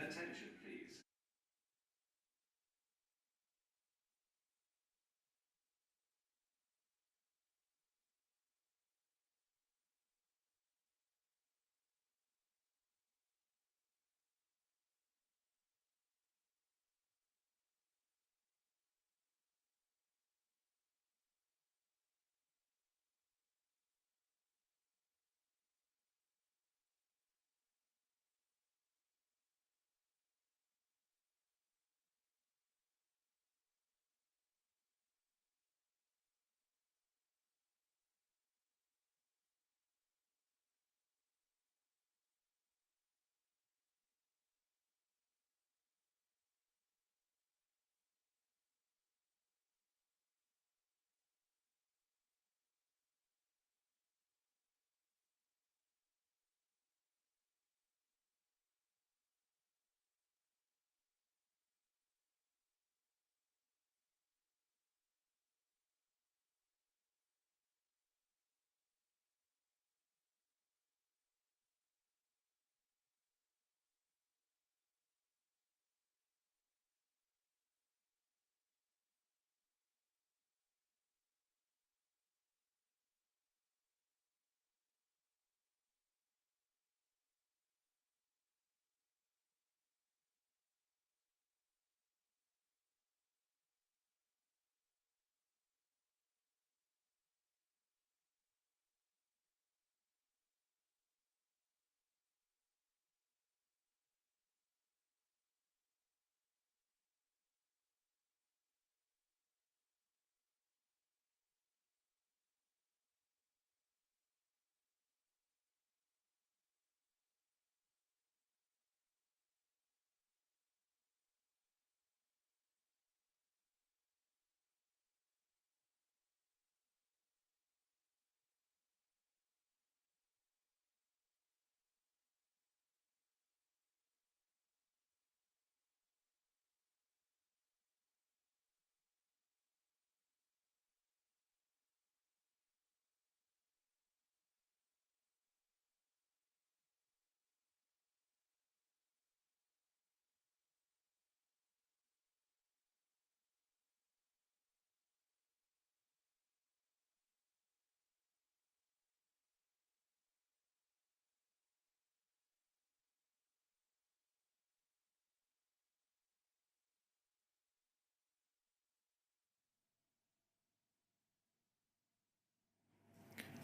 Attention, please.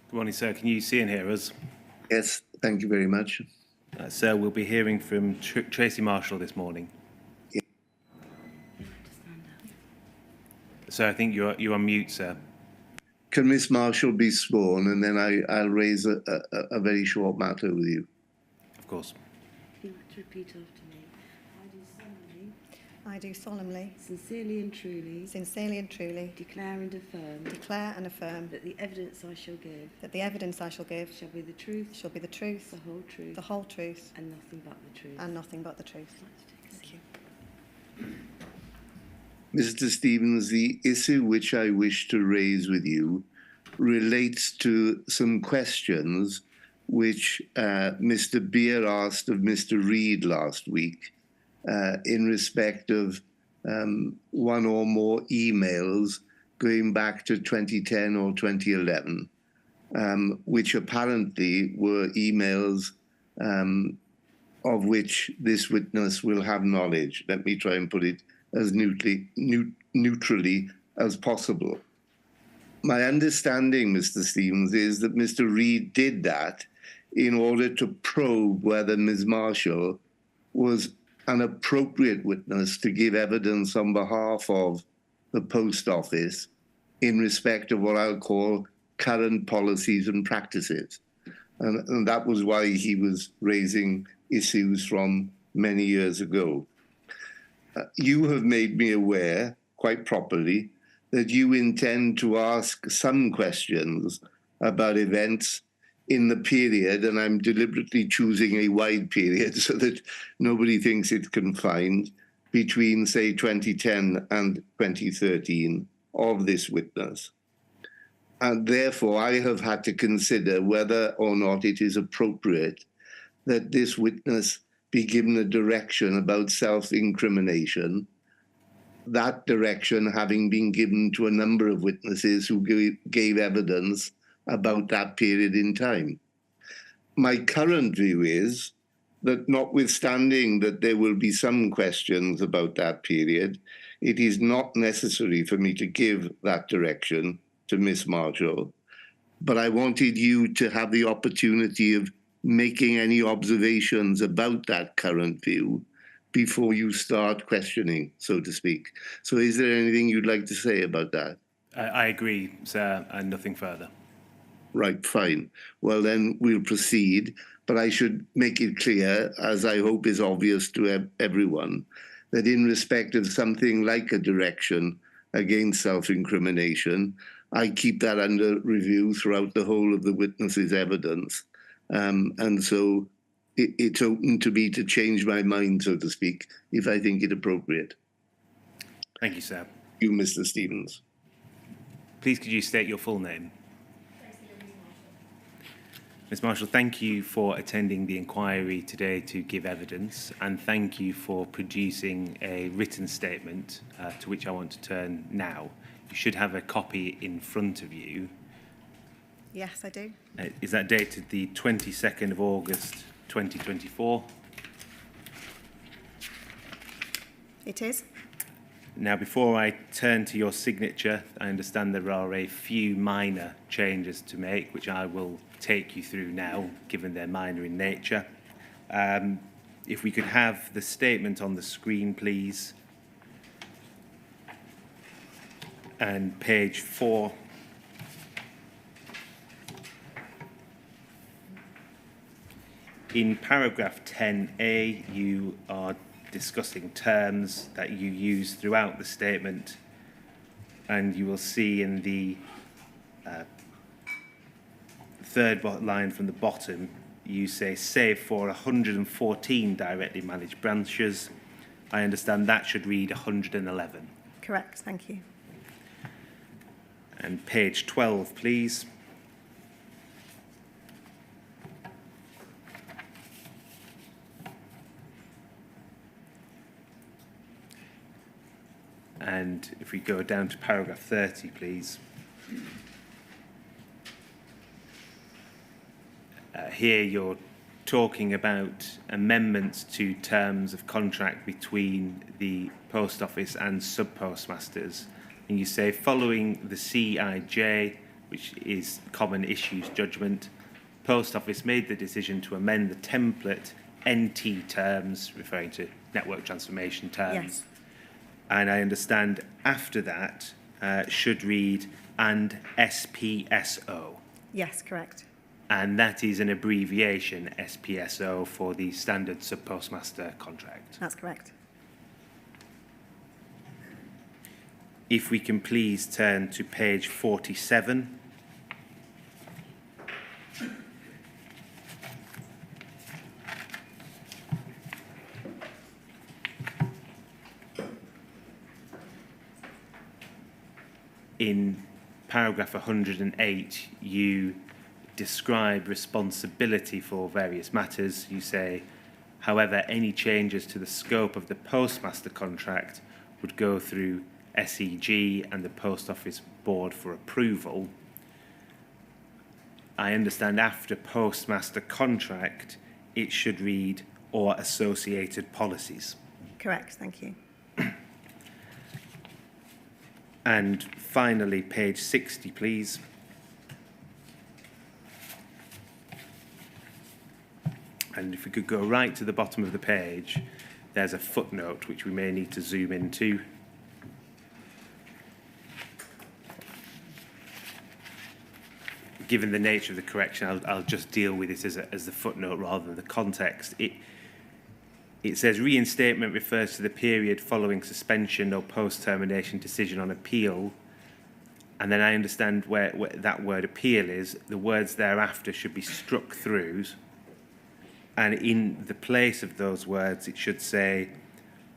Good morning, sir. Can you see and hear us? Yes, thank you very much. Sir, we'll be hearing from Tracy Marshall this morning. Yeah. Sir, I think you're on mute, sir. Can Miss Marshall be sworn, and then I'll raise a very short matter with you? Of course. If you want to repeat after me. I do solemnly, sincerely and truly, declare and affirm that the evidence I shall give shall be the truth, the whole truth, and nothing but the truth. Thank you. Mr. Stevens, the issue which I wish to raise with you relates to some questions which Mr. Beer asked of Mr. Reid last week in respect of one or more emails going back to 2010 or 2011, which apparently were emails of which this witness will have knowledge. Let me try and put it as neutrally as possible. My understanding, Mr. Stevens, is that Mr. Reid did that in order to probe whether Ms. Marshall was an appropriate witness to give evidence on behalf of the post office in respect of what I'll call current policies and practices. And that was why he was raising issues from many years ago. You have made me aware, quite properly, that you intend to ask some questions about events in the period, and I'm deliberately choosing a wide period so that nobody thinks it's confined, between, say, 2010 and 2013 of this witness. And therefore, I have had to consider whether or not it is appropriate that this witness be given a direction about self-incrimination, that direction having been given to a number of witnesses who gave evidence about that period in time. My current view is that, notwithstanding that there will be some questions about that period, it is not necessary for me to give that direction to Miss Marshall. But I wanted you to have the opportunity of making any observations about that current view before you start questioning, so to speak. So is there anything you'd like to say about that? I agree, sir, and nothing further. Right, fine. Well, then we'll proceed. But I should make it clear, as I hope is obvious to everyone, that in respect of something like a direction against self-incrimination, I keep that under review throughout the whole of the witness's evidence. And so it's open to me to change my mind, so to speak, if I think it appropriate. Thank you, sir. You, Mr. Stevens. Please could you state your full name? Ms Marshall, thank you for attending the inquiry today to give evidence, and thank you for producing a written statement to which I want to turn now. You should have a copy in front of you. Yes, I do. Is that dated the 22nd of August 2024? It is. Now, before I turn to your signature, I understand there are a few minor changes to make, which I will take you through now, given they're minor in nature. If we could have the statement on the screen, please. And page 4. In paragraph 10A, you are discussing terms that you use throughout the statement, and you will see in the third line from the bottom, you say, save for 114 directly managed branches. I understand that should read 111. Correct, thank you. And page 12, please. And if we go down to paragraph 30, please. Here you're talking about amendments to terms of contract between the post office and sub-postmasters. And you say, following the CIJ, which is common issues judgment, post office made the decision to amend the template NT terms, referring to network transformation terms. Yes. And I understand after that should read and SPSO. Yes, correct. And that is an abbreviation, SPSO, for the standard sub-postmaster contract. That's correct. If we can please turn to page 47. In paragraph 108, you describe responsibility for various matters. You say, however, any changes to the scope of the postmaster contract would go through SEG and the Post Office Board for approval. I understand after postmaster contract, it should read or associated policies. Correct, thank you. And finally, page 60, please. And if we could go right to the bottom of the page, there's a footnote which we may need to zoom into. Given the nature of the correction, I'll just deal with it as the footnote rather than the context. It says reinstatement refers to the period following suspension or post-termination decision on appeal. And then I understand where that word appeal is. The words thereafter should be struck through. And in the place of those words, it should say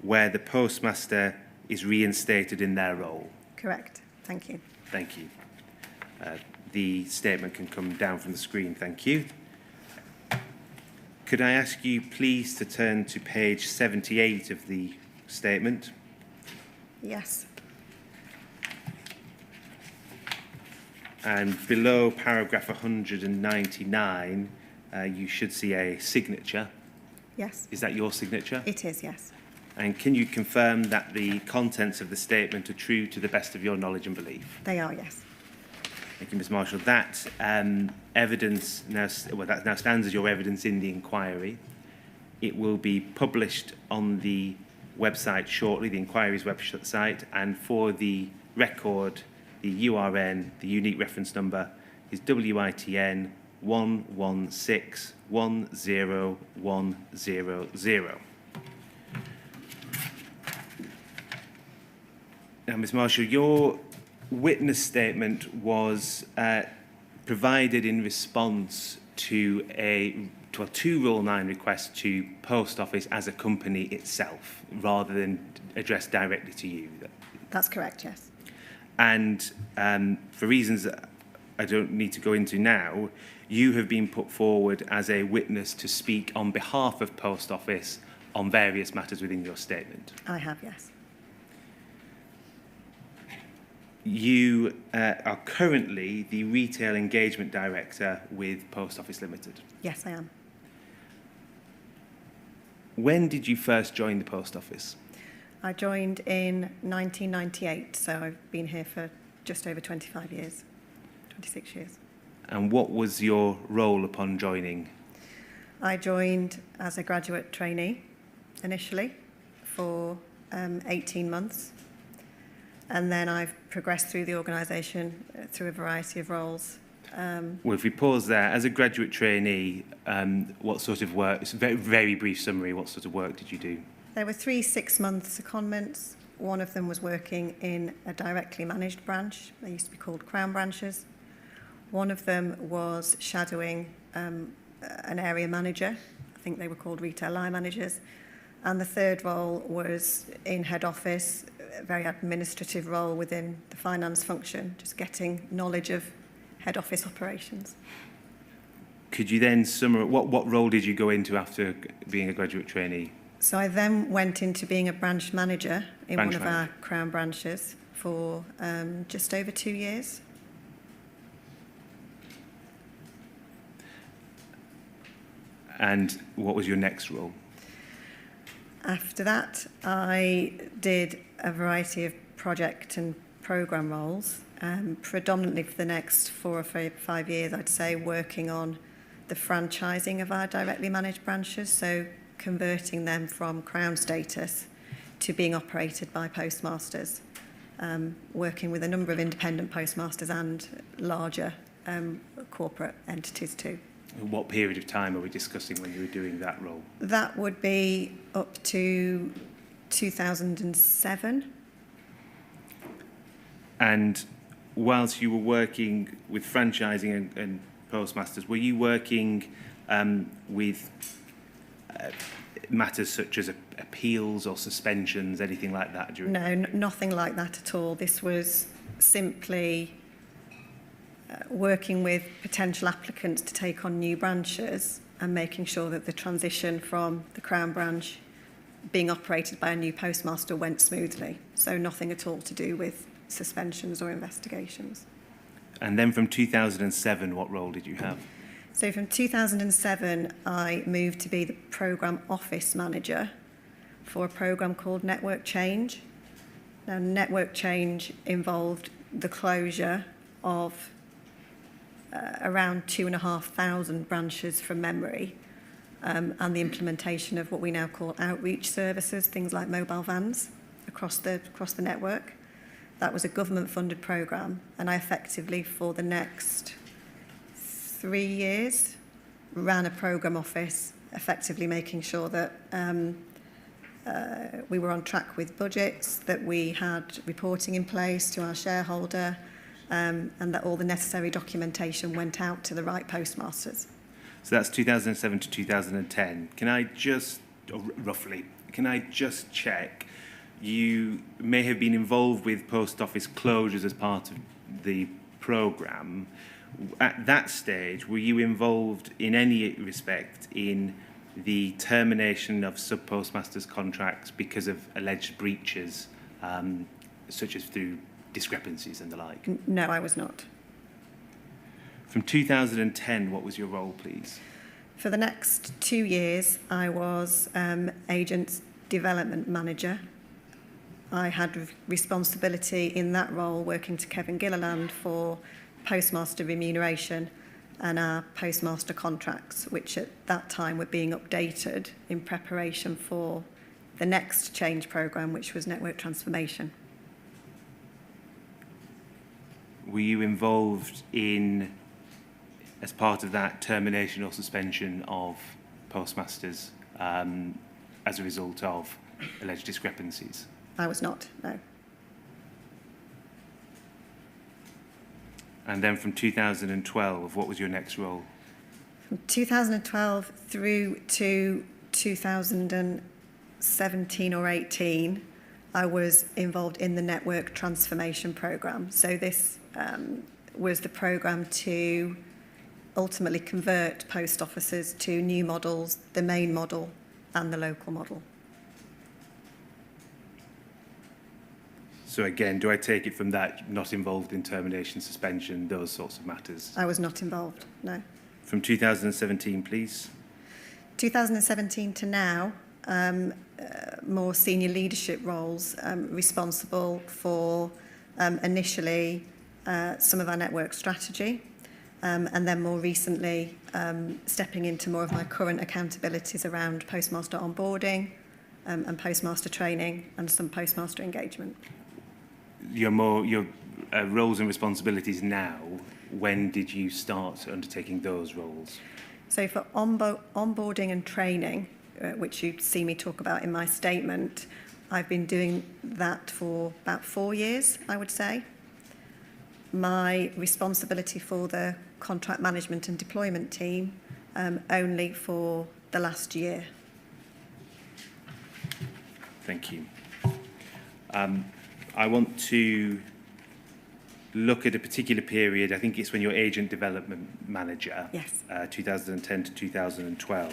where the postmaster is reinstated in their role. Correct, thank you. Thank you. The statement can come down from the screen. Thank you. Could I ask you please to turn to page 78 of the statement? Yes. And below paragraph 199, you should see a signature. Yes. Is that your signature? It is, yes. And can you confirm that the contents of the statement are true to the best of your knowledge and belief? They are, yes. Thank you, Ms Marshall. That evidence that now stands as your evidence in the inquiry. It will be published on the website shortly, the inquiry's website, and for the record, the URN, the unique reference number, is WITN 11610100. Now, Ms Marshall, your witness statement was provided in response to two Rule 9 requests to Post Office as a company itself, rather than addressed directly to you. That's correct, yes. And for reasons that I don't need to go into now, you have been put forward as a witness to speak on behalf of Post Office on various matters within your statement. I have, yes. You are currently the Retail Engagement Director with Post Office Limited. Yes, I am. When did you first join the Post Office? I joined in 1998, so I've been here for just over 25 years, 26 years. And what was your role upon joining? I joined as a graduate trainee initially for 18 months. And then I've progressed through the organisation through a variety of roles. Well, if we pause there, as a graduate trainee, what sort of work, it's a very, very brief summary, what sort of work did you do? There were 3 6-month secondments. One of them was working in a directly managed branch. They used to be called Crown branches. One of them was shadowing an area manager. I think they were called retail line managers. And the third role was in head office, a very administrative role within the finance function, just getting knowledge of head office operations. Could you then summarize, what role did you go into after being a graduate trainee? So I then went into being a branch manager in one of our Crown branches for just over 2 years. And what was your next role? After that, I did a variety of project and programme roles, predominantly for the next 4 or 5 years, I'd say, working on the franchising of our directly managed branches, so converting them from Crown status to being operated by postmasters, working with a number of independent postmasters and larger corporate entities too. What period of time are we discussing when you were doing that role? That would be up to 2007. And whilst you were working with franchising and postmasters, were you working with matters such as appeals or suspensions, anything like that? No, nothing like that at all. This was simply working with potential applicants to take on new branches and making sure that the transition from the Crown branch being operated by a new postmaster went smoothly. So nothing at all to do with suspensions or investigations. And then from 2007, what role did you have? So from 2007, I moved to be the programme office manager for a programme called Network Change. Now, Network Change involved the closure of around 2,500 branches from memory, and the implementation of what we now call outreach services, things like mobile vans across the network. That was a government-funded programme, and I effectively, for the next 3 years, ran a programme office, effectively making sure that we were on track with budgets, that we had reporting in place to our shareholder, and that all the necessary documentation went out to the right postmasters. So that's 2007 to 2010. Can I just check, you may have been involved with post office closures as part of the programme. At that stage, were you involved in any respect in the termination of sub-postmasters contracts because of alleged breaches, such as through discrepancies and the like? No, I was not. From 2010, what was your role, please? For the next 2 years, I was Agents Development Manager. I had responsibility in that role working to Kevin Gilliland for postmaster remuneration and our postmaster contracts, which at that time were being updated in preparation for the next change programme, which was network transformation. Were you involved in, as part of that, termination or suspension of postmasters as a result of alleged discrepancies? I was not, no. And then from 2012, what was your next role? From 2012 through to 2017 or 18, I was involved in the network transformation programme. So this was the programme to ultimately convert post offices to new models, the main model and the local model. So again, do I take it from that, not involved in termination, suspension, those sorts of matters? I was not involved, no. From 2017, please. 2017 to now, more senior leadership roles, responsible for initially some of our network strategy, and then more recently stepping into more of my current accountabilities around postmaster onboarding and postmaster training and some postmaster engagement. Your roles and responsibilities now, when did you start undertaking those roles? So for onboarding and training, which you see me talk about in my statement, I've been doing that for about 4 years, I would say. My responsibility for the contract management and deployment team only for the last year. Thank you. I want to look at a particular period. I think it's when you're agent development manager. Yes. 2010 to 2012.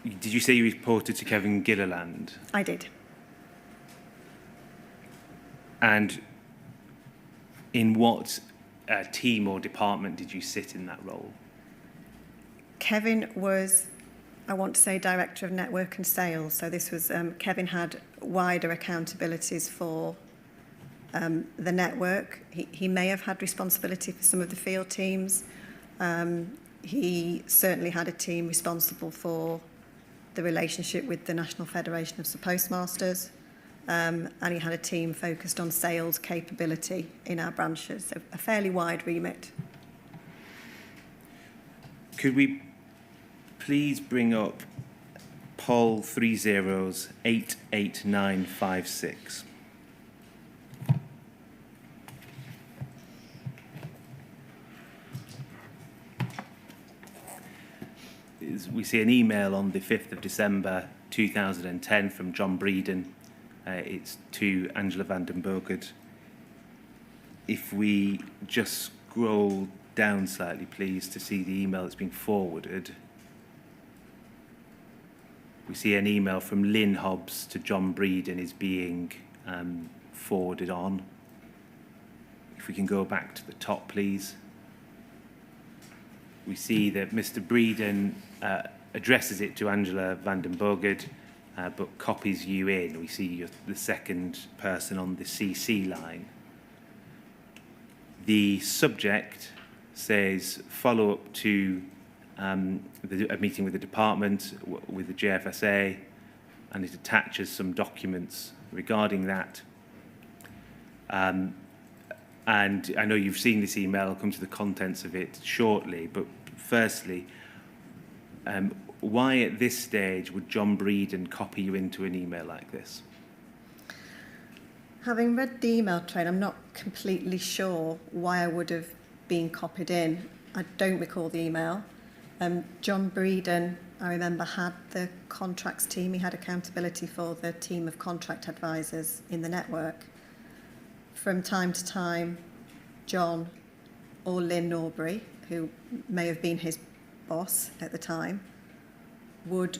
Did you say you reported to Kevin Gilliland? I did. And in what team or department did you sit in that role? Kevin was, I want to say, Director of Network and Sales. So this was, Kevin had wider accountabilities for the network. He may have had responsibility for some of the field teams. He certainly had a team responsible for the relationship with the National Federation of Postmasters, and he had a team focused on sales capability in our branches, so a fairly wide remit. Could we please bring up Poll 30888956? We see an email on the 5th of December 2010 from John Breeden. It's to Angela van den Bogert. If we just scroll down slightly, please, to see the email that's been forwarded. We see an email from Lynn Hobbs to John Breeden is being forwarded on. If we can go back to the top, please. We see that Mr. Breeden addresses it to Angela van den Bogert, but copies you in. We see the second person on the CC line. The subject says follow up to a meeting with the department, with the JFSA, and it attaches some documents regarding that. And I know you've seen this email. I'll come to the contents of it shortly, but firstly, why at this stage would John Breeden copy you into an email like this? Having read the email train, I'm not completely sure why I would have been copied in. I don't recall the email. John Breeden, I remember, had the contracts team. He had accountability for the team of contract advisors in the network. From time to time, John or Lynn Norbury, who may have been his boss at the time, would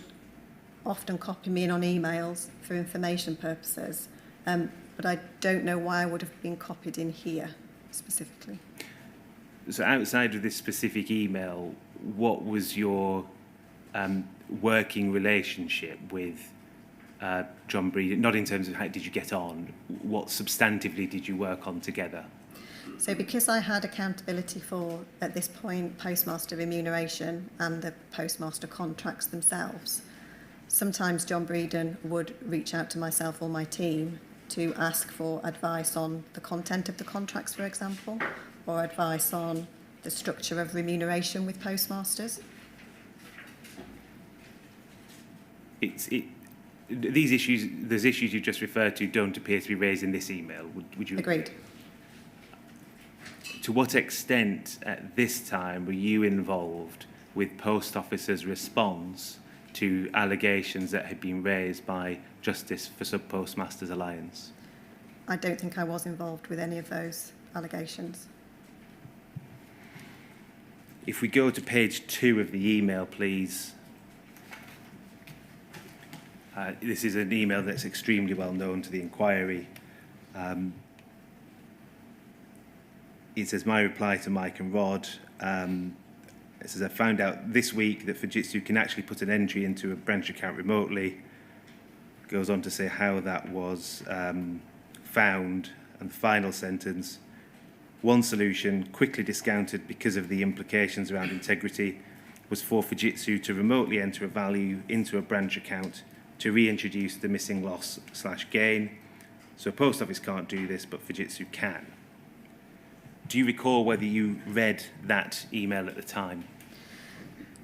often copy me in on emails for information purposes. But I don't know why I would have been copied in here specifically. So outside of this specific email, what was your working relationship with John Breeden? Not in terms of how did you get on, what substantively did you work on together? So because I had accountability for, at this point, postmaster remuneration and the postmaster contracts themselves, sometimes John Breeden would reach out to myself or my team to ask for advice on the content of the contracts, for example, or advice on the structure of remuneration with postmasters. These issues, those issues you just referred to, don't appear to be raised in this email. Would you? Agreed. To what extent at this time were you involved with Post Office's response to allegations that had been raised by Justice for Sub-Postmasters Alliance? I don't think I was involved with any of those allegations. If we go to page 2 of the email, please. This is an email that's extremely well known to the inquiry. It says, my reply to Mike and Rod. It says, I found out this week that Fujitsu can actually put an entry into a branch account remotely. Goes on to say how that was found. And the final sentence, one solution, quickly discounted because of the implications around integrity, was for Fujitsu to remotely enter a value into a branch account to reintroduce the missing loss/gain. So Post Office can't do this, but Fujitsu can. Do you recall whether you read that email at the time?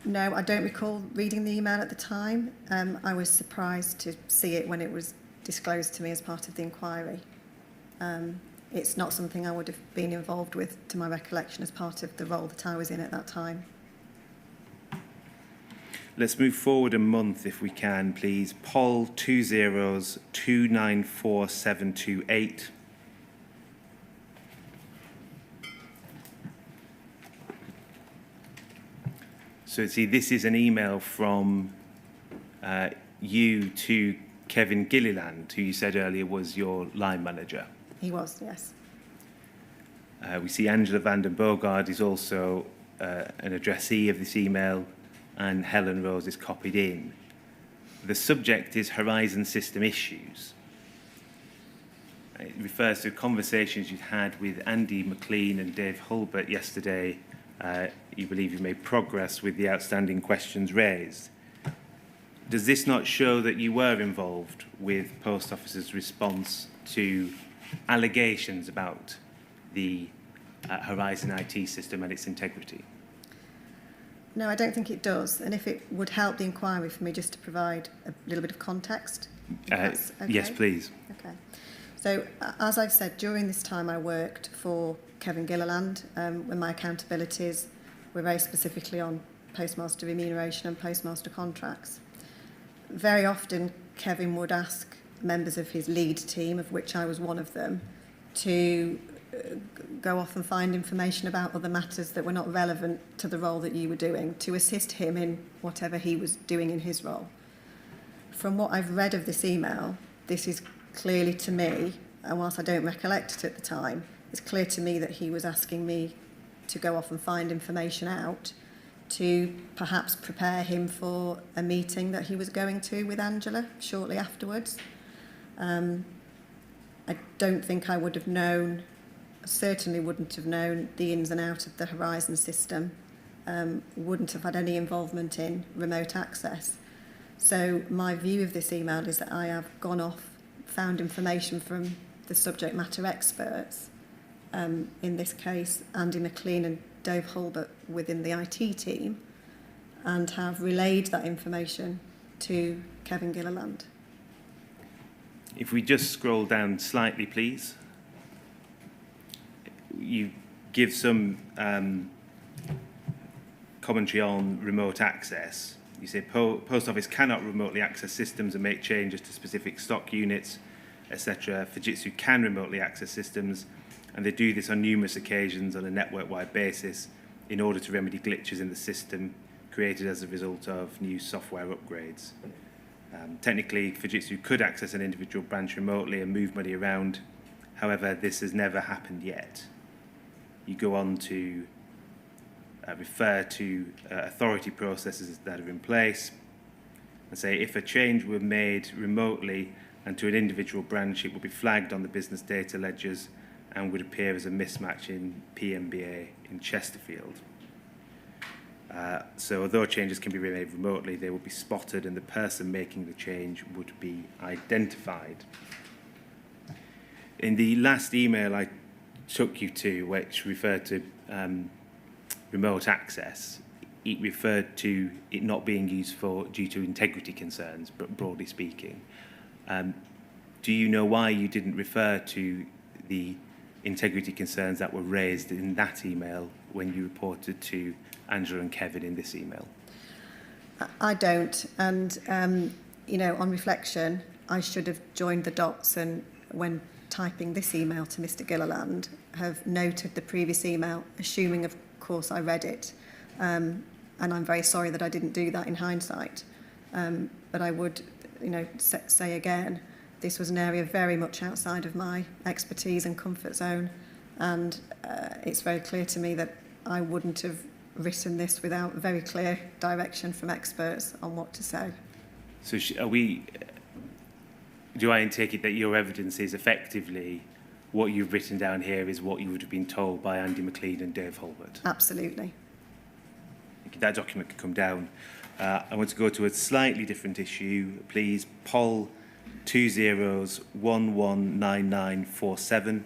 No, I don't recall reading the email at the time. I was surprised to see it when it was disclosed to me as part of the inquiry. It's not something I would have been involved with, to my recollection, as part of the role that I was in at that time. Let's move forward a month if we can, please. Poll 20294728. So see, this is an email from you to Kevin Gilliland, who you said earlier was your line manager. He was, yes. We see Angela van den Bogard is also an addressee of this email, and Helen Rose is copied in. The subject is Horizon System issues. It refers to conversations you'd had with Andy McLean and Dave Hulbert yesterday. You believe you made progress with the outstanding questions raised. Does this not show that you were involved with Post Office's response to allegations about the Horizon IT system and its integrity? No, I don't think it does. And if it would help the inquiry for me just to provide a little bit of context. If that's okay? Yes, please. Okay. So, as I've said, during this time I worked for Kevin Gilliland, when my accountabilities were very specifically on postmaster remuneration and postmaster contracts. Very often, Kevin would ask members of his lead team, of which I was one of them, to go off and find information about other matters that were not relevant to the role that you were doing, to assist him in whatever he was doing in his role. From what I've read of this email, this is clearly to me, and whilst I don't recollect it at the time, it's clear to me that he was asking me to go off and find information out to perhaps prepare him for a meeting that he was going to with Angela shortly afterwards. I don't think I would have known, certainly wouldn't have known the ins and outs of the Horizon system, wouldn't have had any involvement in remote access. So my view of this email is that I have gone off, found information from the subject matter experts, in this case Andy McLean and Dave Hulbert within the IT team, and have relayed that information to Kevin Gilliland. If we just scroll down slightly, please. You give some commentary on remote access. You say Post Office cannot remotely access systems and make changes to specific stock units, etc. Fujitsu can remotely access systems, and they do this on numerous occasions on a network-wide basis in order to remedy glitches in the system created as a result of new software upgrades. Technically, Fujitsu could access an individual branch remotely and move money around. However, this has never happened yet. You go on to refer to authority processes that are in place and say if a change were made remotely and to an individual branch, it would be flagged on the business data ledgers and would appear as a mismatch in PMBA in Chesterfield. So although changes can be made remotely, they will be spotted and the person making the change would be identified. In the last email I took you to, which referred to remote access, it referred to it not being used due to integrity concerns, but broadly speaking. Do you know why you didn't refer to the integrity concerns that were raised in that email when you reported to Angela and Kevin in this email? I don't, and on reflection, I should have joined the dots, and when typing this email to Mr. Gilliland, have noted the previous email, assuming, of course, I read it, and I'm very sorry that I didn't do that in hindsight. But I would, say again, this was an area very much outside of my expertise and comfort zone, and it's very clear to me that I wouldn't have written this without very clear direction from experts on what to say. So do I take it that your evidence is effectively what you've written down here is what you would have been told by Andy McLean and Dave Hulbert? Absolutely. That document can come down. I want to go to a slightly different issue, please. Poll 20119947.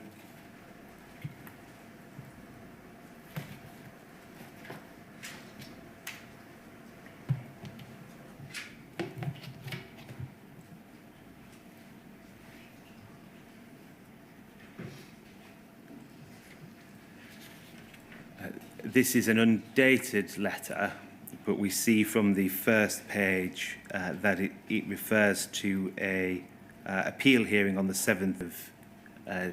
This is an undated letter, but we see from the first page that it refers to a appeal hearing on the 7th of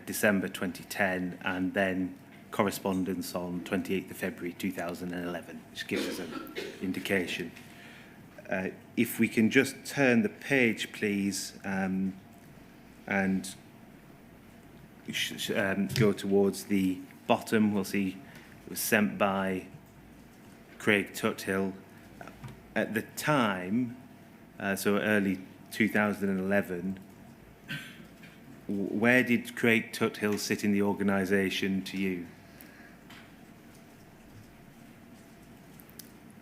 December 2010 and then correspondence on 28th of February 2011, which gives us an indication. If we can just turn the page, please, and go towards the bottom, we'll see it was sent by Craig Tuthill. At the time, so early 2011, where did Craig Tuthill sit in the organisation to you?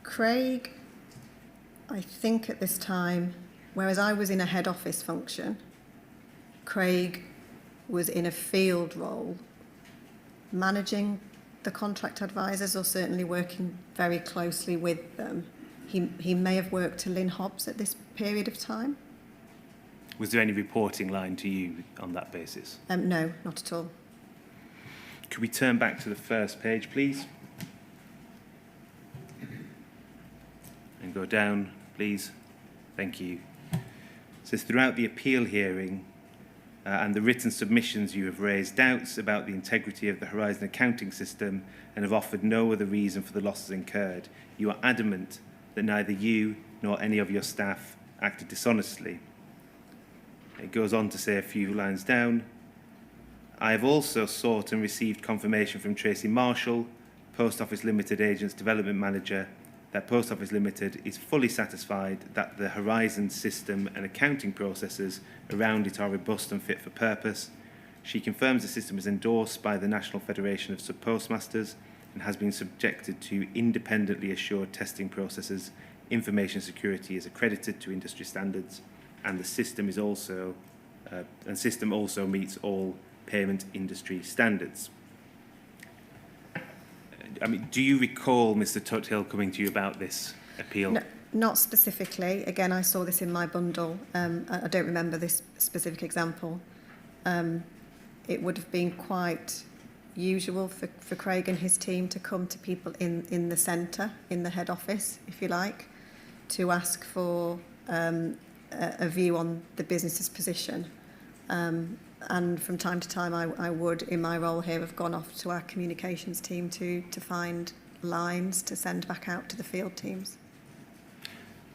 Craig, I think at this time, whereas I was in a head office function, Craig was in a field role, managing the contract advisors or certainly working very closely with them. He may have worked to Lynn Hobbs at this period of time. Was there any reporting line to you on that basis? No, not at all. Could we turn back to the first page, please? And go down, please. Thank you. It says, throughout the appeal hearing and the written submissions, you have raised doubts about the integrity of the Horizon accounting system and have offered no other reason for the losses incurred. You are adamant that neither you nor any of your staff acted dishonestly. It goes on to say a few lines down, I have also sought and received confirmation from Tracy Marshall, Post Office Limited Agents Development Manager, that Post Office Limited is fully satisfied that the Horizon system and accounting processes around it are robust and fit for purpose. She confirms the system is endorsed by the National Federation of Sub-Postmasters and has been subjected to independently assured testing processes. Information security is accredited to industry standards, and the system is also meets all payment industry standards. I mean, do you recall Mr. Tuthill coming to you about this appeal? No, not specifically. Again, I saw this in my bundle. I don't remember this specific example. It would have been quite usual for Craig and his team to come to people in the centre, in the head office, if you like, to ask for a view on the business's position. And from time to time, I would, in my role here, have gone off to our communications team to find lines to send back out to the field teams.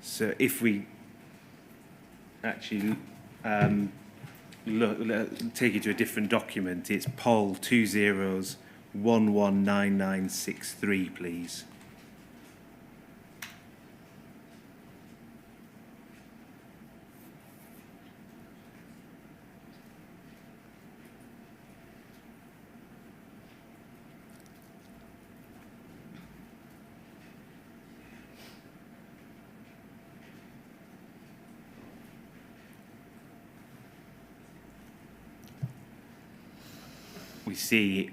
So if we actually take you to a different document, it's POL 20119963, please. We see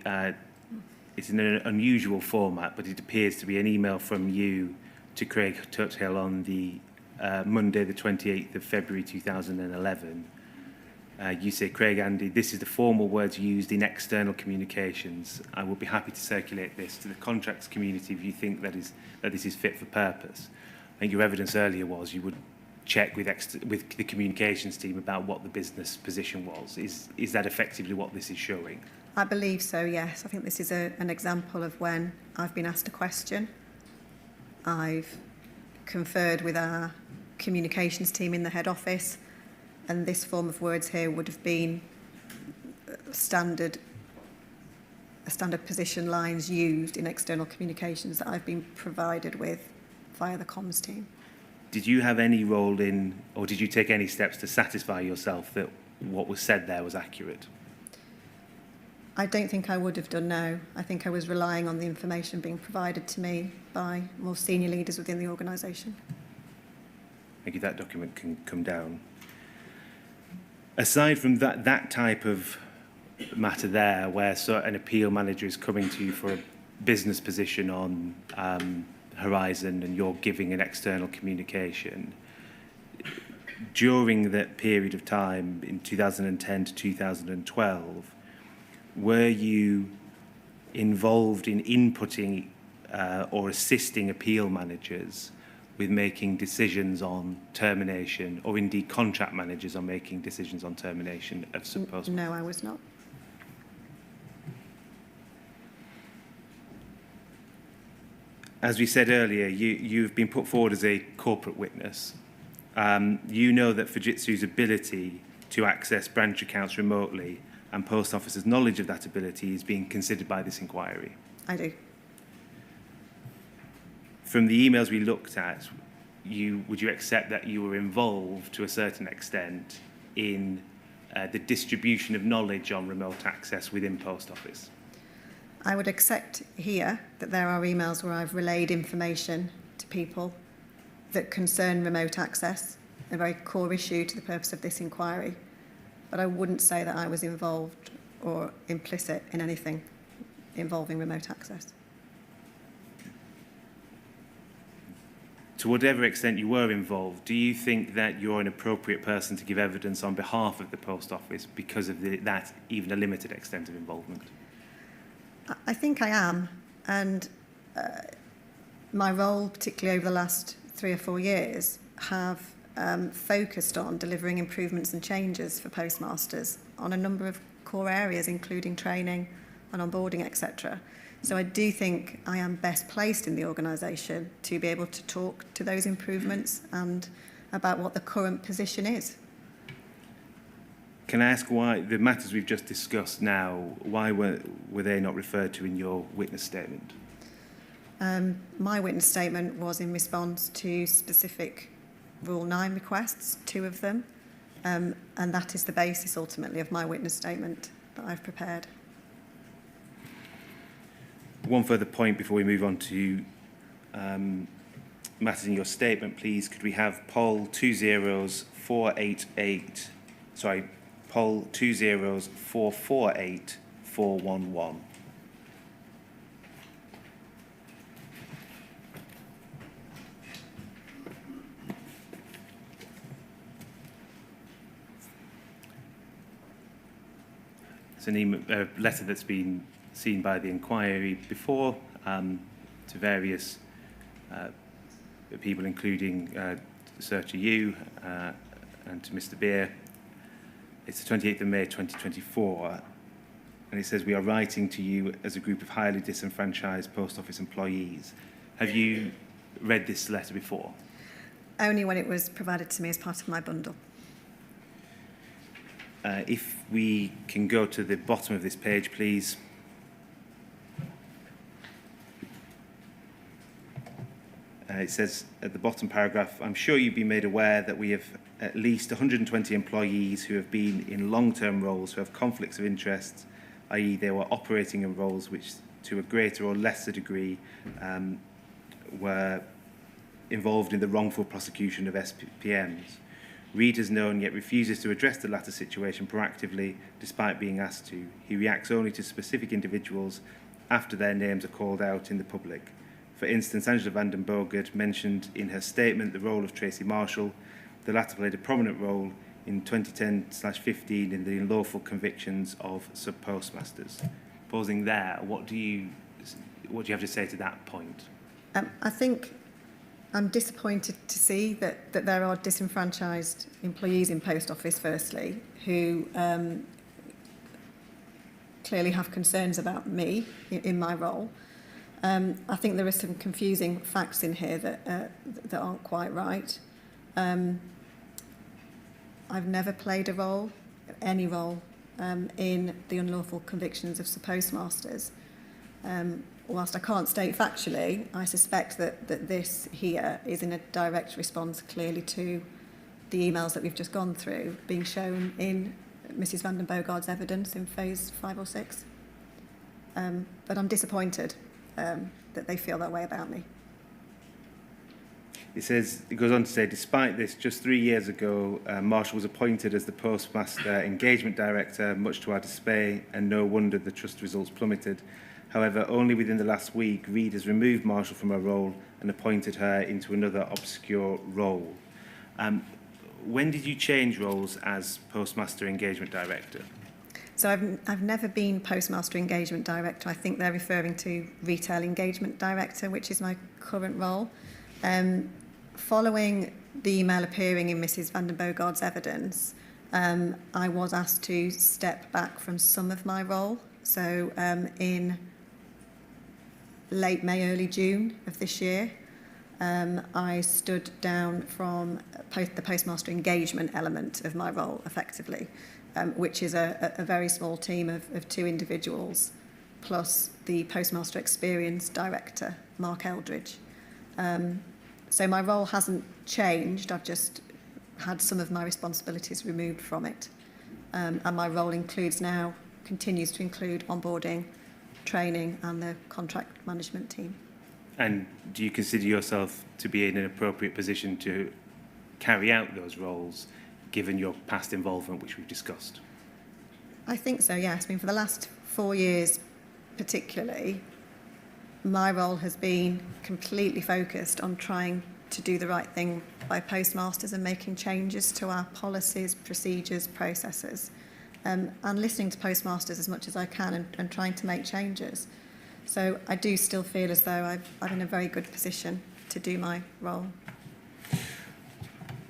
it's in an unusual format, but it appears to be an email from you to Craig Tuthill on the Monday, the 28th of February 2011. You say, Craig, Andy, this is the formal words used in external communications. I will be happy to circulate this to the contracts community if you think that this is fit for purpose. I think your evidence earlier was you would check with the communications team about what the business position was. Is that effectively what this is showing? I believe so, yes. I think this is an example of when I've been asked a question. I've conferred with our communications team in the head office, and this form of words here would have been standard position lines used in external communications that I've been provided with via the comms team. Did you have any role in, or did you take any steps to satisfy yourself that what was said there was accurate? I don't think I would have done, no. I think I was relying on the information being provided to me by more senior leaders within the organisation. Thank you. That document can come down. Aside from that type of matter there, where an appeal manager is coming to you for a business position on Horizon and you're giving an external communication, during that period of time in 2010 to 2012, were you involved in inputting or assisting appeal managers with making decisions on termination, or indeed contract managers on making decisions on termination of subpost? No, I was not. As we said earlier, you've been put forward as a corporate witness. You know that Fujitsu's ability to access branch accounts remotely and post officers' knowledge of that ability is being considered by this inquiry. I do. From the emails we looked at, would you accept that you were involved to a certain extent in the distribution of knowledge on remote access within post office? I would accept here that there are emails where I've relayed information to people that concern remote access, a very core issue to the purpose of this inquiry. But I wouldn't say that I was involved or implicit in anything involving remote access. To whatever extent you were involved, do you think that you're an appropriate person to give evidence on behalf of the post office because of that even a limited extent of involvement? I think I am, and my role, particularly over the last 3 or 4 years, have focused on delivering improvements and changes for postmasters on a number of core areas, including training and onboarding, etc. So I do think I am best placed in the organisation to be able to talk to those improvements and about what the current position is. Can I ask why the matters we've just discussed now, why were they not referred to in your witness statement? My witness statement was in response to specific Rule 9 requests, 2 of them, and that is the basis ultimately of my witness statement that I've prepared. One further point before we move on to matters in your statement, please. Could we have poll 20488, sorry, poll 20448 It's a letter that's been seen by the inquiry before to various people, including Sir to you and to Mr. Beer. It's the 28th of May 2024, and it says, "We are writing to you as a group of highly disenfranchised post office employees." Have you read this letter before? Only when it was provided to me as part of my bundle. If we can go to the bottom of this page, please. It says at the bottom paragraph, "I'm sure you've been made aware that we have at least 120 employees who have been in long-term roles who have conflicts of interest, i.e. they were operating in roles which to a greater or lesser degree were involved in the wrongful prosecution of SPMs. Reed has known yet refuses to address the latter situation proactively despite being asked to. He reacts only to specific individuals after their names are called out in the public. For instance, Angela van den Bogert mentioned in her statement the role of Tracy Marshall. The latter played a prominent role in 2010/15 in the unlawful convictions of sub-postmasters." Pausing there, what do you have to say to that point? I think I'm disappointed to see that there are disenfranchised employees in Post Office, firstly, who clearly have concerns about me in my role. I think there are some confusing facts in here that aren't quite right. I've never played a role, any role, in the unlawful convictions of postmasters. Whilst I can't state factually, I suspect that this here is in a direct response clearly to the emails that we've just gone through being shown in Mrs van den Bogaard's evidence in phase 5 or 6. But I'm disappointed that they feel that way about me. It goes on to say, despite this, just 3 years ago, Marshall was appointed as the Postmaster Engagement Director, much to our dismay, and no wonder the trust results plummeted. However, only within the last week, Reed has removed Marshall from her role and appointed her into another obscure role. When did you change roles as Postmaster Engagement Director? So I've never been Postmaster Engagement Director. I think they're referring to Retail Engagement Director, which is my current role. Following the email appearing in Mrs van den Bogaard's evidence, I was asked to step back from some of my role. So in late May, early June of this year, I stood down from the postmaster engagement element of my role, effectively, which is a very small team of 2 individuals, plus the postmaster experience director, Mark Eldridge. So my role hasn't changed, I've just had some of my responsibilities removed from it. And my role continues to include onboarding, training and the contract management team. And do you consider yourself to be in an appropriate position to carry out those roles, given your past involvement, which we've discussed? I think so, yes. I mean, for the last 4 years particularly, my role has been completely focused on trying to do the right thing by postmasters and making changes to our policies, procedures, processes, and listening to postmasters as much as I can and trying to make changes. So I do still feel as though I'm in a very good position to do my role.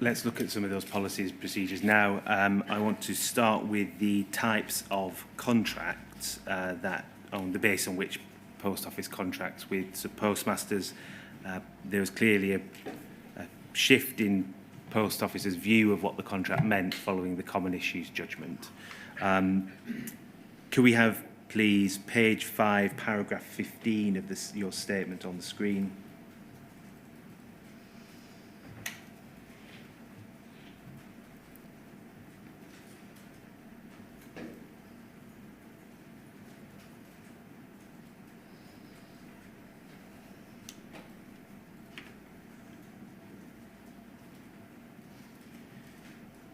Let's look at some of those policies, procedures now. I want to start with the types of contracts that on the basis on which Post Office contracts with postmasters. There was clearly a shift in Post Office's view of what the contract meant following the Common Issues judgment. Could we have, please, page 5, paragraph 15 of your statement on the screen?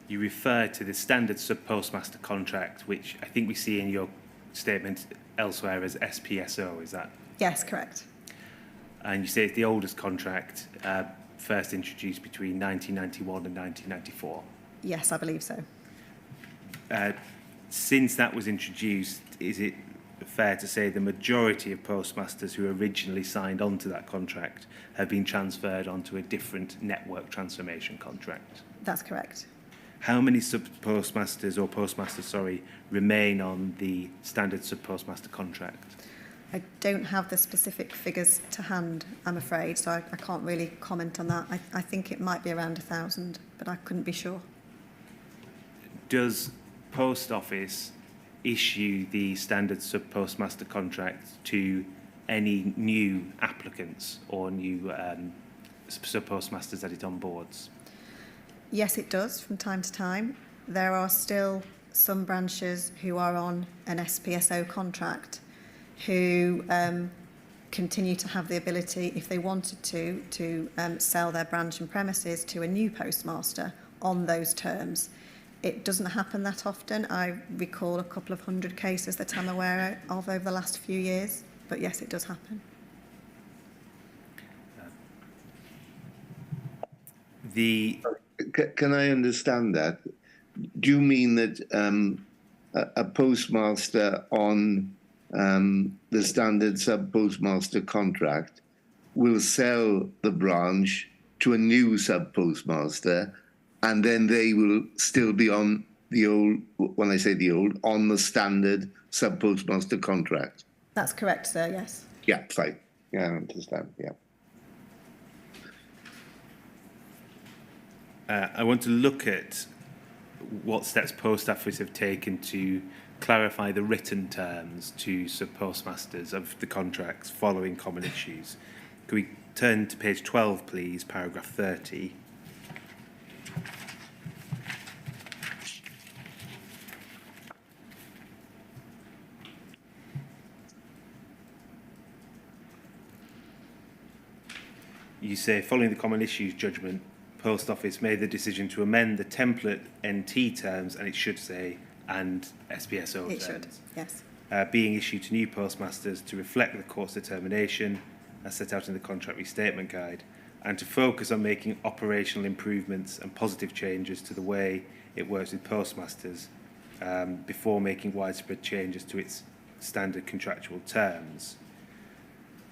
You refer to the standard sub-postmaster contract, which I think we see in your statement elsewhere as SPSO, is that? Yes, correct. And you say it's the oldest contract, first introduced between 1991 and 1994. Yes, I believe so. Since that was introduced, is it fair to say the majority of postmasters who originally signed on to that contract have been transferred onto a different network transformation contract? That's correct. How many sub-postmasters or postmasters, sorry, remain on the standard sub-postmaster contract? I don't have the specific figures to hand, I'm afraid, so I can't really comment on that. I think it might be around 1,000, but I couldn't be sure. Does Post Office issue the standard sub-postmaster contract to any new applicants or new sub-postmasters that it onboards? Yes, it does from time to time. There are still some branches who are on an SPSO contract who continue to have the ability, if they wanted to sell their branch and premises to a new postmaster on those terms. It doesn't happen that often. I recall a couple of hundred cases that I'm aware of over the last few years, but yes, it does happen. Can I understand that? Do you mean that a postmaster on the standard sub-postmaster contract will sell the branch to a new sub-postmaster, and then they will still be on the old, when I say the old, on the standard sub-postmaster contract? That's correct, sir, yes. Yeah, fine. Yeah, I understand, yeah. I want to look at what steps Post Office have taken to clarify the written terms to sub-postmasters of the contracts following common issues. Can we turn to page 12, please, paragraph 30? You say, following the common issues judgment, Post Office made the decision to amend the template NT terms, and it should say, and SPSO terms. It should, yes. Being issued to new postmasters to reflect the court's determination, as set out in the contract restatement guide, and to focus on making operational improvements and positive changes to the way it works with postmasters before making widespread changes to its standard contractual terms.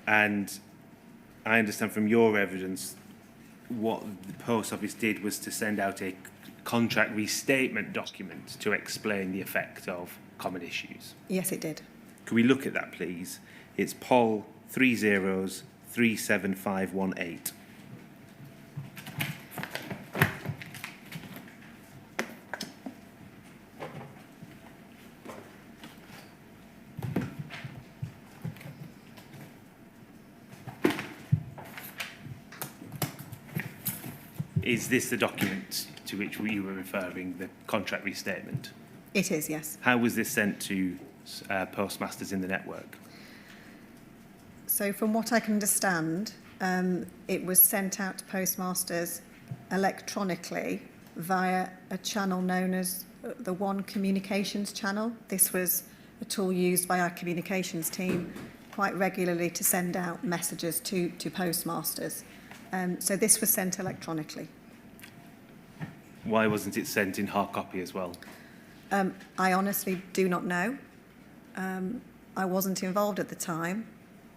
And I understand from your evidence what the Post Office did was to send out a contract restatement document to explain the effect of common issues. Yes, it did. Can we look at that, please? It's POL 3037518. Is this the document to which you were referring, the contract restatement? It is, yes. How was this sent to postmasters in the network? So from what I can understand, it was sent out to postmasters electronically via a channel known as the One Communications channel. This was a tool used by our communications team quite regularly to send out messages to postmasters. So this was sent electronically. Why wasn't it sent in hard copy as well? I honestly do not know. I wasn't involved at the time,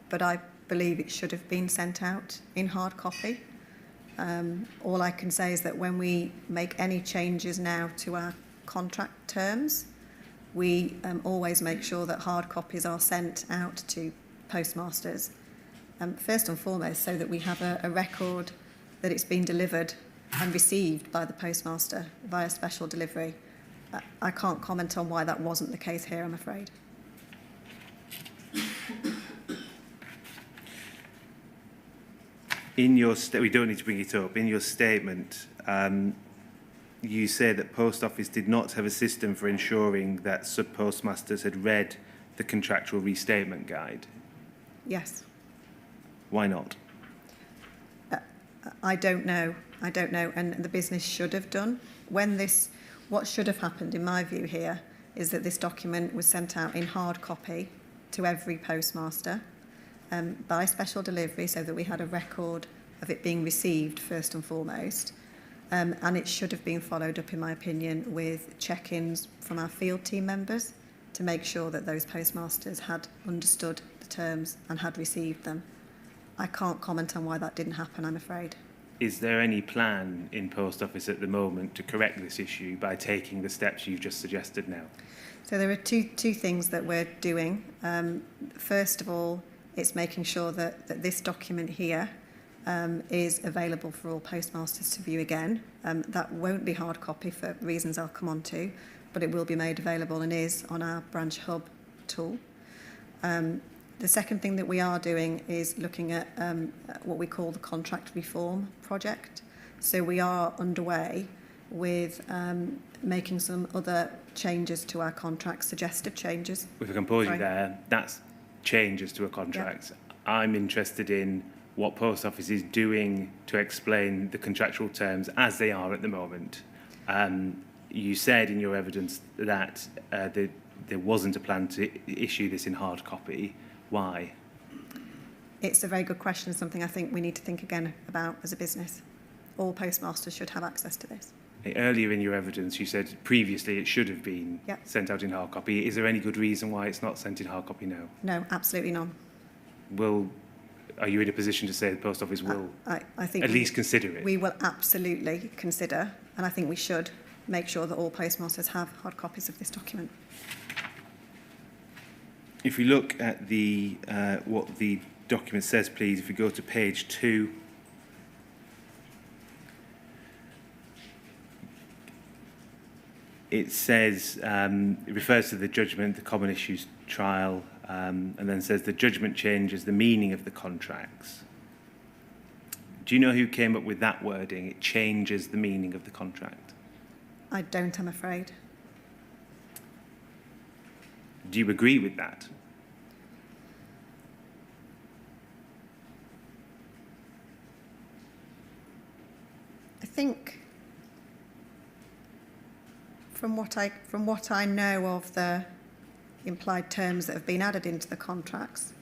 but I believe it should have been sent out in hard copy. All I can say is that when we make any changes now to our contract terms, we always make sure that hard copies are sent out to postmasters. First and foremost, so that we have a record that it's been delivered and received by the postmaster via special delivery. I can't comment on why that wasn't the case here, I'm afraid. In your we don't need to bring it up. In your statement, you say that Post Office did not have a system for ensuring that sub-postmasters had read the contractual restatement guide. Yes. Why not? I don't know. I don't know, and the business should have done. What should have happened, in my view here, is that this document was sent out in hard copy to every postmaster by special delivery, so that we had a record of it being received first and foremost. And it should have been followed up, in my opinion, with check-ins from our field team members to make sure that those postmasters had understood the terms and had received them. I can't comment on why that didn't happen, I'm afraid. Is there any plan in Post Office at the moment to correct this issue by taking the steps you've just suggested now? So there are two things that we're doing. First of all, it's making sure that this document here is available for all postmasters to view again. That won't be hard copy for reasons I'll come on to, but it will be made available and is on our branch hub tool. The second thing that we are doing is looking at what we call the contract reform project. So we are underway with making some other changes to our contract, suggested changes. If I can pause you there, that's changes to a contract. Yep. I'm interested in what Post Office is doing to explain the contractual terms as they are at the moment. You said in your evidence that there wasn't a plan to issue this in hard copy. Why? It's a very good question, something I think we need to think again about as a business. All postmasters should have access to this. Earlier in your evidence, you said previously it should have been sent out in hard copy. Is there any good reason why it's not sent in hard copy now? No, absolutely none. Are you in a position to say the Post Office will I think at least consider it? We will absolutely consider, and I think we should make sure that all postmasters have hard copies of this document. If we look at the what the document says, please, if we go to page 2, it says, it refers to the judgment, the common issues trial, and then says the judgment changes the meaning of the contracts. Do you know who came up with that wording? It changes the meaning of the contract. I don't, I'm afraid. Do you agree with that? I think from what I know of the implied terms that have been added into the contracts,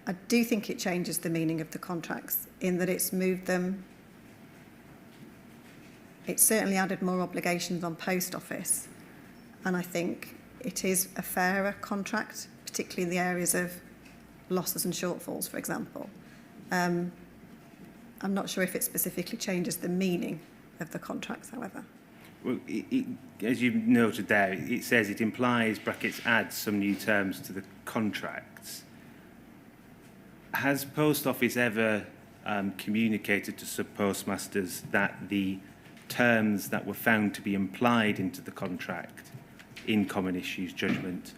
I do think it changes the meaning of the contracts in that it's moved them. It's certainly added more obligations on Post Office, and I think it is a fairer contract, particularly in the areas of losses and shortfalls, for example. I'm not sure if it specifically changes the meaning of the contracts, however. Well, as you've noted there, it says it implies, brackets, adds some new terms to the contracts. Has Post Office ever communicated to sub-postmasters that the terms that were found to be implied into the contract in common issues judgment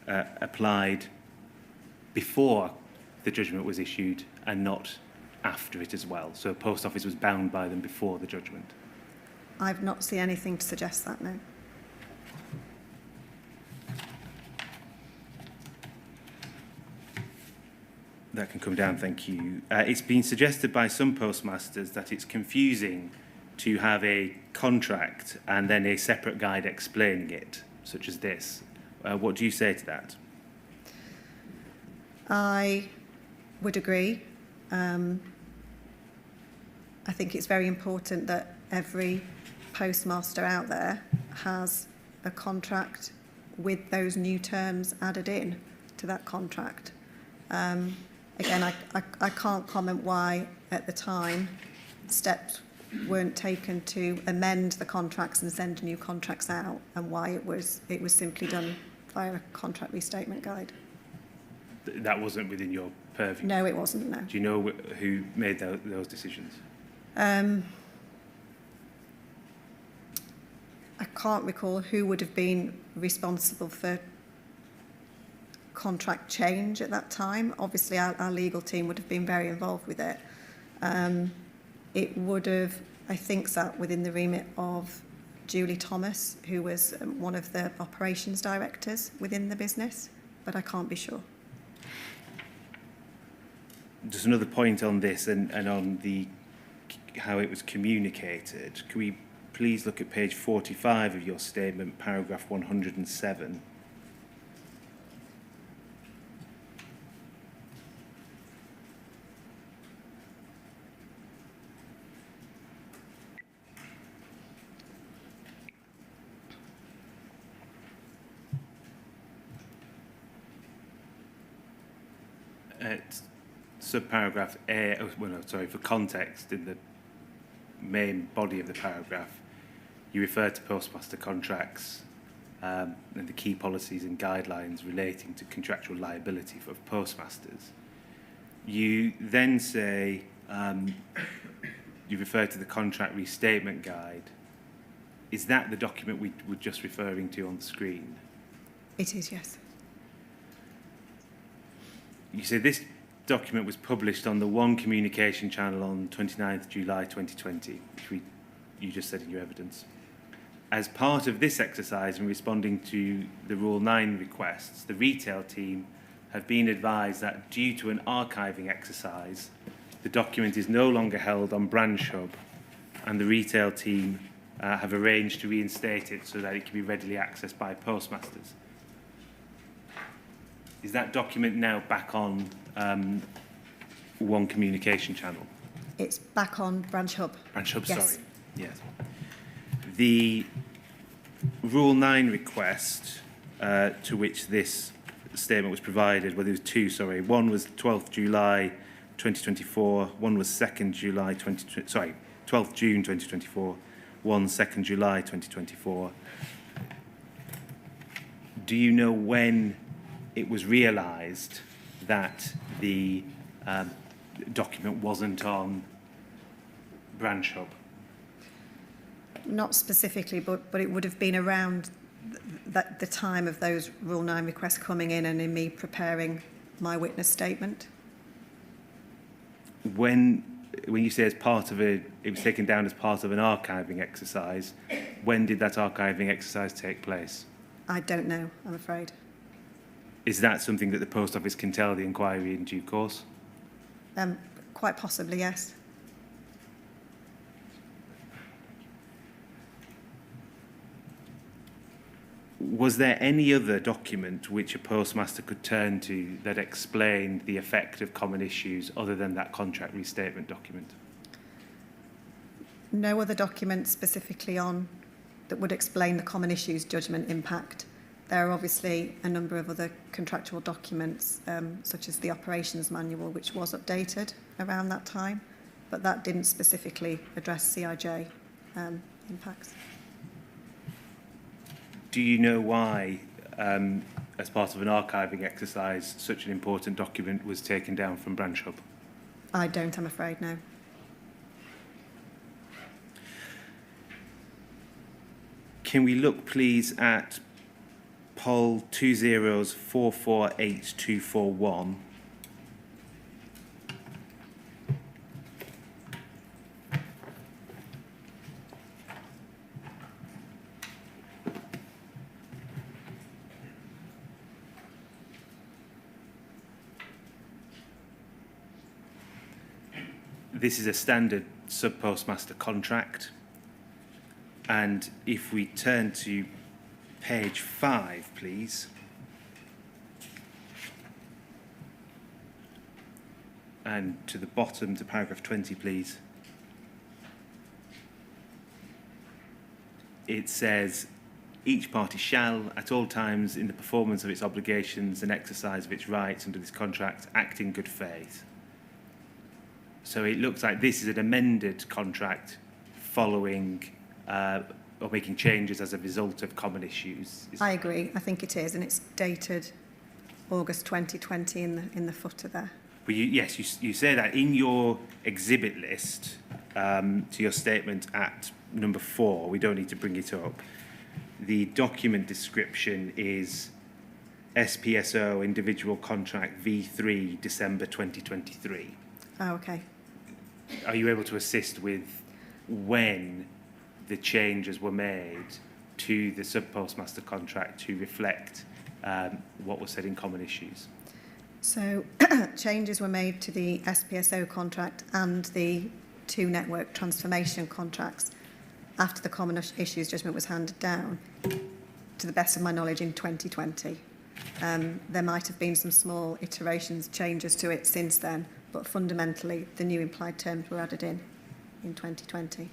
applied before the judgment was issued and not after it as well? So Post Office was bound by them before the judgment? I've not seen anything to suggest that, no. That can come down, thank you. It's been suggested by some postmasters that it's confusing to have a contract and then a separate guide explaining it, such as this. What do you say to that? I would agree. I think it's very important that every postmaster out there has a contract with those new terms added in to that contract. Again, I can't comment why at the time steps weren't taken to amend the contracts and send new contracts out, and why it was simply done via a contract restatement guide. That wasn't within your purview? No, it wasn't, no. Do you know who made those decisions? I can't recall who would have been responsible for contract change at that time. Obviously, our legal team would have been very involved with it. It would have, I think, sat within the remit of Julie Thomas, who was one of the operations directors within the business, but I can't be sure. Just another point on this and on how it was communicated. Can we please look at page 45 of your statement, paragraph 107? subparagraph A, for context, in the main body of the paragraph, you refer to postmaster contracts and the key policies and guidelines relating to contractual liability of postmasters. You then say, you refer to the contract restatement guide. Is that the document we were just referring to on the screen? It is, yes. You say this document was published on the One communication channel on 29th July 2020, which you just said in your evidence. As part of this exercise in responding to the Rule 9 requests, the retail team have been advised that due to an archiving exercise, the document is no longer held on Branch Hub, and the retail team have arranged to reinstate it so that it can be readily accessed by postmasters. Is that document now back on One communication channel? It's back on Branch Hub. Branch Hub, Yes. sorry. Yes. The Rule 9 request to which this statement was provided, well, there was two, sorry. One was 12th July 2024, one was 2nd July 12th June 2024, one 2nd July 2024. Do you know when it was realised that the document wasn't on Branch Hub? Not specifically, but it would have been around the time of those Rule 9 requests coming in and in me preparing my witness statement. When you say as part of it was taken down as part of an archiving exercise, when did that archiving exercise take place? I don't know, I'm afraid. Is that something that the Post Office can tell the inquiry in due course? Quite possibly, yes. Was there any other document which a postmaster could turn to that explained the effect of common issues other than that contract restatement document? No other document specifically on that would explain the common issues judgment impact. There are obviously a number of other contractual documents, such as the operations manual, which was updated around that time, but that didn't specifically address CIJ impacts. Do you know why, as part of an archiving exercise, such an important document was taken down from Branch Hub? I don't, I'm afraid, no. Can we look, please, at Poll 20448241? This is a standard sub-postmaster contract, and if we turn to page 5, please, and to the bottom to paragraph 20, please, it says, each party shall, at all times in the performance of its obligations and exercise of its rights under this contract, act in good faith. So it looks like this is an amended contract following or making changes as a result of common issues. I agree, I think it is, and it's dated August 2020 in the footer there. Well, you say that in your exhibit list to your statement at number 4. We don't need to bring it up. The document description is SPSO individual contract V3 December 2023. Oh, okay. Are you able to assist with when the changes were made to the sub-postmaster contract to reflect what was said in common issues? So changes were made to the SPSO contract and the 2 network transformation contracts after the common issues judgment was handed down, to the best of my knowledge, in 2020. There might have been some small iterations, changes to it since then, but fundamentally the new implied terms were added in 2020.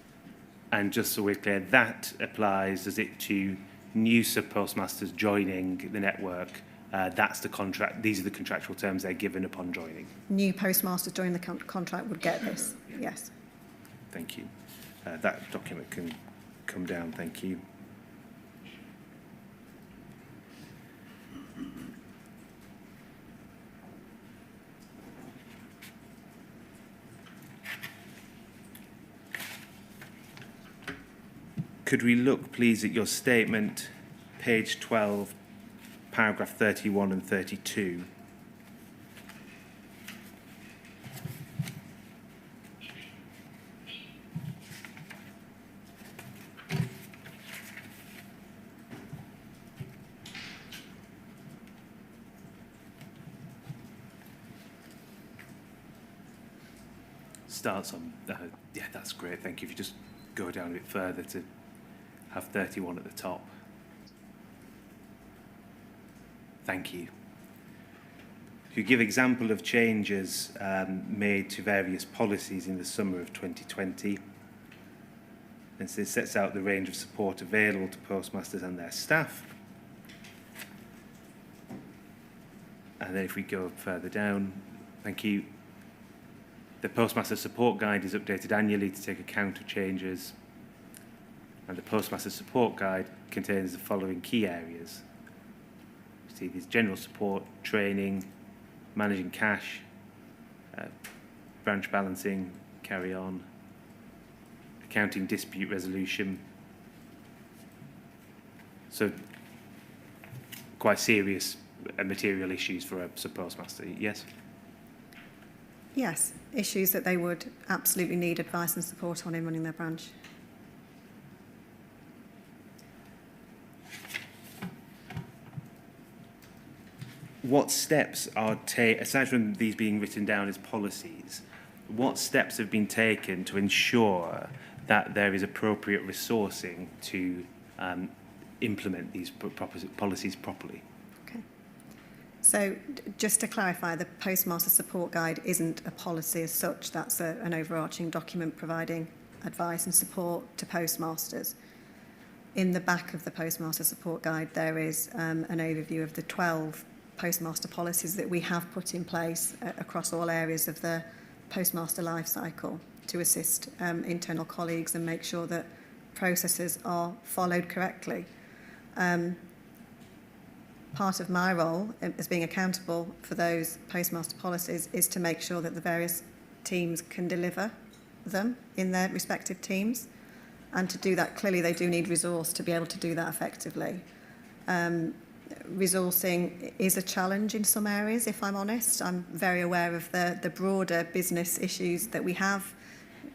And just so we're clear, that applies, does it, to new sub-postmasters joining the network that's the contract. These are the contractual terms they're given upon joining. New postmasters joining the contract would get this, yes. Thank you. That document can come down. Thank you. Could we look, please, at your statement, page 12, paragraph 31 and 32. Starts on, yeah, that's great, thank you. If you just go down a bit further to have 31 at the top. Thank you. You give example of changes made to various policies in the summer of 2020. And so it sets out the range of support available to postmasters and their staff. And then if we go further down, thank you. The Postmaster Support Guide is updated annually to take account of changes. And the Postmaster Support Guide contains the following key areas. You see these general support, training, managing cash, branch balancing, carry on, accounting dispute resolution. So quite serious material issues for a sub-postmaster, yes? Yes, issues that they would absolutely need advice and support on in running their branch. What steps are taken, aside from these being written down as policies, what steps have been taken to ensure that there is appropriate resourcing to implement these policies properly? Okay. So just to clarify, the Postmaster Support Guide isn't a policy as such. That's an overarching document providing advice and support to postmasters. In the back of the Postmaster Support Guide, there is an overview of the 12 postmaster policies that we have put in place across all areas of the postmaster life cycle to assist internal colleagues and make sure that processes are followed correctly. Part of my role as being accountable for those postmaster policies is to make sure that the various teams can deliver them in their respective teams, and to do that, clearly they do need resource to be able to do that effectively. Resourcing is a challenge in some areas, if I'm honest. I'm very aware of the broader business issues that we have.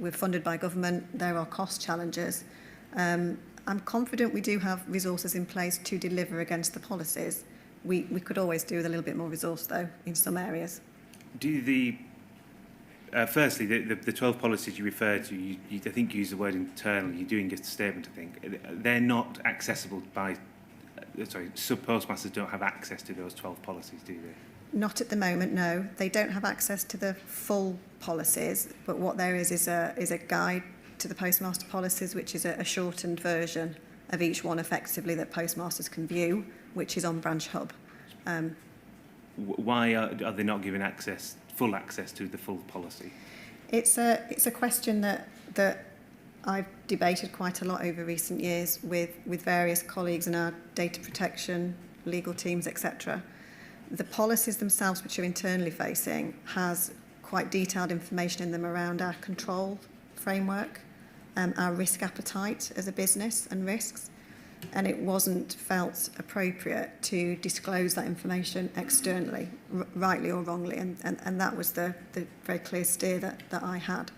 We're funded by government. There are cost challenges. I'm confident we do have resources in place to deliver against the policies. We could always do with a little bit more resource, though, in some areas. Do the firstly, the 12 policies you refer to, you I think use the word internal. You're doing a statement, I think. They're not accessible by... Sorry, sub-postmasters don't have access to those 12 policies, do they? Not at the moment, no. They don't have access to the full policies, but what there is a guide to the postmaster policies, which is a shortened version of each one effectively that postmasters can view, which is on Branch Hub. Why are they not given full access to the full policy? It's a question that I've debated quite a lot over recent years with various colleagues in our data protection, legal teams, etc. The policies themselves, which are internally facing, has quite detailed information in them around our control framework, our risk appetite as a business and risks, and it wasn't felt appropriate to disclose that information externally, rightly or wrongly, and that was the very clear steer that I had.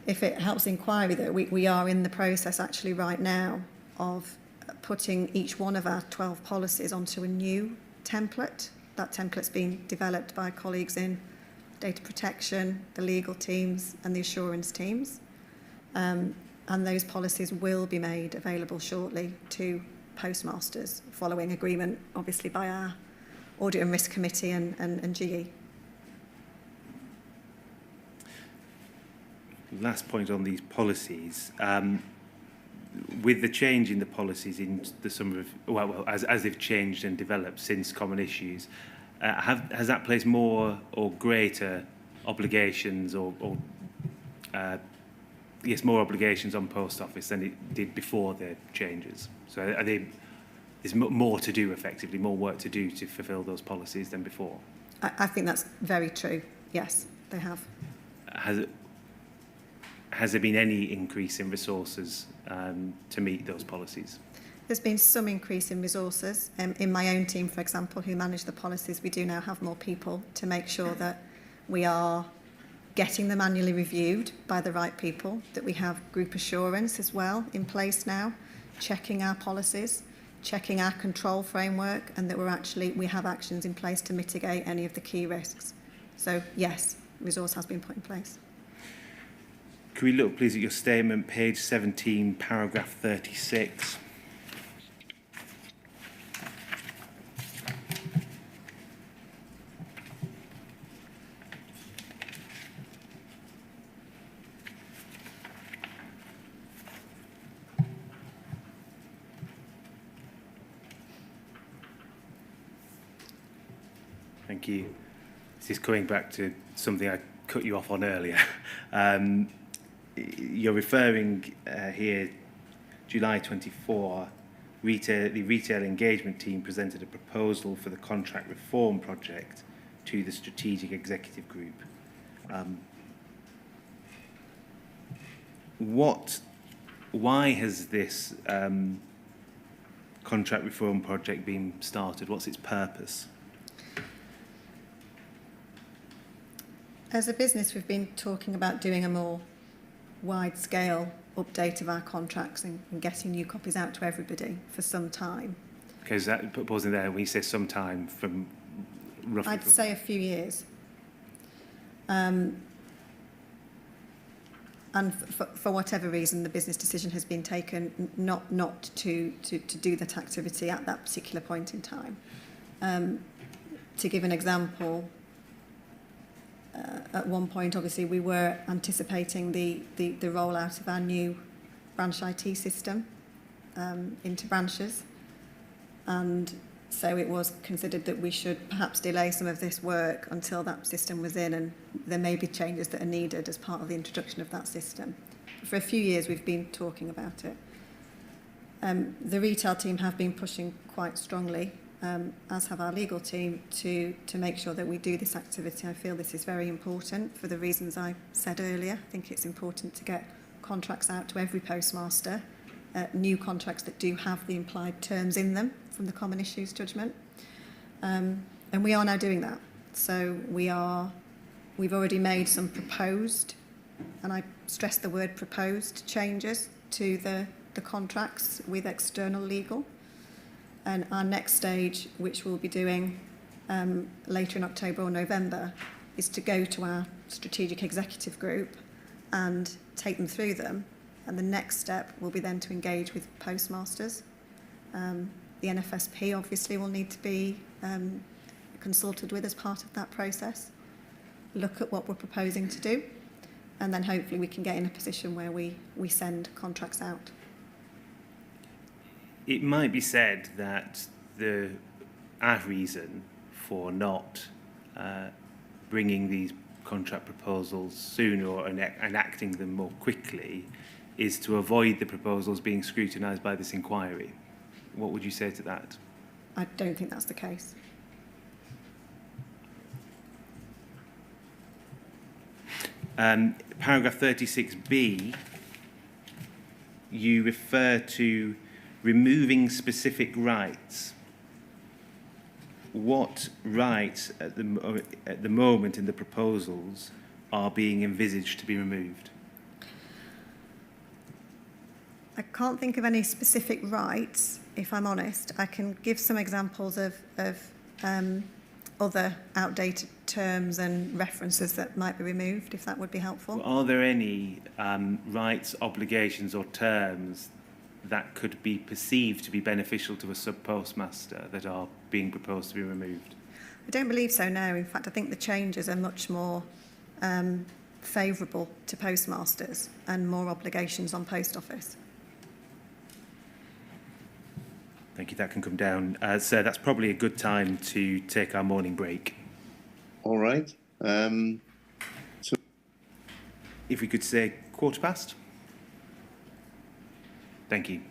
If it helps inquiry, though, we are in the process actually right now of putting each one of our 12 policies onto a new template. That template's been developed by colleagues in data protection, the legal teams and the assurance teams. And those policies will be made available shortly to postmasters, following agreement, obviously, by our Audit and Risk Committee and GE. Last point on these policies. with the change in the policies in the summer of, as they've changed and developed since Common Issues, has that placed more or greater obligations more obligations on Post Office than it did before the changes? So there's more to do, effectively, more work to do to fulfil those policies than before? I think that's very true. Yes, they have. Has there been any increase in resources to meet those policies? There's been some increase in resources. In my own team, for example, who manage the policies, we do now have more people to make sure that we are getting them annually reviewed by the right people, that we have group assurance as well in place now, checking our policies, checking our control framework, and that we have actions in place to mitigate any of the key risks. So yes, resource has been put in place. Can we look, please, at your statement, page 17, paragraph 36? Thank you. This is coming back to something I cut you off on earlier. You're referring here, July 24, the retail engagement team presented a proposal for the contract reform project to the strategic executive group. Why has this contract reform project been started? What's its purpose? As a business, we've been talking about doing a more wide-scale update of our contracts and getting new copies out to everybody for some time. Okay, is that pausing there? When you say some time, from roughly? I'd say a few years. And for whatever reason, the business decision has been taken not to do that activity at that particular point in time. To give an example, at one point, obviously, we were anticipating the rollout of our new branch IT system into branches. And so it was considered that we should perhaps delay some of this work until that system was in, and there may be changes that are needed as part of the introduction of that system. For a few years, we've been talking about it. The retail team have been pushing quite strongly, as have our legal team, to make sure that we do this activity. I feel this is very important for the reasons I said earlier. I think it's important to get contracts out to every postmaster, new contracts that do have the implied terms in them from the Common Issues judgment. And we are now doing that. So we've already made some proposed, and I stress the word proposed, changes to the contracts with external legal. And our next stage, which we'll be doing later in October or November, is to go to our strategic executive group and take them through them. And the next step will be then to engage with postmasters. The NFSP obviously will need to be consulted with as part of that process, look at what we're proposing to do, and then hopefully we can get in a position where we send contracts out. It might be said that our reason for not bringing these contract proposals sooner or enacting them more quickly is to avoid the proposals being scrutinised by this inquiry. What would you say to that? I don't think that's the case. Paragraph 36B, you refer to removing specific rights. What rights at the moment in the proposals are being envisaged to be removed? I can't think of any specific rights, if I'm honest. I can give some examples of other outdated terms and references that might be removed, if that would be helpful. Are there any rights, obligations or terms that could be perceived to be beneficial to a sub-postmaster that are being proposed to be removed? I don't believe so, no. In fact, I think the changes are much more favourable to postmasters and more obligations on Post Office. Thank you. That can come down. So that's probably a good time to take our morning break. All right. If we could say 1:15. Thank you.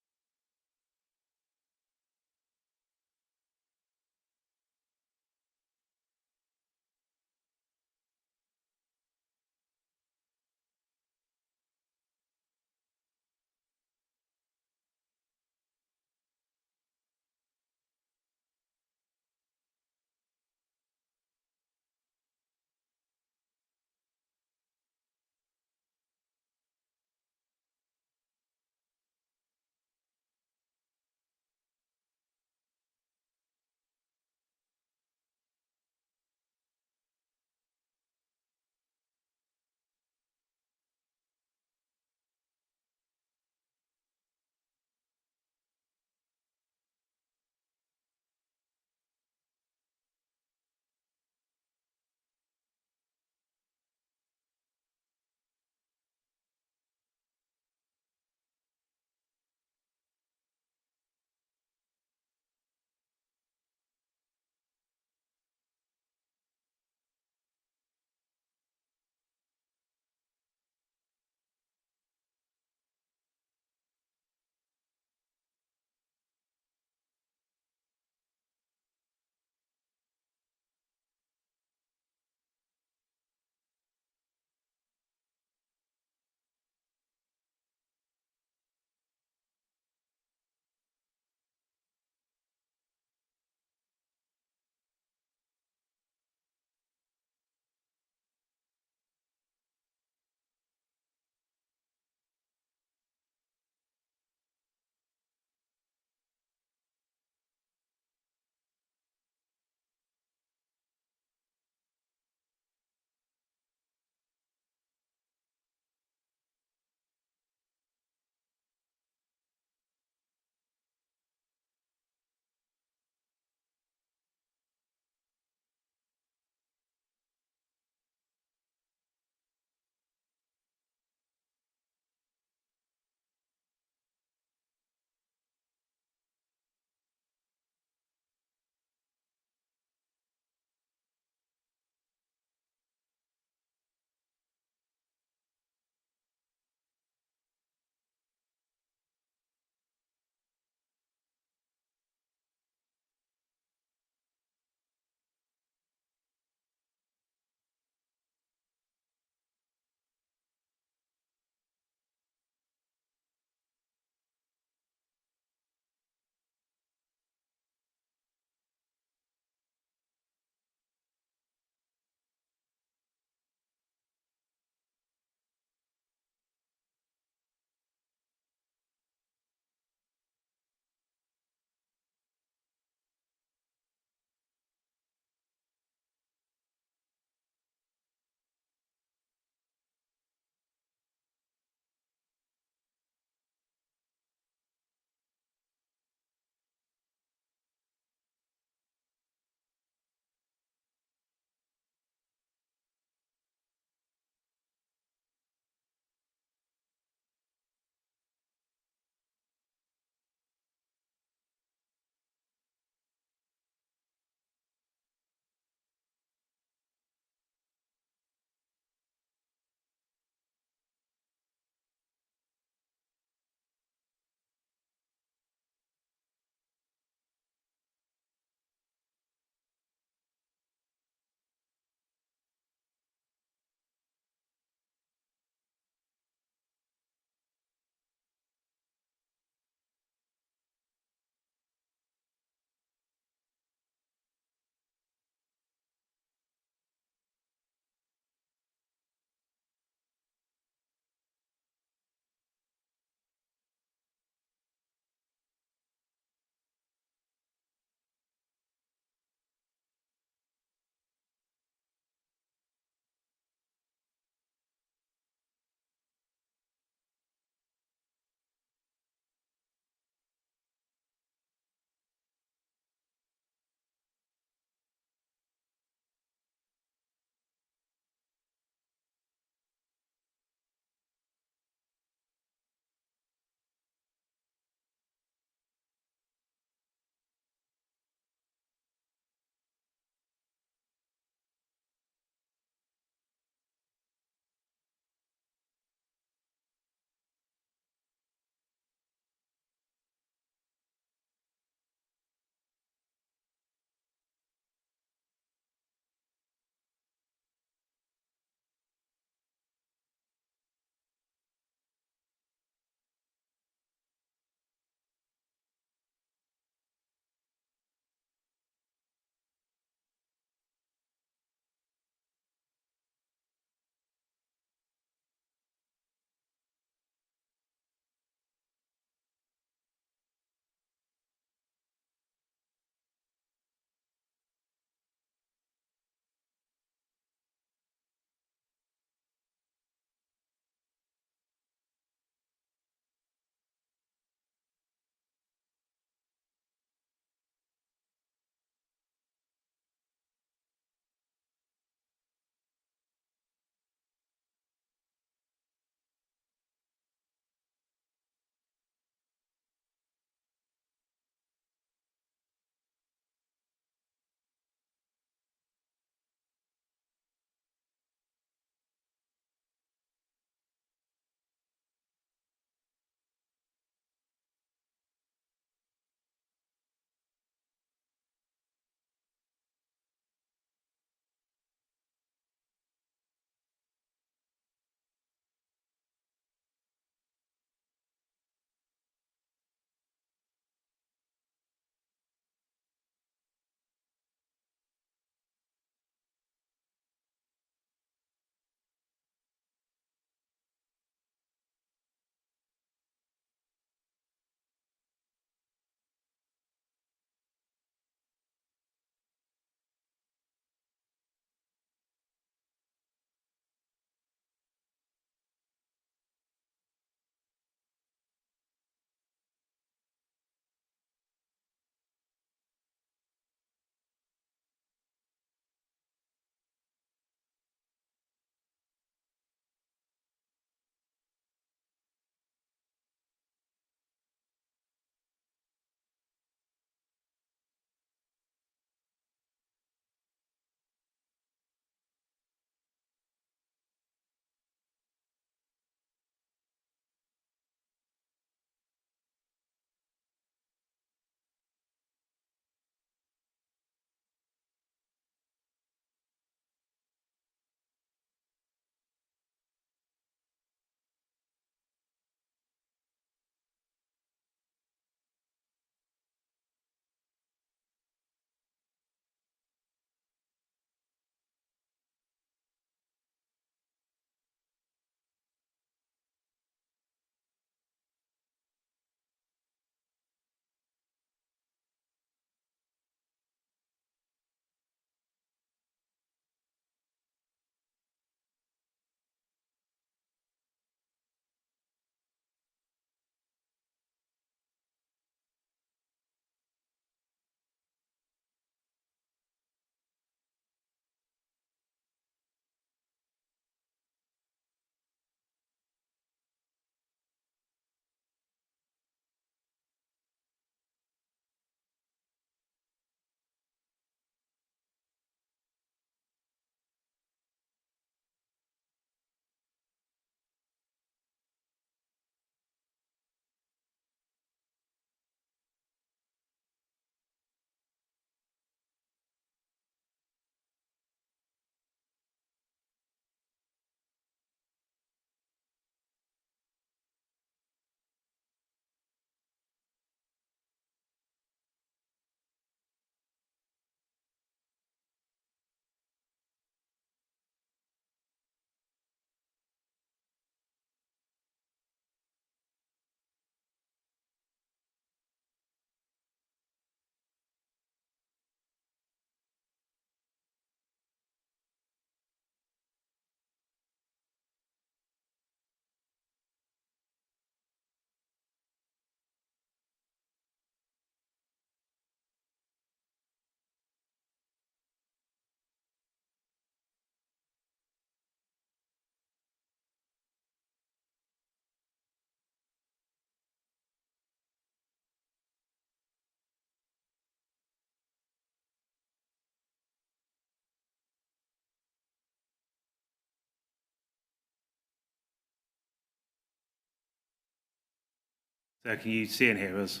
So can you see and hear us?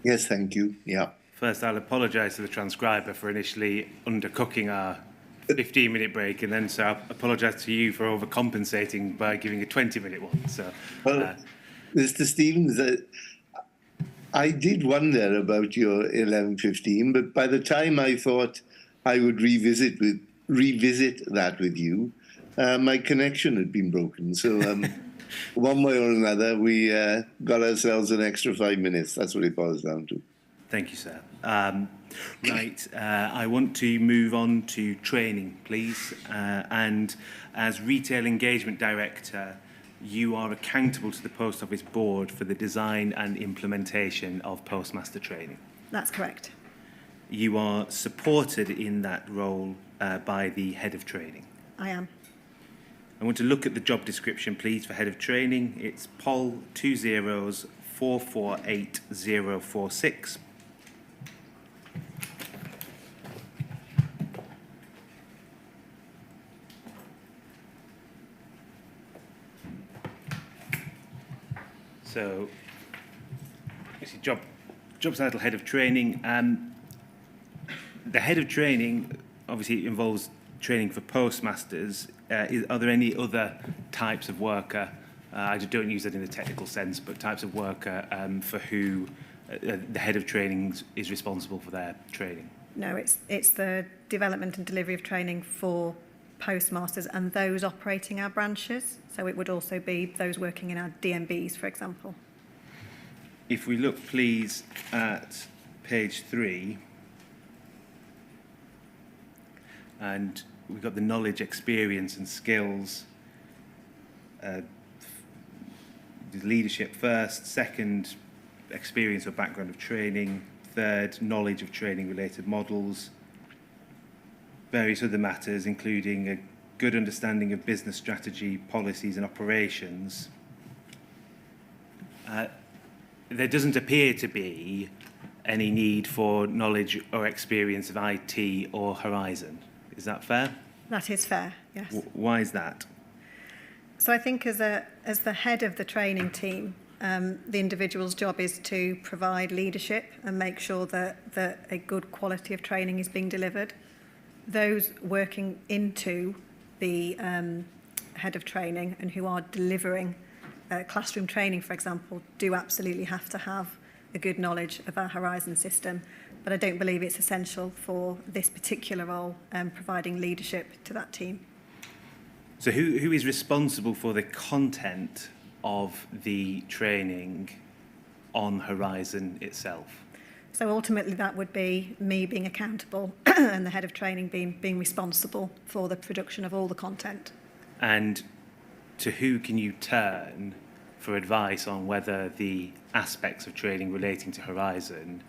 Yes, thank you. Yeah. First, I'll apologise to the transcriber for initially undercooking our 15-minute break, and then so I apologise to you for overcompensating by giving a 20-minute one. So, Well, Mr. Stevens, I did wonder about your 11:15, but by the time I thought I would revisit that with you, my connection had been broken. So one way or another, we got ourselves an extra 5 minutes. That's what it boils down to. thank you, sir. Right, I want to move on to training, please. And as Retail Engagement Director, you are accountable to the Post Office Board for the design and implementation of postmaster training. That's correct. You are supported in that role by the Head of Training. I am. I want to look at the job description, please, for Head of Training. It's POL 20448046. So, you see, job title, Head of Training. The Head of Training obviously involves training for postmasters. Are there any other types of worker, I don't use that in a technical sense, but types of worker for who the Head of Training is responsible for their training? No, it's the development and delivery of training for postmasters and those operating our branches. So it would also be those working in our DMBs, for example. If we look, please, at page 3, and we've got the knowledge, experience and skills. Leadership first, second, experience or background of training, third, knowledge of training-related models, various other matters, including a good understanding of business strategy, policies and operations. There doesn't appear to be any need for knowledge or experience of IT or Horizon. Is that fair? That is fair, yes. Why is that? So I think as the head of the training team, the individual's job is to provide leadership and make sure that a good quality of training is being delivered. Those working into the head of training and who are delivering classroom training, for example, do absolutely have to have a good knowledge of our Horizon system. But I don't believe it's essential for this particular role, providing leadership to that team. So who is responsible for the content of the training on Horizon itself? So ultimately that would be me being accountable and the head of training being responsible for the production of all the content. And to who can you turn for advice on whether the aspects of training relating to Horizon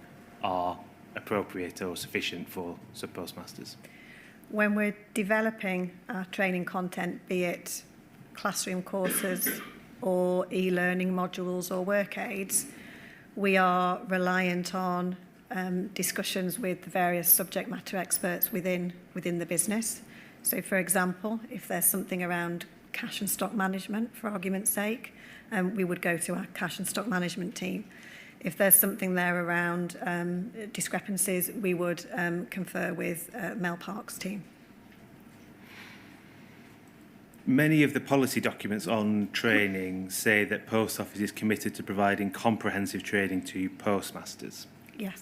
are appropriate or sufficient for sub-postmasters? When we're developing our training content, be it classroom courses or e-learning modules or work aids, we are reliant on discussions with the various subject matter experts within the business. So, for example, if there's something around cash and stock management, for argument's sake, we would go to our cash and stock management team. If there's something there around discrepancies, we would confer with Mel Park's team. Many of the policy documents on training say that Post Office is committed to providing comprehensive training to postmasters. Yes.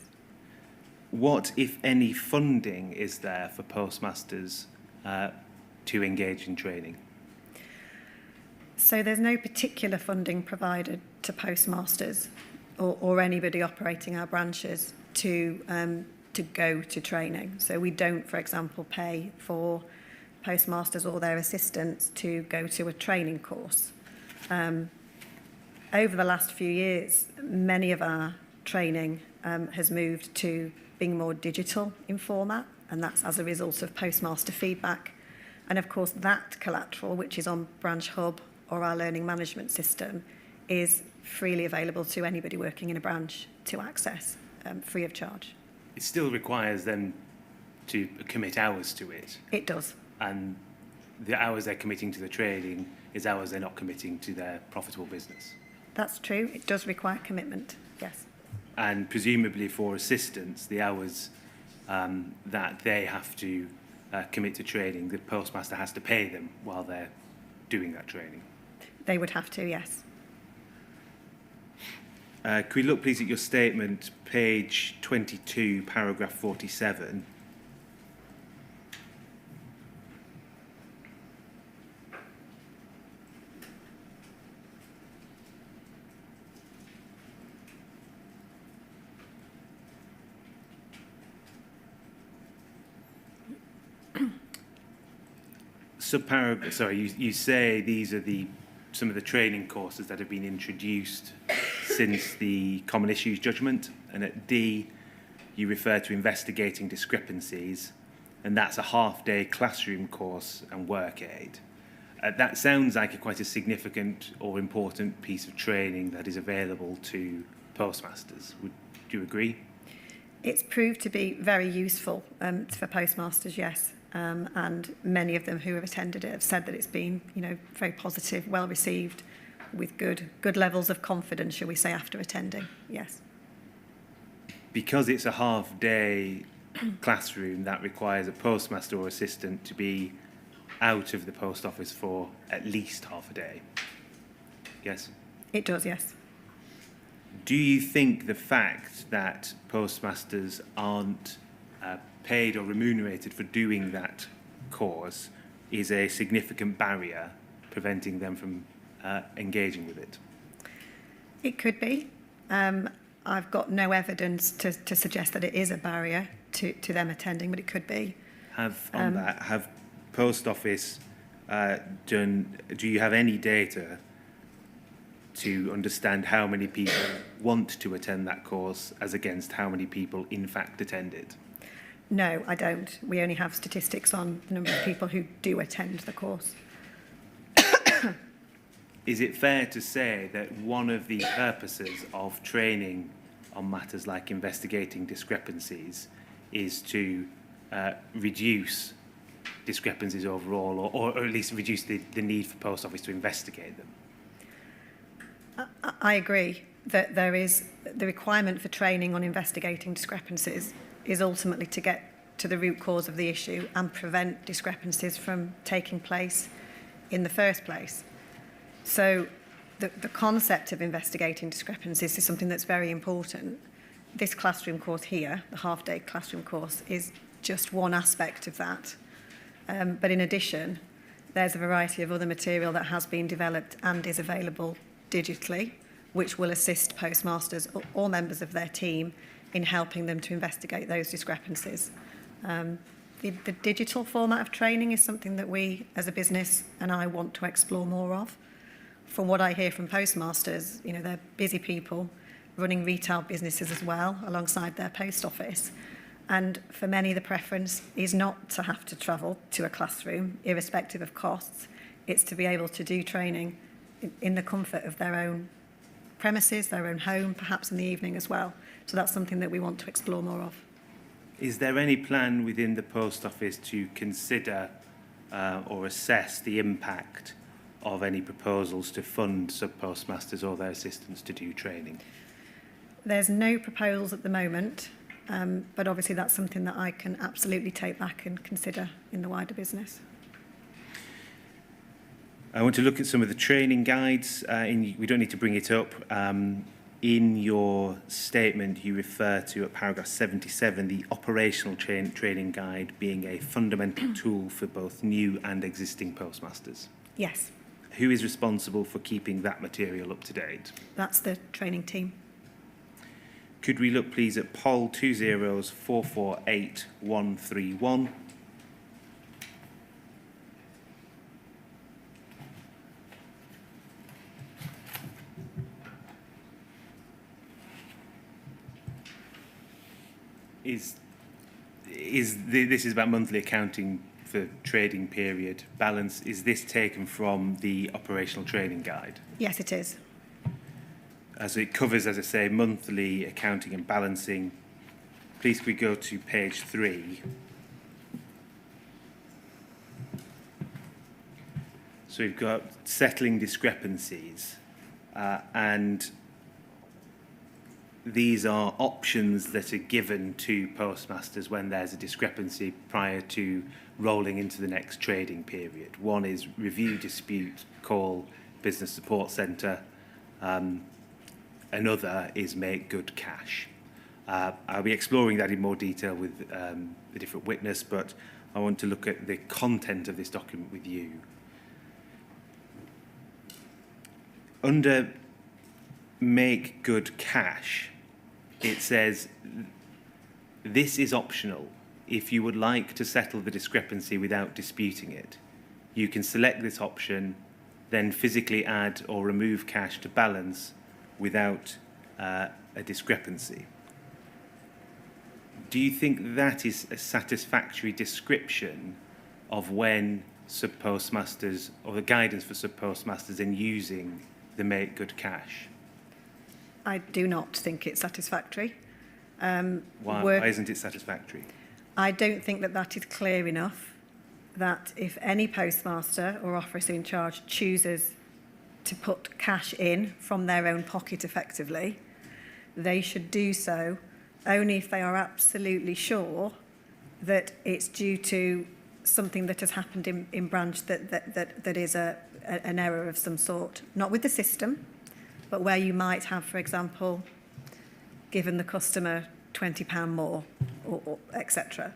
What, if any, funding is there for postmasters to engage in training? So there's no particular funding provided to postmasters or anybody operating our branches to go to training. So we don't, for example, pay for postmasters or their assistants to go to a training course. Over the last few years, many of our training has moved to being more digital in format, and that's as a result of postmaster feedback. And of course, that collateral, which is on Branch Hub or our learning management system, is freely available to anybody working in a branch to access, free of charge. It still requires them to commit hours to it. It does. And the hours they're committing to the training is hours they're not committing to their profitable business. That's true. It does require commitment, yes. And presumably for assistants, the hours that they have to commit to training, the postmaster has to pay them while they're doing that training. They would have to, yes. Could we look, please, at your statement, page 22, paragraph 47? You say these are some of the training courses that have been introduced since the Common Issues Judgment, and at D you refer to investigating discrepancies, and that's a half-day classroom course and work aid. That sounds like quite a significant or important piece of training that is available to postmasters. Would you agree? It's proved to be very useful for postmasters, yes. And many of them who have attended it have said that it's been, very positive, well received, with good levels of confidence, shall we say, after attending. Yes. Because it's a half-day classroom, that requires a postmaster or assistant to be out of the post office for at least half a day. Yes? It does, yes. Do you think the fact that postmasters aren't paid or remunerated for doing that course is a significant barrier preventing them from engaging with it? It could be. I've got no evidence to suggest that it is a barrier to them attending, but it could be. Have Post Office do you have any data to understand how many people want to attend that course as against how many people in fact attend it? No, I don't. We only have statistics on the number of people who do attend the course. Is it fair to say that one of the purposes of training on matters like investigating discrepancies is to reduce discrepancies overall, or at least reduce the need for Post Office to investigate them? I agree that there is the requirement for training on investigating discrepancies is ultimately to get to the root cause of the issue and prevent discrepancies from taking place in the first place. So the concept of investigating discrepancies is something that's very important. This classroom course here, the half-day classroom course, is just one aspect of that. But in addition, there's a variety of other material that has been developed and is available digitally, which will assist postmasters or members of their team in helping them to investigate those discrepancies. The digital format of training is something that we, as a business, and I want to explore more of. From what I hear from postmasters, they're busy people running retail businesses as well, alongside their post office. And for many, the preference is not to have to travel to a classroom, irrespective of costs. It's to be able to do training in the comfort of their own premises, their own home, perhaps in the evening as well. So that's something that we want to explore more of. Is there any plan within the Post Office to consider or assess the impact of any proposals to fund sub-postmasters or their assistants to do training? There's no proposals at the moment, but obviously that's something that I can absolutely take back and consider in the wider business. I want to look at some of the training guides. We don't need to bring it up. In your statement, you refer to, at paragraph 77, the operational training guide being a fundamental tool for both new and existing postmasters. Yes. Who is responsible for keeping that material up to date? That's the training team. Could we look, please, at POL 204483131? This is about monthly accounting for trading period balance. Is this taken from the operational training guide? Yes, it is. So it covers, as I say, monthly accounting and balancing. Please could we go to page 3. So we've got settling discrepancies. and these are options that are given to postmasters when there's a discrepancy prior to rolling into the next trading period. One is review dispute, call business support centre. Another is make good cash. I'll be exploring that in more detail with the different witness, but I want to look at the content of this document with you. Under make good cash, it says this is optional. If you would like to settle the discrepancy without disputing it, you can select this option, then physically add or remove cash to balance without a discrepancy. Do you think that is a satisfactory description of when sub-postmasters, or the guidance for sub-postmasters in using the make good cash? I do not think it's satisfactory. Why isn't it satisfactory? I don't think that that is clear enough, that if any postmaster or officer in charge chooses to put cash in from their own pocket effectively, they should do so only if they are absolutely sure that it's due to something that has happened in branch that is an error of some sort, not with the system, but where you might have, for example, given the customer £20 more, or etc.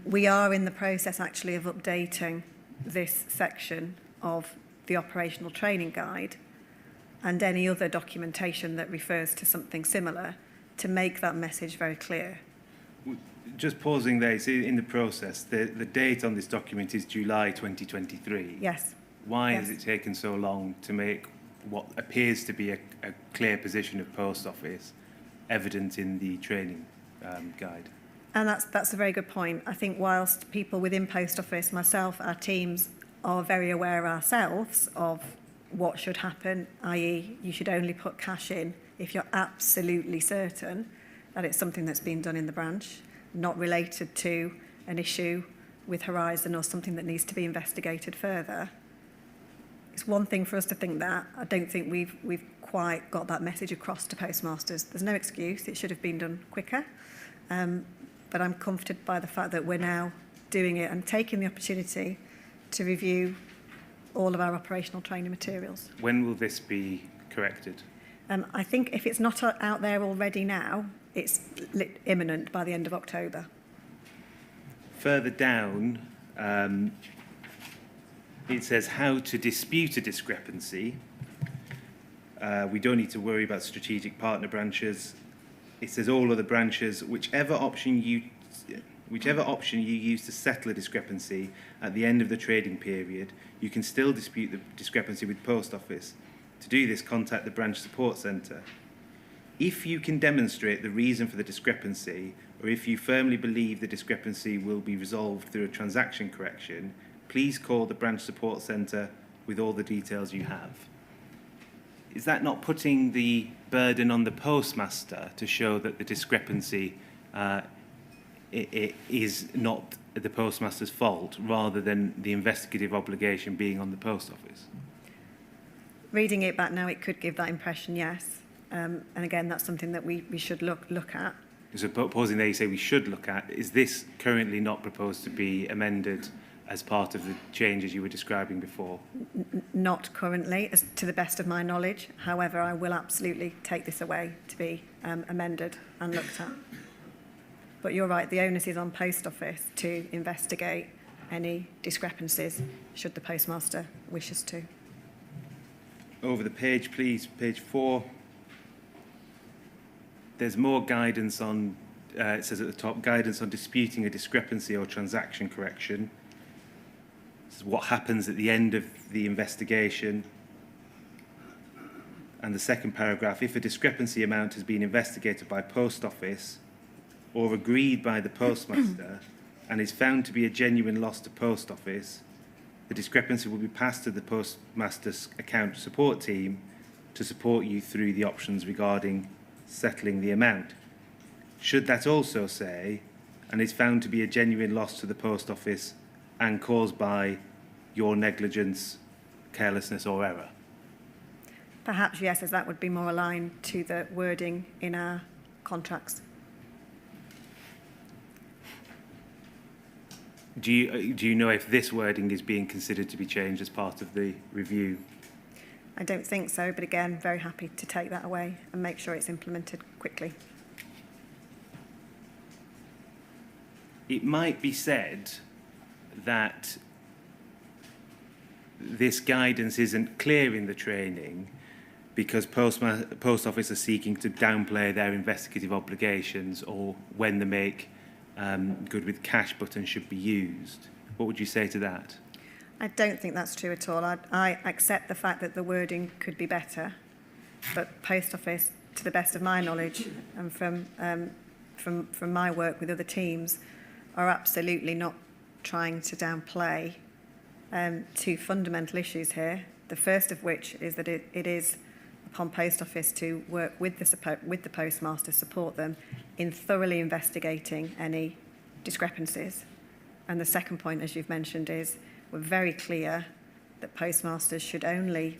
We are in the process actually of updating this section of the operational training guide and any other documentation that refers to something similar to make that message very clear. Just pausing there, see, in the process, the date on this document is July 2023. Yes. Why Yes. has it taken so long to make what appears to be a clear position of Post Office evident in the training guide? And that's a very good point. I think whilst people within Post Office, myself, our teams, are very aware ourselves of what should happen, i.e. you should only put cash in if you're absolutely certain that it's something that's been done in the branch, not related to an issue with Horizon or something that needs to be investigated further. It's one thing for us to think that. I don't think we've quite got that message across to postmasters. There's no excuse. It should have been done quicker. But I'm comforted by the fact that we're now doing it and taking the opportunity to review all of our operational training materials. When will this be corrected? I think if it's not out there already now, it's imminent by the end of October. Further down, it says how to dispute a discrepancy. We don't need to worry about strategic partner branches. It says all other branches, whichever option you use to settle a discrepancy at the end of the trading period, you can still dispute the discrepancy with Post Office. To do this, contact the branch support centre. If you can demonstrate the reason for the discrepancy, or if you firmly believe the discrepancy will be resolved through a transaction correction, please call the branch support centre with all the details you have. Is that not putting the burden on the postmaster to show that the discrepancy it is not the postmaster's fault, rather than the investigative obligation being on the Post Office? Reading it back now, it could give that impression, yes. And again, that's something that we should look at. So pausing there, you say we should look at. Is this currently not proposed to be amended as part of the changes you were describing before? Not currently, as to the best of my knowledge. However, I will absolutely take this away to be amended and looked at. But you're right, the onus is on Post Office to investigate any discrepancies, should the postmaster wish us to. Over the page, please, page 4. There's more guidance on, it says at the top, guidance on disputing a discrepancy or transaction correction. This is what happens at the end of the investigation. And the second paragraph, if a discrepancy amount has been investigated by Post Office or agreed by the postmaster and is found to be a genuine loss to Post Office, the discrepancy will be passed to the postmaster's account support team to support you through the options regarding settling the amount. Should that also say, and is found to be a genuine loss to the Post Office and caused by your negligence, carelessness or error? Perhaps, yes, as that would be more aligned to the wording in our contracts. Do you know if this wording is being considered to be changed as part of the review? I don't think so, but again, very happy to take that away and make sure it's implemented quickly. It might be said that this guidance isn't clear in the training because post office are seeking to downplay their investigative obligations, or when they make good with cash button should be used. What would you say to that? I don't think that's true at all. I accept the fact that the wording could be better, but Post Office, to the best of my knowledge and from my work with other teams, are absolutely not trying to downplay two fundamental issues here. The first of which is that it is upon Post Office to work with the postmaster, support them in thoroughly investigating any discrepancies. And the second point, as you've mentioned, is we're very clear that postmasters should only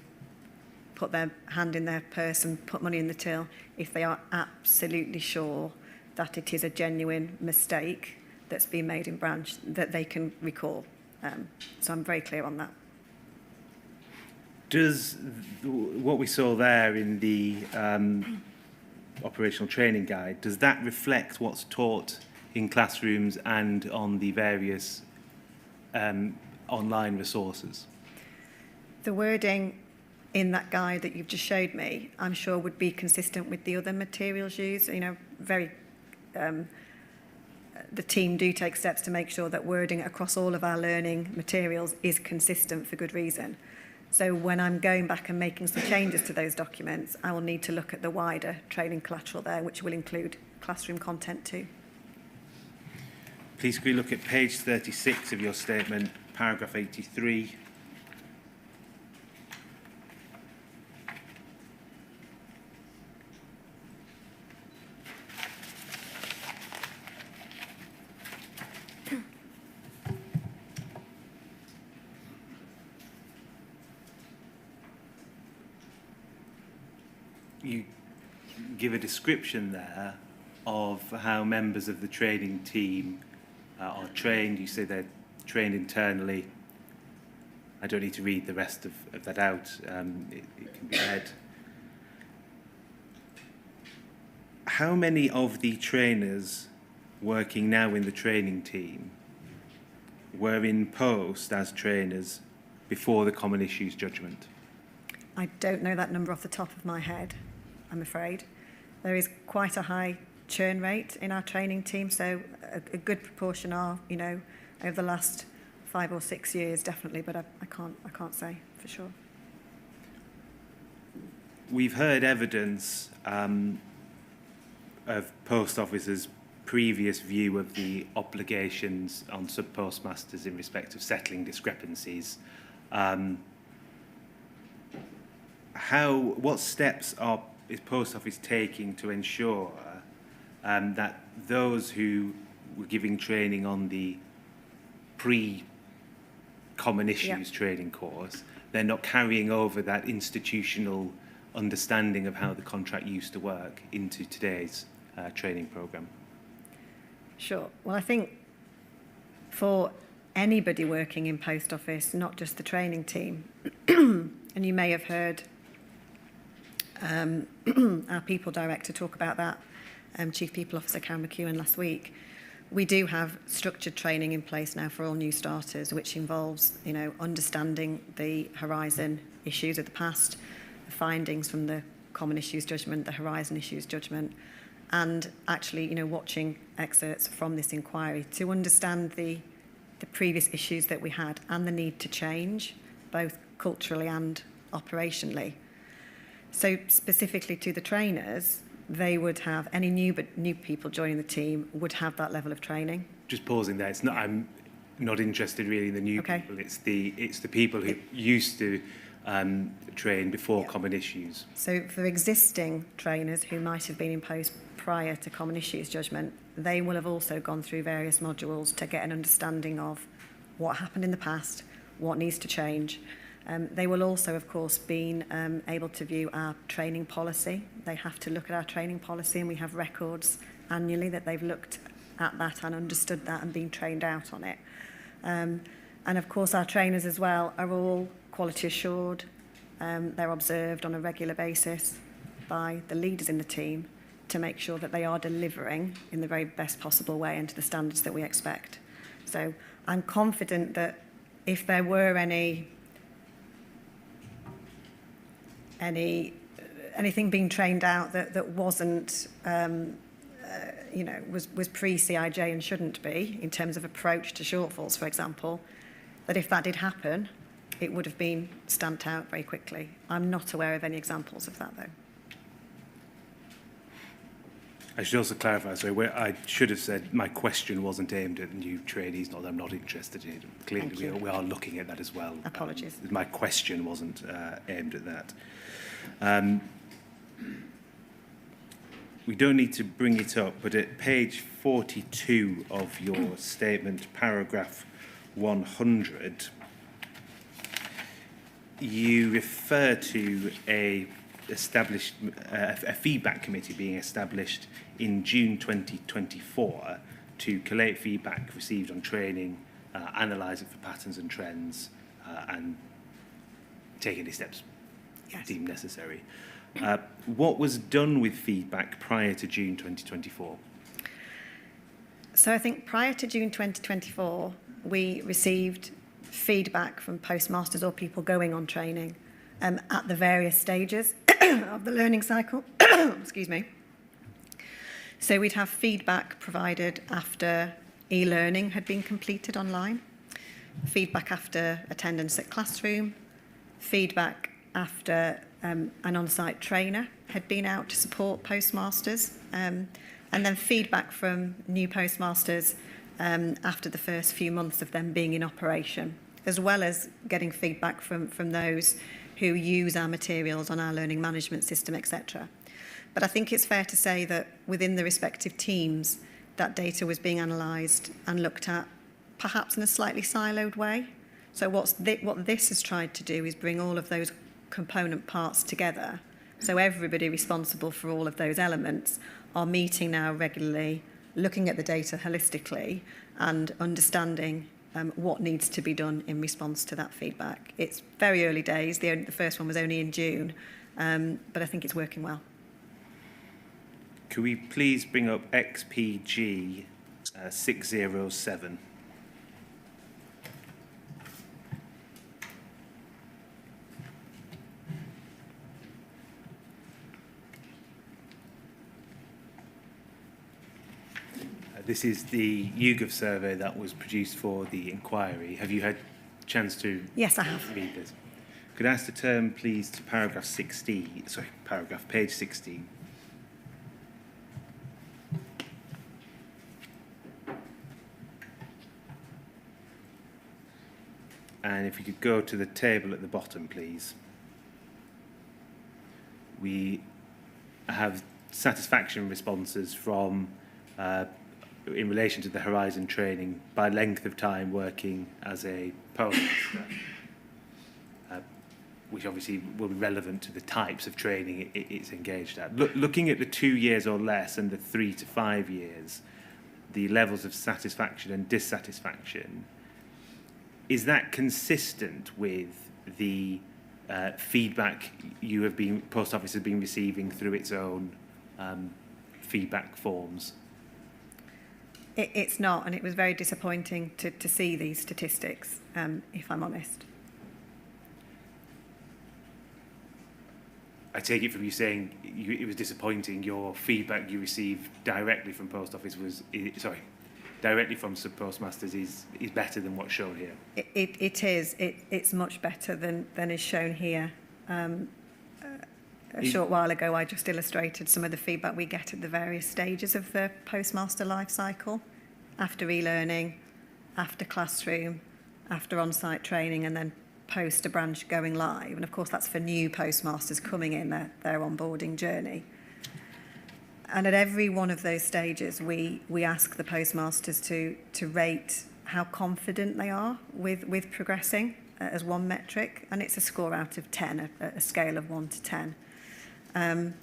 put their hand in their purse and put money in the till if they are absolutely sure that it is a genuine mistake that's been made in branch that they can recall. So I'm very clear on that. Does what we saw there in the operational training guide, does that reflect what's taught in classrooms and on the various online resources? The wording in that guide that you've just showed me, I'm sure would be consistent with the other materials used. You know, the team do take steps to make sure that wording across all of our learning materials is consistent for good reason. So when I'm going back and making some changes to those documents, I will need to look at the wider training collateral there, which will include classroom content too. Please could we look at page 36 of your statement, paragraph 83. You give a description there of how members of the training team are trained. You say they're trained internally. I don't need to read the rest of that out. It can be read. How many of the trainers working now in the training team were in post as trainers before the Common Issues judgment? I don't know that number off the top of my head, I'm afraid. There is quite a high churn rate in our training team, so a good proportion are, you know, over the last 5 or 6 years, definitely, but I can't say for sure. We've heard evidence of post officers' previous view of the obligations on sub-postmasters in respect of settling discrepancies. What steps is Post Office taking to ensure that those who were giving training on the pre-Common Issues training course, they're not carrying over that institutional understanding of how the contract used to work into today's training programme? Sure. Well, I think for anybody working in Post Office, not just the training team, and you may have heard our people director talk about that, Chief People Officer Karen McEwen last week. We do have structured training in place now for all new starters, which involves, you know, understanding the horizon issues of the past, the findings from the Common Issues judgment, the horizon issues judgment, and actually, you know, watching excerpts from this inquiry to understand the previous issues that we had and the need to change, both culturally and operationally. So specifically to the trainers, they would have, any new people joining the team would have that level of training. Just pausing there. It's not. I'm not interested really in the new people. It's the people who used to train before Common Issues. So for existing trainers who might have been in post prior to Common Issues judgment, they will have also gone through various modules to get an understanding of what happened in the past, what needs to change, They will also, of course, be able to view our training policy. They have to look at our training policy, and we have records annually that they've looked at that and understood that and been trained out on it. And of course, our trainers as well are all quality assured. They're observed on a regular basis by the leaders in the team to make sure that they are delivering in the very best possible way and to the standards that we expect. So I'm confident that if there were anything being trained out that wasn't, was pre-CIJ and shouldn't be, in terms of approach to shortfalls, for example, that if that did happen, it would have been stamped out very quickly. I'm not aware of any examples of that, though. I should also clarify, sorry, where I should have said my question wasn't aimed at new trainees, not that I'm not interested in it. Clearly, we are looking at that as well. Apologies. My question wasn't aimed at that. We don't need to bring it up, but at page 42 of your statement, paragraph 100, you refer to a feedback committee being established in June 2024 to collate feedback received on training, analyse it for patterns and trends, and take any steps deemed necessary. What was done with feedback prior to June 2024? So I think prior to June 2024, we received feedback from postmasters or people going on training at the various stages of the learning cycle. Excuse me. So we'd have feedback provided after e-learning had been completed online, feedback after attendance at classroom, feedback after an on-site trainer had been out to support postmasters, and then feedback from new postmasters after the first few months of them being in operation, as well as getting feedback from those who use our materials on our learning management system, etc. But I think it's fair to say that within the respective teams, that data was being analysed and looked at perhaps in a slightly siloed way. So what this has tried to do is bring all of those component parts together. So everybody responsible for all of those elements are meeting now regularly, looking at the data holistically and understanding what needs to be done in response to that feedback. It's very early days. The first one was only in June, but I think it's working well. Could we please bring up XPG 607? This is the YouGov survey that was produced for the inquiry. Have you had a chance to Yes, I have. read this? Could I ask to turn, please, to page 16. And if you could go to the table at the bottom, please. We have satisfaction responses from in relation to the Horizon training by length of time working as a postmaster, which obviously will be relevant to the types of training it's engaged at. Looking at the 2 years or less and the 3 to 5 years, the levels of satisfaction and dissatisfaction, is that consistent with the feedback Post Office has been receiving through its own feedback forms? It's not, and it was very disappointing to see these statistics, if I'm honest. I take it from you saying it was disappointing. Your feedback you received directly from Post Office directly from sub-postmasters is better than what's shown here. It is. It's much better than is shown here. A short while ago, I just illustrated some of the feedback we get at the various stages of the postmaster life cycle, after e-learning, after classroom, after on-site training, and then post a branch going live. And of course, that's for new postmasters coming in their onboarding journey. And at every one of those stages, we ask the postmasters to rate how confident they are with progressing. as one metric, and it's a score out of 10, a scale of 1 to 10. And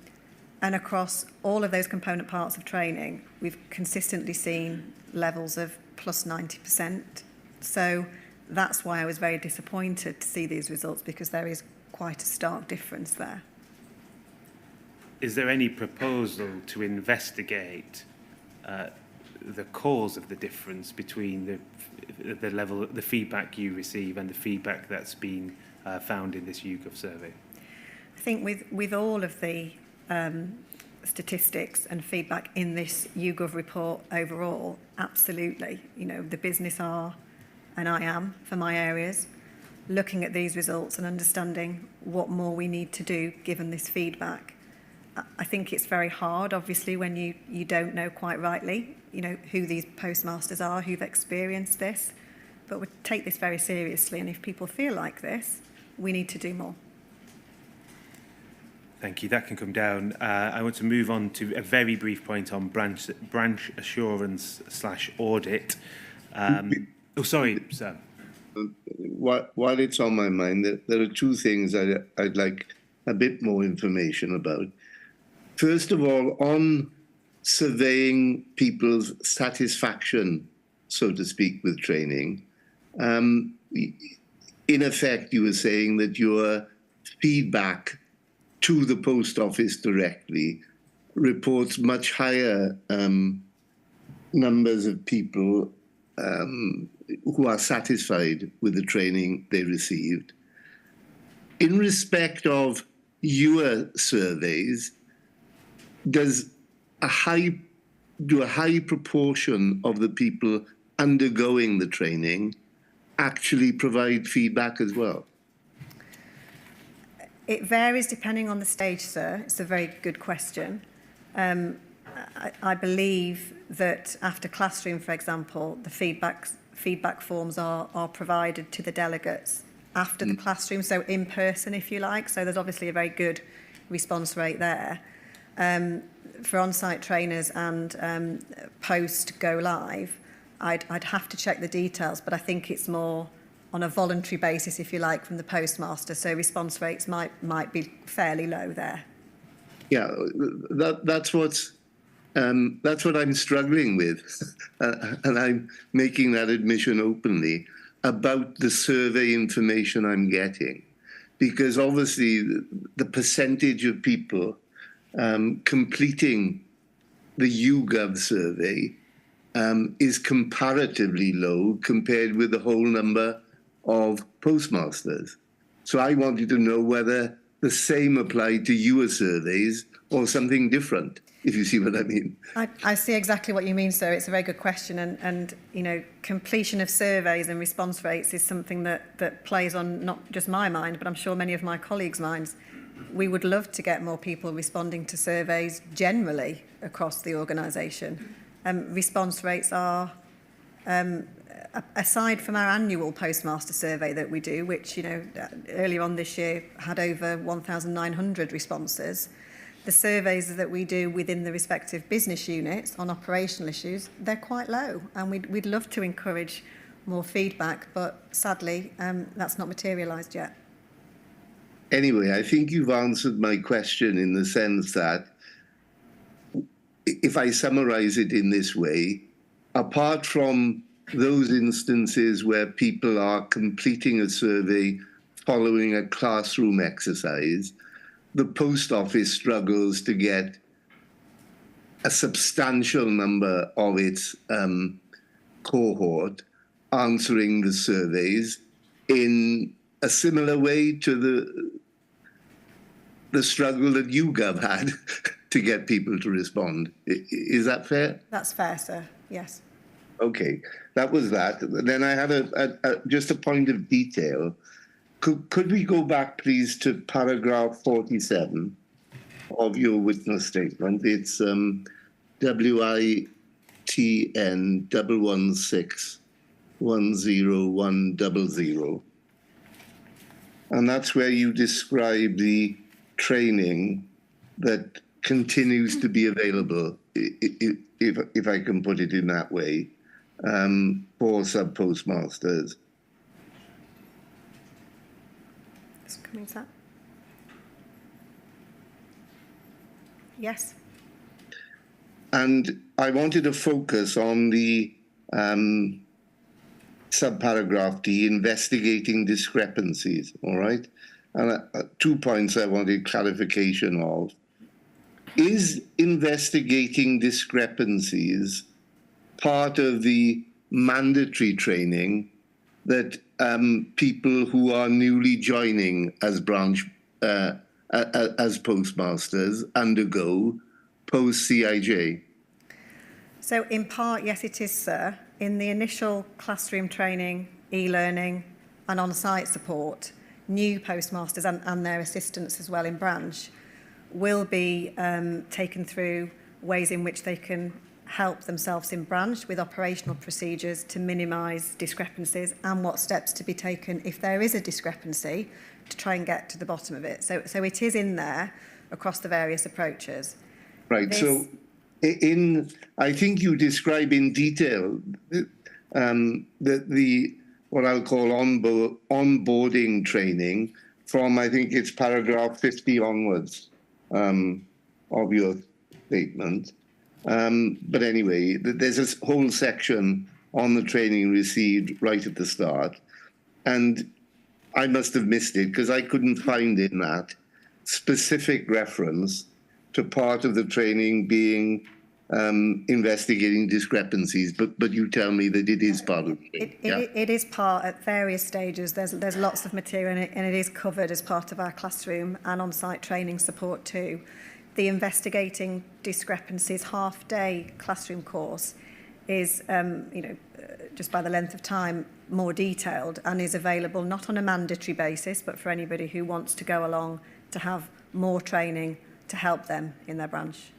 across all of those component parts of training, we've consistently seen levels of plus 90%. So that's why I was very disappointed to see these results, because there is quite a stark difference there. Is there any proposal to investigate the cause of the difference between the level, the feedback you receive and the feedback that's been found in this YouGov survey? I think with all of the statistics and feedback in this YouGov report overall, absolutely. You know, the business are, and I am, for my areas, looking at these results and understanding what more we need to do given this feedback. I think it's very hard, obviously, when you don't know quite rightly, you know, who these postmasters are, who've experienced this. But we take this very seriously, and if people feel like this, we need to do more. Thank you. That can come down. I want to move on to a very brief point on branch assurance / audit. Oh, sorry, Sam. While it's on my mind, there are two things I'd like a bit more information about. First of all, on surveying people's satisfaction, so to speak, with training, in effect, you were saying that your feedback to the post office directly reports much higher numbers of people who are satisfied with the training they received. In respect of your surveys, do a high proportion of the people undergoing the training actually provide feedback as well? It varies depending on the stage, sir. It's a very good question. I believe that after classroom, for example, the feedback forms are provided to the delegates after the classroom, so in person, if you like. So there's obviously a very good response rate there. For on-site trainers and post go live, I'd have to check the details, but I think it's more on a voluntary basis, if you like, from the postmaster. So response rates might be fairly low there. Yeah, that's what I'm struggling with, and I'm making that admission openly about the survey information I'm getting, because obviously the percentage of people completing the YouGov survey is comparatively low compared with the whole number of postmasters. So I wanted to know whether the same applied to your surveys or something different, if you see what I mean. I see exactly what you mean, sir. It's a very good question, and you know, completion of surveys and response rates is something that plays on not just my mind, but I'm sure many of my colleagues' minds. We would love to get more people responding to surveys generally across the organisation. Response rates are, aside from our annual postmaster survey that we do, which, you know, earlier on this year had over 1,900 responses, the surveys that we do within the respective business units on operational issues, they're quite low, and we'd love to encourage more feedback, but sadly, that's not materialised yet. Anyway, I think you've answered my question in the sense that, if I summarize it in this way, apart from those instances where people are completing a survey following a classroom exercise, the post office struggles to get a substantial number of its cohort answering the surveys in a similar way to the struggle that YouGov had to get people to respond. Is that fair? That's fair, sir. Yes. Okay, that was that. Then I had just a point of detail. Could we go back, please, to paragraph 47 of your witness statement? It's WITN 1161010. And that's where you describe the training that continues to be available, if I can put it in that way, for sub-postmasters. Is coming to that? Yes. And I wanted to focus on the subparagraph D, investigating discrepancies, all right? And 2 points I wanted clarification of. Is investigating discrepancies part of the mandatory training that people who are newly joining as branch, as postmasters undergo post-CIJ? So in part, yes, it is, sir. In the initial classroom training, e-learning and on-site support, new postmasters and their assistants as well in branch will be taken through ways in which they can help themselves in branch with operational procedures to minimise discrepancies and what steps to be taken if there is a discrepancy to try and get to the bottom of it. So it is in there across the various approaches. Right, so I think you describe in detail the what I'll call onboarding training from, I think it's paragraph 50 onwards of your statement. But anyway, there's a whole section on the training received right at the start. And I must have missed it because I couldn't find in that specific reference to part of the training being investigating discrepancies, but you tell me that it is part of it. It is part at various stages. There's lots of material in it, and it is covered as part of our classroom and on-site training support too. The investigating discrepancies half-day classroom course is, just by the length of time, more detailed and is available not on a mandatory basis, but for anybody who wants to go along to have more training to help them in their branch.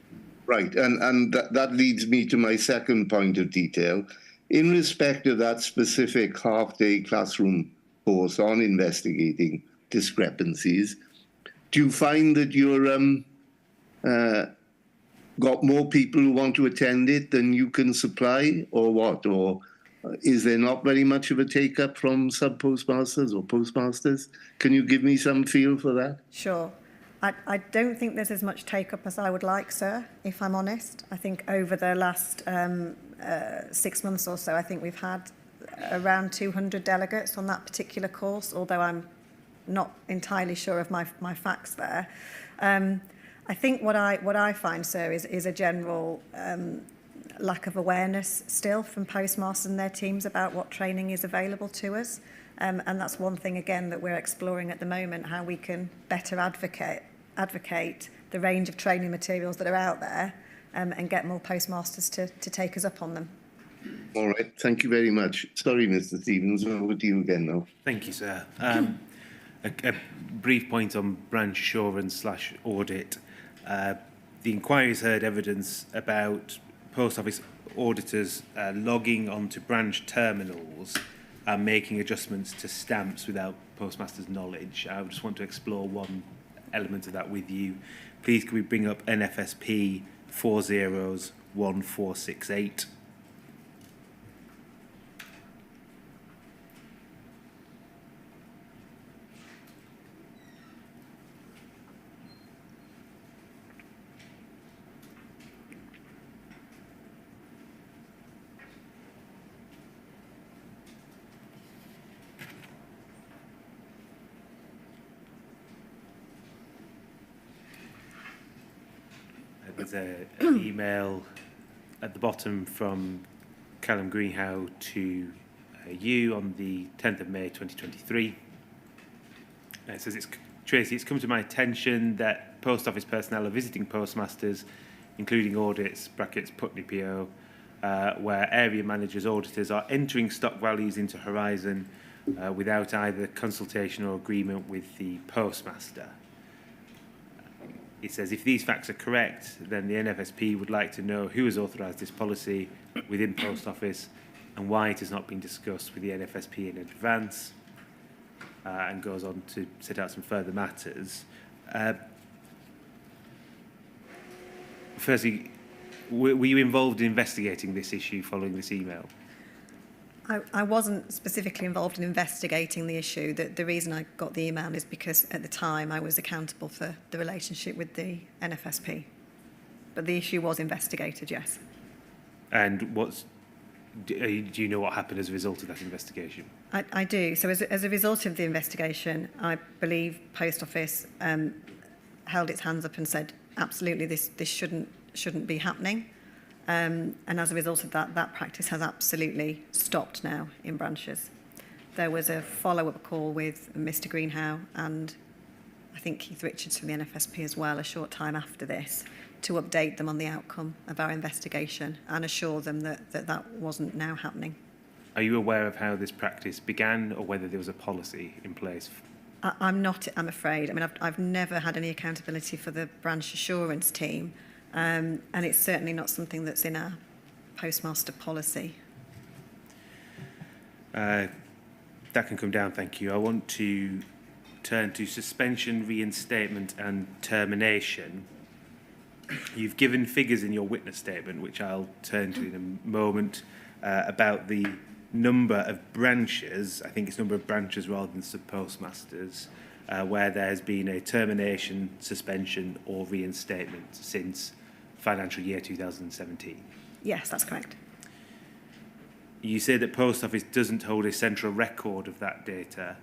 Right, and that leads me to my second point of detail. In respect of that specific half-day classroom course on investigating discrepancies, do you find that you're got more people who want to attend it than you can supply, or what? Or is there not very much of a take-up from sub-postmasters or postmasters? Can you give me some feel for that? Sure. I don't think there's as much take-up as I would like, sir, if I'm honest. I think over the last 6 months or so, I think we've had around 200 delegates on that particular course, although I'm not entirely sure of my facts there. I think what I find, sir, is a general lack of awareness still from postmasters and their teams about what training is available to us. And that's one thing, again, that we're exploring at the moment, how we can better advocate the range of training materials that are out there and get more postmasters to take us up on them. All right, thank you very much. Sorry, Mr. Stevens, over to you again now. Thank you, sir. A brief point on branch assurance/audit. The inquiry's heard evidence about post office auditors logging onto branch terminals and making adjustments to stamps without postmaster's knowledge. I just want to explore one element of that with you. Please can we bring up NFSP 401468? There's an email at the bottom from Callum Greenhow to you on the 10th of May 2023. It says, Tracy, it's come to my attention that post office personnel are visiting postmasters, including audits, brackets, Putney PO, where area managers, auditors are entering stock values into Horizon without either consultation or agreement with the postmaster. It says, if these facts are correct, then the NFSP would like to know who has authorised this policy within Post Office and why it has not been discussed with the NFSP in advance, and goes on to set out some further matters. Firstly, were you involved in investigating this issue following this email? I wasn't specifically involved in investigating the issue. The reason I got the email is because at the time I was accountable for the relationship with the NFSP. But the issue was investigated, yes. And do you know what happened as a result of that investigation? I do. So as a result of the investigation, I believe Post Office held its hands up and said, absolutely, this shouldn't be happening. And as a result of that, that practice has absolutely stopped now in branches. There was a follow-up call with Mr. Greenhow and I think Keith Richards from the NFSP as well a short time after this to update them on the outcome of our investigation and assure them that wasn't now happening. Are you aware of how this practice began or whether there was a policy in place? I'm not, I'm afraid. I mean, I've never had any accountability for the branch assurance team, and it's certainly not something that's in our postmaster policy. That can come down, thank you. I want to turn to suspension, reinstatement and termination. You've given figures in your witness statement, which I'll turn to in a moment, about the number of branches, I think it's number of branches rather than sub-postmasters, where there has been a termination, suspension or reinstatement since financial year 2017. Yes, that's correct. You say that Post Office doesn't hold a central record of that data,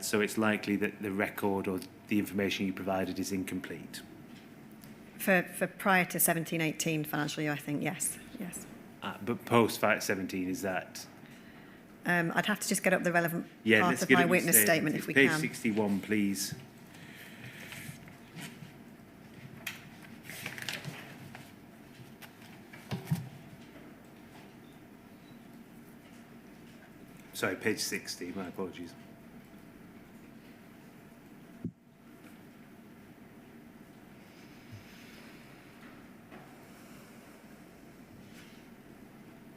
so it's likely that the record or the information you provided is incomplete. For prior to 17-18 financial year, I think, yes. But post-17, is that? I'd have to just get up the relevant Yeah, part let's of get my a witness statement if we can. Page 61, please. Sorry, page 60, my apologies.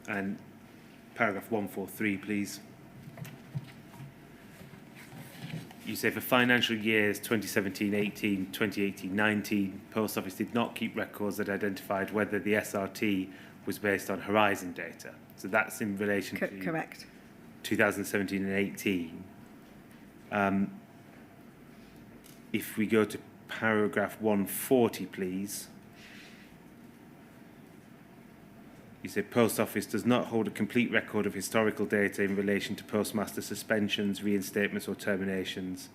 And paragraph 143, please. You say for financial years 2017-18, 2018-19, Post Office did not keep records that identified whether the SRT was based on horizon data. So that's in relation to correct. 2017 and 18. If we go to paragraph 140, please. You say Post Office does not hold a complete record of historical data in relation to postmaster suspensions, reinstatements or terminations.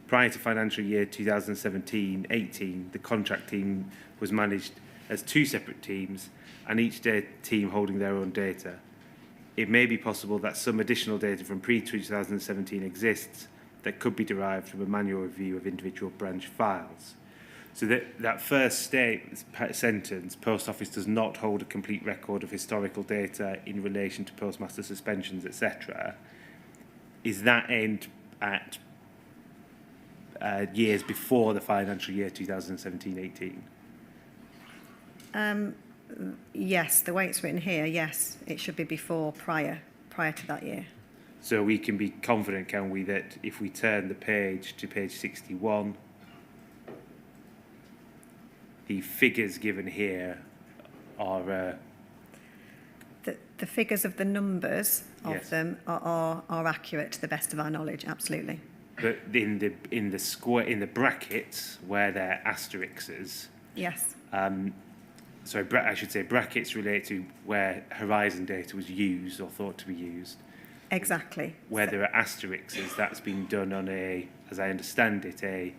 Prior to financial year 2017-18, the contract team was managed as two separate teams and each team holding their own data. It may be possible that some additional data from pre-2017 exists that could be derived from a manual review of individual branch files. So that first sentence, Post Office does not hold a complete record of historical data in relation to postmaster suspensions, etc. Is that aimed at years before the financial year 2017-18? Yes, the way it's written here, yes, it should be before, prior to that year. So we can be confident, can we, that if we turn the page to page 61, the figures given here are... The figures of the numbers of Yes. them are accurate to the best of our knowledge, absolutely. But in the brackets where they're asterisks, Yes. I should say brackets relate to where horizon data was used or thought to be used. Exactly. Where there are asterisks, that's been done on as I understand it, a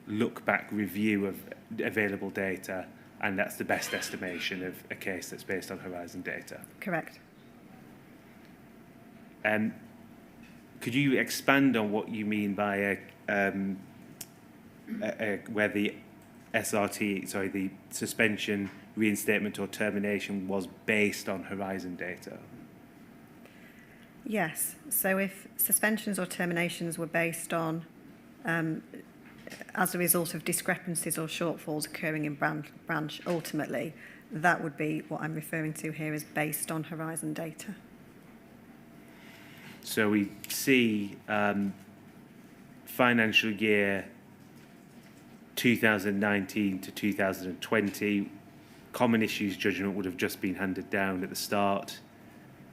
look-back review of available data, and that's the best estimation of a case that's based on horizon data. Correct. Could you expand on what you mean by where the SRT, the suspension, reinstatement or termination was based on horizon data? Yes. So if suspensions or terminations were based on as a result of discrepancies or shortfalls occurring in branch, ultimately, that would be what I'm referring to here as based on horizon data. So we see financial year 2019 to 2020, common issues judgment would have just been handed down at the start.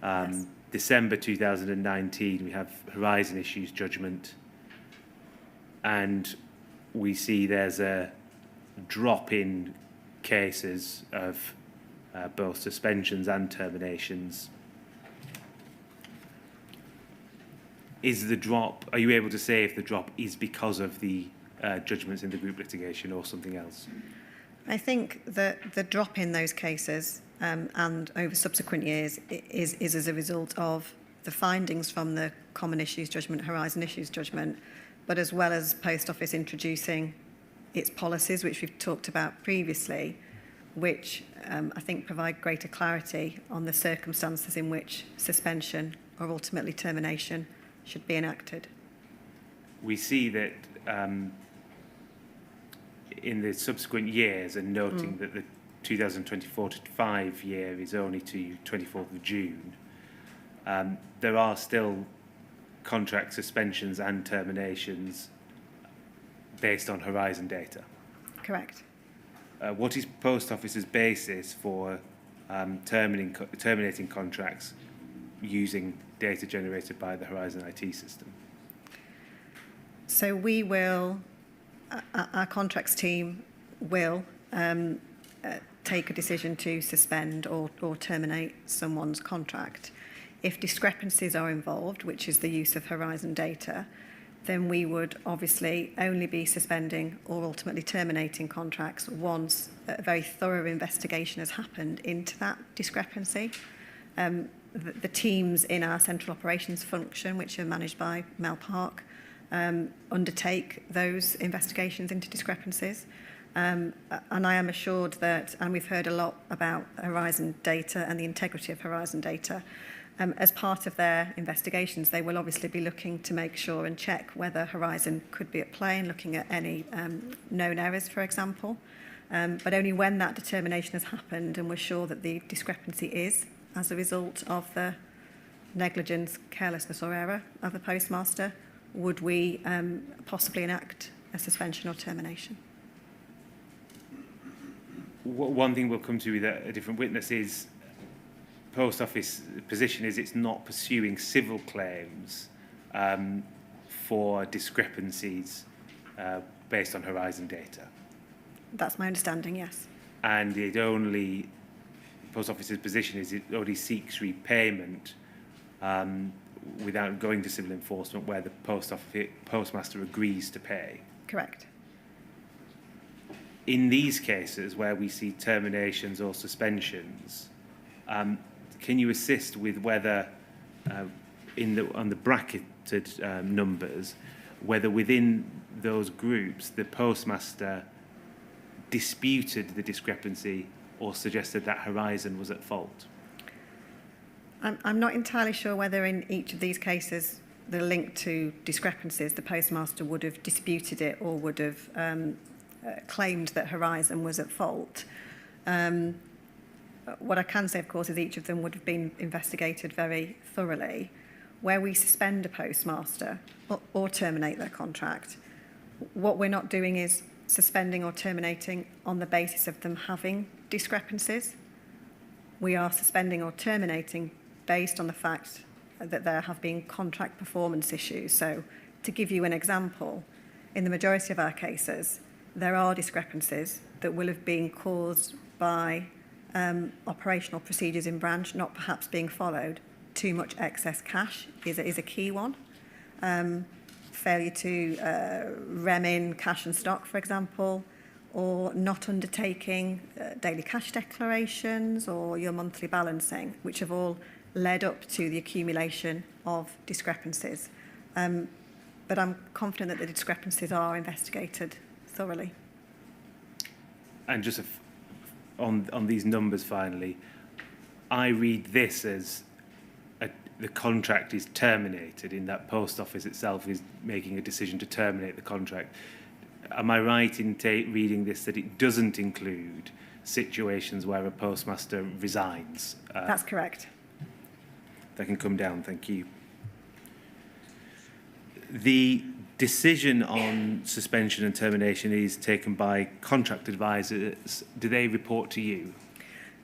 Yes. December 2019, we have Horizon Issues judgment, and we see there's a drop in cases of both suspensions and terminations. Is the drop, are you able to say if the drop is because of the judgments in the group litigation or something else? I think that the drop in those cases and over subsequent years is as a result of the findings from the Common Issues Judgment, Horizon Issues Judgment, but as well as Post Office introducing its policies, which we've talked about previously, which I think provide greater clarity on the circumstances in which suspension or ultimately termination should be enacted. We see that in the subsequent years, and noting that the 2024-25 year is only to 24th of June, there are still contract suspensions and terminations based on Horizon data. Correct. What is Post Office's basis for terminating contracts using data generated by the Horizon IT system? So we will, our contracts team will take a decision to suspend or terminate someone's contract. If discrepancies are involved, which is the use of Horizon data, then we would obviously only be suspending or ultimately terminating contracts once a very thorough investigation has happened into that discrepancy. The teams in our central operations function, which are managed by Mel Park, undertake those investigations into discrepancies. And I am assured that, and we've heard a lot about Horizon data and the integrity of Horizon data, as part of their investigations, they will obviously be looking to make sure and check whether Horizon could be at play and looking at any known errors, for example. But only when that determination has happened and we're sure that the discrepancy is as a result of the negligence, carelessness or error of the postmaster, would we possibly enact a suspension or termination. One thing we'll come to with a different witness is Post Office position is it's not pursuing civil claims for discrepancies based on Horizon data. That's my understanding, yes. And Post Office's position is it only seeks repayment without going to civil enforcement where the postmaster agrees to pay. Correct. In these cases where we see terminations or suspensions, can you assist with whether, on the bracketed numbers, whether within those groups the postmaster disputed the discrepancy or suggested that Horizon was at fault? I'm not entirely sure whether in each of these cases the link to discrepancies, the postmaster would have disputed it or would have claimed that Horizon was at fault. What I can say, of course, is each of them would have been investigated very thoroughly. Where we suspend a postmaster or terminate their contract, what we're not doing is suspending or terminating on the basis of them having discrepancies. We are suspending or terminating based on the fact that there have been contract performance issues. So to give you an example, in the majority of our cases, there are discrepancies that will have been caused by operational procedures in branch not perhaps being followed. Too much excess cash is a key one. Failure to rem in cash and stock, for example, or not undertaking daily cash declarations or your monthly balancing, which have all led up to the accumulation of discrepancies. But I'm confident that the discrepancies are investigated thoroughly. And just on these numbers finally, I read this as the contract is terminated in that Post Office itself is making a decision to terminate the contract. Am I right in reading this that it doesn't include situations where a postmaster resigns? That's correct. That can come down, thank you. The decision on suspension and termination is taken by contract advisors. Do they report to you?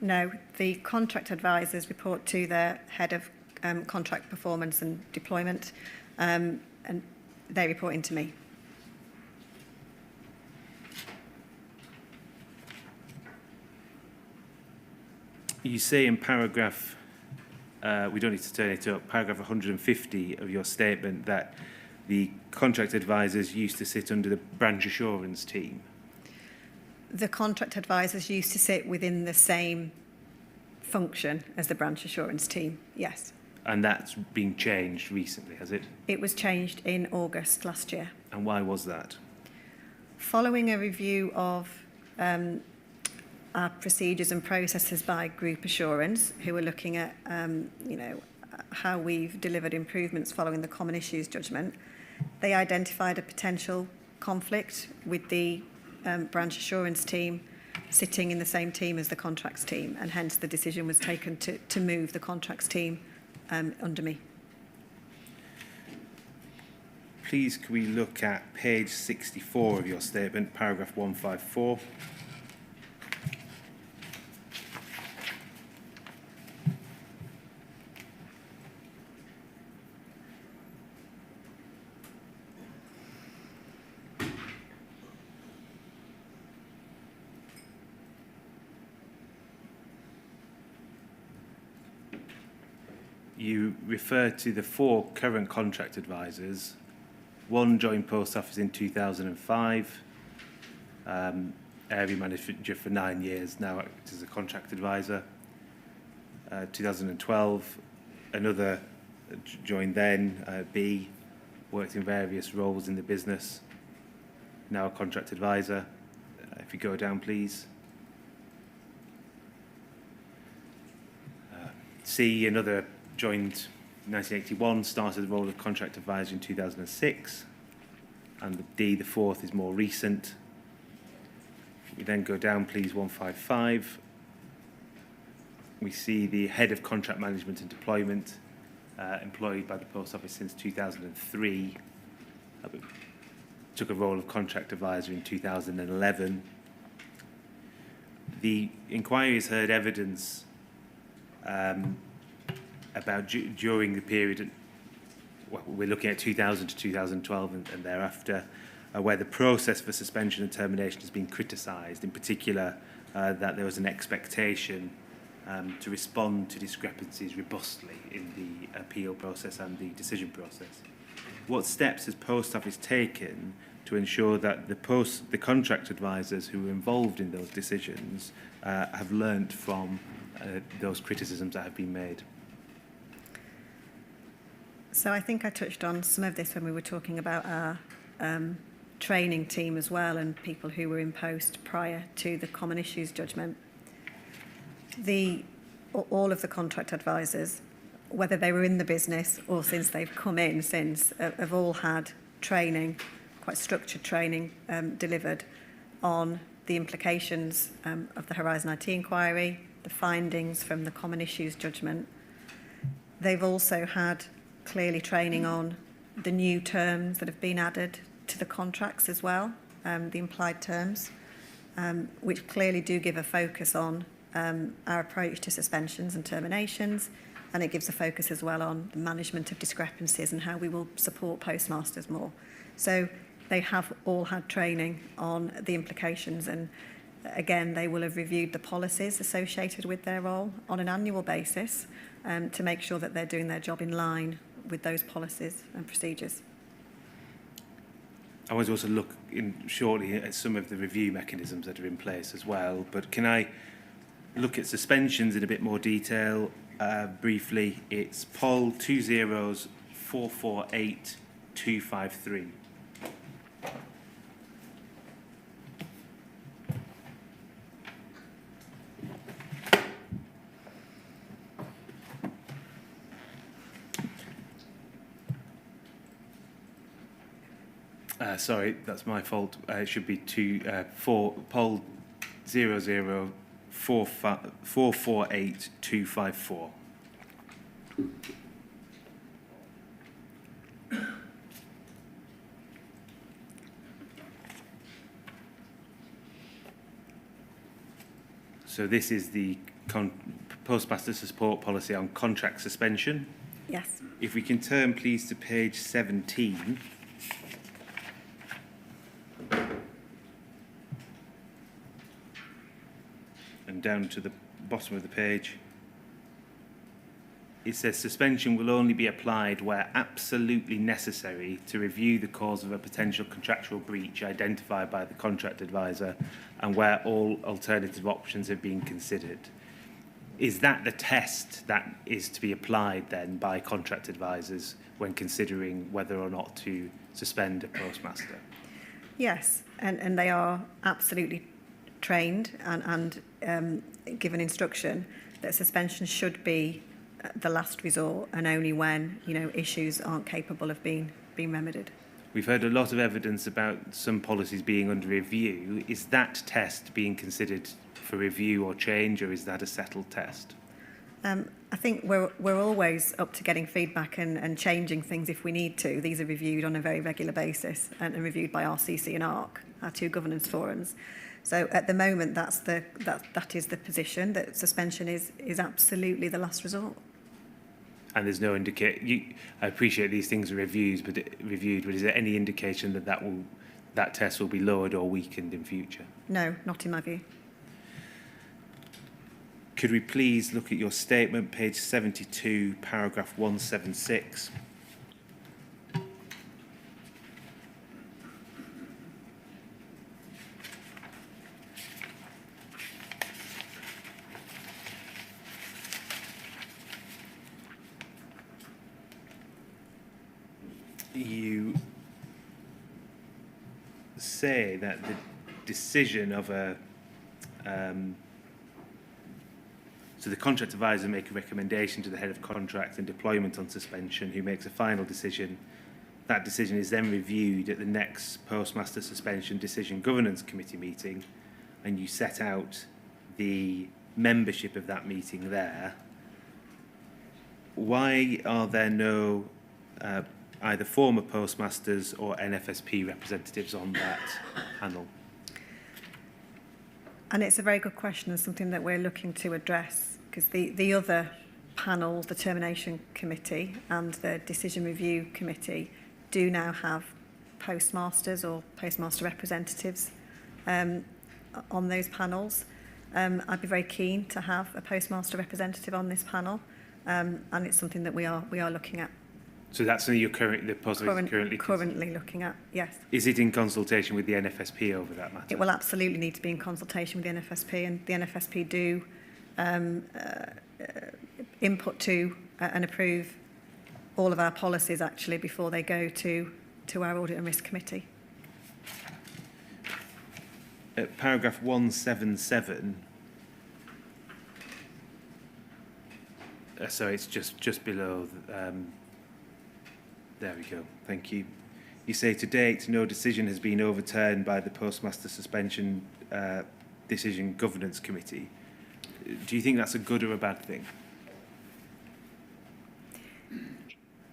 No, the contract advisors report to their head of contract performance and deployment, and they report into me. You say in paragraph, we don't need to turn it up, paragraph 150 of your statement that the contract advisors used to sit under the branch assurance team. The contract advisors used to sit within the same function as the branch assurance team, yes. And that's been changed recently, has it? It was changed in August last year. And why was that? Following a review of our procedures and processes by Group Assurance, who were looking at how we've delivered improvements following the common issues judgment, they identified a potential conflict with the branch assurance team sitting in the same team as the contracts team, and hence the decision was taken to move the contracts team under me. Please, can we look at page 64 of your statement, paragraph 154? You refer to the 4 current contract advisors. 1 joined Post Office in 2005, area manager for 9 years, now acts as a contract advisor. 2012, another joined then, B, worked in various roles in the business, now a contract advisor. If you go down, please. C, another joined in 1981, started the role of contract advisor in 2006, and the D, the 4th, is more recent. We then go down, please, 155. We see the head of contract management and deployment, employed by the Post Office since 2003, took a role of contract advisor in 2011. The inquiry has heard evidence about during the period, well, we're looking at 2000 to 2012 and thereafter, where the process for suspension and termination has been criticised, in particular that there was an expectation to respond to discrepancies robustly in the appeal process and the decision process. What steps has Post Office taken to ensure that the contract advisors who were involved in those decisions have learnt from those criticisms that have been made? So I think I touched on some of this when we were talking about our training team as well, and people who were in post prior to the common issues judgment. All of the contract advisors, whether they were in the business or since they've come in since, have all had training, quite structured training, delivered on the implications of the Horizon IT inquiry, the findings from the common issues judgment. They've also had clearly training on the new terms that have been added to the contracts as well, the implied terms, which clearly do give a focus on our approach to suspensions and terminations, and it gives a focus as well on the management of discrepancies and how we will support postmasters more. So they have all had training on the implications, and again, they will have reviewed the policies associated with their role on an annual basis to make sure that they're doing their job in line with those policies and procedures. I want to also look shortly at some of the review mechanisms that are in place as well, but can I look at suspensions in a bit more detail briefly? It's POL 20448-253. Sorry, that's my fault. It should be POL 00448-254. So this is the postmaster support policy on contract suspension. Yes. If we can turn, please, to page 17. And down to the bottom of the page. It says suspension will only be applied where absolutely necessary to review the cause of a potential contractual breach identified by the contract advisor and where all alternative options have been considered. Is that the test that is to be applied then by contract advisors when considering whether or not to suspend a postmaster? Yes, and they are absolutely trained and given instruction that suspension should be the last resort and only when, you know, issues aren't capable of being remedied. We've heard a lot of evidence about some policies being under review. Is that test being considered for review or change, or is that a settled test? I think we're always up to getting feedback and changing things if we need to. These are reviewed on a very regular basis and reviewed by RCC and ARC, our two governance forums. So at the moment, that is the position, that suspension is absolutely the last resort. And there's no I appreciate these things are reviewed, but is there any indication that that test will be lowered or weakened in future? No, not in my view. Could we please look at your statement, page 72, paragraph 176? You say that the decision of so the contract advisor make a recommendation to the head of contract and deployment on suspension, who makes a final decision. That decision is then reviewed at the next postmaster suspension decision governance committee meeting, and you set out the membership of that meeting there. Why are there no either former postmasters or NFSP representatives on that panel? And it's a very good question and something that we're looking to address, because the other panel, the termination committee and the decision review committee, do now have postmasters or postmaster representatives on those panels. I'd be very keen to have a postmaster representative on this panel, and it's something that we are looking at. So that's something you're currently looking at, yes. Is it in consultation with the NFSP over that matter? It will absolutely need to be in consultation with the NFSP, and the NFSP do input to and approve all of our policies actually before they go to our audit and risk committee. Paragraph 177. So it's just below. There we go. Thank you. You say to date, no decision has been overturned by the postmaster suspension decision governance committee. Do you think that's a good or a bad thing?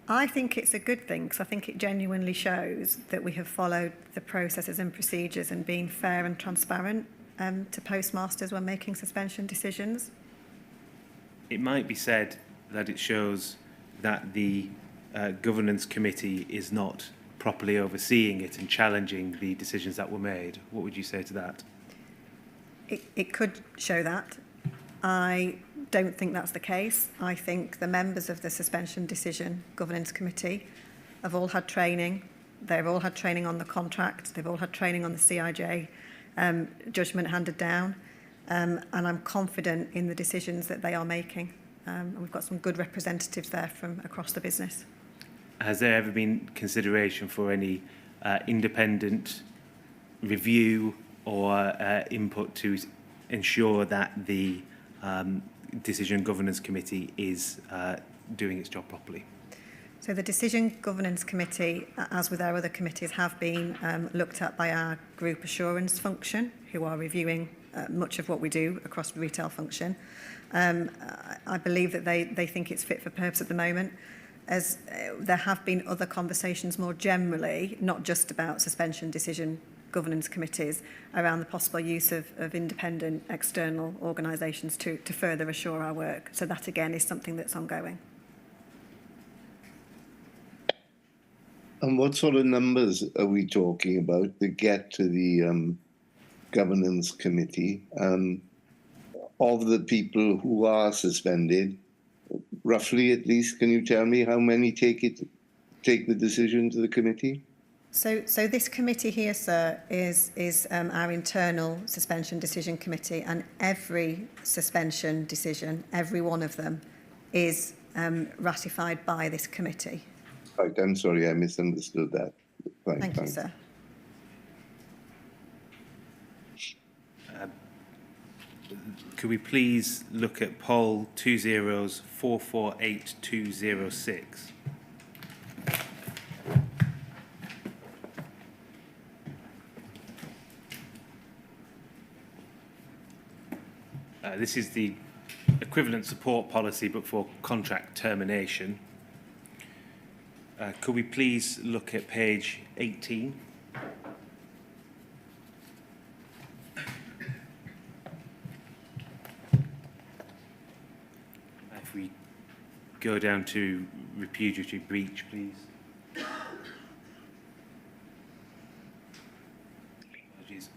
I think it's a good thing, because I think it genuinely shows that we have followed the processes and procedures and been fair and transparent to postmasters when making suspension decisions. It might be said that it shows that the governance committee is not properly overseeing it and challenging the decisions that were made. What would you say to that? It could show that. I don't think that's the case. I think the members of the suspension decision governance committee have all had training. They've all had training on the contract. They've all had training on the CIJ judgment handed down. And I'm confident in the decisions that they are making. And we've got some good representatives there from across the business. Has there ever been consideration for any independent review or input to ensure that the Decision Governance Committee is doing its job properly? So the Decision Governance Committee, as with our other committees, have been looked at by our group assurance function, who are reviewing much of what we do across the retail function. I believe that they think it's fit for purpose at the moment, as there have been other conversations more generally, not just about suspension decision governance committees, around the possible use of independent external organisations to further assure our work. So that again is something that's ongoing. And what sort of numbers are we talking about that get to the governance committee? Of the people who are suspended, roughly at least, can you tell me how many take the decision to the committee? So this committee here, sir, is our internal suspension decision committee, and every suspension decision, every one of them, is ratified by this committee. Right, I'm sorry, I misunderstood that. Fine, Thank you, sir. Could we please look at poll 2044826? This is the equivalent support policy, but for contract termination. Could we please look at page 18? If we go down to repudiatory breach, please. Apologies.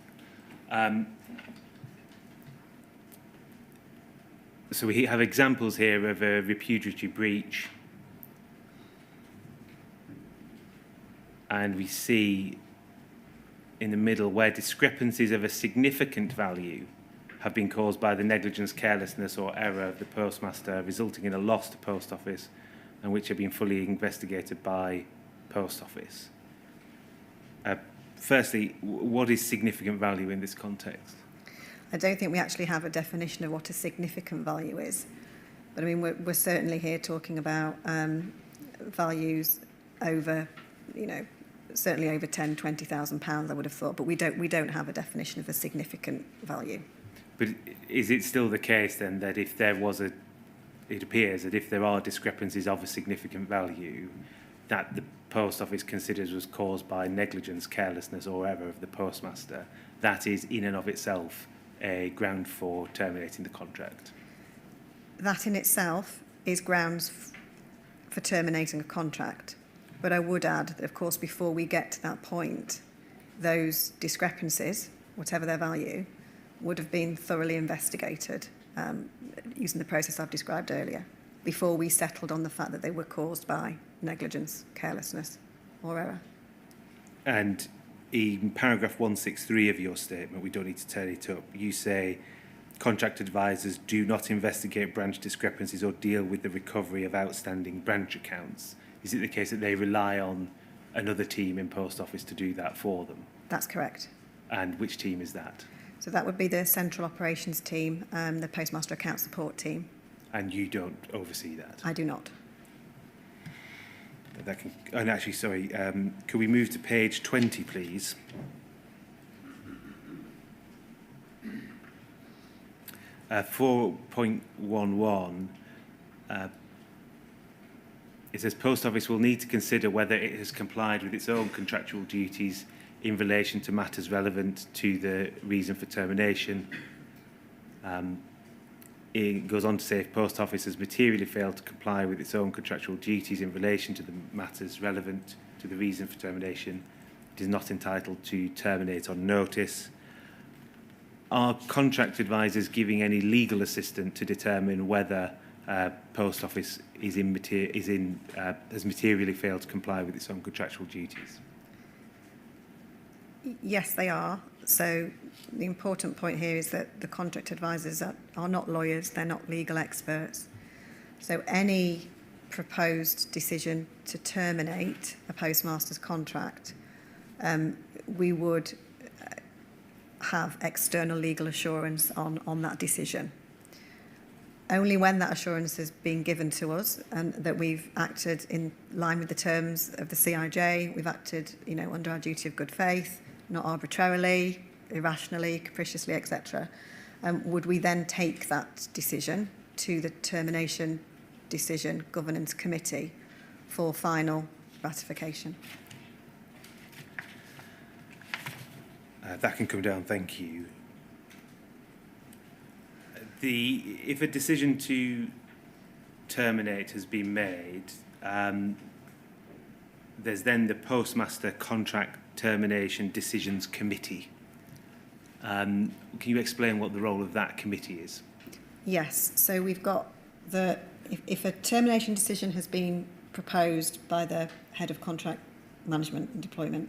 So we have examples here of a repudiatory breach, and we see in the middle where discrepancies of a significant value have been caused by the negligence, carelessness or error of the postmaster, resulting in a loss to post office, and which have been fully investigated by post office. Firstly, what is significant value in this context? I don't think we actually have a definition of what a significant value is, but I mean we're certainly here talking about values over, certainly over £10,000–20,000. I would have thought, but we don't have a definition of a significant value. But is it still the case then that if there was it appears that if there are discrepancies of a significant value, that the post office considers was caused by negligence, carelessness or error of the postmaster, that is in and of itself a ground for terminating the contract? That in itself is grounds for terminating a contract. But I would add that, of course, before we get to that point, those discrepancies, whatever their value, would have been thoroughly investigated using the process I've described earlier, before we settled on the fact that they were caused by negligence, carelessness or error. And in paragraph 163 of your statement, we don't need to turn it up, you say contract advisors do not investigate branch discrepancies or deal with the recovery of outstanding branch accounts. Is it the case that they rely on another team in post office to do that for them? That's correct. And which team is that? So that would be the central operations team, the postmaster account support team. And you don't oversee that? I do not. That can, and actually, sorry, could we move to page 20, please? Uh, 4.11, it says Post Office will need to consider whether it has complied with its own contractual duties in relation to matters relevant to the reason for termination. It goes on to say if Post Office has materially failed to comply with its own contractual duties in relation to the matters relevant to the reason for termination, it is not entitled to terminate on notice. Are contract advisors giving any legal assistance to determine whether Post Office has materially failed to comply with its own contractual duties? Yes, they are. So the important point here is that the contract advisors are not lawyers, they're not legal experts. So any proposed decision to terminate a postmaster's contract, we would have external legal assurance on that decision. Only when that assurance has been given to us and that we've acted in line with the terms of the CIJ, we've acted, under our duty of good faith, not arbitrarily, irrationally, capriciously, etc., would we then take that decision to the termination decision governance committee for final ratification? That can come down, thank you. If a decision to terminate has been made, there's then the Postmaster Contract Termination Decisions Committee. Can you explain what the role of that committee is? Yes, so we've got if a termination decision has been proposed by the head of contract management and deployment,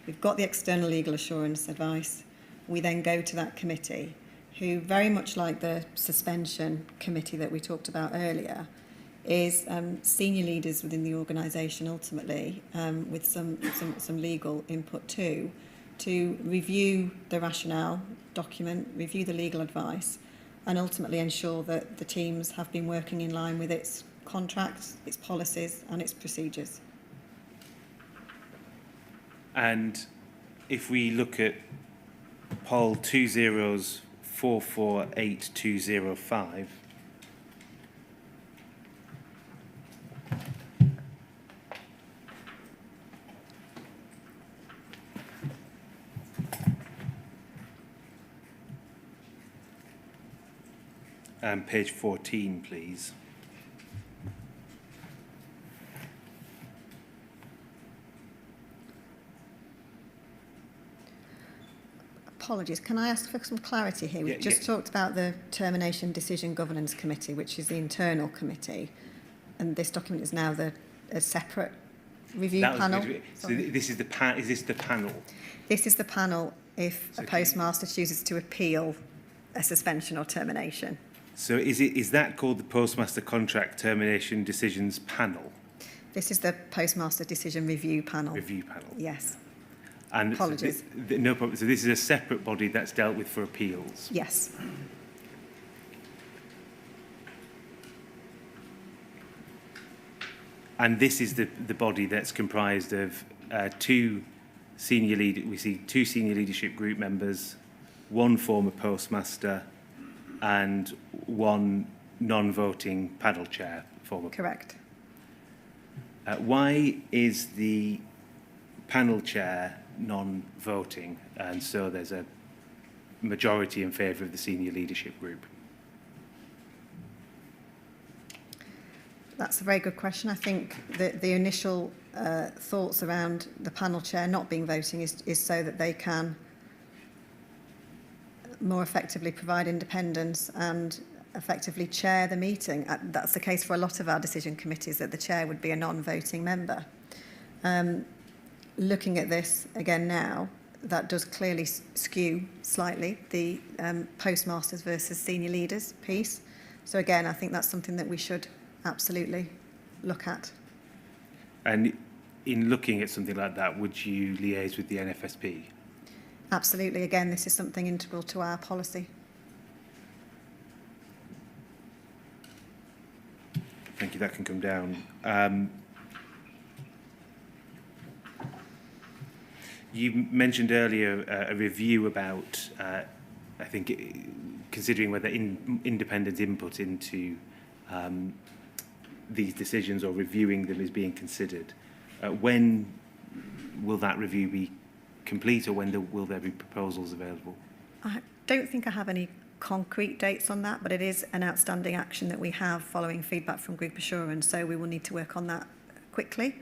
we've got the external legal assurance advice. We then go to that committee, who, very much like the suspension committee that we talked about earlier, is senior leaders within the organisation ultimately, with some legal input too, to review the rationale document, review the legal advice, and ultimately ensure that the teams have been working in line with its contracts, its policies and its procedures. And if we look at POL 20448205, page 14, please. Apologies, can I ask for some clarity here? We've just talked about the Termination Decision Governance Committee, which is the internal committee, and this document is now a separate review panel. So this is the is this the panel? This is the panel if a postmaster chooses to appeal a suspension or termination. So is that called the Postmaster Contract Termination Decisions Panel? This is the Postmaster Decision Review Panel. Review panel. Yes. And apologies. So no problem. So this is a separate body that's dealt with for appeals. Yes. And this is the body that's comprised of two senior leadership group members, one former postmaster, and one non-voting panel chair. Correct. Why is the panel chair non-voting, and so there's a majority in favour of the senior leadership group? That's a very good question. I think the initial thoughts around the panel chair not being voting is so that they can more effectively provide independence and effectively chair the meeting. That's the case for a lot of our decision committees, that the chair would be a non-voting member. Looking at this again now, that does clearly skew slightly the postmasters versus senior leaders piece. So again, I think that's something that we should absolutely look at. And in looking at something like that, would you liaise with the NFSP? Absolutely. Again, this is something integral to our policy. Thank you. That can come down. You mentioned earlier a review about, I think, considering whether independent input into these decisions or reviewing them is being considered. When will that review be complete, or when will there be proposals available? I don't think I have any concrete dates on that, but it is an outstanding action that we have following feedback from group assurance, so we will need to work on that quickly.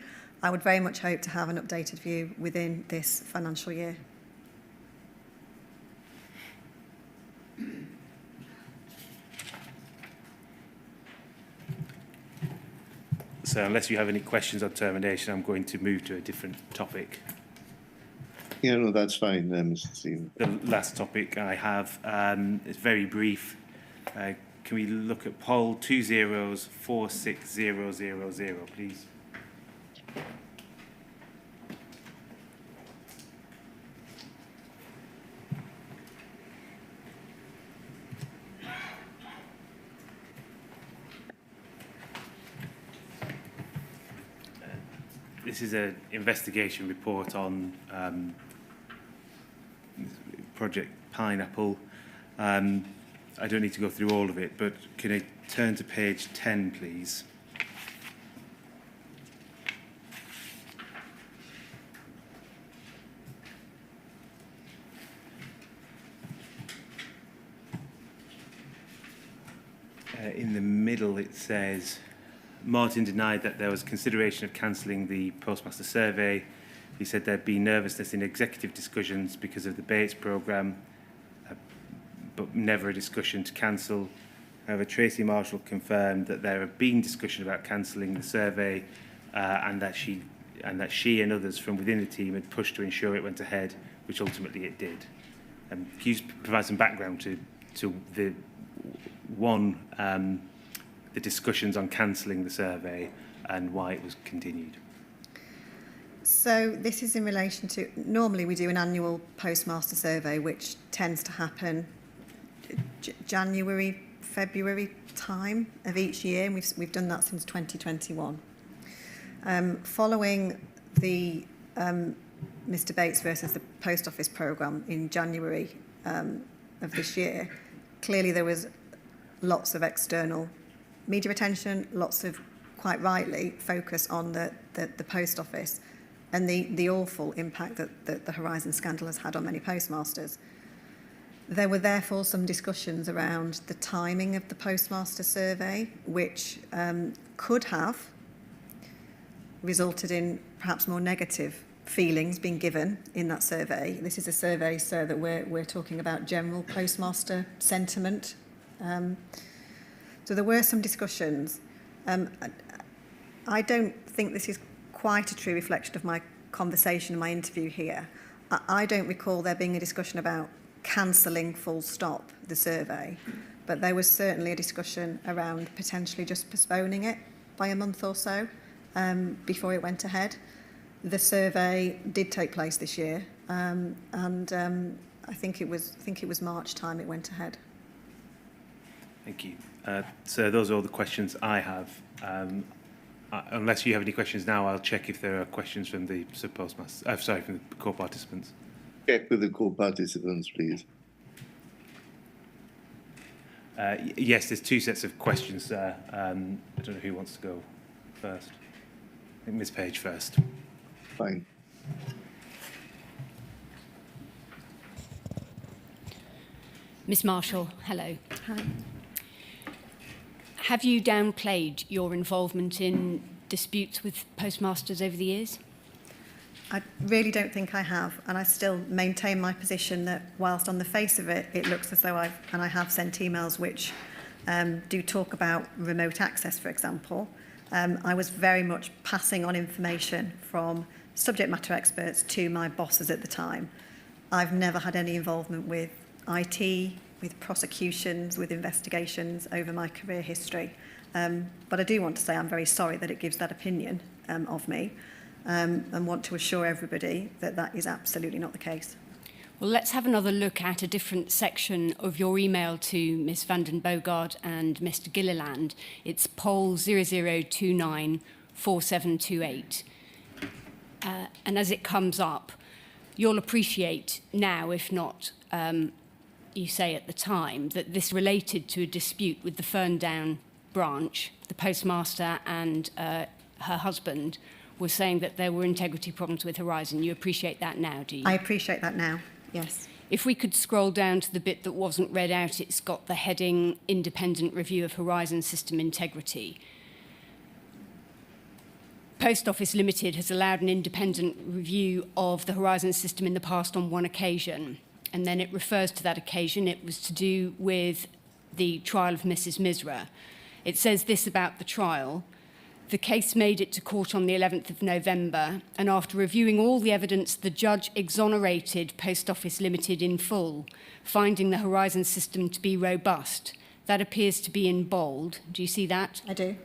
I would very much hope to have an updated view within this financial year. So unless you have any questions on termination, I'm going to move to a different topic. Yeah, no, that's fine, Mr. Stephen. The last topic I have is very brief. Can we look at POL 20460000, please? This is an investigation report on Project Pineapple. I don't need to go through all of it, but can I turn to page 10, please? In the middle, it says, Martin denied that there was consideration of cancelling the postmaster survey. He said there'd been nervousness in executive discussions because of the Bates programme, but never a discussion to cancel. However, Tracy Marshall confirmed that there had been discussion about cancelling the survey, and that she and others from within the team had pushed to ensure it went ahead, which ultimately it did. Can you provide some background to the discussions on cancelling the survey and why it was continued? So this is in relation to, normally we do an annual postmaster survey, which tends to happen January, February time of each year, and we've done that since 2021. Following the Mr Bates versus the Post Office programme in January of this year, clearly there was lots of external media attention, lots of, quite rightly, focus on the Post Office and the awful impact that the Horizon scandal has had on many postmasters. There were therefore some discussions around the timing of the postmaster survey, which could have resulted in perhaps more negative feelings being given in that survey. This is a survey, sir, that we're talking about general postmaster sentiment. So there were some discussions. I don't think this is quite a true reflection of my conversation and my interview here. I don't recall there being a discussion about cancelling full stop the survey, but there was certainly a discussion around potentially just postponing it by a month or so before it went ahead. The survey did take place this year, and I think it was March time it went ahead. Thank you. So those are all the questions I have. Unless you have any questions now, I'll check if there are questions from the sub-postmasters. From the co-participants. Check with the co-participants, please. Yes, there's two sets of questions there. I don't know who wants to go first. I think Ms. Page first. Fine. Ms. Marshall, hello. Hi. Have you downplayed your involvement in disputes with postmasters over the years? I really don't think I have, and I still maintain my position that whilst on the face of it, it looks as though I have sent emails which do talk about remote access, for example. I was very much passing on information from subject matter experts to my bosses at the time. I've never had any involvement with IT, with prosecutions, with investigations over my career history. But I do want to say I'm very sorry that it gives that opinion of me, and want to assure everybody that that is absolutely not the case. Well, let's have another look at a different section of your email to Ms van den Boogaard and Mr Gilliland. It's poll 00294728. And as it comes up, you'll appreciate now, if not you say at the time, that this related to a dispute with the Ferndown branch. The postmaster and her husband were saying that there were integrity problems with Horizon. You appreciate that now, do you? I appreciate that now, yes. If we could scroll down to the bit that wasn't read out, it's got the heading Independent Review of Horizon System Integrity. Post Office Limited has allowed an independent review of the Horizon system in the past on one occasion. And then it refers to that occasion. It was to do with the trial of Mrs. Misra. It says this about the trial. The case made it to court on the 11th of November, and after reviewing all the evidence, the judge exonerated Post Office Limited in full, finding the Horizon system to be robust. That appears to be in bold. Do you see that? I do.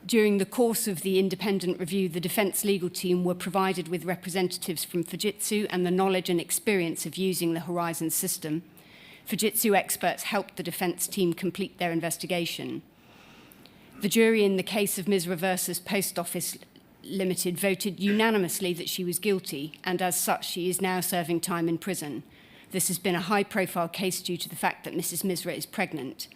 During the course of the independent review, the defence legal team were provided with representatives from Fujitsu and the knowledge and experience of using the Horizon system. Fujitsu experts helped the defence team complete their investigation. The jury in the case of Misra versus Post Office Limited voted unanimously that she was guilty, and as such, she is now serving time in prison. This has been a high-profile case due to the fact that Mrs. Misra is pregnant.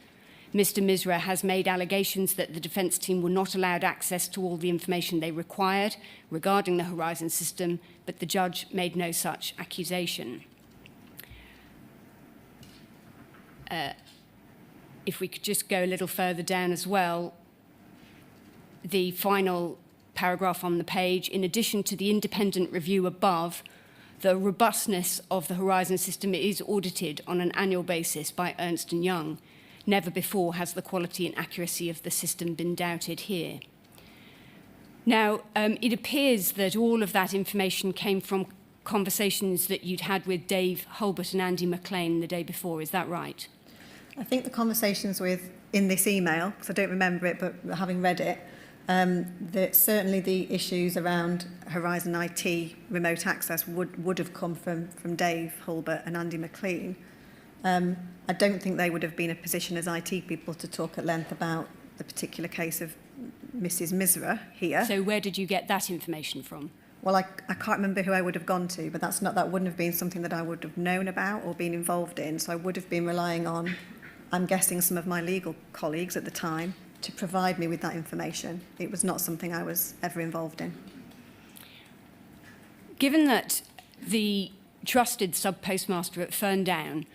Mr. Misra has made allegations that the defence team were not allowed access to all the information they required regarding the Horizon system, but the judge made no such accusation. If we could just go a little further down as well, the final paragraph on the page, in addition to the independent review above, the robustness of the Horizon system is audited on an annual basis by Ernst & Young. Never before has the quality and accuracy of the system been doubted here. Now, it appears that all of that information came from conversations that you'd had with Dave Hulbert and Andy McLean the day before. Is that right? I think the conversations in this email, because I don't remember it, but having read it, that certainly the issues around Horizon IT remote access would have come from Dave Hulbert and Andy McLean. I don't think they would have been in a position as IT people to talk at length about the particular case of Mrs. Misra here. So where did you get that information from? Well, I can't remember who I would have gone to, but that wouldn't have been something that I would have known about or been involved in. So I would have been relying on, I'm guessing, some of my legal colleagues at the time to provide me with that information. It was not something I was ever involved in. Given that the trusted sub-postmaster at Ferndown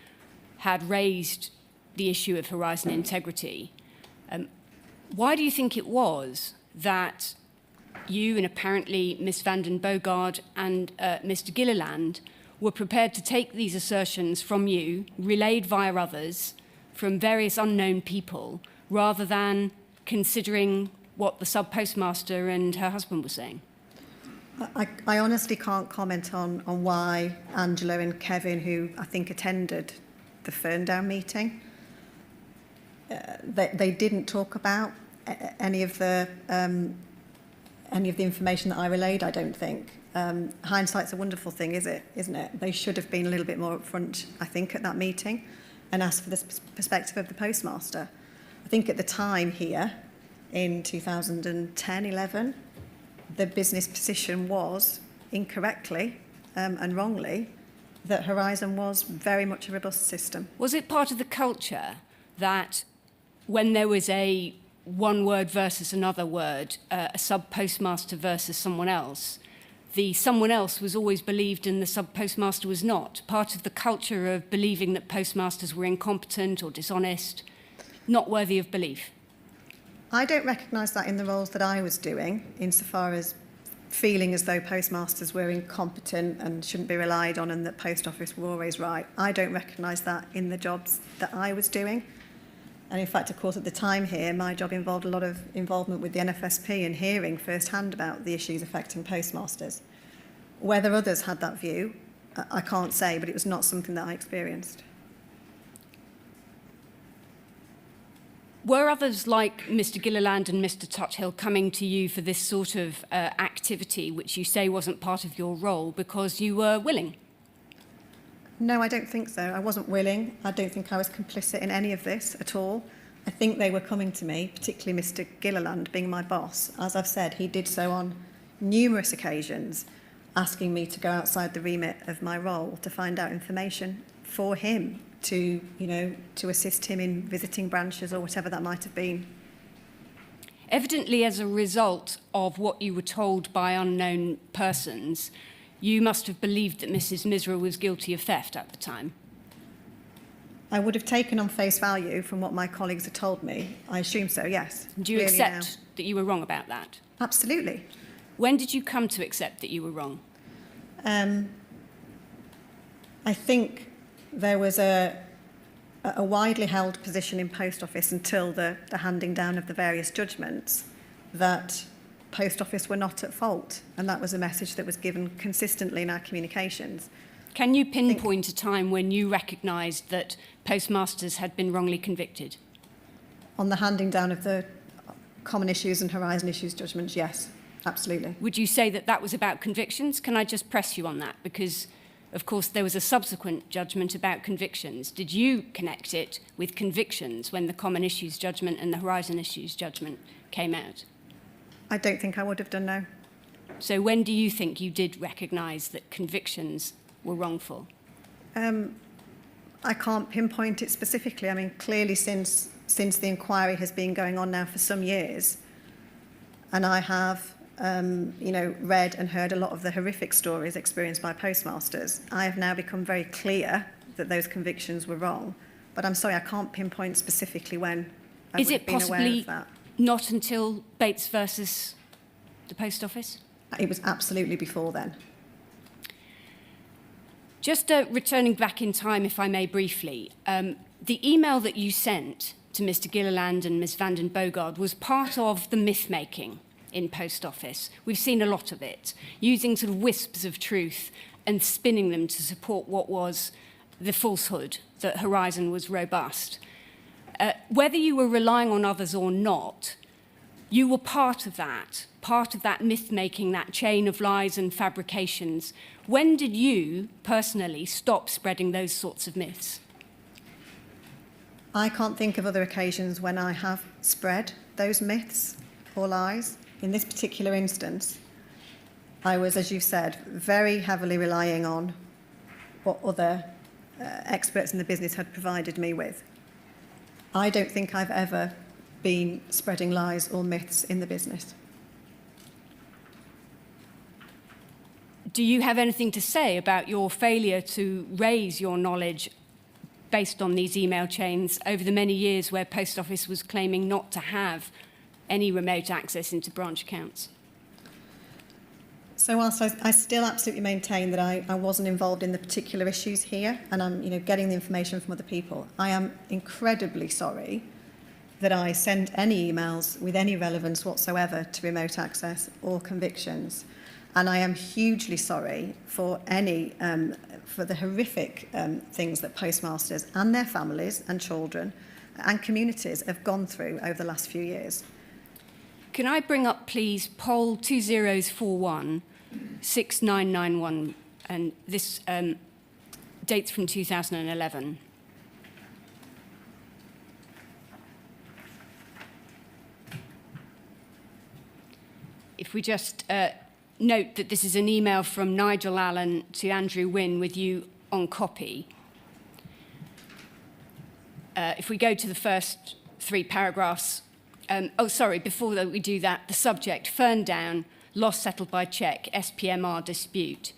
had raised the issue of Horizon integrity, why do you think it was that you and apparently Miss van den Boogaard and Mr. Gilliland were prepared to take these assertions from you, relayed via others, from various unknown people, rather than considering what the sub-postmaster and her husband were saying? I honestly can't comment on why Angela and Kevin, who I think attended the Ferndown meeting, they didn't talk about any of the information that I relayed, I don't think. Hindsight's a wonderful thing, isn't it? They should have been a little bit more upfront, I think, at that meeting and asked for the perspective of the postmaster. I think at the time here, in 2010-11, the business position was, incorrectly and wrongly, that Horizon was very much a robust system. Was it part of the culture that when there was a one word versus another word, a sub-postmaster versus someone else, the someone else was always believed and the sub-postmaster was not? Part of the culture of believing that postmasters were incompetent or dishonest, not worthy of belief? I don't recognise that in the roles that I was doing, insofar as feeling as though postmasters were incompetent and shouldn't be relied on and that post office were always right. I don't recognise that in the jobs that I was doing. And in fact, of course, at the time here, my job involved a lot of involvement with the NFSP and hearing firsthand about the issues affecting postmasters. Whether others had that view, I can't say, but it was not something that I experienced. Were others like Mr. Gilliland and Mr. Tuthill coming to you for this sort of activity, which you say wasn't part of your role, because you were willing? No, I don't think so. I wasn't willing. I don't think I was complicit in any of this at all. I think they were coming to me, particularly Mr. Gilliland being my boss. As I've said, he did so on numerous occasions, asking me to go outside the remit of my role to find out information for him, to assist him in visiting branches or whatever that might have been. Evidently, as a result of what you were told by unknown persons, you must have believed that Mrs. Misra was guilty of theft at the time. I would have taken on face value from what my colleagues had told me. I assume so, yes. Do you accept that you were wrong about that? Absolutely. When did you come to accept that you were wrong? I think there was a widely held position in Post Office until the handing down of the various judgments that Post Office were not at fault, and that was a message that was given consistently in our communications. Can you pinpoint a time when you recognised that postmasters had been wrongly convicted? On the handing down of the Common Issues and Horizon Issues judgments, yes, absolutely. Would you say that that was about convictions? Can I just press you on that? Because, of course, there was a subsequent judgment about convictions. Did you connect it with convictions when the Common Issues judgment and the Horizon Issues judgment came out? I don't think I would have done, no. So when do you think you did recognise that convictions were wrongful? I can't pinpoint it specifically. I mean, clearly since the inquiry has been going on now for some years, and I have, read and heard a lot of the horrific stories experienced by postmasters, I have now become very clear that those convictions were wrong. But I'm sorry, I can't pinpoint specifically when I would have been aware of that. Not until Bates versus the Post Office? It was absolutely before then. Just returning back in time, if I may briefly, the email that you sent to Mr. Gilliland and Ms. Vanden Bogaard was part of the myth-making in Post Office. We've seen a lot of it, using sort of wisps of truth and spinning them to support what was the falsehood that Horizon was robust. Whether you were relying on others or not, you were part of that myth-making, that chain of lies and fabrications. When did you, personally, stop spreading those sorts of myths? I can't think of other occasions when I have spread those myths or lies. In this particular instance, I was, as you've said, very heavily relying on what other experts in the business had provided me with. I don't think I've ever been spreading lies or myths in the business. Do you have anything to say about your failure to raise your knowledge based on these email chains over the many years where Post Office was claiming not to have any remote access into branch accounts? So whilst I still absolutely maintain that I wasn't involved in the particular issues here, and I'm getting the information from other people, I am incredibly sorry that I sent any emails with any relevance whatsoever to remote access or convictions. And I am hugely sorry for for the horrific things that postmasters and their families and children and communities have gone through over the last few years. Can I bring up, please, poll 2041 6991, and this dates from 2011. If we just note that this is an email from Nigel Allen to Andrew Wynne with you on copy. If we go to the first three paragraphs, before we do that, the subject, Ferndown, loss settled by cheque, SPMR dispute.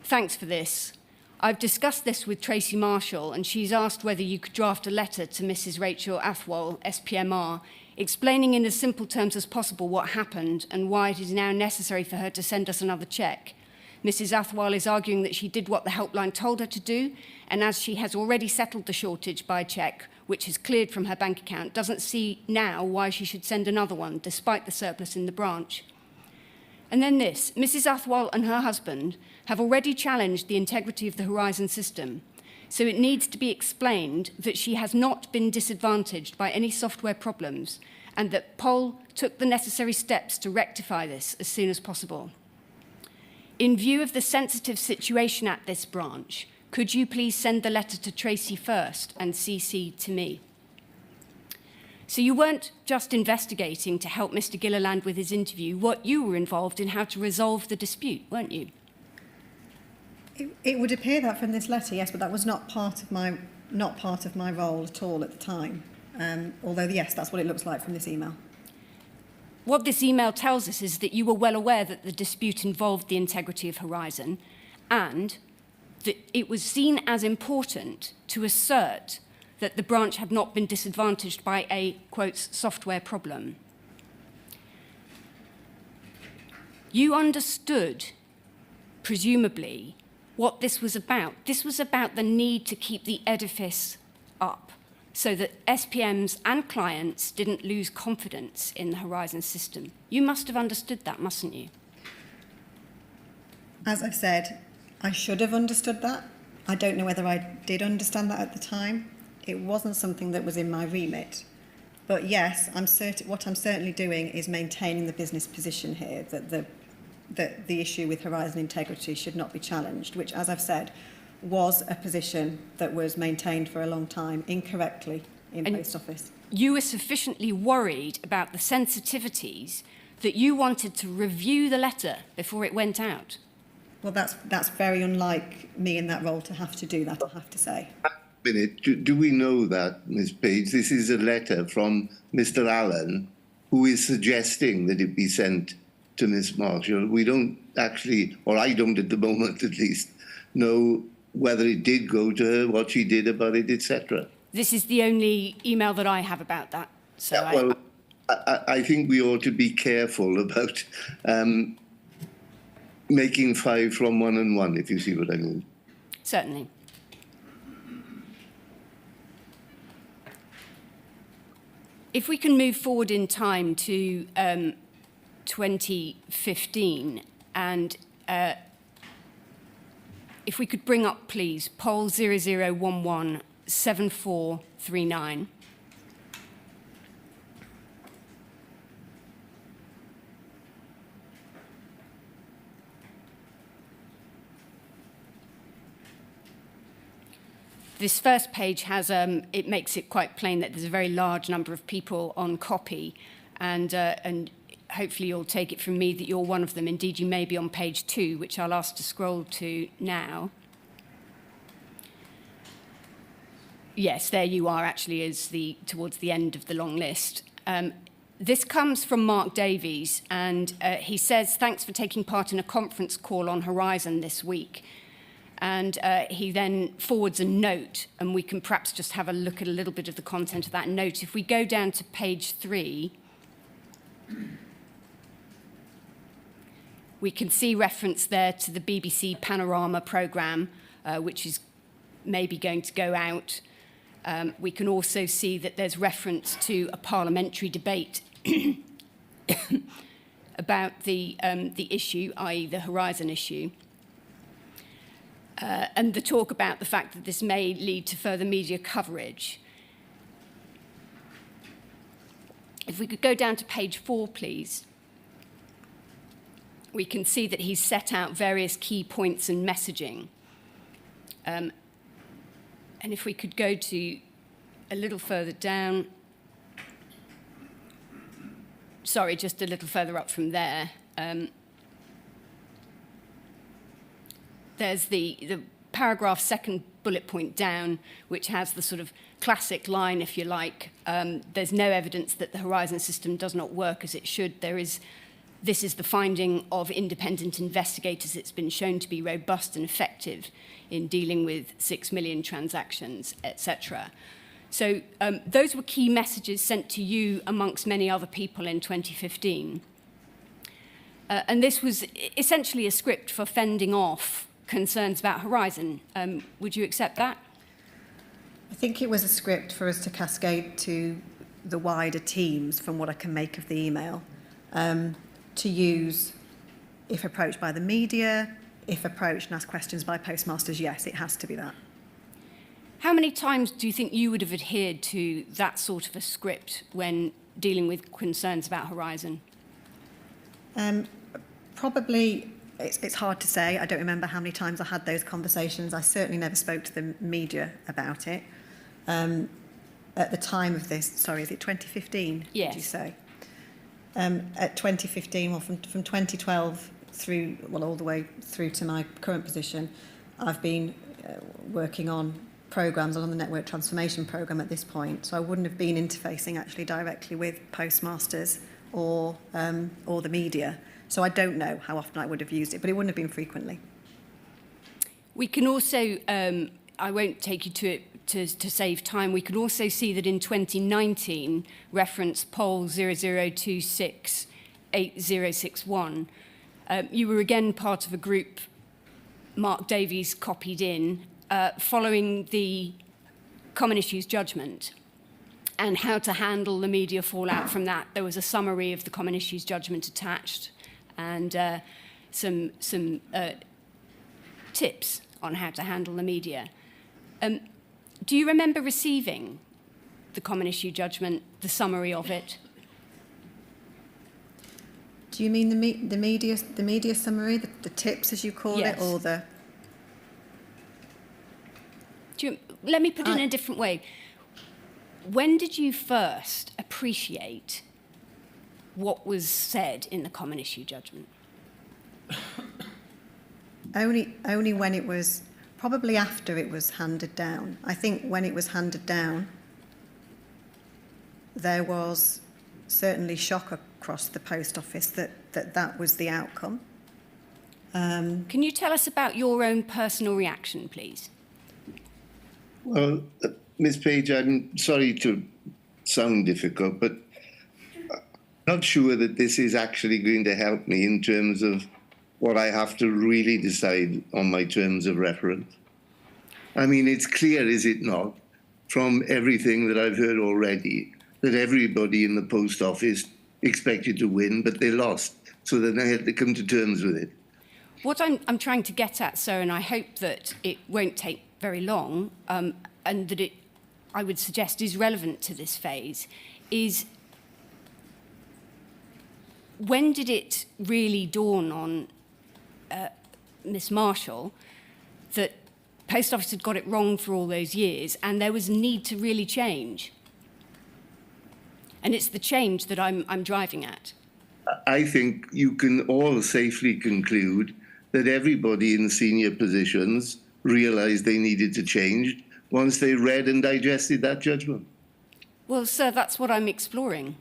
Thanks for this. I've discussed this with Tracy Marshall, and she's asked whether you could draft a letter to Mrs. Rachel Athwal, SPMR, explaining in as simple terms as possible what happened and why it is now necessary for her to send us another cheque. Mrs. Athwal is arguing that she did what the helpline told her to do, and as she has already settled the shortage by cheque, which is cleared from her bank account, doesn't see now why she should send another one, despite the surplus in the branch. And then this, Mrs. Athwal and her husband have already challenged the integrity of the Horizon system, so it needs to be explained that she has not been disadvantaged by any software problems and that POL took the necessary steps to rectify this as soon as possible. In view of the sensitive situation at this branch, could you please send the letter to Tracy first and CC to me? So you weren't just investigating to help Mr. Gilliland with his interview, you were involved in how to resolve the dispute, weren't you? It would appear that from this letter, yes, but that was not part of my role at all at the time. Although, yes, that's what it looks like from this email. What this email tells us is that you were well aware that the dispute involved the integrity of Horizon and that it was seen as important to assert that the branch had not been disadvantaged by a, quotes, software problem. You understood, presumably, what this was about. This was about the need to keep the edifice up so that SPMs and clients didn't lose confidence in the Horizon system. You must have understood that, mustn't you? As I've said, I should have understood that. I don't know whether I did understand that at the time. It wasn't something that was in my remit. But yes, what I'm certainly doing is maintaining the business position here, that the issue with Horizon integrity should not be challenged, which, as I've said, was a position that was maintained for a long time incorrectly in Post Office. You were sufficiently worried about the sensitivities that you wanted to review the letter before it went out. Well, that's very unlike me in that role to have to do that, I have to say. Do we know that, Ms. Page? This is a letter from Mr. Allen, who is suggesting that it be sent to Ms. Marshall. We don't actually, or I don't at the moment at least, know whether it did go to her, what she did about it, etc. This is the only email that I have about that. So yeah, well, I think we ought to be careful about making 5 from 1 and 1, if you see what I mean. Certainly. If we can move forward in time to 2015, and if we could bring up, please, poll 00117439. This first page has, it makes it quite plain that there's a very large number of people on copy, and hopefully you'll take it from me that you're one of them. Indeed, you may be on page 2, which I'll ask to scroll to now. Yes, there you are, actually, is towards the end of the long list. This comes from Mark Davies, and he says, thanks for taking part in a conference call on Horizon this week. And he then forwards a note, and we can perhaps just have a look at a little bit of the content of that note. If we go down to page 3, we can see reference there to the BBC Panorama programme, which is maybe going to go out. We can also see that there's reference to a parliamentary debate about the issue, i.e. the Horizon issue. And the talk about the fact that this may lead to further media coverage. If we could go down to page 4, please. We can see that he's set out various key points and messaging. And if we could go to a little further down. Sorry, just a little further up from there. There's the paragraph second bullet point down, which has the sort of classic line, if you like. There's no evidence that the Horizon system does not work as it should. This is the finding of independent investigators. It's been shown to be robust and effective in dealing with 6 million transactions, etc. So those were key messages sent to you amongst many other people in 2015. And this was essentially a script for fending off concerns about Horizon. Would you accept that? I think it was a script for us to cascade to the wider teams, from what I can make of the email, to use if approached by the media, if approached and asked questions by postmasters. Yes, it has to be that. How many times do you think you would have adhered to that sort of a script when dealing with concerns about Horizon? Probably, it's hard to say. I don't remember how many times I had those conversations. I certainly never spoke to the media about it. At the time of this, sorry, is it 2015? Yes. Did you say? At 2015, well, from 2012 through, well, all the way through to my current position, I've been working on programmes on the network transformation programme at this point. So I wouldn't have been interfacing actually directly with postmasters or the media. So I don't know how often I would have used it, but it wouldn't have been frequently. We can also, I won't take you to it to save time, we can also see that in 2019, reference poll 00268061, you were again part of a group Mark Davies copied in, following the Common Issues judgment and how to handle the media fallout from that. There was a summary of the Common Issues judgment attached and some tips on how to handle the media. Do you remember receiving the Common Issue judgment, the summary of it? Do you mean the media summary, the tips as you call Yes. it, or the? Let me put it in a different way. When did you first appreciate what was said in the Common Issue judgment? Only when it was, probably after it was handed down. I think when it was handed down, there was certainly shock across the post office that was the outcome. Can you tell us about your own personal reaction, please? Well, Ms. Page, I'm sorry to sound difficult, but not sure that this is actually going to help me in terms of what I have to really decide on my terms of reference. I mean, it's clear, is it not, from everything that I've heard already, that everybody in the post office expected to win, but they lost. So then they had to come to terms with it. What I'm trying to get at, sir, and I hope that it won't take very long, and that it, I would suggest, is relevant to this phase, is when did it really dawn on Miss Marshall that Post Office had got it wrong for all those years and there was a need to really change? And it's the change that I'm driving at. I think you can all safely conclude that everybody in senior positions realised they needed to change once they read and digested that judgment. Well, sir, that's what I'm exploring.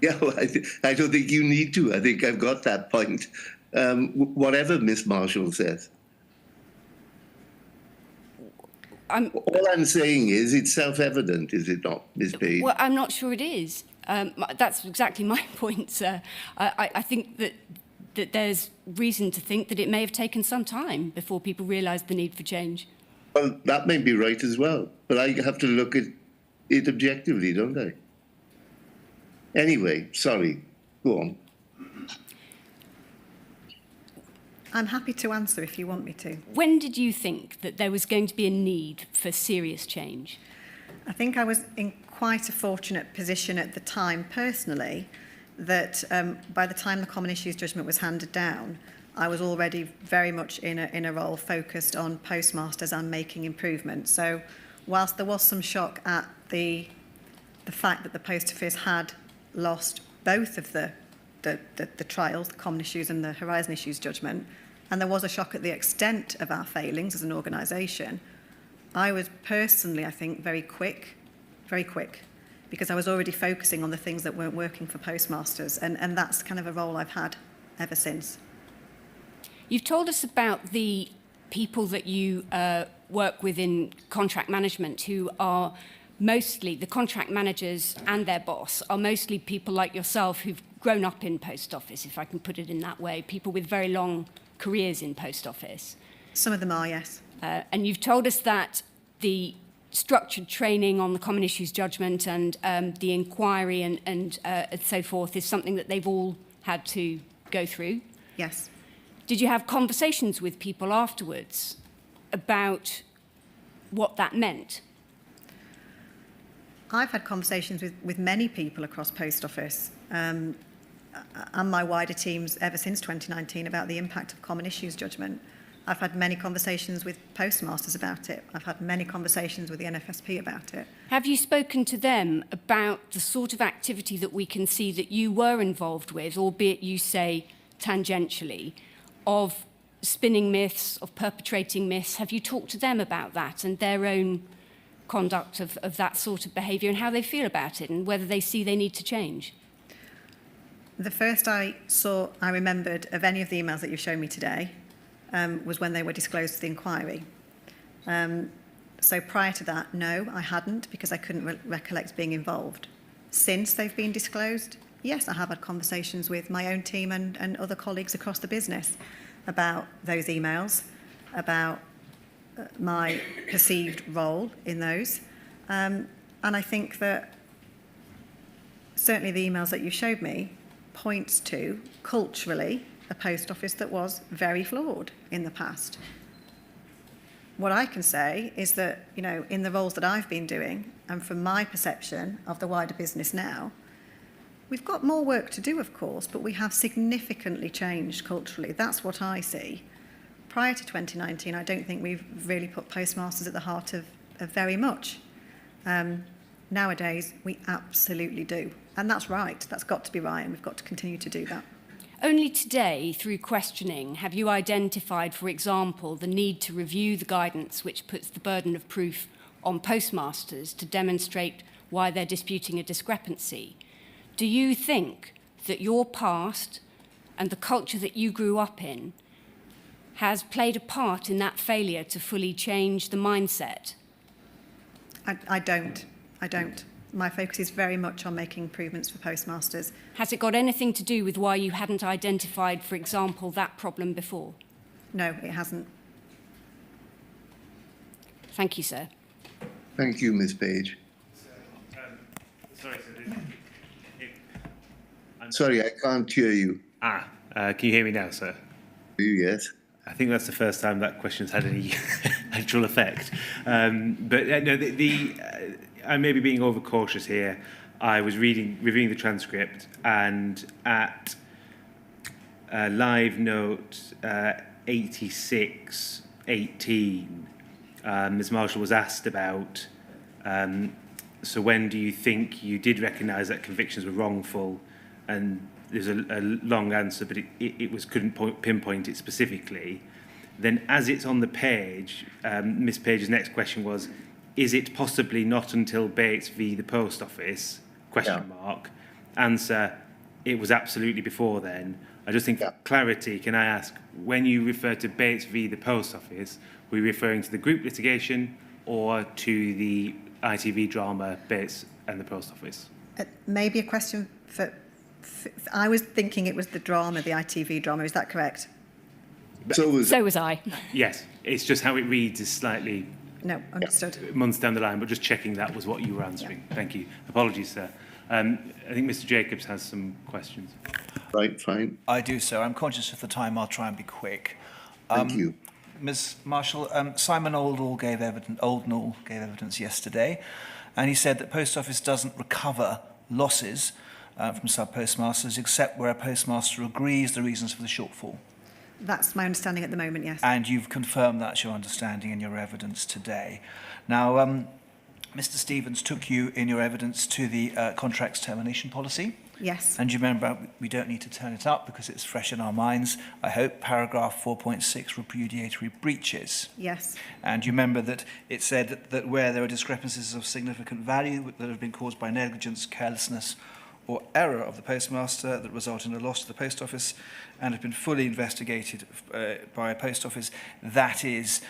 Yeah, well, I don't think you need to. I think I've got that point. Whatever Miss Marshall says. All I'm saying is it's self-evident, is it not, Ms. Page? Well, I'm not sure it is. That's exactly my point, sir. I think that there's reason to think that it may have taken some time before people realised the need for change. Well, that may be right as well, but I have to look at it objectively, don't I? Anyway, sorry, go on. I'm happy to answer if you want me to. When did you think that there was going to be a need for serious change? I think I was in quite a fortunate position at the time, personally, that by the time the Common Issues judgment was handed down, I was already very much in a role focused on postmasters and making improvements. So whilst there was some shock at the fact that the Post Office had lost both of the trials, the Common Issues and the Horizon Issues judgment, and there was a shock at the extent of our failings as an organisation, I was personally, I think, very quick, because I was already focusing on the things that weren't working for postmasters, and that's kind of a role I've had ever since. You've told us about the people that you work with in contract management who are mostly, the contract managers and their boss are mostly people like yourself who've grown up in Post Office, if I can put it in that way, people with very long careers in Post Office. Some of them are, yes. And you've told us that the structured training on the Common Issues judgment and the inquiry and so forth is something that they've all had to go through. Yes. Did you have conversations with people afterwards about what that meant? I've had conversations with many people across Post Office and my wider teams ever since 2019 about the impact of Common Issues judgment. I've had many conversations with postmasters about it. I've had many conversations with the NFSP about it. Have you spoken to them about the sort of activity that we can see that you were involved with, albeit you say tangentially, of spinning myths, of perpetrating myths? Have you talked to them about that and their own conduct of that sort of behaviour and how they feel about it and whether they see they need to change? The first I remembered of any of the emails that you've shown me today was when they were disclosed to the inquiry. So prior to that, no, I hadn't, because I couldn't recollect being involved. Since they've been disclosed, yes, I have had conversations with my own team and other colleagues across the business about those emails, about my perceived role in those. And I think that certainly the emails that you showed me points to, culturally, a Post Office that was very flawed in the past. What I can say is that, you know, in the roles that I've been doing, and from my perception of the wider business now, we've got more work to do, of course, but we have significantly changed culturally. That's what I see. Prior to 2019, I don't think we've really put postmasters at the heart of very much. Nowadays, we absolutely do. And that's right. That's got to be right, and we've got to continue to do that. Only today, through questioning, have you identified, for example, the need to review the guidance which puts the burden of proof on postmasters to demonstrate why they're disputing a discrepancy. Do you think that your past and the culture that you grew up in has played a part in that failure to fully change the mindset? I don't. My focus is very much on making improvements for postmasters. Has it got anything to do with why you hadn't identified, for example, that problem before? No, it hasn't. Thank you, sir. Thank you, Ms. Page. Sorry, sir. Sorry, I can't hear you. Can you hear me now, sir? Yes. I think that's the first time that question's had any actual effect. But no, I may be being overcautious here. I was reviewing the transcript, and at live note 86:18, Ms. Marshall was asked about. So when do you think you did recognise that convictions were wrongful? And there's a long answer, but it couldn't pinpoint it specifically. Then as it's on the page, Ms. Page's next question was, is it possibly not until Bates v. the Post Office? ? Answer, it was absolutely before then. I just think for clarity, can I ask, when you refer to Bates v. the Post Office, were you referring to the group litigation or to the ITV drama Bates and the Post Office? Maybe a question for I was thinking it was the drama, the ITV drama. Is that correct? So was I. Yes, it's just how it reads is slightly... No, understood. Months down the line, but just checking that was what you were answering. Yeah. Thank you. Apologies, sir. I think Mr. Jacobs has some questions. Right, fine. I do, sir. I'm conscious of the time. I'll try and be quick. Thank you. Ms. Marshall, Simon Oldnall gave evidence yesterday, and he said that Post Office doesn't recover losses from sub-postmasters except where a postmaster agrees the reasons for the shortfall. That's my understanding at the moment, yes. And you've confirmed that's your understanding in your evidence today. Now, Mr. Stevens took you in your evidence to the contracts termination policy. Yes. And you remember, we don't need to turn it up because it's fresh in our minds, I hope, paragraph 4.6, repudiatory breaches. Yes. And you remember that it said that where there are discrepancies of significant value that have been caused by negligence, carelessness, or error of the postmaster that result in a loss to the post office and have been fully investigated by a post office, that is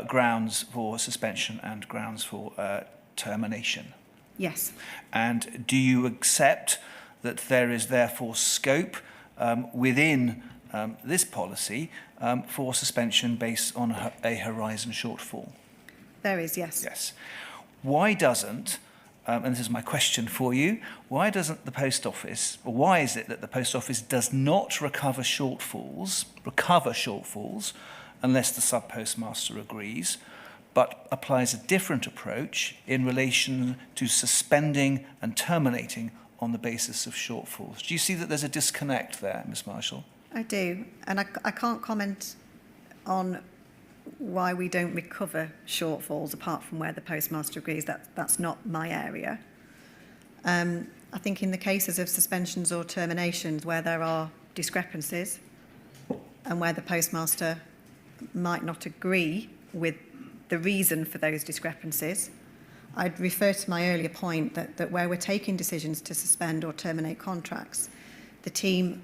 grounds for suspension and grounds for termination. Yes. And do you accept that there is therefore scope within this policy for suspension based on a horizon shortfall? There is, yes. Yes. Why doesn't, and this is my question for you, why doesn't the Post Office, or why is it that the Post Office does not recover shortfalls unless the sub-postmaster agrees, but applies a different approach in relation to suspending and terminating on the basis of shortfalls? Do you see that there's a disconnect there, Ms. Marshall? I do, and I can't comment on why we don't recover shortfalls apart from where the postmaster agrees. That's not my area. I think in the cases of suspensions or terminations where there are discrepancies and where the postmaster might not agree with the reason for those discrepancies, I'd refer to my earlier point that where we're taking decisions to suspend or terminate contracts, the team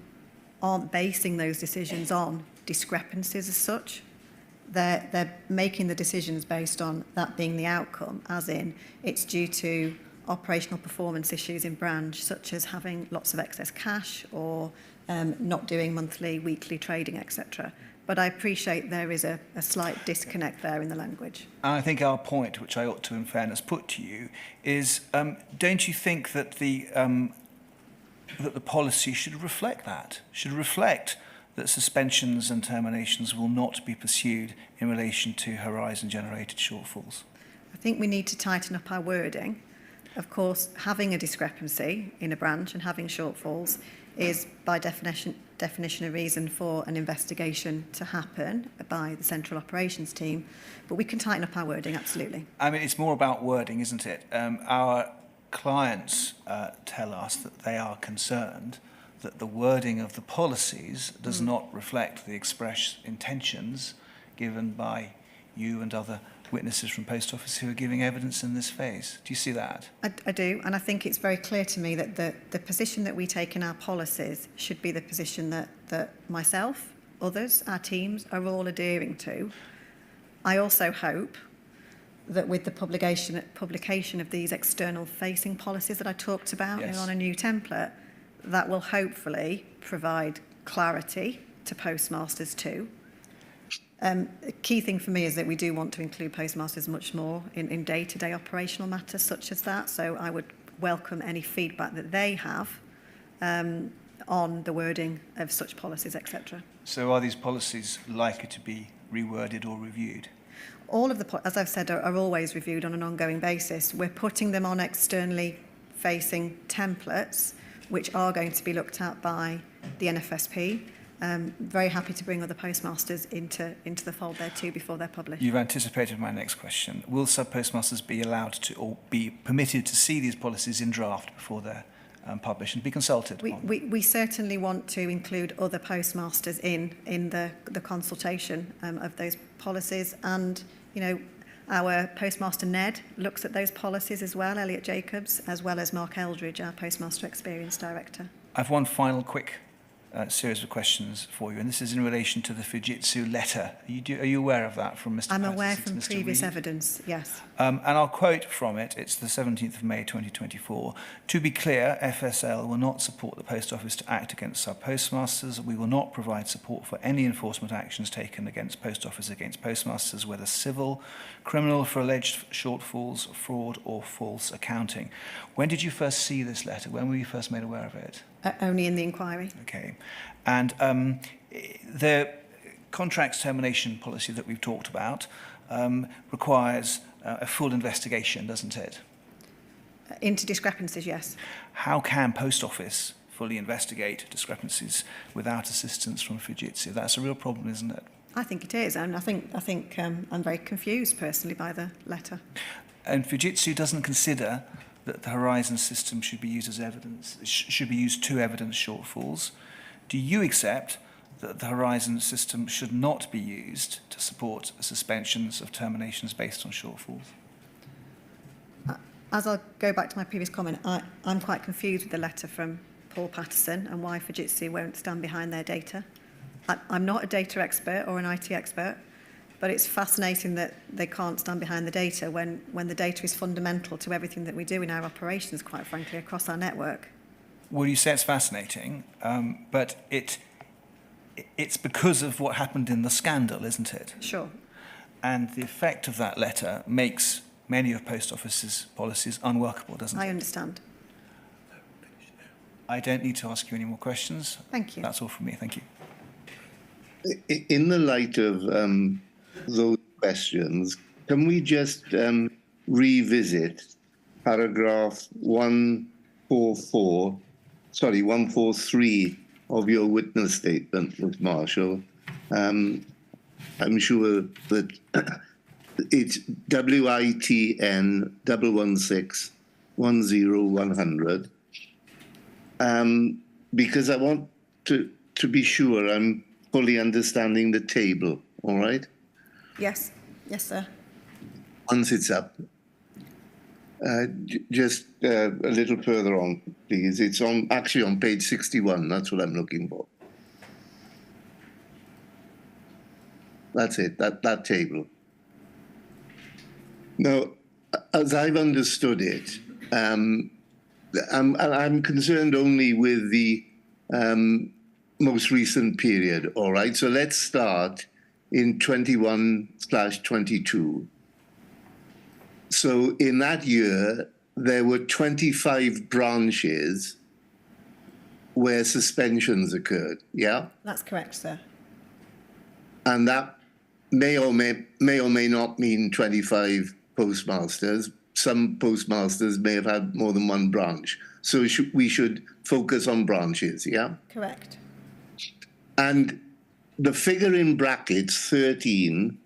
aren't basing those decisions on discrepancies as such. They're making the decisions based on that being the outcome, as in it's due to operational performance issues in branch, such as having lots of excess cash or not doing monthly, weekly trading, etc. But I appreciate there is a slight disconnect there in the language. And I think our point, which I ought to, in fairness, put to you, is don't you think that the policy should reflect that? Should reflect that suspensions and terminations will not be pursued in relation to horizon-generated shortfalls? I think we need to tighten up our wording. Of course, having a discrepancy in a branch and having shortfalls is by definition a reason for an investigation to happen by the central operations team. But we can tighten up our wording, absolutely. I mean, it's more about wording, isn't it? Our clients tell us that they are concerned that the wording of the policies does not reflect the express intentions given by you and other witnesses from Post Office who are giving evidence in this phase. Do you see that? I do, and I think it's very clear to me that the position that we take in our policies should be the position that myself, others, our teams are all adhering to. I also hope that with the publication of these external facing policies that I talked about on a new template, that will hopefully provide clarity to postmasters too. The key thing for me is that we do want to include postmasters much more in day-to-day operational matters such as that. So I would welcome any feedback that they have on the wording of such policies, etc. So are these policies likely to be reworded or reviewed? All of the, as I've said, are always reviewed on an ongoing basis. We're putting them on externally facing templates, which are going to be looked at by the NFSP. Very happy to bring other postmasters into the fold there too before they're published. You've anticipated my next question. Will sub-postmasters be allowed to, or be permitted to see these policies in draft before they're published and be consulted on? We certainly want to include other postmasters in the consultation of those policies, and our postmaster Ned looks at those policies as well, Elliot Jacobs, as well as Mark Eldridge, our postmaster experience director. I've one final quick series of questions for you, and this is in relation to the Fujitsu letter. Are you aware of that from Mr. I'm Patterson aware to from Mr. previous Reid? evidence, yes. And I'll quote from it. It's the 17th of May 2024. To be clear, FSL will not support the Post Office to act against sub-postmasters. We will not provide support for any enforcement actions taken against Post Office against postmasters, whether civil, criminal for alleged shortfalls, fraud or false accounting. When did you first see this letter? When were you first made aware of it? Only in the inquiry. Okay. And the contracts termination policy that we've talked about requires a full investigation, doesn't it? Into discrepancies, yes. How can Post Office fully investigate discrepancies without assistance from Fujitsu? That's a real problem, isn't it? I think it is, and I think I'm very confused personally by the letter. And Fujitsu doesn't consider that the Horizon system should be used as evidence, should be used to evidence shortfalls. Do you accept that the Horizon system should not be used to support suspensions of terminations based on shortfalls? As I'll go back to my previous comment, I'm quite confused with the letter from Paul Patterson and why Fujitsu won't stand behind their data. I'm not a data expert or an IT expert, but it's fascinating that they can't stand behind the data when the data is fundamental to everything that we do in our operations, quite frankly, across our network. Well, you say it's fascinating, but it's because of what happened in the scandal, isn't it? Sure. And the effect of that letter makes many of Post Office's policies unworkable, doesn't it? I understand. I don't need to ask you any more questions. Thank you. That's all from me. Thank you. In the light of those questions, can we just revisit paragraph 143 of your witness statement, Ms. Marshall? I'm sure that it's WITN 116-10100, because I want to be sure I'm fully understanding the table, all right? Yes. Yes, sir. Once it's up. Just a little further on, please. It's actually on page 61. That's what I'm looking for. That's it, that table. Now, as I've understood it, I'm concerned only with the most recent period, all right? So let's start in 21/22. So in that year, there were 25 branches where suspensions occurred, yeah? That's correct, sir. And that may or may not mean 25 postmasters. Some postmasters may have had more than one branch. So we should focus on branches, yeah? Correct. And the figure in brackets, 13,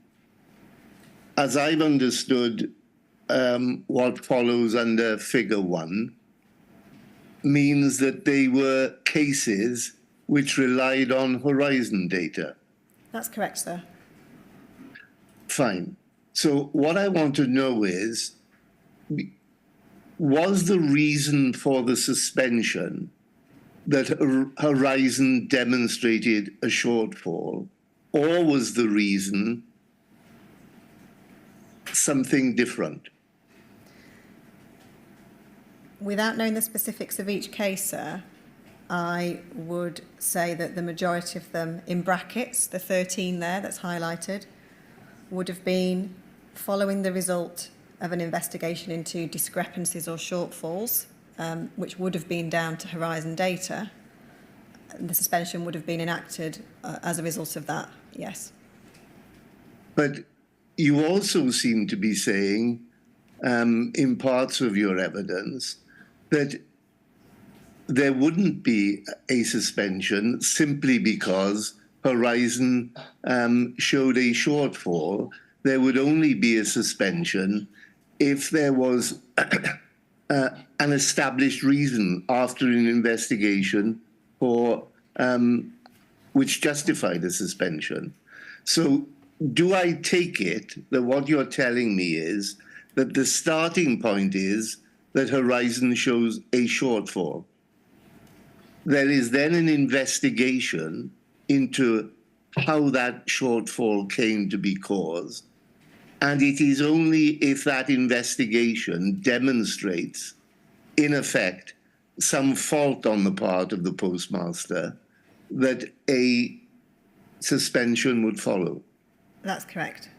as I've understood what follows under figure 1, means that they were cases which relied on Horizon data. That's correct, sir. Fine. So what I want to know is, was the reason for the suspension that Horizon demonstrated a shortfall, or was the reason something different? Without knowing the specifics of each case, sir, I would say that the majority of them, in brackets, the 13 there that's highlighted, would have been following the result of an investigation into discrepancies or shortfalls, which would have been down to Horizon data. The suspension would have been enacted as a result of that, yes. But you also seem to be saying, in parts of your evidence, that there wouldn't be a suspension simply because Horizon showed a shortfall. There would only be a suspension if there was an established reason after an investigation for which justified a suspension. So do I take it that what you're telling me is that the starting point is that Horizon shows a shortfall? There is then an investigation into how that shortfall came to be caused. And it is only if that investigation demonstrates, in effect, some fault on the part of the postmaster that a suspension would follow. That's correct.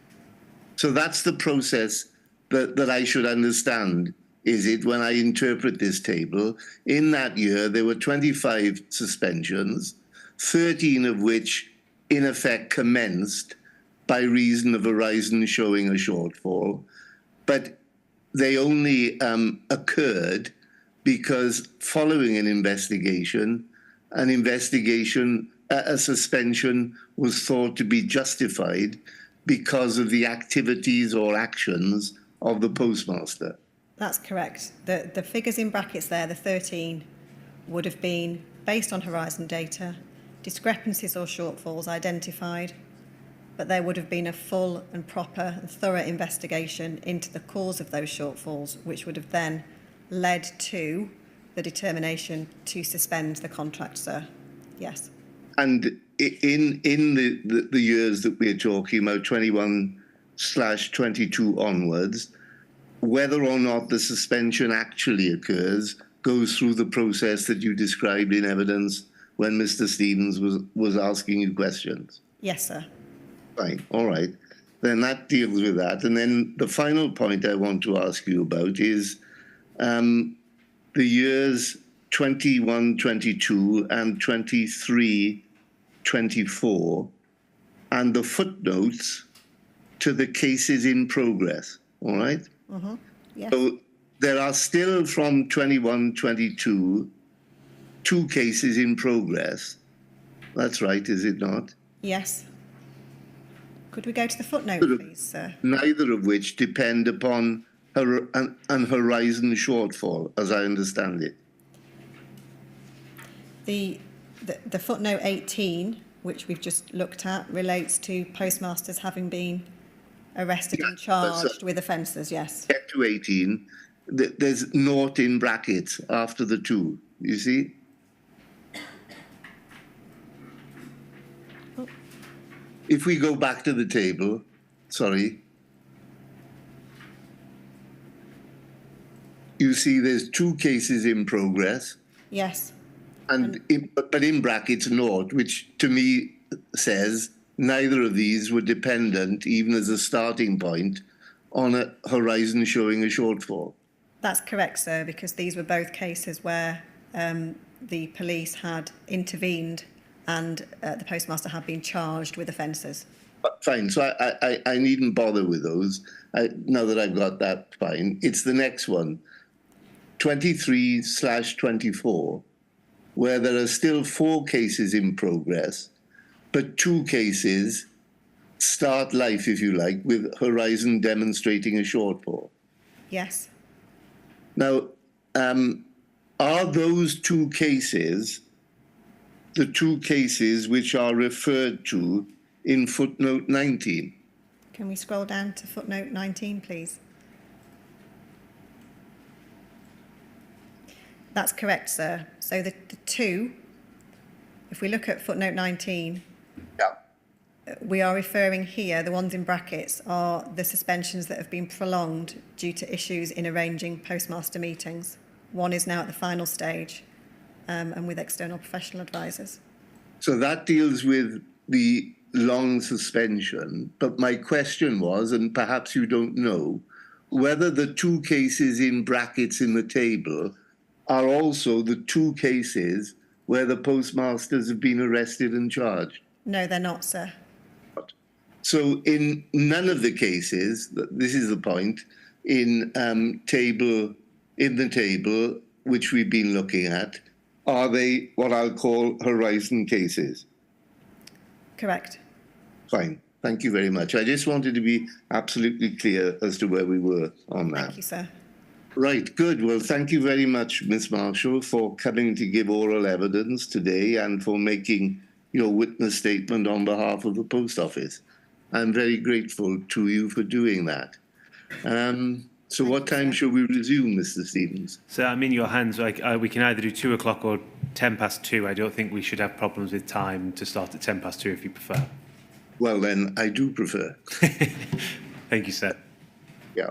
So that's the process that I should understand, is it, when I interpret this table. In that year, there were 25 suspensions, 13 of which, in effect, commenced by reason of Horizon showing a shortfall, but they only occurred because following an investigation, a suspension was thought to be justified because of the activities or actions of the postmaster. That's correct. The figures in brackets there, the 13, would have been based on Horizon data, discrepancies or shortfalls identified, but there would have been a full and proper and thorough investigation into the cause of those shortfalls, which would have then led to the determination to suspend the contract, sir. Yes. And in the years that we're talking about, 21/22 onwards, whether or not the suspension actually occurs goes through the process that you described in evidence when Mr. Stevens was asking you questions. Yes, sir. Fine, all right. Then that deals with that. And then the final point I want to ask you about is the years 21/22 and 23/24 and the footnotes to the cases in progress, all right? Mm-hmm. Yes. So there are still from 21/22 2 cases in progress. That's right, is it not? Yes. Could we go to the footnote, please, sir? Neither of which depend upon an Horizon shortfall, as I understand it. The footnote 18, which we've just looked at, relates to postmasters having been arrested and charged with offences, yes. Get to 18, there's naught in brackets after the 2, you see? Oh. If we go back to the table, sorry, you see there's 2 cases in progress. Yes. But in brackets, naught, which to me says neither of these were dependent, even as a starting point, on a Horizon showing a shortfall. That's correct, sir, because these were both cases where the police had intervened and the postmaster had been charged with offences. Fine, so I needn't bother with those. Now that I've got that, fine. It's the next one, 23/24, where there are still 4 cases in progress, but 2 cases start life, if you like, with Horizon demonstrating a shortfall. Yes. Now, are those 2 cases the 2 cases which are referred to in footnote 19? Can we scroll down to footnote 19, please? That's correct, sir. So the 2, if we look at footnote 19, Yeah. we are referring here, the ones in brackets, are the suspensions that have been prolonged due to issues in arranging postmaster meetings. One is now at the final stage and with external professional advisors. So that deals with the long suspension. But my question was, and perhaps you don't know, whether the two cases in brackets in the table are also the two cases where the postmasters have been arrested and charged. No, they're not, sir. So in none of the cases, this is the point, in the table which we've been looking at, are they what I'll call horizon cases? Correct. Fine. Thank you very much. I just wanted to be absolutely clear as to where we were on that. Thank you, sir. Right, good. Well, thank you very much, Ms. Marshall, for coming to give oral evidence today and for making your witness statement on behalf of the Post Office. I'm very grateful to you for doing that. So what time shall we resume, Mr. Stevens? So I'm in your hands. We can either do 2 o'clock or 2:10. I don't think we should have problems with time to start at 2:10 if you prefer. Well, then, I do prefer. Thank you, sir. Yeah.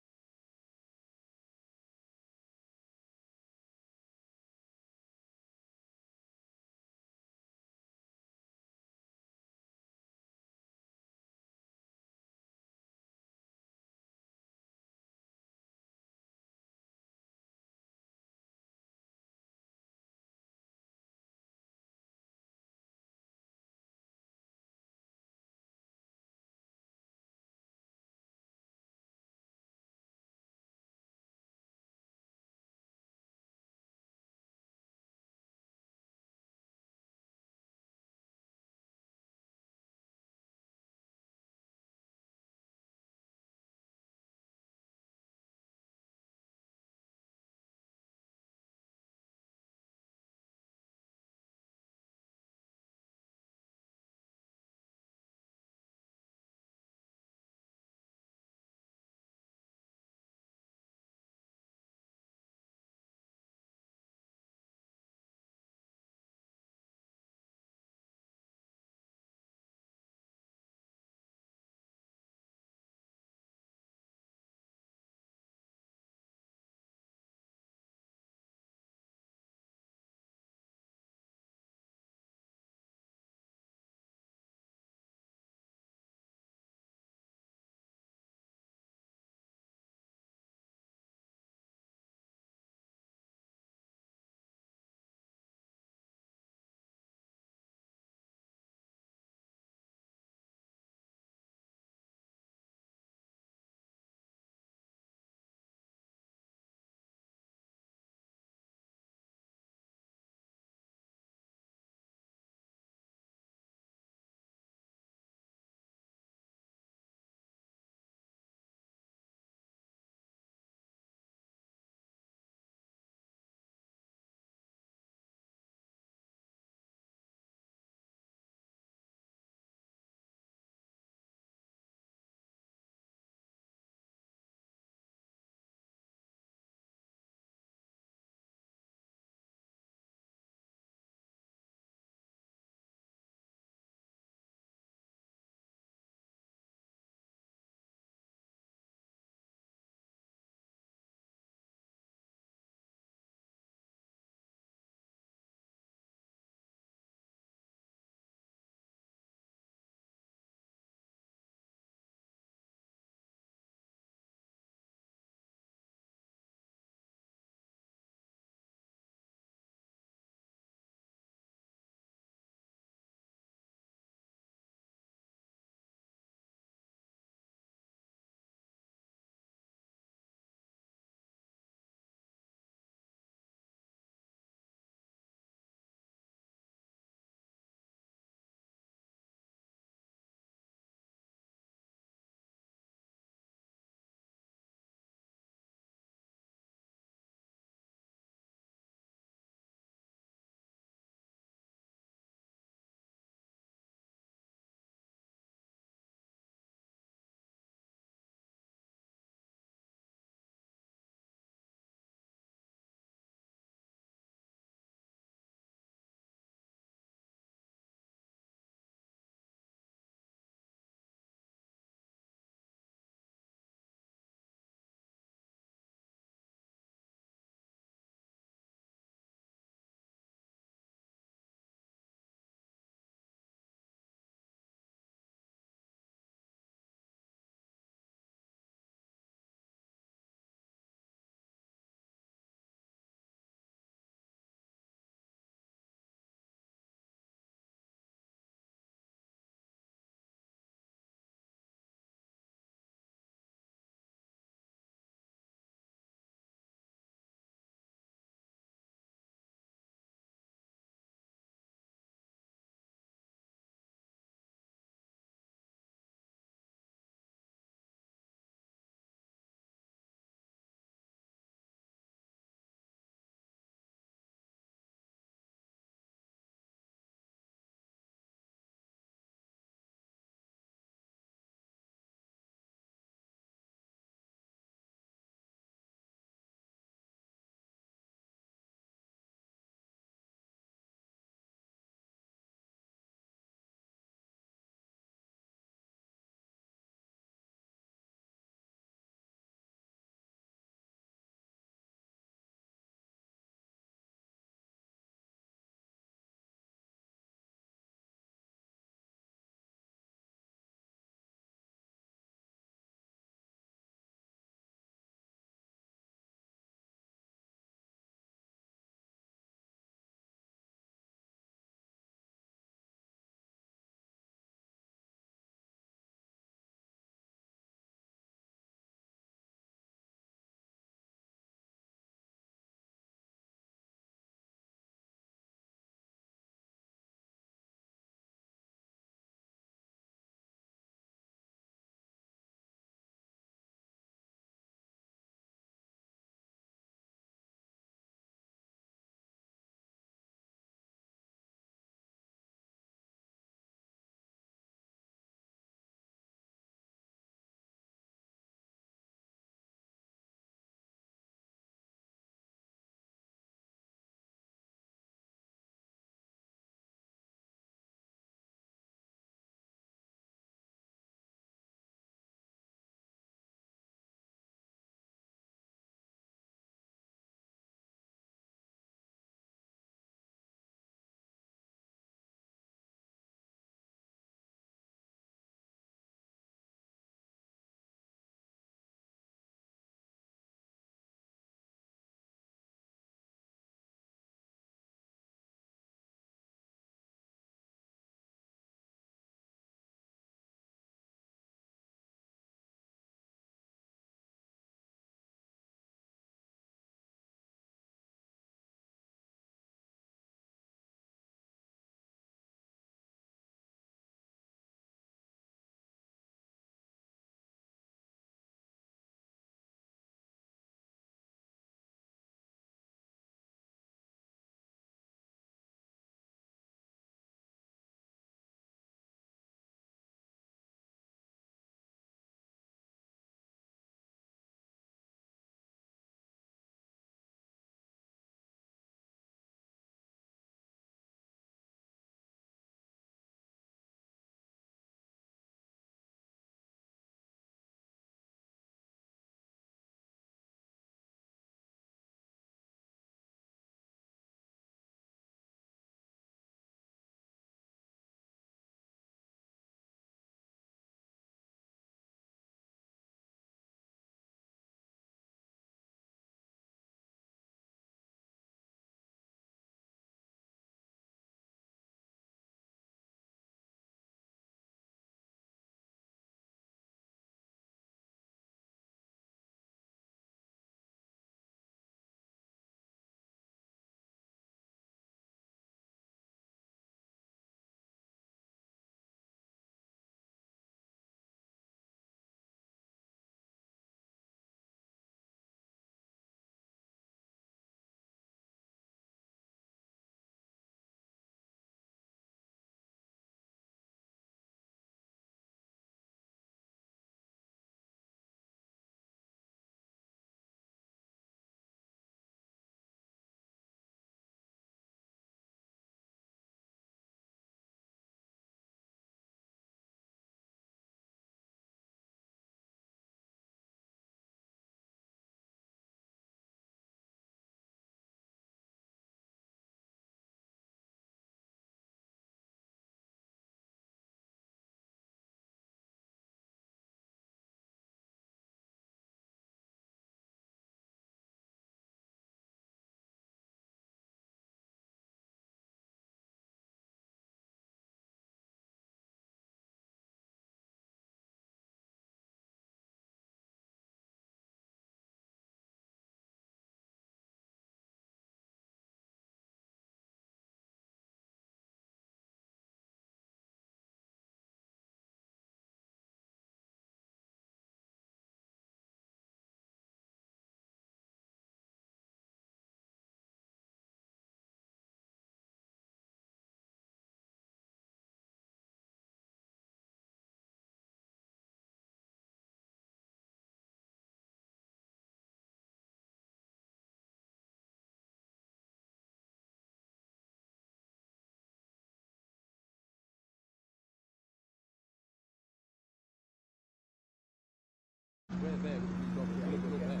Where there, we've got to look up there.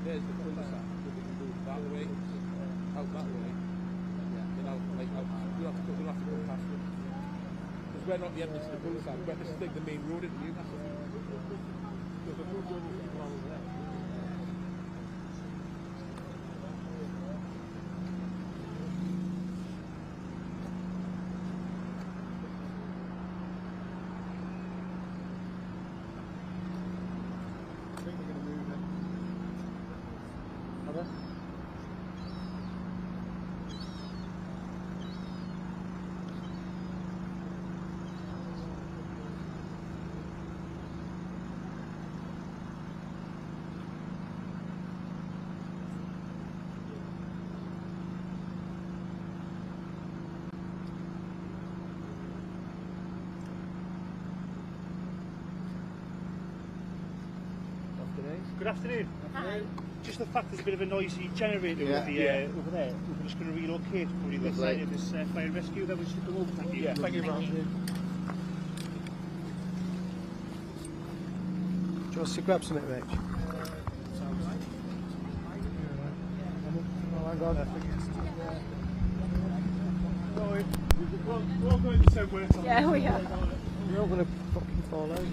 There's the cul-de-sac. We can go that way, out that way. You know, like we'll have to come past them. Because we're not the entrance to the cul-de-sac. This is like the main road into Newcastle. Because the road goes along there. Good afternoon. Hi. Just the fact there's a bit of a noisy generator over there. We're just going to relocate for the other side of this fire and rescue. Then we should come over. Thank you. Yeah, thank you, Thank you. Do you want us to grab something, Rich? Oh, hang on. Sorry. We're all going to somewhere. Yeah, we are. We're all going to fucking fall over.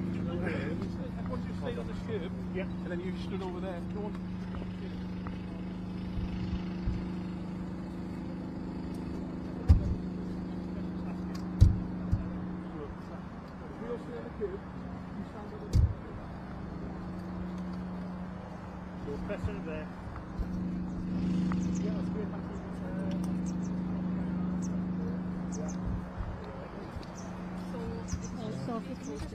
Everyone just stayed on this curb, and then you stood over there. Go on. We all stay on the curb. You stand over there. So press in there. Yeah, that's great. So if you can just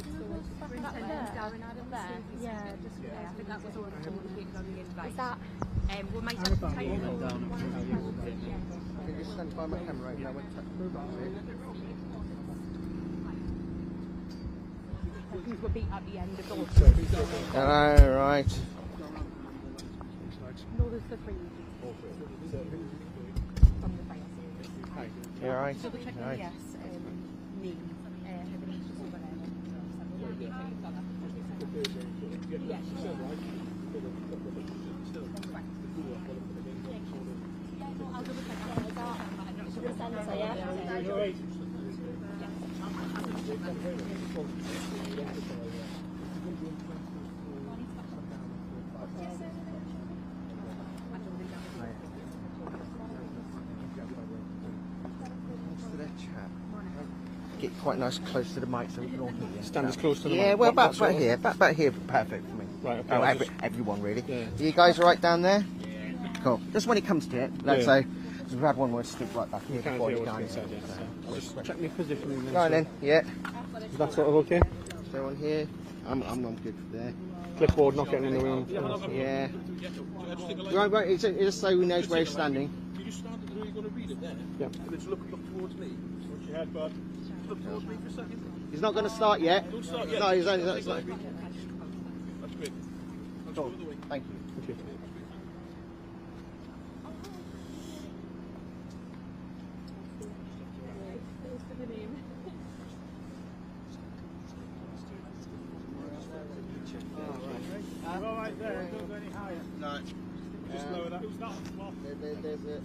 bring that down out of there. Yeah, just I think that was all communicated on the invite. Is that we might have to take it down. I can just stand by my camera right now and move on. Things will be at the end of the Hello, right. No, there's the three from the fire service. You alright? Double check Right. yes, me, everything's just over there. Yeah, she said right. I'll double check the sensor, yeah? You're right. Get quite nice close to the mic so we can all hear you. Stand as close to the Yeah, mic. well, What about here. About here, perfect for me. Right, okay. Oh, I'll just- everyone, really. Yeah. You guys all right down there? Cool. Just when it comes to it, let's say, we've had one more stick right back here Can't before hear you what's go being in. said, yeah. So I'll just check my positioning. Go on then, yeah. Is that sort of okay? So on here, I'm good there. Clipboard not getting in the way on. Yeah. Right, it's just so we know where he's standing. You just stand where you're going to read it there. Yeah. And then just look towards me. Watch your head, bud. Look towards me for a second. He's not going to start yet. Don't start yet. No, he's only. That's That's like, great. I'll cool. go the way. Thank you. Thank you. You're all right there. Don't go any higher. No. Just lower that. Who's that? Come on. There's a.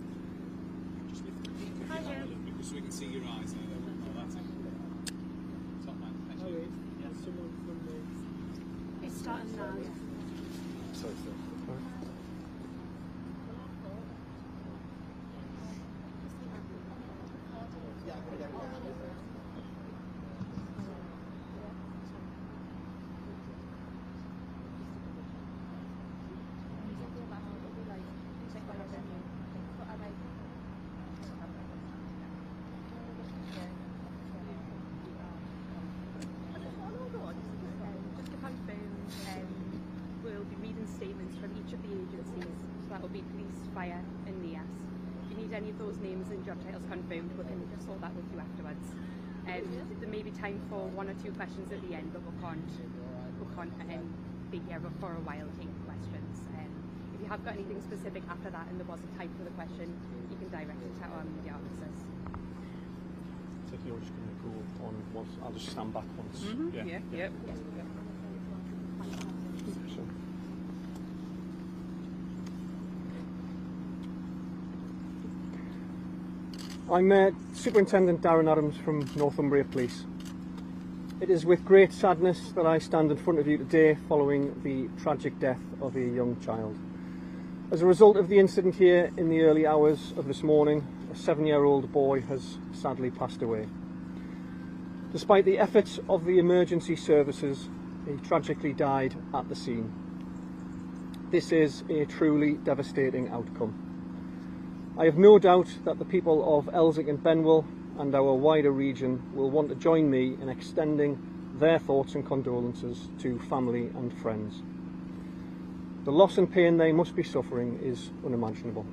Just lift the peak of your head a little bit so we can see your eyes. Oh, that's it. Top man, thank you. Someone from the... It's starting now. Sorry. Just to confirm, we'll be reading statements from each of the agencies. So that will be police, fire and NIAS. If you need any of those names and job titles confirmed, we can sort that with you afterwards. There may be time for one or two questions at the end, but we can't be here for a while taking questions. If you have got anything specific after that and there wasn't time for the question, you can direct it to our media officers. So if you're just going to go on once, I'll just stand back once. Yeah. So. I'm Superintendent Darren Adams from Northumbria Police. It is with great sadness that I stand in front of you today following the tragic death of a young child. As a result of the incident here in the early hours of this morning, a 7-year-old boy has sadly passed away. Despite the efforts of the emergency services, he tragically died at the scene. This is a truly devastating outcome. I have no doubt that the people of Elswick and Benwell and our wider region will want to join me in extending their thoughts and condolences to family and friends. The loss and pain they must be suffering is unimaginable.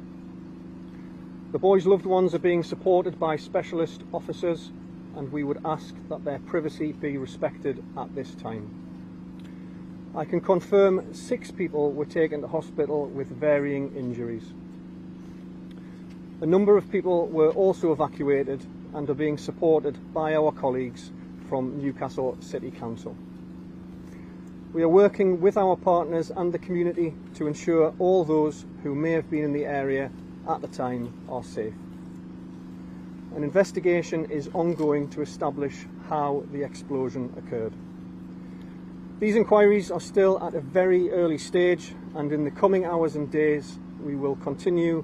The boys' loved ones are being supported by specialist officers, and we would ask that their privacy be respected at this time. I can confirm 6 people were taken to hospital with varying injuries. A number of people were also evacuated and are being supported by our colleagues from Newcastle City Council. We are working with our partners and the community to ensure all those who may have been in the area at the time are safe. An investigation is ongoing to establish how the explosion occurred. These inquiries are still at a very early stage, and in the coming hours and days we will continue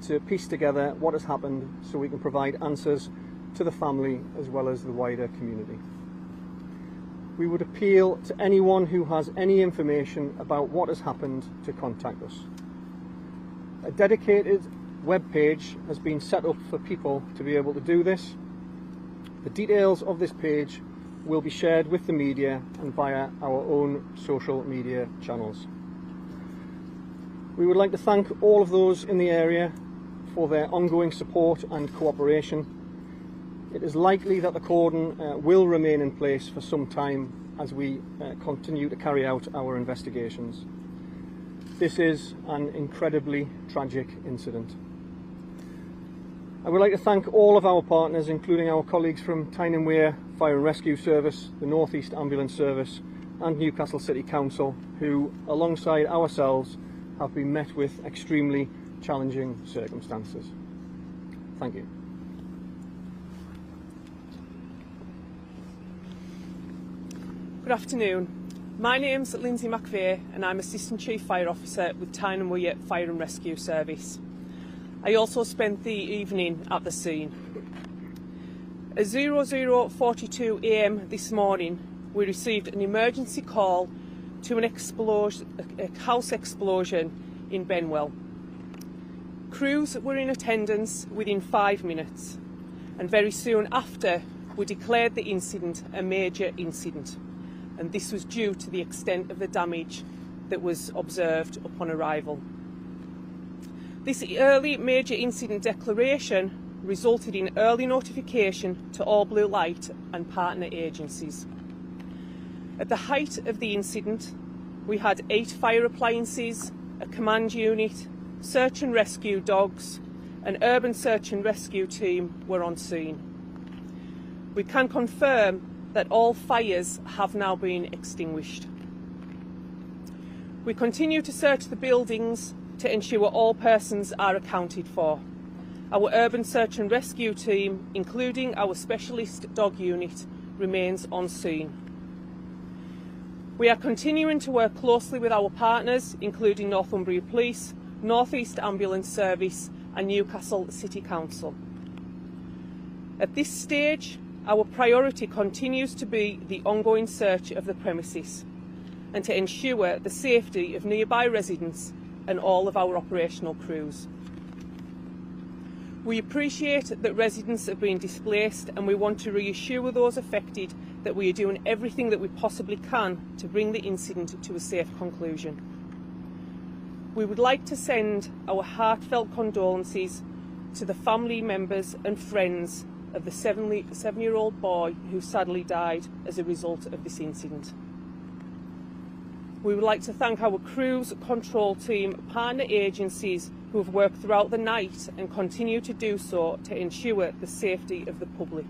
to piece together what has happened so we can provide answers to the family as well as the wider community. We would appeal to anyone who has any information about what has happened to contact us. A dedicated web page has been set up for people to be able to do this. The details of this page will be shared with the media and via our own social media channels. We would like to thank all of those in the area for their ongoing support and cooperation. It is likely that the cordon will remain in place for some time as we continue to carry out our investigations. This is an incredibly tragic incident. I would like to thank all of our partners, including our colleagues from Tyne and Wear Fire and Rescue Service, the North East Ambulance Service and Newcastle City Council, who, alongside ourselves, have been met with extremely challenging circumstances. Thank you. Good afternoon. My name's Lindsay McVeigh and I'm Assistant Chief Fire Officer with Tyne and Wear Fire and Rescue Service. I also spent the evening at the scene. At 00:42 a.m. this morning, we received an emergency call to a house explosion in Benwell. Crews were in attendance within 5 minutes, and very soon after we declared the incident a major incident, and this was due to the extent of the damage that was observed upon arrival. This early major incident declaration resulted in early notification to all Blue Light and partner agencies. At the height of the incident, we had 8 fire appliances, a command unit, search and rescue dogs, an urban search and rescue team were on scene. We can confirm that all fires have now been extinguished. We continue to search the buildings to ensure all persons are accounted for. Our urban search and rescue team, including our specialist dog unit, remains on scene. We are continuing to work closely with our partners, including Northumbria Police, North East Ambulance Service and Newcastle City Council. At this stage, our priority continues to be the ongoing search of the premises and to ensure the safety of nearby residents and all of our operational crews. We appreciate that residents have been displaced, and we want to reassure those affected that we are doing everything that we possibly can to bring the incident to a safe conclusion. We would like to send our heartfelt condolences to the family members and friends of the seven-year-old boy who sadly died as a result of this incident. We would like to thank our crews, control team, partner agencies who have worked throughout the night and continue to do so to ensure the safety of the public.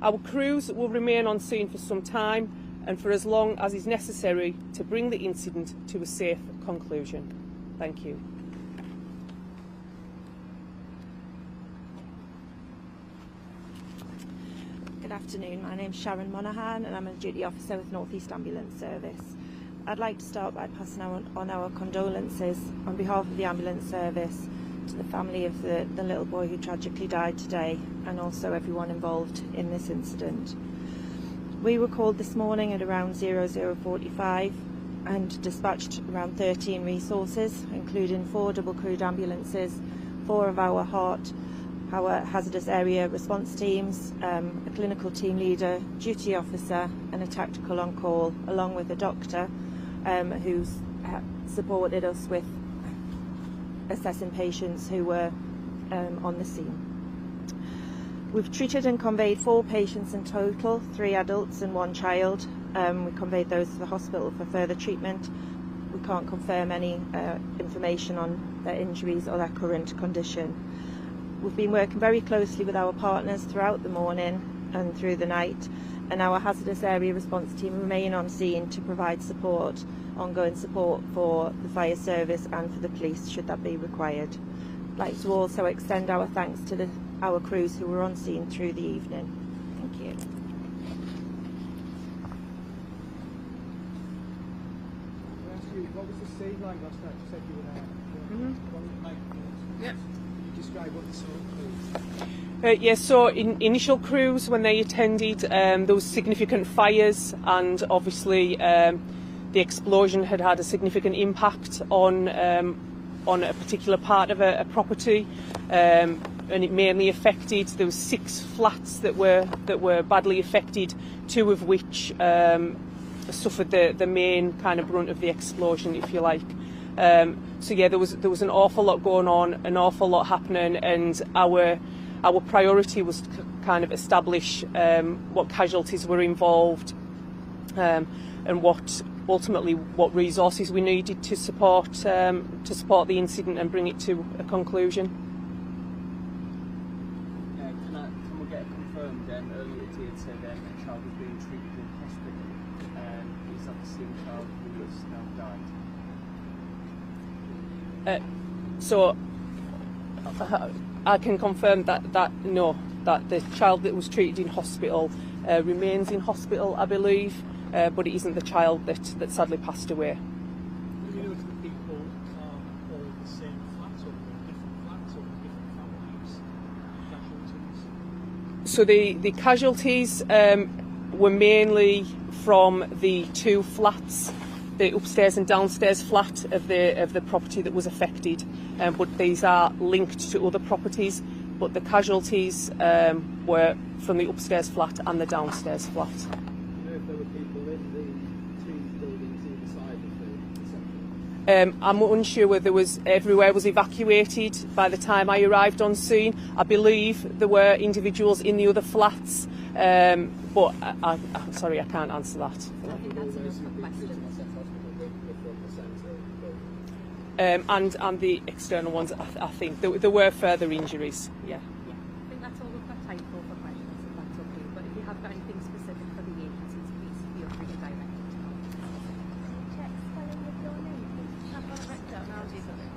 Our crews will remain on scene for some time and for as long as is necessary to bring the incident to a safe conclusion. Thank you. Good afternoon, my name's Sharon Monaghan and I'm a duty officer with North East Ambulance Service. I'd like to start by passing on our condolences on behalf of the ambulance service to the family of the little boy who tragically died today, and also everyone involved in this incident. We were called this morning at around 00:45 and dispatched around 13 resources, including 4 double-crewed ambulances, 4 of our hazardous area response teams, a clinical team leader, duty officer and a tactical on-call, along with a doctor who's supported us with assessing patients who were on the scene. We've treated and conveyed 4 patients in total, 3 adults and 1 child. We conveyed those to the hospital for further treatment. We can't confirm any information on their injuries or their current condition. We've been working very closely with our partners throughout the morning and through the night, and our hazardous area response team remain on scene to provide support, ongoing support for the fire service and for the police should that be required. I'd like to also extend our thanks to our crews who were on scene through the evening. Thank you. What was the scene like last night? You said you were there. Yep. Describe what you saw, Yes, so initial crews, when they attended, there was significant fires, and obviously the explosion had a significant impact on a particular part of a property, and it mainly affected. There was 6 flats that were badly affected, 2 of which suffered the main kind of brunt of the explosion, if you like. So yeah, there was an awful lot going on, an awful lot happening, and our priority was to kind of establish what casualties were involved, and what resources we needed to support the incident and bring it to a conclusion. Can we get it confirmed then? Earlier it had said a child was being treated in hospital. Is that the same child who has now died? So I can confirm that the child that was treated in hospital remains in hospital, I believe, but it isn't the child that sadly passed away. Do you know if the people are all the same flats or different flats or different families, casualties? So the casualties were mainly from the 2 flats, the upstairs and downstairs flat of the property that was affected, but these are linked to other properties. But the casualties were from the upstairs flat and the downstairs flat. Do you know if there were people in the 2 buildings either side of the section? I'm unsure whether everywhere was evacuated by the time I arrived on scene. I believe there were individuals in the other flats, but I'm sorry, I can't answer that. I think that's enough for questions. And the external ones, I think there were further injuries. Yeah. I think that's all we've got time for questions, if that's okay. But if you have got anything specific for the agencies, please feel free to direct it to us. Check spelling of your name, please. I've got it written down. I'll do something.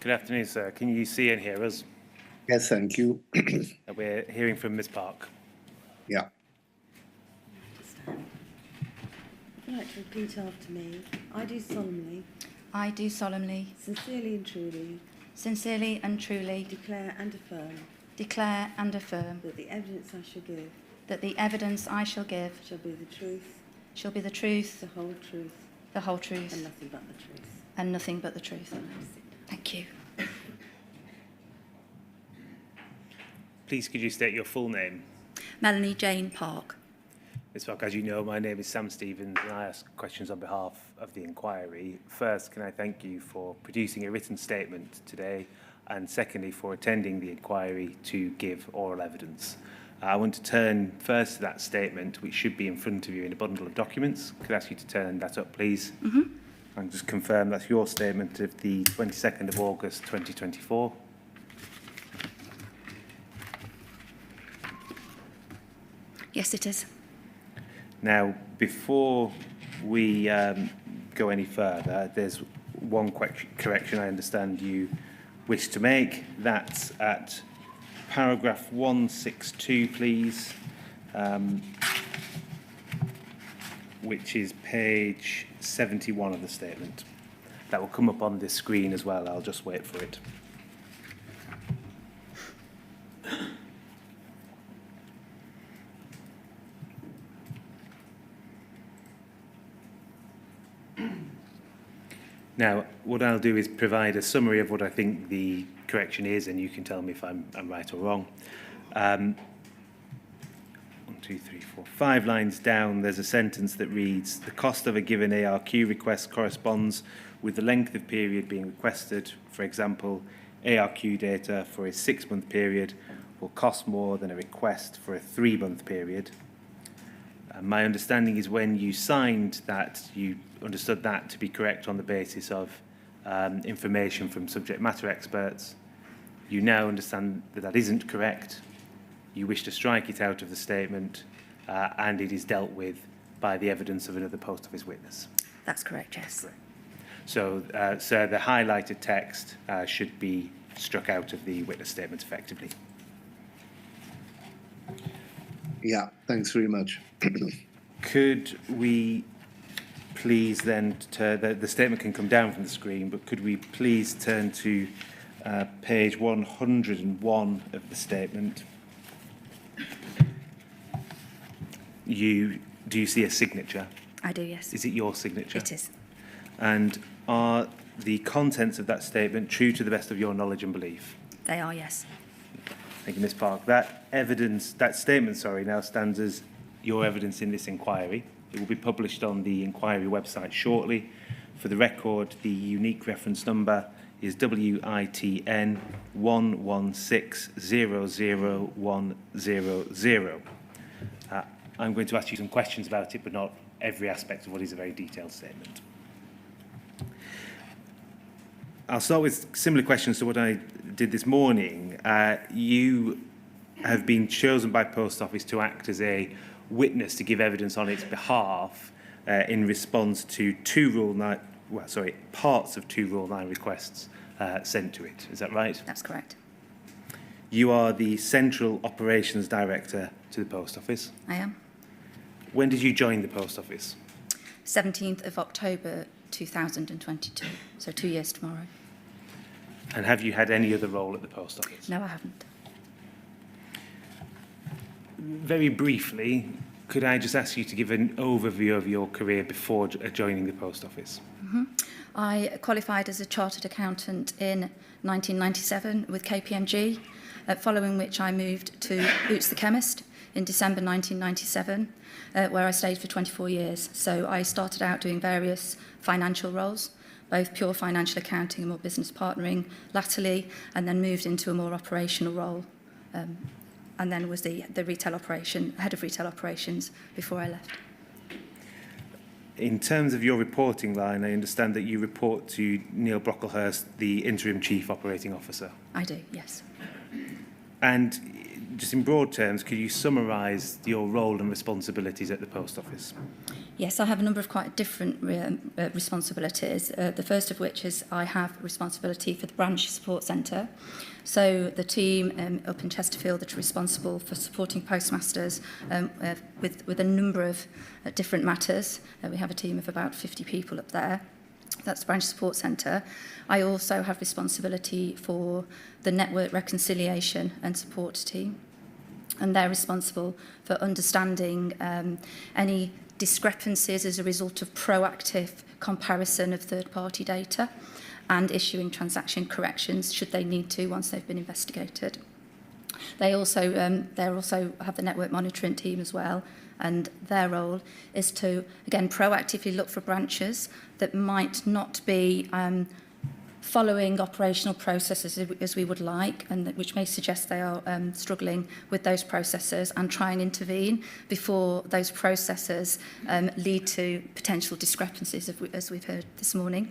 Good afternoon, sir. Can you see and hear us? Yes, thank you. We're hearing from Ms. Park. Yeah. Would you like to repeat after me? I do solemnly, sincerely and truly, declare and affirm that the evidence I shall give shall be the truth, the whole truth, and nothing but the truth. Thank you. Please could you state your full name? Melanie Jane Park. Ms. Park, as you know, my name is Sam Stevens and I ask questions on behalf of the inquiry. First, can I thank you for producing a written statement today, and secondly, for attending the inquiry to give oral evidence. I want to turn first to that statement, which should be in front of you in a bundle of documents. Could I ask you to turn that up, please? And just confirm that's your statement of the 22nd of August 2024. Yes, it is. Now, before we go any further, there's one correction I understand you wish to make. That's at paragraph 162, please, which is page 71 of the statement. That will come up on this screen as well. I'll just wait for it. Now, what I'll do is provide a summary of what I think the correction is, and you can tell me if I'm right or wrong. 1, 2, 3, 4, 5 lines down, there's a sentence that reads, the cost of a given ARQ request corresponds with the length of period being requested. For example, ARQ data for a 6-month period will cost more than a request for a 3-month period. My understanding is when you signed that, you understood that to be correct on the basis of information from subject matter experts. You now understand that that isn't correct. You wish to strike it out of the statement, and it is dealt with by the evidence of another post office witness. That's correct, yes. Correct. So, sir, the highlighted text should be struck out of the witness statement effectively. Yeah, thanks very much. Could we please then, the statement can come down from the screen, but could we please turn to page 101 of the statement? Do you see a signature? I do, yes. Is it your signature? It is. And are the contents of that statement true to the best of your knowledge and belief? They are, yes. Thank you, Ms. Park. That statement, now stands as your evidence in this inquiry. It will be published on the inquiry website shortly. For the record, the unique reference number is WITN 116000100. I'm going to ask you some questions about it, but not every aspect of what is a very detailed statement. I'll start with similar questions to what I did this morning. You have been chosen by Post Office to act as a witness to give evidence on its behalf in response to parts of two Rule 9 requests sent to it. Is that right? That's correct. You are the Central Operations Director to the Post Office. I am. When did you join the Post Office? 17th of October 2022, so 2 years tomorrow. And have you had any other role at the Post Office? No, I haven't. Very briefly, could I just ask you to give an overview of your career before joining the Post Office? I qualified as a chartered accountant in 1997 with KPMG, following which I moved to Boots the Chemist in December 1997, where I stayed for 24 years. So I started out doing various financial roles, both pure financial accounting and more business partnering latterly, and then moved into a more operational role, and then was the head of retail operations before I left. In terms of your reporting line, I understand that you report to Neil Brocklehurst, the Interim Chief Operating Officer. I do, yes. And just in broad terms, could you summarise your role and responsibilities at the Post Office? Yes, I have a number of quite different responsibilities. The first of which is I have responsibility for the branch support centre. So the team up in Chesterfield that are responsible for supporting postmasters with a number of different matters. We have a team of about 50 people up there. That's the branch support centre. I also have responsibility for the network reconciliation and support team. And they're responsible for understanding any discrepancies as a result of proactive comparison of third-party data and issuing transaction corrections should they need to once they've been investigated. They also have the network monitoring team as well, and their role is to, again, proactively look for branches that might not be following operational processes as we would like, and which may suggest they are struggling with those processes, and try and intervene before those processes lead to potential discrepancies, as we've heard this morning.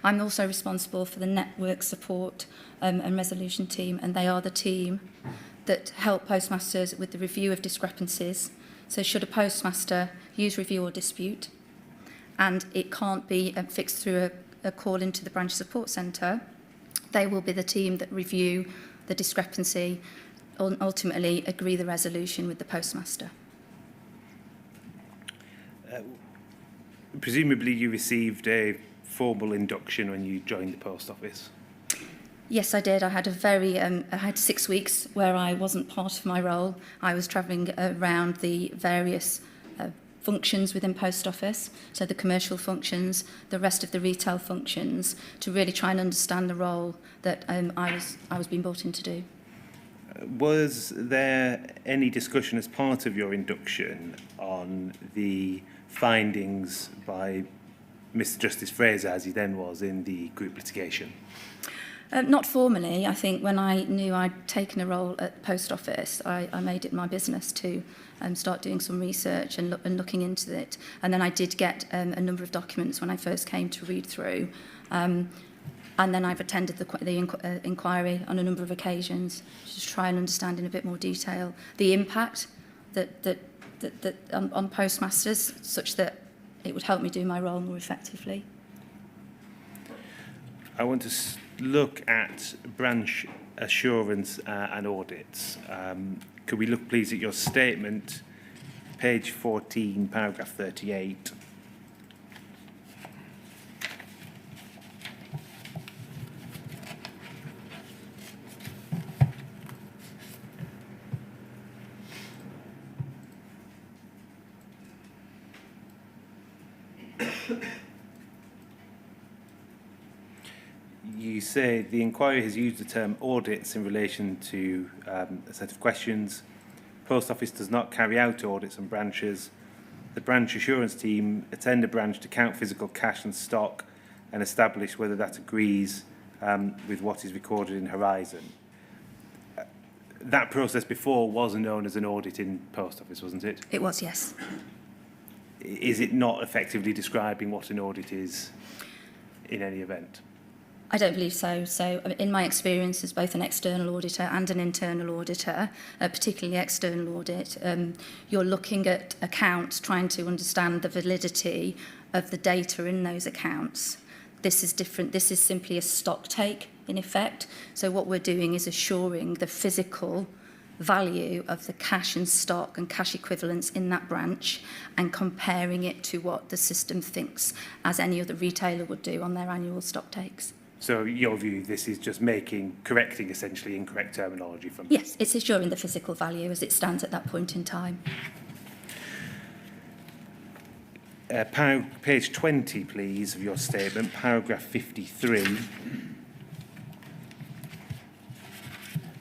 I'm also responsible for the network support and resolution team, and they are the team that help postmasters with the review of discrepancies. So should a postmaster use review or dispute, and it can't be fixed through a call into the branch support centre, they will be the team that review the discrepancy and ultimately agree the resolution with the postmaster. Presumably you received a formal induction when you joined the post office. Yes, I did. I had 6 weeks where I wasn't part of my role. I was travelling around the various functions within post office, so the commercial functions, the rest of the retail functions, to really try and understand the role that I was being brought in to do. Was there any discussion as part of your induction on the findings by Mr Justice Fraser, as he then was, in the group litigation? Not formally. I think when I knew I'd taken a role at the post office, I made it my business to start doing some research and looking into it. And then I did get a number of documents when I first came to read through. And then I've attended the inquiry on a number of occasions to try and understand in a bit more detail the impact that on postmasters, such that it would help me do my role more effectively. I want to look at branch assurance and audits. Could we look, please, at your statement, page 14, paragraph 38. You say the inquiry has used the term audits in relation to a set of questions. Post Office does not carry out audits on branches. The branch assurance team attend a branch to count physical cash and stock and establish whether that agrees with what is recorded in Horizon. That process before was known as an audit in Post Office, wasn't it? It was, yes. Is it not effectively describing what an audit is in any event? I don't believe so. So in my experience as both an external auditor and an internal auditor, particularly external audit, you're looking at accounts, trying to understand the validity of the data in those accounts. This is different. This is simply a stock take, in effect. So what we're doing is assuring the physical value of the cash and stock and cash equivalents in that branch and comparing it to what the system thinks, as any other retailer would do on their annual stock takes. So your view, this is just correcting essentially incorrect terminology from... Yes, it's assuring the physical value as it stands at that point in time. Page 20, please, of your statement, paragraph 53.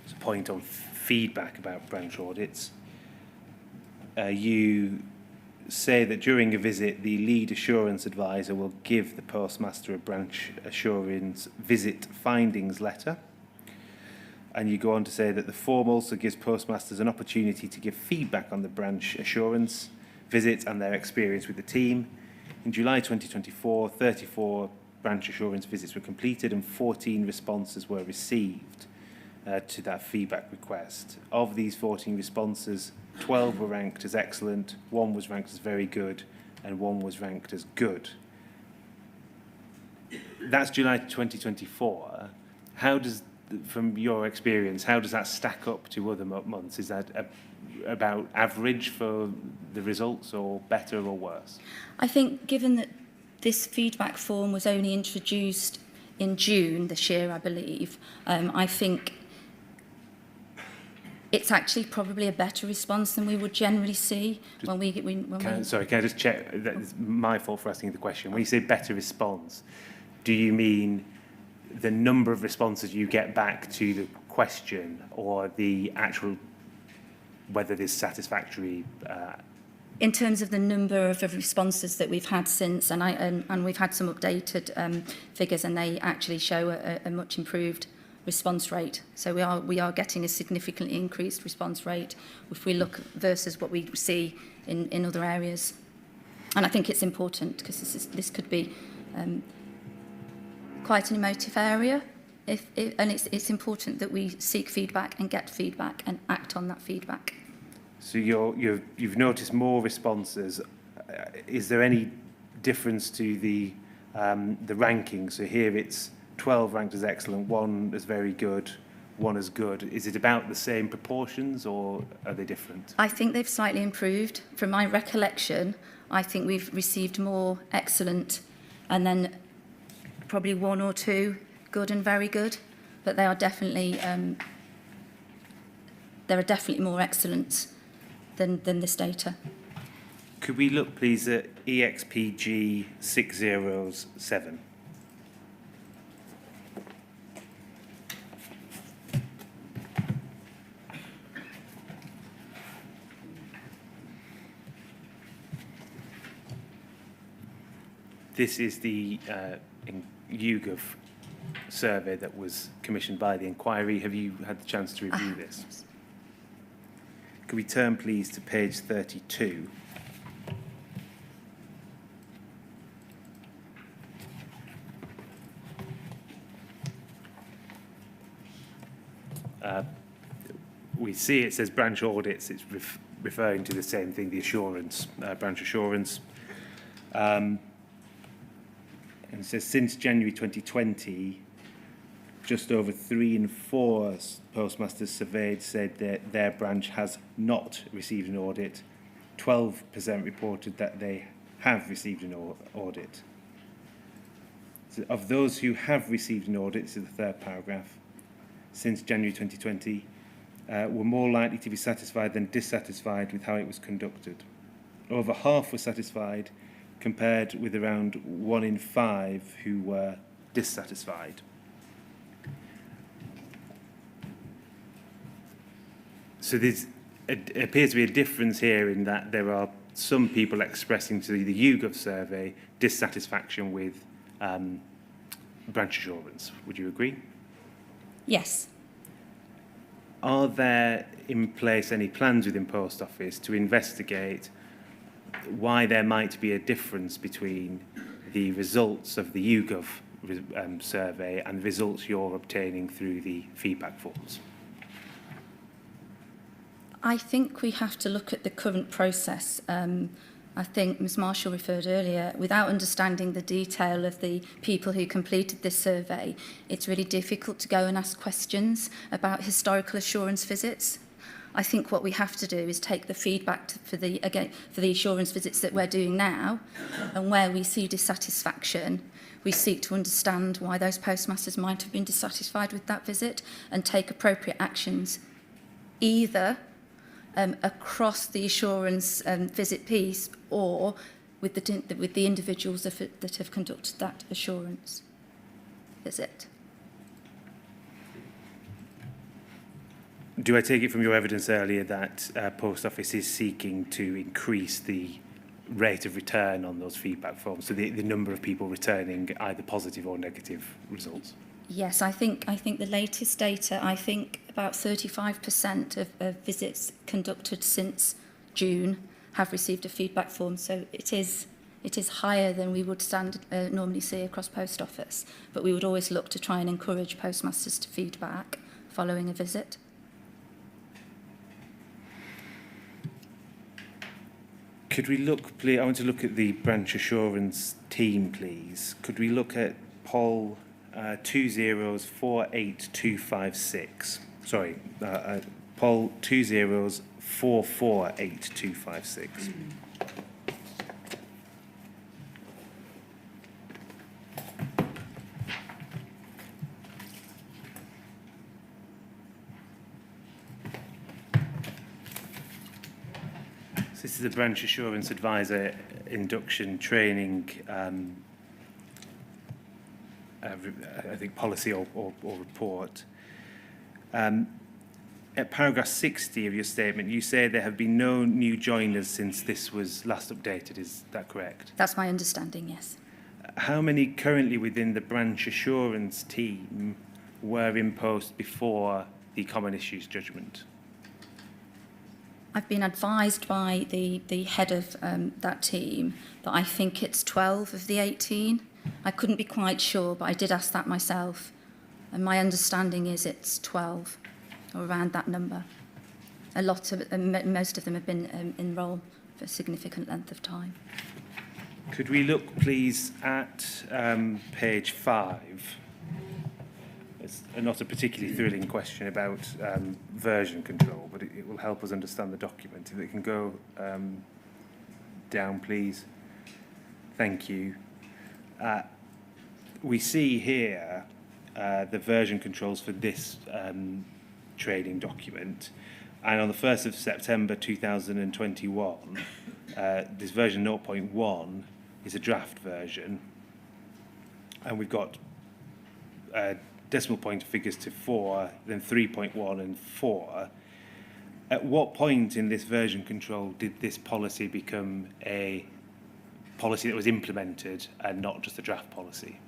It's a point on feedback about branch audits. You say that during a visit, the lead assurance advisor will give the postmaster a branch assurance visit findings letter. And you go on to say that the form also gives postmasters an opportunity to give feedback on the branch assurance visits and their experience with the team. In July 2024, 34 branch assurance visits were completed and 14 responses were received to that feedback request. Of these 14 responses, 12 were ranked as excellent, 1 was ranked as very good, and one was ranked as good. That's July 2024. How does, from your experience, how does that stack up to other months? Is that about average for the results, or better or worse? I think given that this feedback form was only introduced in June this year, I believe, I think it's actually probably a better response than we would generally see when we... Sorry, can I just check? That's my fault for asking the question. When you say better response, do you mean the number of responses you get back to the question, or the actual, whether there's satisfactory... In terms of the number of responses that we've had since, and we've had some updated figures, and they actually show a much improved response rate. So we are getting a significantly increased response rate if we look versus what we see in other areas. And I think it's important because this could be quite an emotive area, and it's important that we seek feedback and get feedback and act on that feedback. So you've noticed more responses. Is there any difference to the ranking? So here it's 12 ranked as excellent, 1 as very good, 1 as good. Is it about the same proportions, or are they different? I think they've slightly improved. From my recollection, I think we've received more excellent, and then probably 1 or 2 good and very good. But they are definitely there are definitely more excellent than this data. Could we look, please, at EXPG 607? This is the YouGov survey that was commissioned by the inquiry. Have you had the chance to review this? Yes. Could we turn, please, to page 32? We see it says branch audits. It's referring to the same thing, the assurance, branch assurance. And it says since January 2020, just over 3 in 4 postmasters surveyed said that their branch has not received an audit. 12% reported that they have received an audit. So of those who have received an audit, this is the third paragraph, since January 2020, were more likely to be satisfied than dissatisfied with how it was conducted. Over half were satisfied, compared with around 1 in 5 who were dissatisfied. So there appears to be a difference here in that there are some people expressing to the YouGov survey dissatisfaction with branch assurance. Would you agree? Yes. Are there in place any plans within Post Office to investigate why there might be a difference between the results of the YouGov survey and the results you're obtaining through the feedback forms? I think we have to look at the current process. I think Ms Marshall referred earlier, without understanding the detail of the people who completed this survey, it's really difficult to go and ask questions about historical assurance visits. I think what we have to do is take the feedback for the assurance visits that we're doing now, and where we see dissatisfaction, we seek to understand why those postmasters might have been dissatisfied with that visit and take appropriate actions, either across the assurance visit piece or with the individuals that have conducted that assurance visit. Do I take it from your evidence earlier that Post Office is seeking to increase the rate of return on those feedback forms, so the number of people returning either positive or negative results? Yes, I think the latest data, I think about 35% of visits conducted since June have received a feedback form, so it is higher than we would normally see across Post Office, but we would always look to try and encourage postmasters to feedback following a visit. Could we look, please? I want to look at the branch assurance team, please. Could we look at poll 20482256? Sorry, poll 20448256. So this is the branch assurance advisor induction training, I think policy or report. At paragraph 60 of your statement, you say there have been no new joiners since this was last updated. Is that correct? That's my understanding, yes. How many currently within the branch assurance team were in post before the common issues judgment? I've been advised by the head of that team that I think it's 12 of the 18. I couldn't be quite sure, but I did ask that myself. And my understanding is it's 12, or around that number. A lot of most of them have been enrolled for a significant length of time. Could we look, please, at page 5? It's not a particularly thrilling question about version control, but it will help us understand the document. If it can go down, please. Thank you. We see here the version controls for this trading document, and on the 1st of September 2021, this version 0.1 is a draft version, and we've got decimal point figures to 4, then 3.1 and 4. At what point in this version control did this policy become a policy that was implemented and not just a draft policy?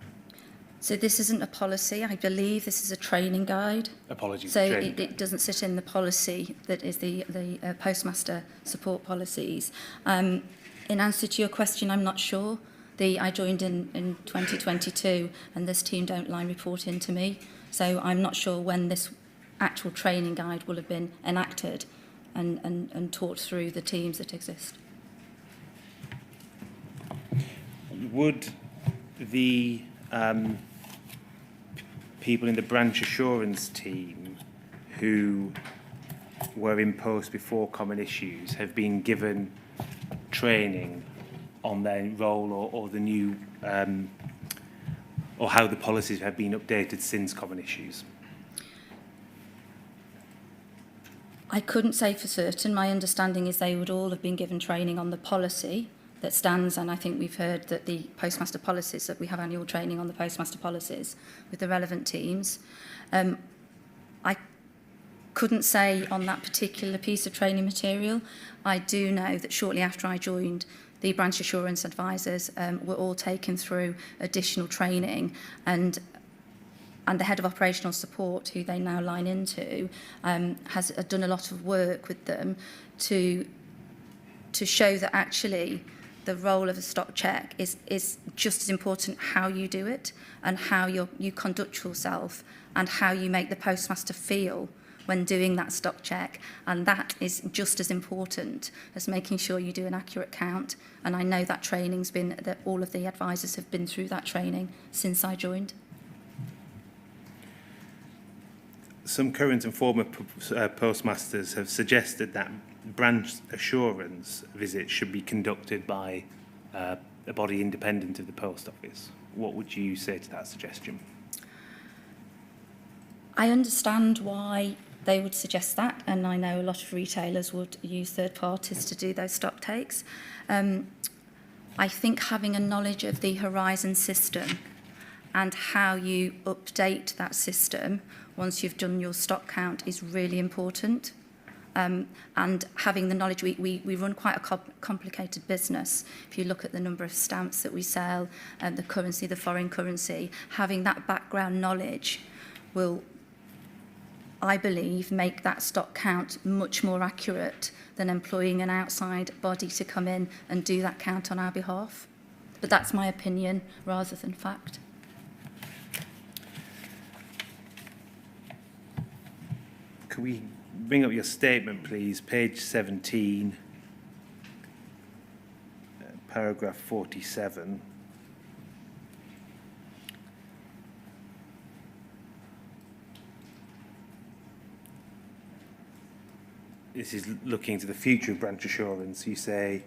So this isn't a policy. I believe this is a training guide. Apologies. So it doesn't sit in the policy that is the postmaster support policies. In answer to your question, I'm not sure. I joined in 2022, and this team don't line report into me. So I'm not sure when this actual training guide will have been enacted and taught through the teams that exist. Would the people in the branch assurance team who were in post before common issues have been given training on their role or the new or how the policies have been updated since common issues? I couldn't say for certain. My understanding is they would all have been given training on the policy that stands, and I think we've heard that the postmaster policies, that we have annual training on the postmaster policies with the relevant teams. I couldn't say on that particular piece of training material. I do know that shortly after I joined, the branch assurance advisors were all taken through additional training, and the head of operational support, who they now line into, has done a lot of work with them to show that actually the role of a stock check is just as important how you do it and how you conduct yourself and how you make the postmaster feel when doing that stock check, and that is just as important as making sure you do an accurate count. And I know that training's been, that all of the advisors have been through that training since I joined. Some current and former postmasters have suggested that branch assurance visits should be conducted by a body independent of the post office. What would you say to that suggestion? I understand why they would suggest that, and I know a lot of retailers would use third parties to do those stock takes. I think having a knowledge of the Horizon system and how you update that system once you've done your stock count is really important. And having the knowledge, we run quite a complicated business. If you look at the number of stamps that we sell and the currency, the foreign currency, having that background knowledge will, I believe, make that stock count much more accurate than employing an outside body to come in and do that count on our behalf. But that's my opinion rather than fact. Could we bring up your statement, please, page 17? paragraph 47. This is looking to the future of branch assurance. You say,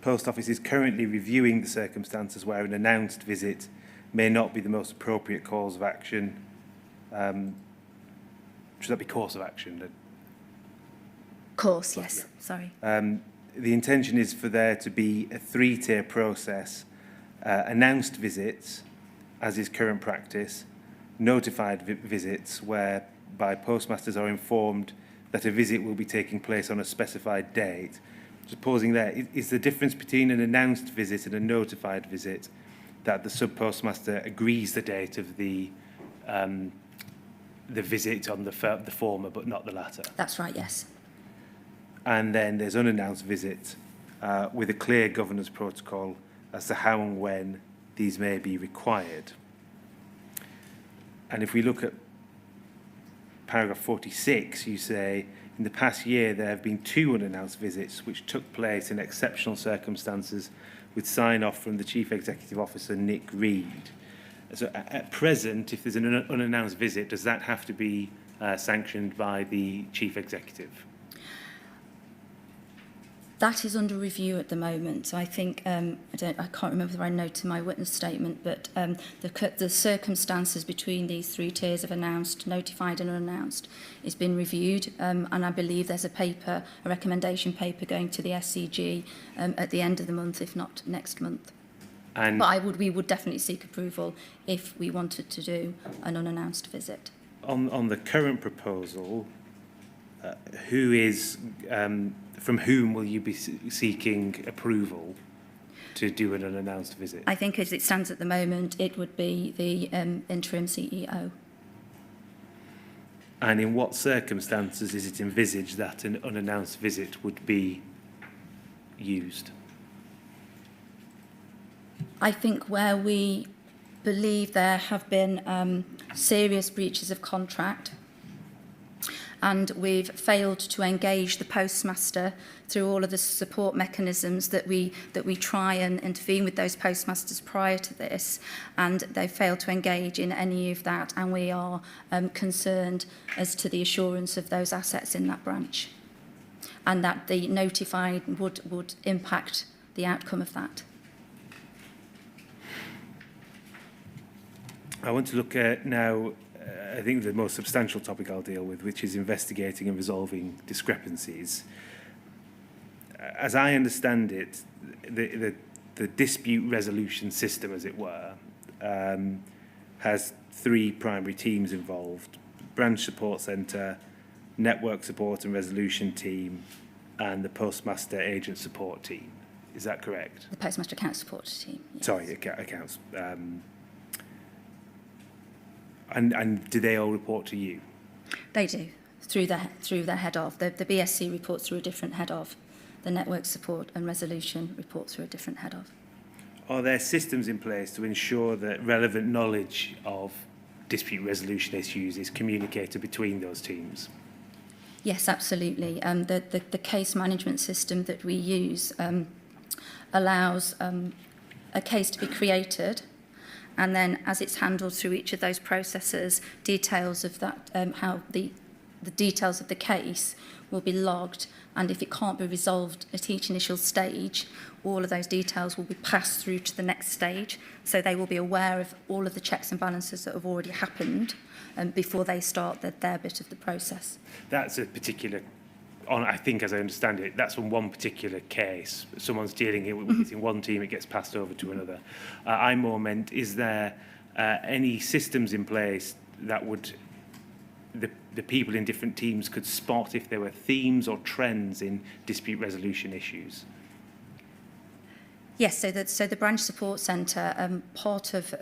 Post Office is currently reviewing the circumstances where an announced visit may not be the most appropriate cause of action. Should that be course of action? Course, yes. Yeah. Sorry. The intention is for there to be a 3-tier process. Announced visits, as is current practice, notified visits, whereby postmasters are informed that a visit will be taking place on a specified date. Just pausing there, is the difference between an announced visit and a notified visit that the sub-postmaster agrees the date of the visit on the former, but not the latter? That's right, yes. And then there's unannounced visit with a clear governance protocol as to how and when these may be required. And if we look at paragraph 46, you say, in the past year there have been 2 unannounced visits which took place in exceptional circumstances with sign-off from the Chief Executive Officer, Nick Reed. So at present, if there's an unannounced visit, does that have to be sanctioned by the Chief Executive? That is under review at the moment. So I think, I can't remember whether I noted in my witness statement, but the circumstances between these 3 tiers of announced, notified and unannounced is being reviewed. And I believe there's a recommendation paper going to the SCG at the end of the month, if not next month. But we would definitely seek approval if we wanted to do an unannounced visit. On the current proposal, who is... from whom will you be seeking approval to do an unannounced visit? I think as it stands at the moment, it would be the interim CEO. And in what circumstances is it envisaged that an unannounced visit would be used? I think where we believe there have been serious breaches of contract, and we've failed to engage the postmaster through all of the support mechanisms that we try and intervene with those postmasters prior to this, and they've failed to engage in any of that, and we are concerned as to the assurance of those assets in that branch, and that the notified would impact the outcome of that. I want to look at now, I think the most substantial topic I'll deal with, which is investigating and resolving discrepancies. As I understand it, the dispute resolution system, as it were, has 3 primary teams involved: branch support centre, network support and resolution team, and the postmaster agent support team. Is that correct? The postmaster account support team. Yes. Sorry, accounts. And do they all report to you? They do, through their head of. The BSC reports through a different head of. The network support and resolution reports through a different head of. Are there systems in place to ensure that relevant knowledge of dispute resolution issues is communicated between those teams? Yes, absolutely. The case management system that we use allows a case to be created, and then as it's handled through each of those processes, details of that, how the details of the case will be logged, and if it can't be resolved at each initial stage, all of those details will be passed through to the next stage, so they will be aware of all of the checks and balances that have already happened before they start their bit of the process. That's a particular, I think as I understand it, that's on one particular case. Someone's dealing with it in one team, it gets passed over to another. I more meant, is there any systems in place that would, the people in different teams could spot if there were themes or trends in dispute resolution issues? Yes, so the branch support centre, part of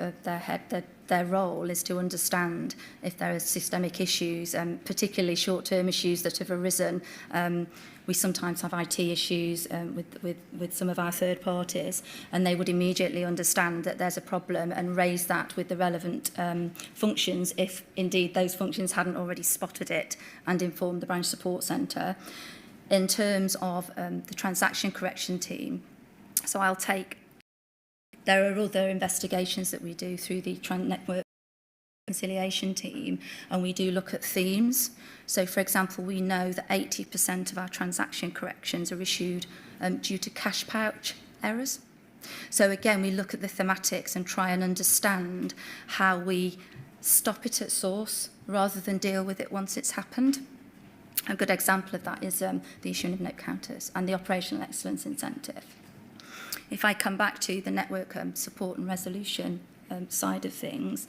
their role is to understand if there are systemic issues, particularly short-term issues that have arisen. We sometimes have IT issues with some of our third parties, and they would immediately understand that there's a problem and raise that with the relevant functions if indeed those functions hadn't already spotted it and informed the branch support centre. In terms of the transaction correction team, So I'll take... There are other investigations that we do through the network reconciliation team, and we do look at themes. So, for example, we know that 80% of our transaction corrections are issued due to cash pouch errors. So again, we look at the thematics and try and understand how we stop it at source rather than deal with it once it's happened. A good example of that is the issuing of note counters and the operational excellence incentive. If I come back to the network support and resolution side of things,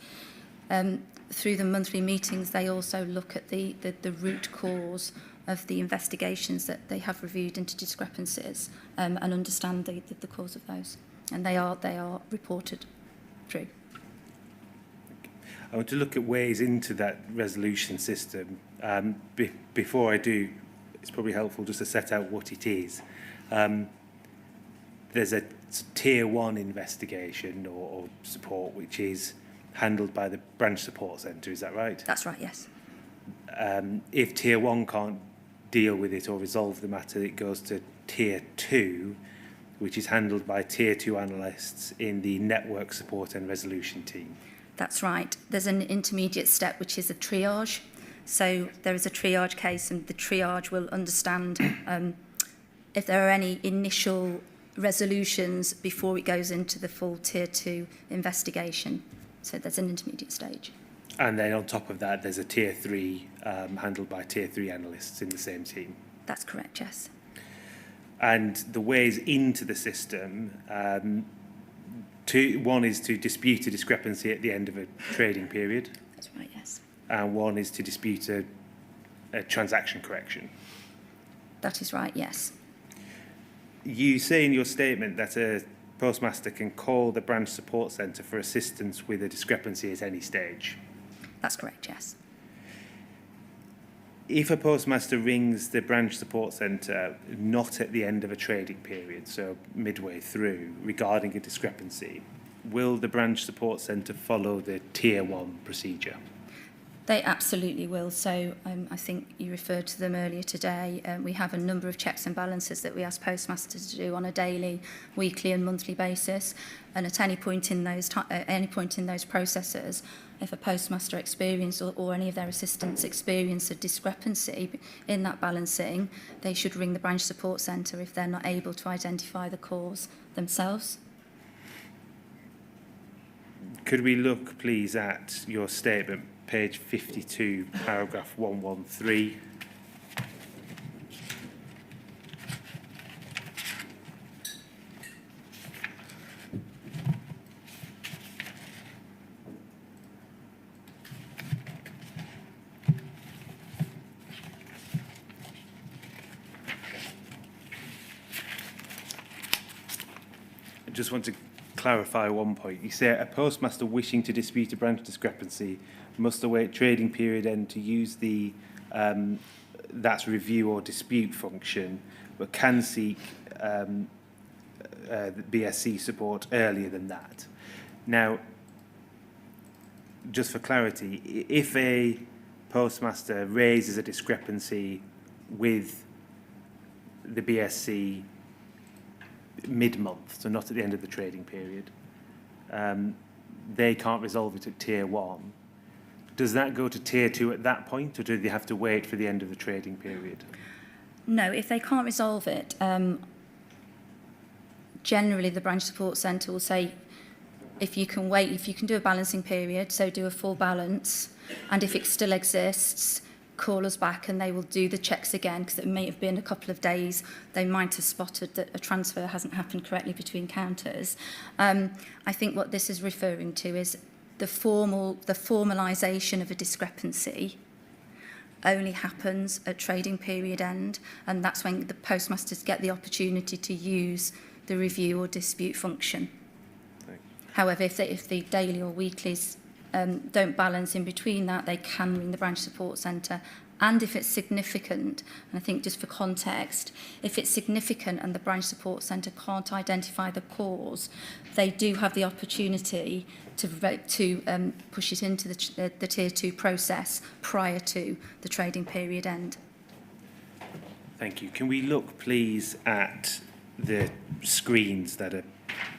through the monthly meetings, they also look at the root cause of the investigations that they have reviewed into discrepancies and understand the cause of those. And they are reported through. I want to look at ways into that resolution system. Before I do, it's probably helpful just to set out what it is. There's a tier 1 investigation or support which is handled by the branch support centre, is that right? That's right, yes. If tier 1 can't deal with it or resolve the matter, it goes to tier 2, which is handled by tier 2 analysts in the network support and resolution team. That's right. There's an intermediate step, which is a triage. So there is a triage case, and the triage will understand if there are any initial resolutions before it goes into the full tier 2 investigation. So there's an intermediate stage. And then on top of that, there's a tier 3 handled by tier 3 analysts in the same team. That's correct, yes. And the ways into the system, one is to dispute a discrepancy at the end of a trading period. That's right, yes. And one is to dispute a transaction correction. That is right, yes. You say in your statement that a postmaster can call the branch support centre for assistance with a discrepancy at any stage. That's correct, yes. If a postmaster rings the branch support centre not at the end of a trading period, so midway through, regarding a discrepancy, will the branch support centre follow the tier 1 procedure? They absolutely will. So I think you referred to them earlier today. We have a number of checks and balances that we ask postmasters to do on a daily, weekly and monthly basis. And at any point in those processes, if a postmaster experience or any of their assistants experience a discrepancy in that balancing, they should ring the branch support centre if they're not able to identify the cause themselves. Could we look, please, at your statement, page 52, paragraph 113. I just want to clarify one point. You say a postmaster wishing to dispute a branch discrepancy must await trading period end to use the that's review or dispute function, but can seek the BSC support earlier than that. Now, just for clarity, if a postmaster raises a discrepancy with the BSC mid-month, so not at the end of the trading period, they can't resolve it at tier 1. Does that go to tier 2 at that point, or do they have to wait for the end of the trading period? No, if they can't resolve it, generally the branch support centre will say, if you can wait, if you can do a balancing period, so do a full balance, and if it still exists, call us back and they will do the checks again, because it may have been a couple of days. They might have spotted that a transfer hasn't happened correctly between counters. I think what this is referring to is the formalisation of a discrepancy only happens at trading period end, and that's when the postmasters get the opportunity to use the review or dispute function. However, if the daily or weeklies don't balance in between that, they can ring the branch support centre. And if it's significant, and I think just for context, if it's significant and the branch support centre can't identify the cause, they do have the opportunity to push it into the tier 2 process prior to the trading period end. Thank you. Can we look, please, at the screens that a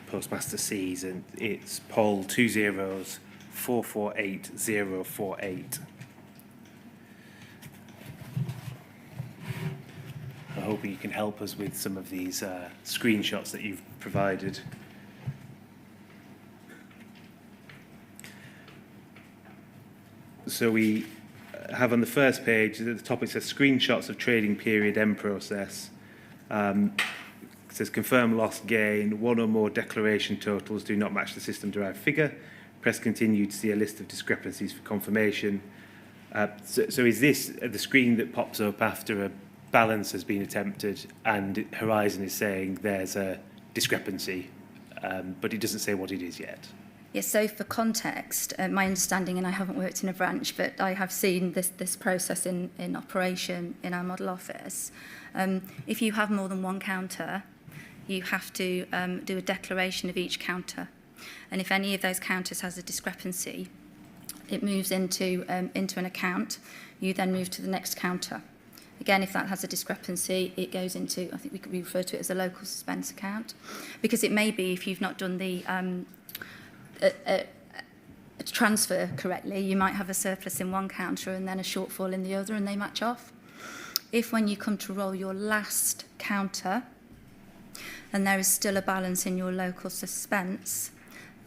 postmaster sees, and it's poll 20448-048. I'm hoping you can help us with some of these screenshots that you've provided. So we have on the first page, at the top it says screenshots of trading period end process. It says confirm loss gain, one or more declaration totals do not match the system derived figure. Press continue to see a list of discrepancies for confirmation. So is this the screen that pops up after a balance has been attempted and Horizon is saying there's a discrepancy, but it doesn't say what it is yet? Yes, so for context, my understanding, and I haven't worked in a branch, but I have seen this process in operation in our model office. If you have more than one counter, you have to do a declaration of each counter. And if any of those counters has a discrepancy, it moves into an account. You then move to the next counter. Again, if that has a discrepancy, it goes into, I think we refer to it as a local suspense account, because it may be if you've not done the a transfer correctly, you might have a surplus in one counter and then a shortfall in the other, and they match off. If when you come to roll your last counter and there is still a balance in your local suspense,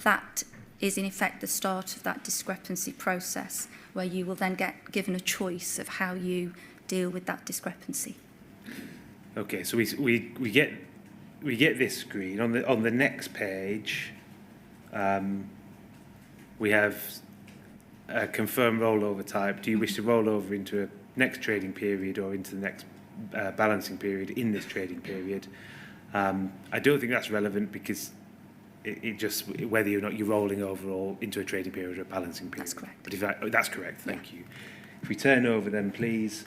that is in effect the start of that discrepancy process, where you will then get given a choice of how you deal with that discrepancy. Okay, so we get this screen on the next page. We have a confirmed rollover type. Do you wish to roll over into a next trading period or into the next balancing period in this trading period? I don't think that's relevant, because it just whether or not you're rolling over or into a trading period or a balancing period. That's correct. But if that's correct, thank you. If we turn over then, please.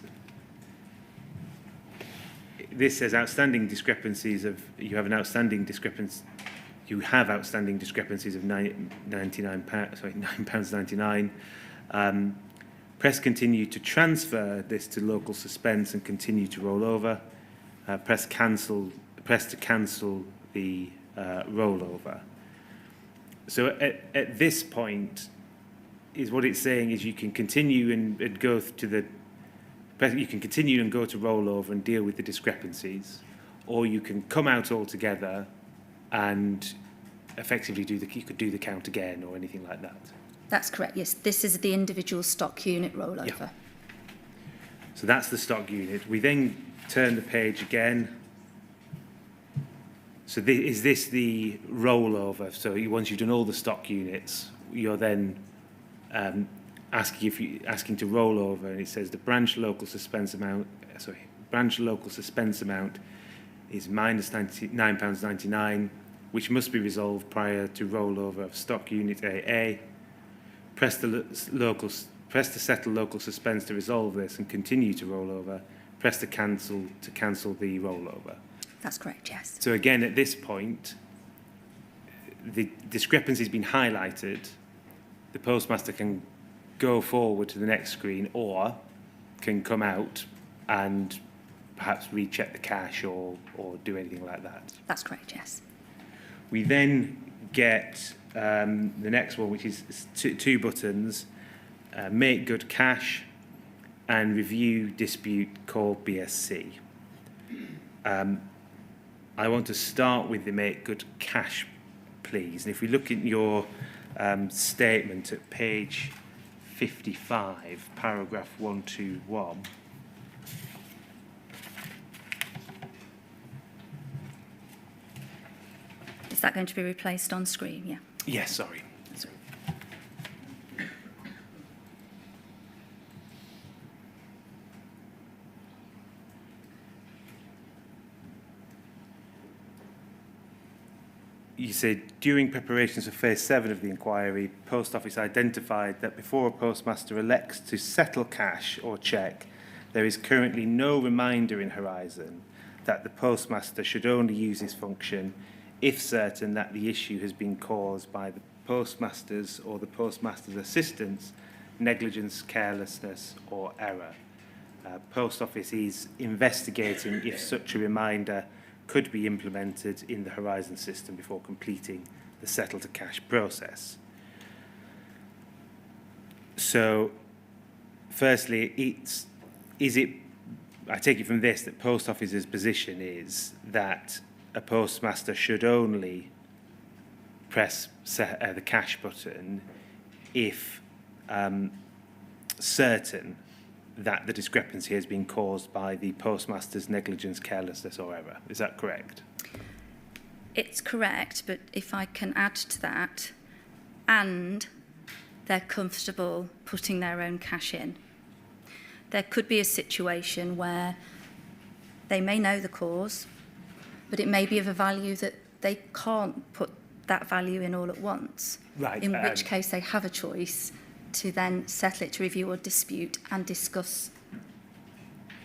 This says outstanding discrepancies of, you have outstanding discrepancies of £9.99. Press continue to transfer this to local suspense and continue to roll over. Press to cancel the rollover. So at this point, is what it's saying is you can continue and go to the, you can continue and go to rollover and deal with the discrepancies, or you can come out altogether and effectively you could do the count again or anything like that. That's correct, yes. This is the individual stock unit rollover. Yeah. So that's the stock unit. We then turn the page again. So is this the rollover? So once you've done all the stock units, you're then asking to roll over, and it says the branch local suspense amount. Branch local suspense amount is minus £9.99, which must be resolved prior to rollover of stock unit AA. Press to settle local suspense to resolve this and continue to roll over. Press to cancel the rollover. That's correct, yes. So again, at this point, the discrepancy has been highlighted. The postmaster can go forward to the next screen, or can come out and perhaps recheck the cash or do anything like that. That's correct, yes. We then get the next one, which is two buttons, make good cash and review dispute call BSC. I want to start with the make good cash, please. And if we look at your statement at page 55, paragraph 121. Is that going to be replaced on screen? Yeah. Yes, sorry. You said, during preparations for phase 7 of the inquiry, Post Office identified that before a postmaster elects to settle cash or cheque, there is currently no reminder in Horizon that the postmaster should only use this function if certain that the issue has been caused by the postmaster's or the postmaster's assistant's negligence, carelessness or error. Post Office is investigating if such a reminder could be implemented in the Horizon system before completing the settle to cash process. So, firstly, I take it from this that Post Office's position is that a postmaster should only press the cash button if certain that the discrepancy has been caused by the postmaster's negligence, carelessness or error. Is that correct? It's correct, but if I can add to that, and they're comfortable putting their own cash in. There could be a situation where they may know the cause, but it may be of a value that they can't put that value in all at once. Right. In which case they have a choice to then settle it to review or dispute and discuss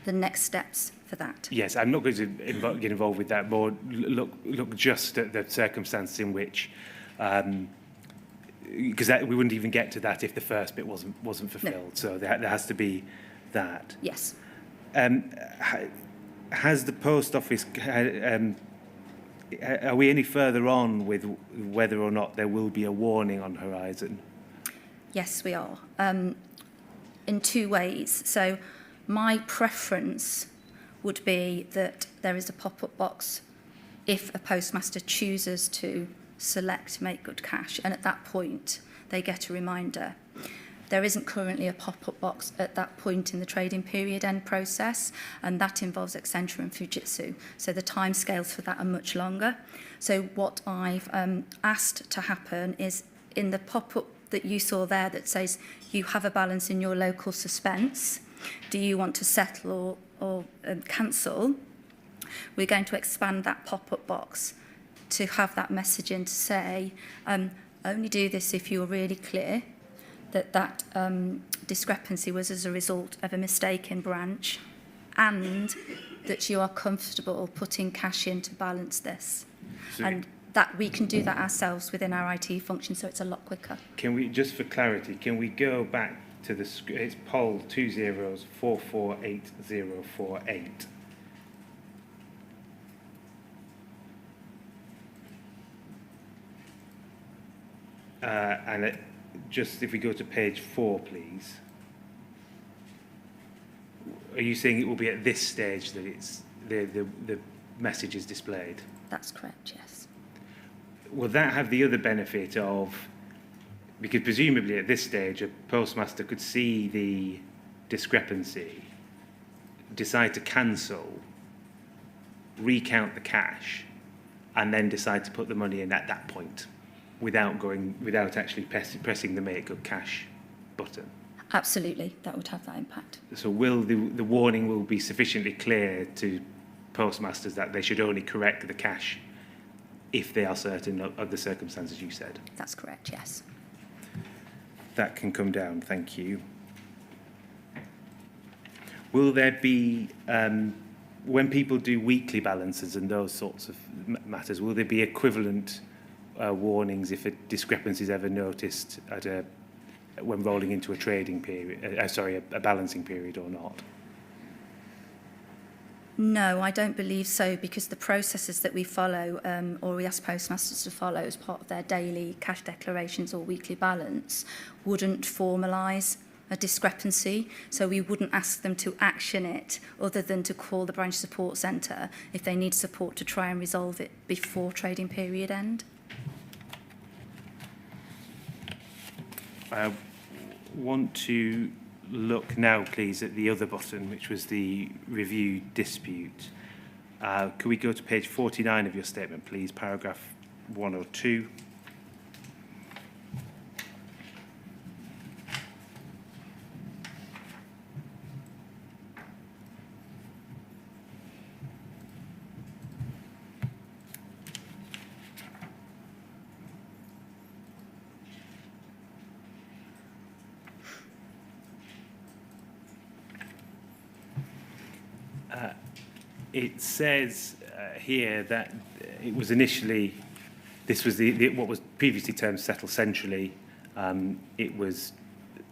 the next steps for that. Yes, I'm not going to get involved with that. More look just at the circumstances in which, because we wouldn't even get to that if the first bit wasn't fulfilled. No. So there has to be that. Yes. Has the Post Office? Are we any further on with whether or not there will be a warning on Horizon? Yes, we are. In two ways. So my preference would be that there is a pop-up box if a postmaster chooses to select Make Good Cash, and at that point they get a reminder. There isn't currently a pop-up box at that point in the trading period end process, and that involves Accenture and Fujitsu. So the timescales for that are much longer. So what I've asked to happen is in the pop-up that you saw there that says you have a balance in your local suspense, do you want to settle or cancel? We're going to expand that pop-up box to have that message in to say, only do this if you're really clear that discrepancy was as a result of a mistake in branch and that you are comfortable putting cash in to balance this. So and that we can do that ourselves within our IT function, so it's a lot quicker. Can we, just for clarity, can we go back to the, it's poll 20448048. And just if we go to page 4, please. Are you saying it will be at this stage that it's the message is displayed? That's correct, yes. Will that have the other benefit of, because presumably at this stage a postmaster could see the discrepancy, decide to cancel, recount the cash, and then decide to put the money in at that point, without actually pressing the Make Good Cash button? Absolutely, that would have that impact. So will the warning will be sufficiently clear to postmasters that they should only correct the cash if they are certain of the circumstances you said? That's correct, yes. That can come down, thank you. Will there be, when people do weekly balances and those sorts of matters, will there be equivalent warnings if a discrepancy is ever noticed at when rolling into a trading period, a balancing period or not? No, I don't believe so, because the processes that we follow, or we ask postmasters to follow as part of their daily cash declarations or weekly balance, wouldn't formalise a discrepancy. So we wouldn't ask them to action it other than to call the branch support centre if they need support to try and resolve it before trading period end. I want to look now, please, at the other button, which was the review dispute. Could we go to page 49 of your statement, please, paragraph 102? It says here that it was initially, this was what was previously termed settle centrally. It was,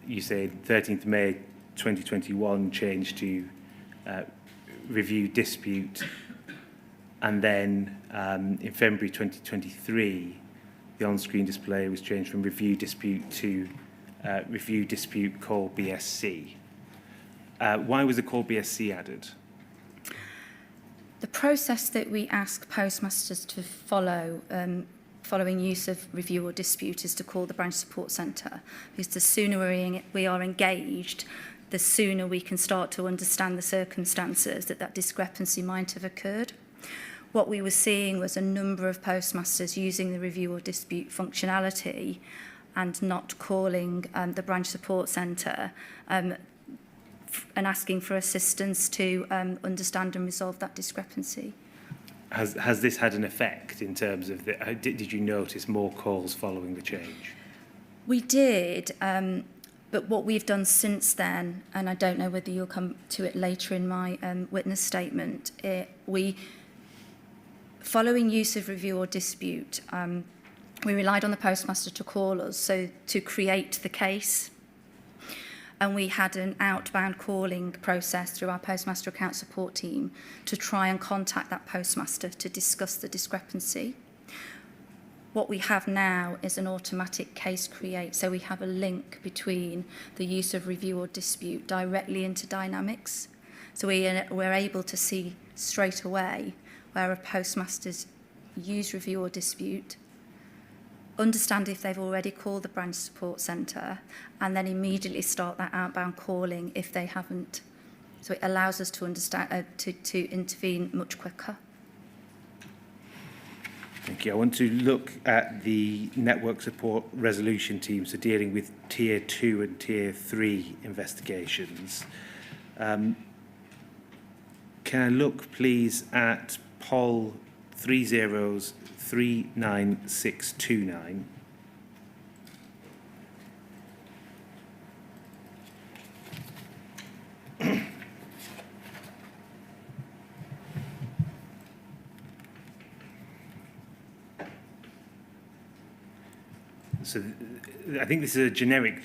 you say, 13th May 2021 changed to review dispute. And then in February 2023, the on-screen display was changed from review dispute to review dispute call BSC. Why was the call BSC added? The process that we ask postmasters to follow following use of review or dispute is to call the branch support centre, because the sooner we are engaged, the sooner we can start to understand the circumstances that discrepancy might have occurred. What we were seeing was a number of postmasters using the review or dispute functionality and not calling the branch support centre and asking for assistance to understand and resolve that discrepancy. Has this had an effect in terms of did you notice more calls following the change? We did, but what we've done since then, and I don't know whether you'll come to it later in my witness statement, following use of review or dispute, we relied on the postmaster to call us, so to create the case. And we had an outbound calling process through our postmaster account support team to try and contact that postmaster to discuss the discrepancy. What we have now is an automatic case create, so we have a link between the use of review or dispute directly into Dynamics. So we're able to see straight away where a postmaster's use review or dispute, understand if they've already called the branch support centre, and then immediately start that outbound calling if they haven't. So it allows us to understand to intervene much quicker. Thank you. I want to look at the network support resolution team, so dealing with Tier 2 and Tier 3 investigations. Can I look, please, at POL 3039629? So I think this is a generic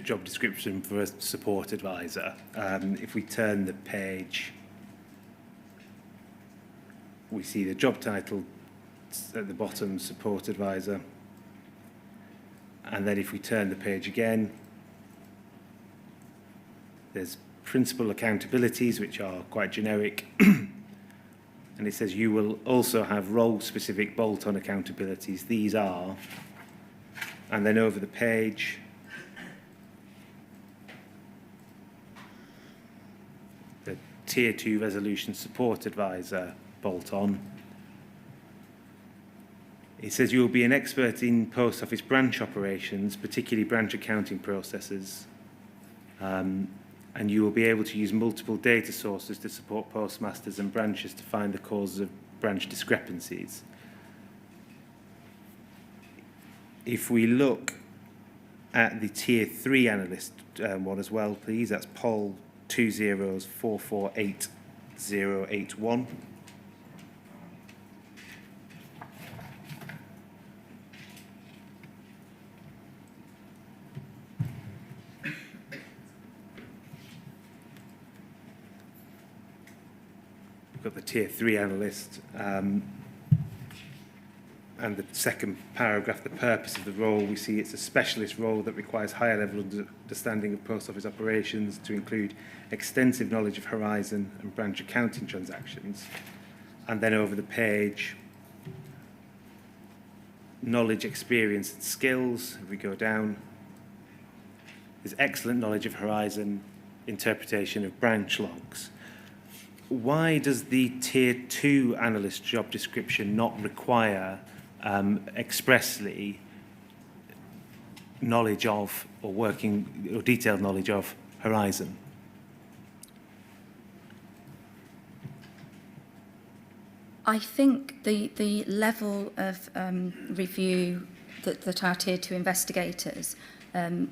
job description for a support advisor. If we turn the page, we see the job title at the bottom, support advisor. And then if we turn the page again, there's principal accountabilities, which are quite generic. And it says you will also have role-specific bolt-on accountabilities. These are, and then over the page, the Tier 2 Resolution Support Advisor bolt-on. It says you will be an expert in post office branch operations, particularly branch accounting processes, and you will be able to use multiple data sources to support postmasters and branches to find the causes of branch discrepancies. If we look at the Tier 3 analyst one as well, please, that's POL 20448081. We've got the Tier 3 analyst. And the second paragraph, the purpose of the role, we see it's a specialist role that requires higher level understanding of post office operations to include extensive knowledge of Horizon and branch accounting transactions. And then over the page, knowledge, experience and skills, if we go down, there's excellent knowledge of Horizon, interpretation of branch logs. Why does the Tier 2 analyst job description not require expressly knowledge of or working or detailed knowledge of Horizon? I think the level of review that our Tier 2 investigators, the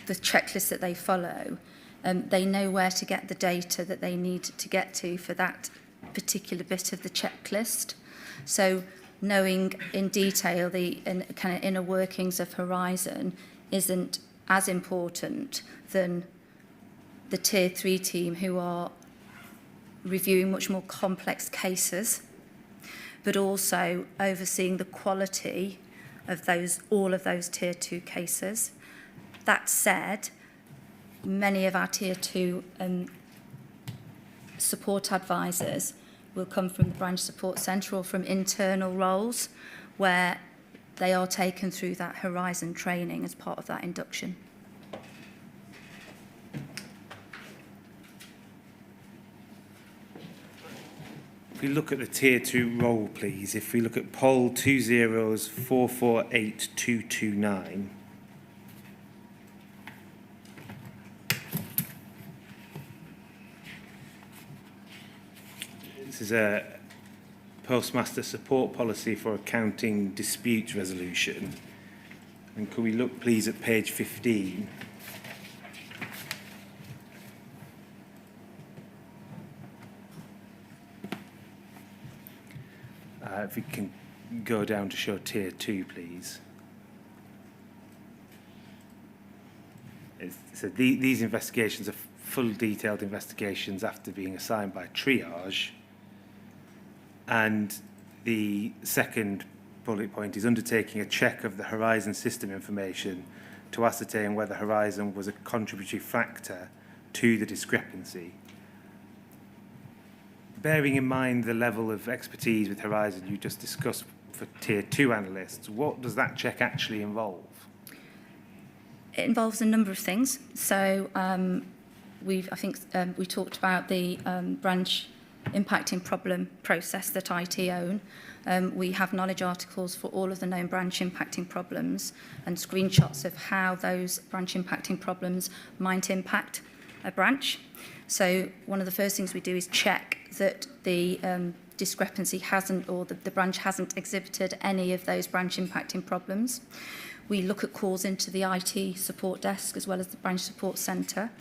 checklist that they follow, they know where to get the data that they need to get to for that particular bit of the checklist. So knowing in detail the kind of inner workings of Horizon isn't as important than the Tier 3 team, who are reviewing much more complex cases. but also overseeing the quality of all of those Tier 2 cases. That said, many of our Tier 2 support advisors will come from the branch support centre or from internal roles where they are taken through that Horizon training as part of that induction. If we look at the Tier 2 role, please, if we look at poll 204482229, this is a postmaster support policy for accounting dispute resolution. And could we look, please, at page 15? If we can go down to show Tier 2, please. So these investigations are full detailed investigations after being assigned by triage. And the second bullet point is undertaking a check of the Horizon system information to ascertain whether Horizon was a contributory factor to the discrepancy. Bearing in mind the level of expertise with Horizon you just discussed for Tier 2 analysts, what does that check actually involve? It involves a number of things. So we talked about the branch impacting problem process that IT own. We have knowledge articles for all of the known branch impacting problems and screenshots of how those branch impacting problems might impact a branch. So one of the first things we do is check that the discrepancy hasn't, or the branch hasn't exhibited any of those branch impacting problems. We look at calls into the IT support desk as well as the branch support centre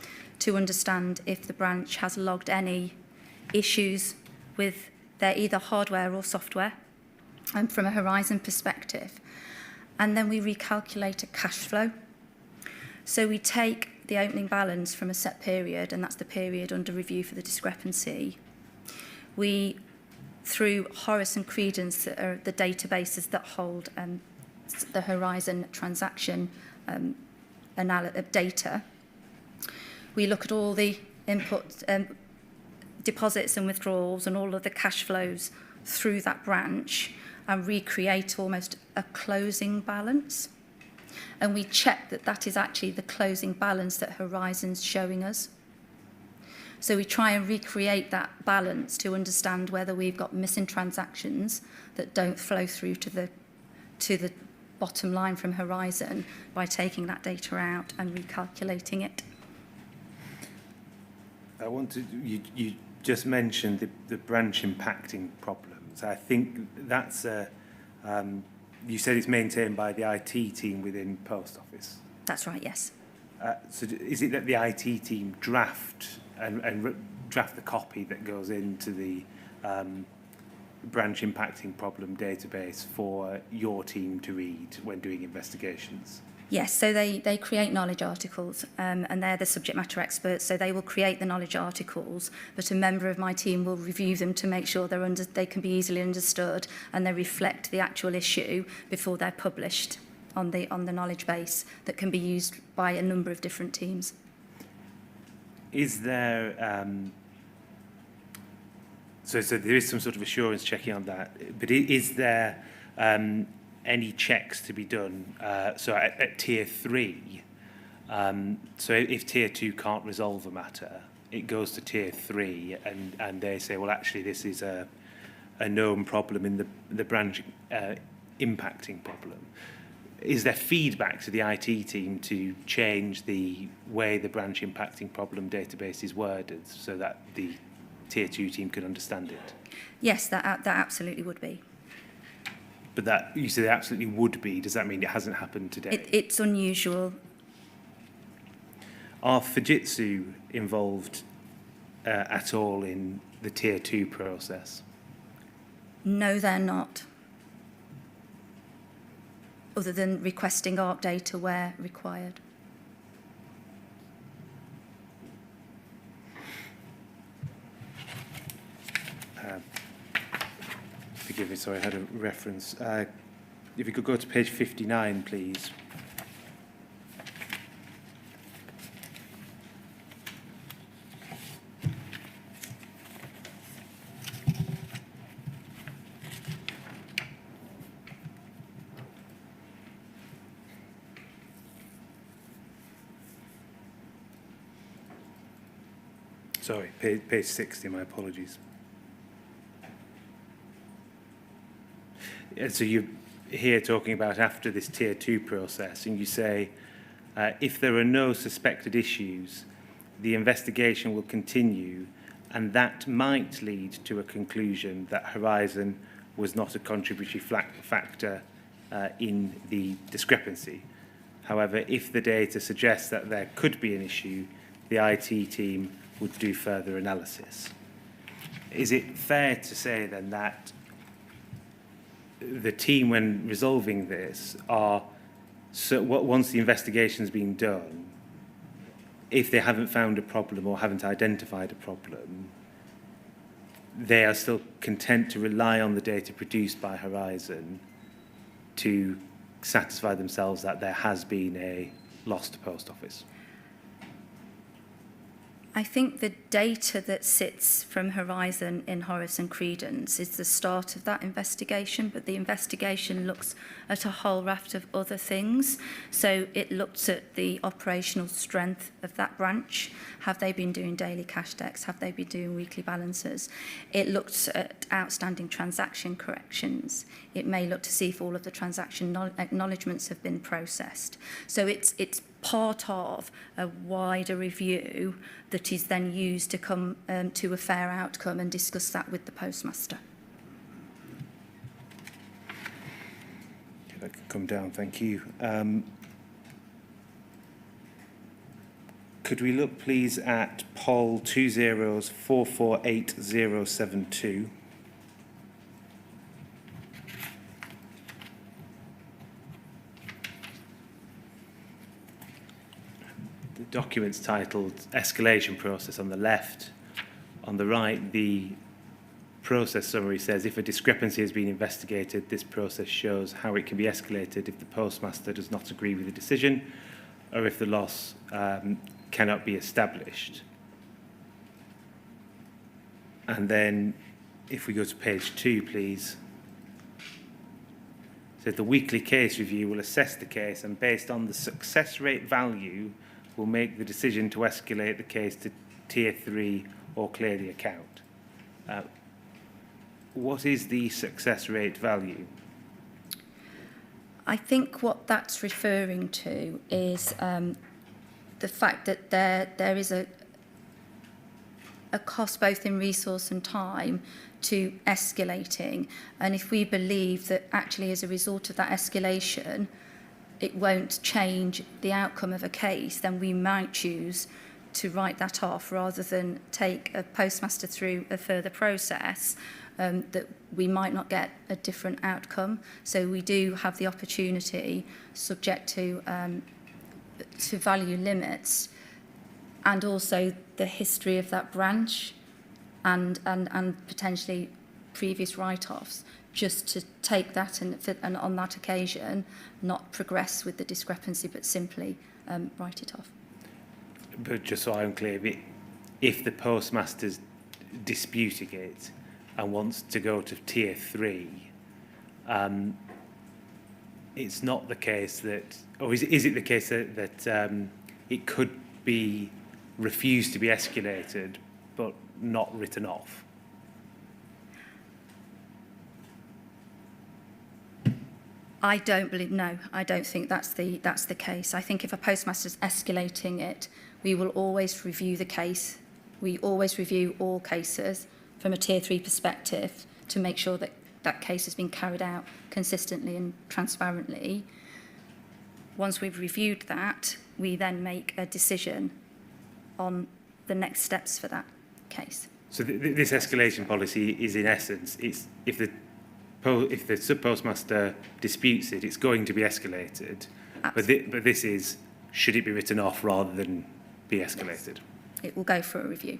to understand if the branch has logged any issues with their either hardware or software from a Horizon perspective. And then we recalculate a cash flow. So we take the opening balance from a set period, and that's the period under review for the discrepancy. We, through Horace and Credence, that are the databases that hold the Horizon transaction data, we look at all the input deposits and withdrawals and all of the cash flows through that branch and recreate almost a closing balance. And we check that that is actually the closing balance that Horizon's showing us. So we try and recreate that balance to understand whether we've got missing transactions that don't flow through to the bottom line from Horizon by taking that data out and recalculating it. I wanted, you just mentioned the branch impacting problems. I think that's you said it's maintained by the IT team within Post Office. That's right, yes. So is it that the IT team draft the copy that goes into the branch impacting problem database for your team to read when doing investigations? Yes, so they create knowledge articles and they're the subject matter experts, so they will create the knowledge articles, but a member of my team will review them to make sure they can be easily understood and they reflect the actual issue before they're published on the knowledge base that can be used by a number of different teams. Is there so there is some sort of assurance checking on that, but is there any checks to be done? So at Tier 3, so if Tier 2 can't resolve a matter, it goes to Tier 3 and they say, well, actually, this is a known problem in the branch impacting problem. Is there feedback to the IT team to change the way the branch impacting problem database is worded so that the Tier 2 team can understand it? Yes, that absolutely would be. But that, you said it absolutely would be. Does that mean it hasn't happened today? It's unusual. Are Fujitsu involved at all in the Tier 2 process? No, they're not. Other than requesting ARC data where required. If forgive me, sorry, I had a reference. If you could go to page 59, please. Sorry, page 60, my apologies. So you're here talking about after this Tier 2 process, and you say, if there are no suspected issues, the investigation will continue, and that might lead to a conclusion that Horizon was not a contributory factor in the discrepancy. However, if the data suggests that there could be an issue, the IT team would do further analysis. Is it fair to say then that the team, when resolving this, are, so once the investigation's been done, if they haven't found a problem or haven't identified a problem, they are still content to rely on the data produced by Horizon to satisfy themselves that there has been a loss to post office? I think the data that sits from Horizon in Horace and Credence is the start of that investigation, but the investigation looks at a whole raft of other things. So it looks at the operational strength of that branch. Have they been doing daily cash decks? Have they been doing weekly balances? It looks at outstanding transaction corrections. It may look to see if all of the transaction acknowledgements have been processed. So it's part of a wider review that is then used to come to a fair outcome and discuss that with the postmaster. If I could come down, thank you. Could we look please at poll 20448072? Documents titled Escalation Process on the left. On the right, the process summary says, if a discrepancy has been investigated, this process shows how it can be escalated if the postmaster does not agree with the decision or if the loss cannot be established. And then if we go to page 2, please. So the weekly case review will assess the case and based on the success rate value will make the decision to escalate the case to Tier 3 or clear the account. What is the success rate value? I think what that's referring to is the fact that there is a cost both in resource and time to escalating, and if we believe that actually as a result of that escalation it won't change the outcome of a case, then we might choose to write that off rather than take a postmaster through a further process that we might not get a different outcome. So we do have the opportunity, subject to value limits and also the history of that branch and potentially previous write-offs, just to take that and on that occasion not progress with the discrepancy but simply write it off. But just so I'm clear, if the postmaster's disputing it and wants to go to Tier 3, it's not the case that, or is it the case that it could be refused to be escalated but not written off? I don't think that's the case. I think if a postmaster's escalating it, we will always review the case. We always review all cases from a Tier 3 perspective to make sure that that case has been carried out consistently and transparently. Once we've reviewed that, we then make a decision on the next steps for that case. So this escalation policy is, in essence, it's if the sub-postmaster disputes it, it's going to be escalated. But this is, should it be written off rather than be escalated? Yes. It will go for a review.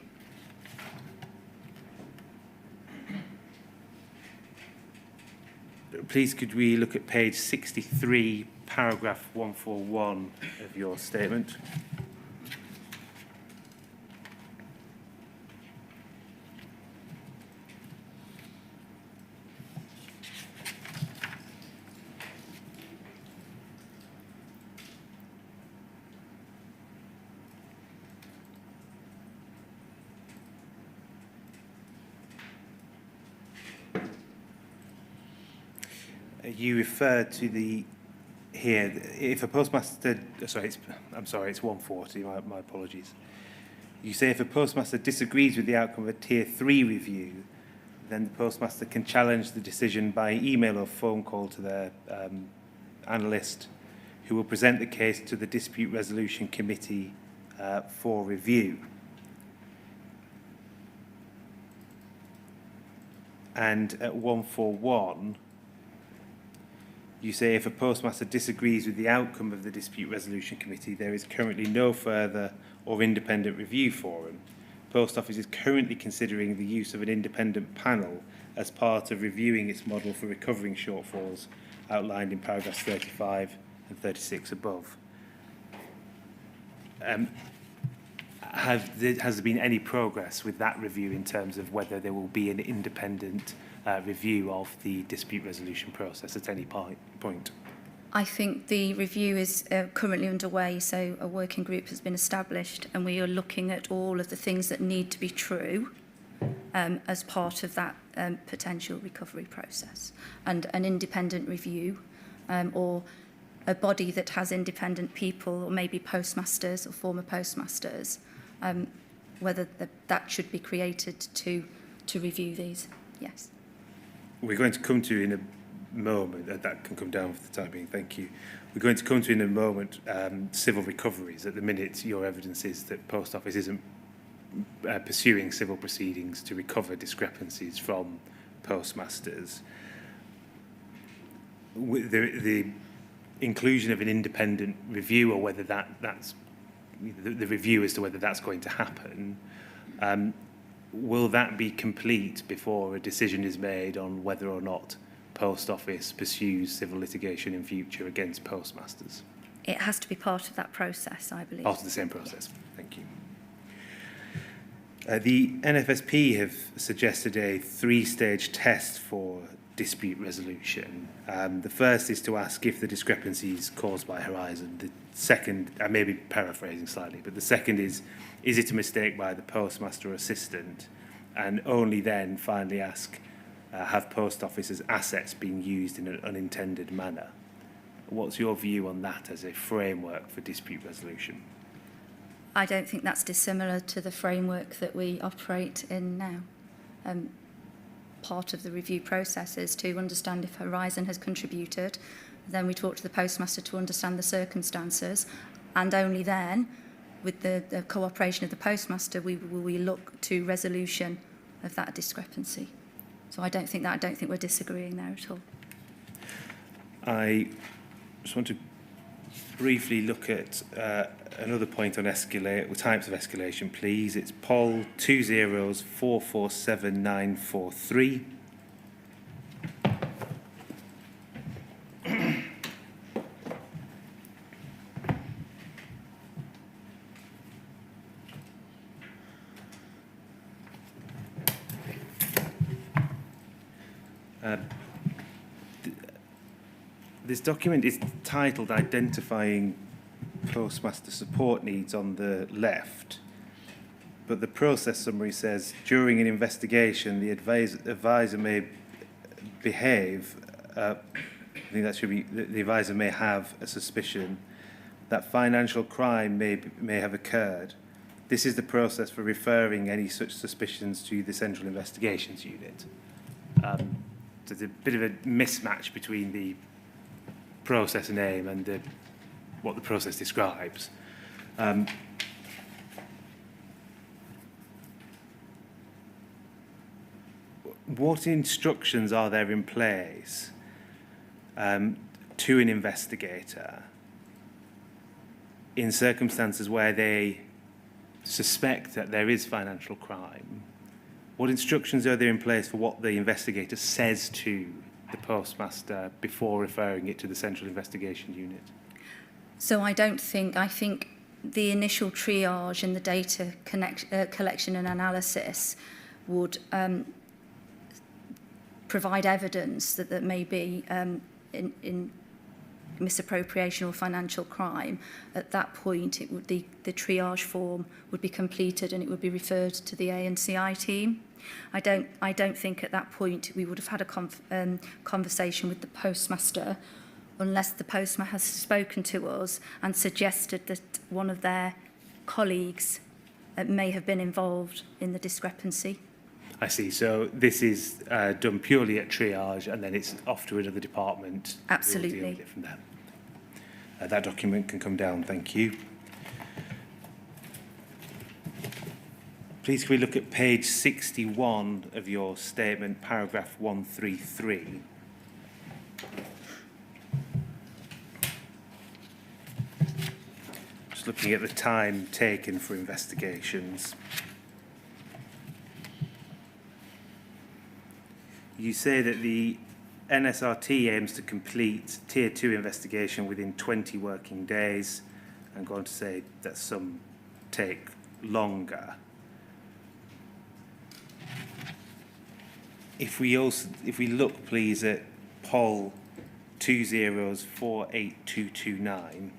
please could we look at page 63, paragraph 141 of your statement? You referred to the here if a postmaster it's 140, my apologies. You say if a postmaster disagrees with the outcome of a tier 3 review, then the postmaster can challenge the decision by email or phone call to their analyst, who will present the case to the dispute resolution committee for review. And at 141, you say if a postmaster disagrees with the outcome of the dispute resolution committee, there is currently no further or independent review forum. Post Office is currently considering the use of an independent panel as part of reviewing its model for recovering shortfalls outlined in paragraphs 35 and 36 above. Has there been any progress with that review in terms of whether there will be an independent review of the dispute resolution process at any point? I think the review is currently underway, so a working group has been established and we are looking at all of the things that need to be true as part of that potential recovery process. And an independent review or a body that has independent people, or maybe postmasters or former postmasters, whether that should be created to review these, yes. We're going to come to in a moment, that can come down for the time being, thank you. We're going to come to in a moment civil recoveries. At the minute, your evidence is that Post Office isn't pursuing civil proceedings to recover discrepancies from postmasters. With the inclusion of an independent review, or whether that's the review as to whether that's going to happen, will that be complete before a decision is made on whether or not Post Office pursues civil litigation in future against postmasters? It has to be part of that process, I believe. Part of the same process. Thank you. The NFSP have suggested a 3-stage test for dispute resolution. The first is to ask if the discrepancies caused by Horizon. The second, I may be paraphrasing slightly, but the second is it a mistake by the postmaster or assistant? And only then finally ask, have Post Office's assets been used in an unintended manner? What's your view on that as a framework for dispute resolution? I don't think that's dissimilar to the framework that we operate in now. Part of the review process is to understand if Horizon has contributed. Then we talk to the postmaster to understand the circumstances, and only then, with the cooperation of the postmaster, we look to resolution of that discrepancy. So I don't think we're disagreeing there at all. I just want to briefly look at another point on types of escalation, please. It's POL 20447,943. This document is titled Identifying Postmaster Support Needs on the left, but the process summary says during an investigation the advisor may behave, I think that should be, the advisor may have a suspicion that financial crime may have occurred. This is the process for referring any such suspicions to the Central Investigations Unit. So there's a bit of a mismatch between the process name and what the process describes. What instructions are there in place to an investigator in circumstances where they suspect that there is financial crime? What instructions are there in place for what the investigator says to the postmaster before referring it to the Central Investigation Unit? So I think the initial triage and the data collection and analysis would provide evidence that there may be in misappropriation or financial crime. At that point, it would the triage form would be completed and it would be referred to the A&CI team. I don't think at that point we would have had a conversation with the postmaster unless the postmaster has spoken to us and suggested that one of their colleagues may have been involved in the discrepancy. I see. So this is done purely at triage and then it's off to another department. Absolutely. We'll deal with it from there. That document can come down. Thank you. Please can we look at page 61 of your statement, paragraph 133. Just looking at the time taken for investigations. You say that the NSRT aims to complete Tier 2 investigation within 20 working days. I'm going to say that some take longer. If we look, please, at POL 48229.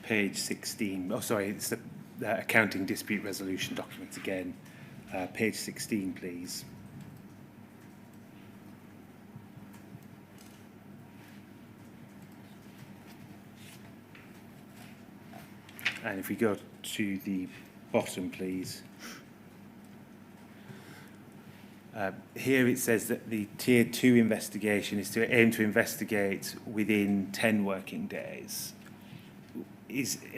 Page 16. Oh, sorry, it's the accounting dispute resolution document again. Page 16, please. And if we go to the bottom, please. Here it says that the Tier 2 investigation is to aim to investigate within 10 working days.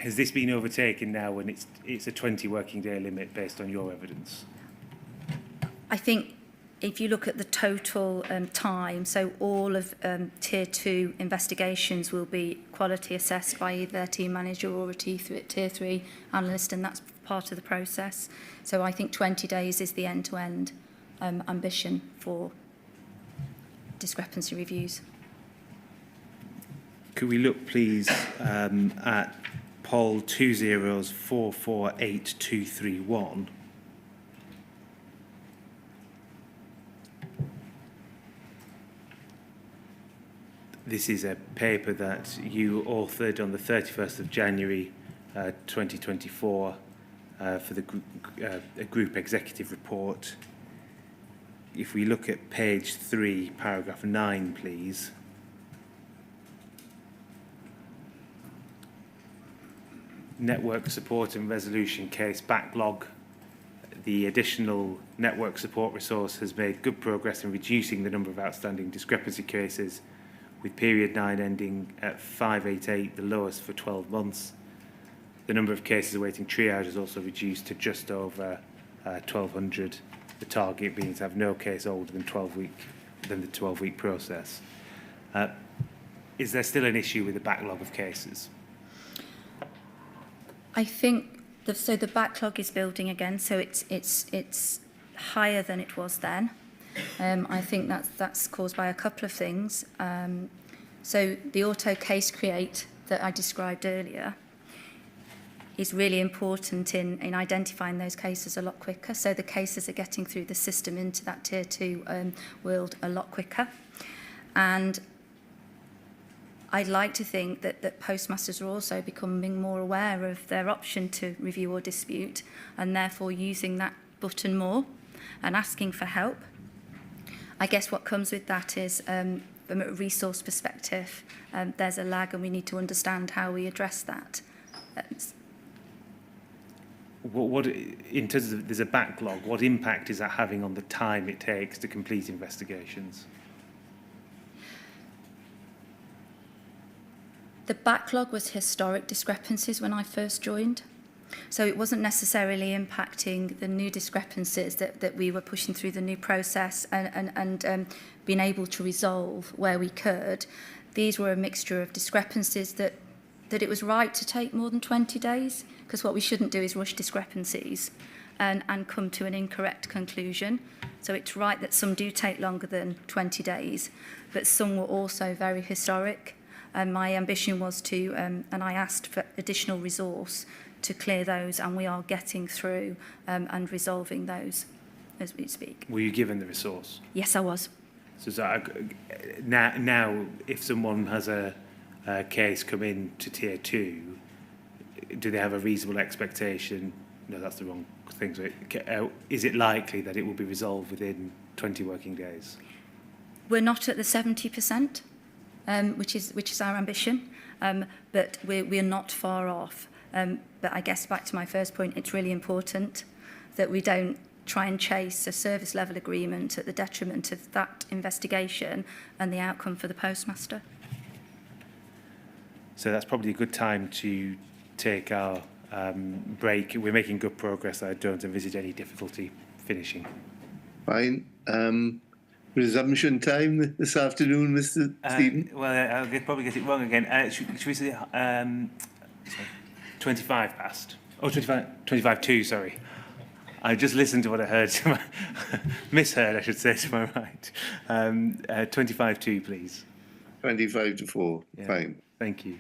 Has this been overtaken now when it's a 20 working day limit based on your evidence? I think if you look at the total time, so all of Tier 2 investigations will be quality assessed by either a team manager or a Tier 3 analyst, and that's part of the process. So I think 20 days is the end-to-end ambition for discrepancy reviews. Could we look, please, at POL 20448231? This is a paper that you authored on the 31st of January 2024 for the group executive report. If we look at page 3, paragraph 9, please. Network support and resolution case backlog. The additional network support resource has made good progress in reducing the number of outstanding discrepancy cases, with period 9 ending at 588, the lowest for 12 months. The number of cases awaiting triage has also reduced to just over 1,200, the target being to have no case older than the 12-week process. Is there still an issue with the backlog of cases? I think the backlog is building again, so it's higher than it was then. I think that's caused by a couple of things. So the auto case create that I described earlier is really important in identifying those cases a lot quicker. So the cases are getting through the system into that Tier 2 world a lot quicker. And I'd like to think that postmasters are also becoming more aware of their option to review or dispute, and therefore using that button more and asking for help. I guess what comes with that is, from a resource perspective, there's a lag and we need to understand how we address that. What in terms of there's a backlog, what impact is that having on the time it takes to complete investigations? The backlog was historic discrepancies when I first joined. So it wasn't necessarily impacting the new discrepancies that we were pushing through the new process and being able to resolve where we could. These were a mixture of discrepancies that it was right to take more than 20 days, because what we shouldn't do is rush discrepancies and come to an incorrect conclusion. So it's right that some do take longer than 20 days, but some were also very historic. And my ambition was to, and I asked for additional resource to clear those, and we are getting through and resolving those as we speak. Were you given the resource? Yes, I was. So now, if someone has a case come in to tier 2, do they have a reasonable expectation? No, that's the wrong thing. So is it likely that it will be resolved within 20 working days? We're not at the 70%, which is our ambition, but we're not far off. But I guess back to my first point, it's really important that we don't try and chase a service level agreement at the detriment of that investigation and the outcome for the postmaster. So that's probably a good time to take our break. We're making good progress. I don't envisage any difficulty finishing. Fine. Resumption time this afternoon, Mr. Stephen? Well, I'll probably get it wrong again. Should we say 25 past? Oh, 25 2, sorry. I just listened to what I heard. Misheard, I should say, to my right. 25 2, please. 25 to 4. Yeah. Fine. Thank you.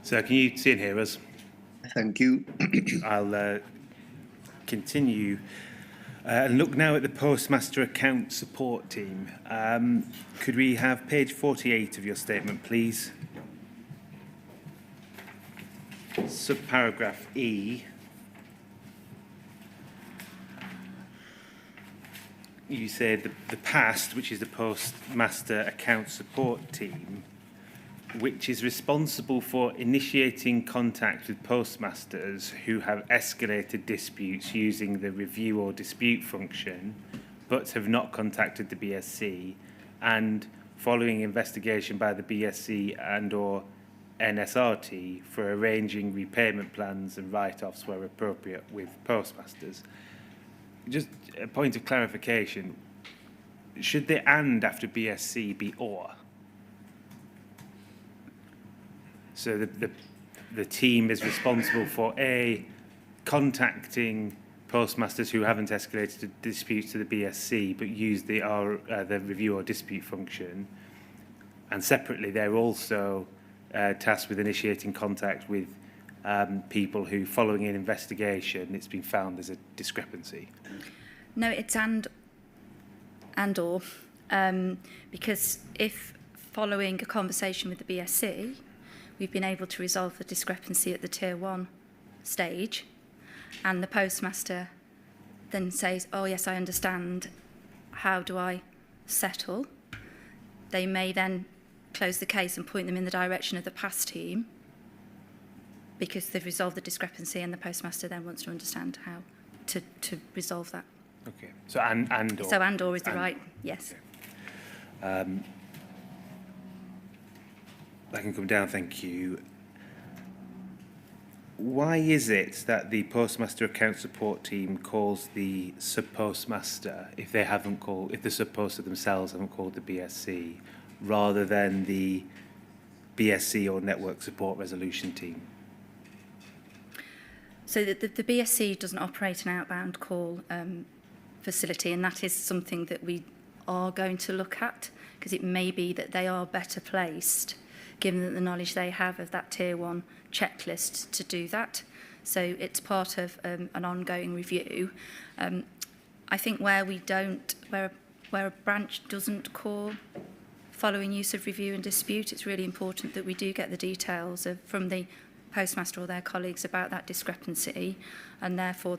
So can you see and hear us? Thank you. I'll continue and look now at the Postmaster Account Support Team. Could we have page 48 of your statement, please? Subparagraph E. You say the PAST, which is the Postmaster Account Support Team, which is responsible for initiating contact with postmasters who have escalated disputes using the review or dispute function, but have not contacted the BSC, and following investigation by the BSC and/or NSRT for arranging repayment plans and write-offs where appropriate with postmasters. Just a point of clarification, should the "and" after BSC be "or"? So the team is responsible for A, contacting postmasters who haven't escalated disputes to the BSC but use the review or dispute function, and separately they're also tasked with initiating contact with people who, following an investigation, it's been found there's a discrepancy. No, it's and or, because if following a conversation with the BSC, we've been able to resolve the discrepancy at the Tier 1 stage, and the postmaster then says, oh yes, I understand, how do I settle? They may then close the case and point them in the direction of the PAST team because they've resolved the discrepancy, and the postmaster then wants to understand how to resolve that. Okay, so and or. So and or is the right, yes. Okay. I can come down, thank you. Why is it that the Postmaster Account Support Team calls the sub-postmaster if the sub-poster themselves haven't called the BSC, rather than the BSC or Network Support Resolution Team? So the BSC doesn't operate an outbound call facility, and that is something that we are going to look at, because it may be that they are better placed, given that the knowledge they have of that Tier 1 checklist, to do that. So it's part of an ongoing review. I think where a branch doesn't call following use of review and dispute, it's really important that we do get the details from the postmaster or their colleagues about that discrepancy, and therefore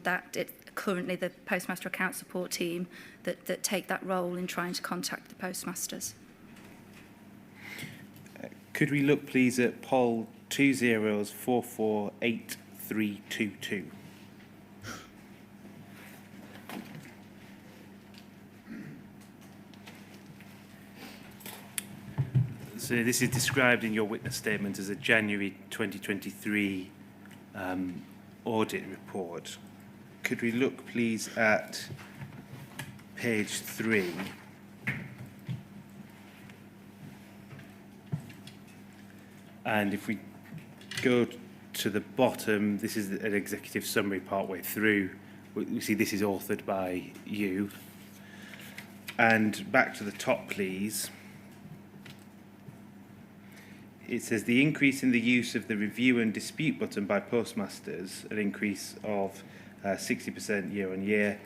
currently the Postmaster Account Support Team that take that role in trying to contact the postmasters. Could we look, please, at poll 20448322? So this is described in your witness statement as a January 2023 audit report. Could we look, please, at page 3? And if we go to the bottom, this is an executive summary partway through. We see this is authored by you. And back to the top, please. It says the increase in the use of the review and dispute button by postmasters, an increase of 60% year on year,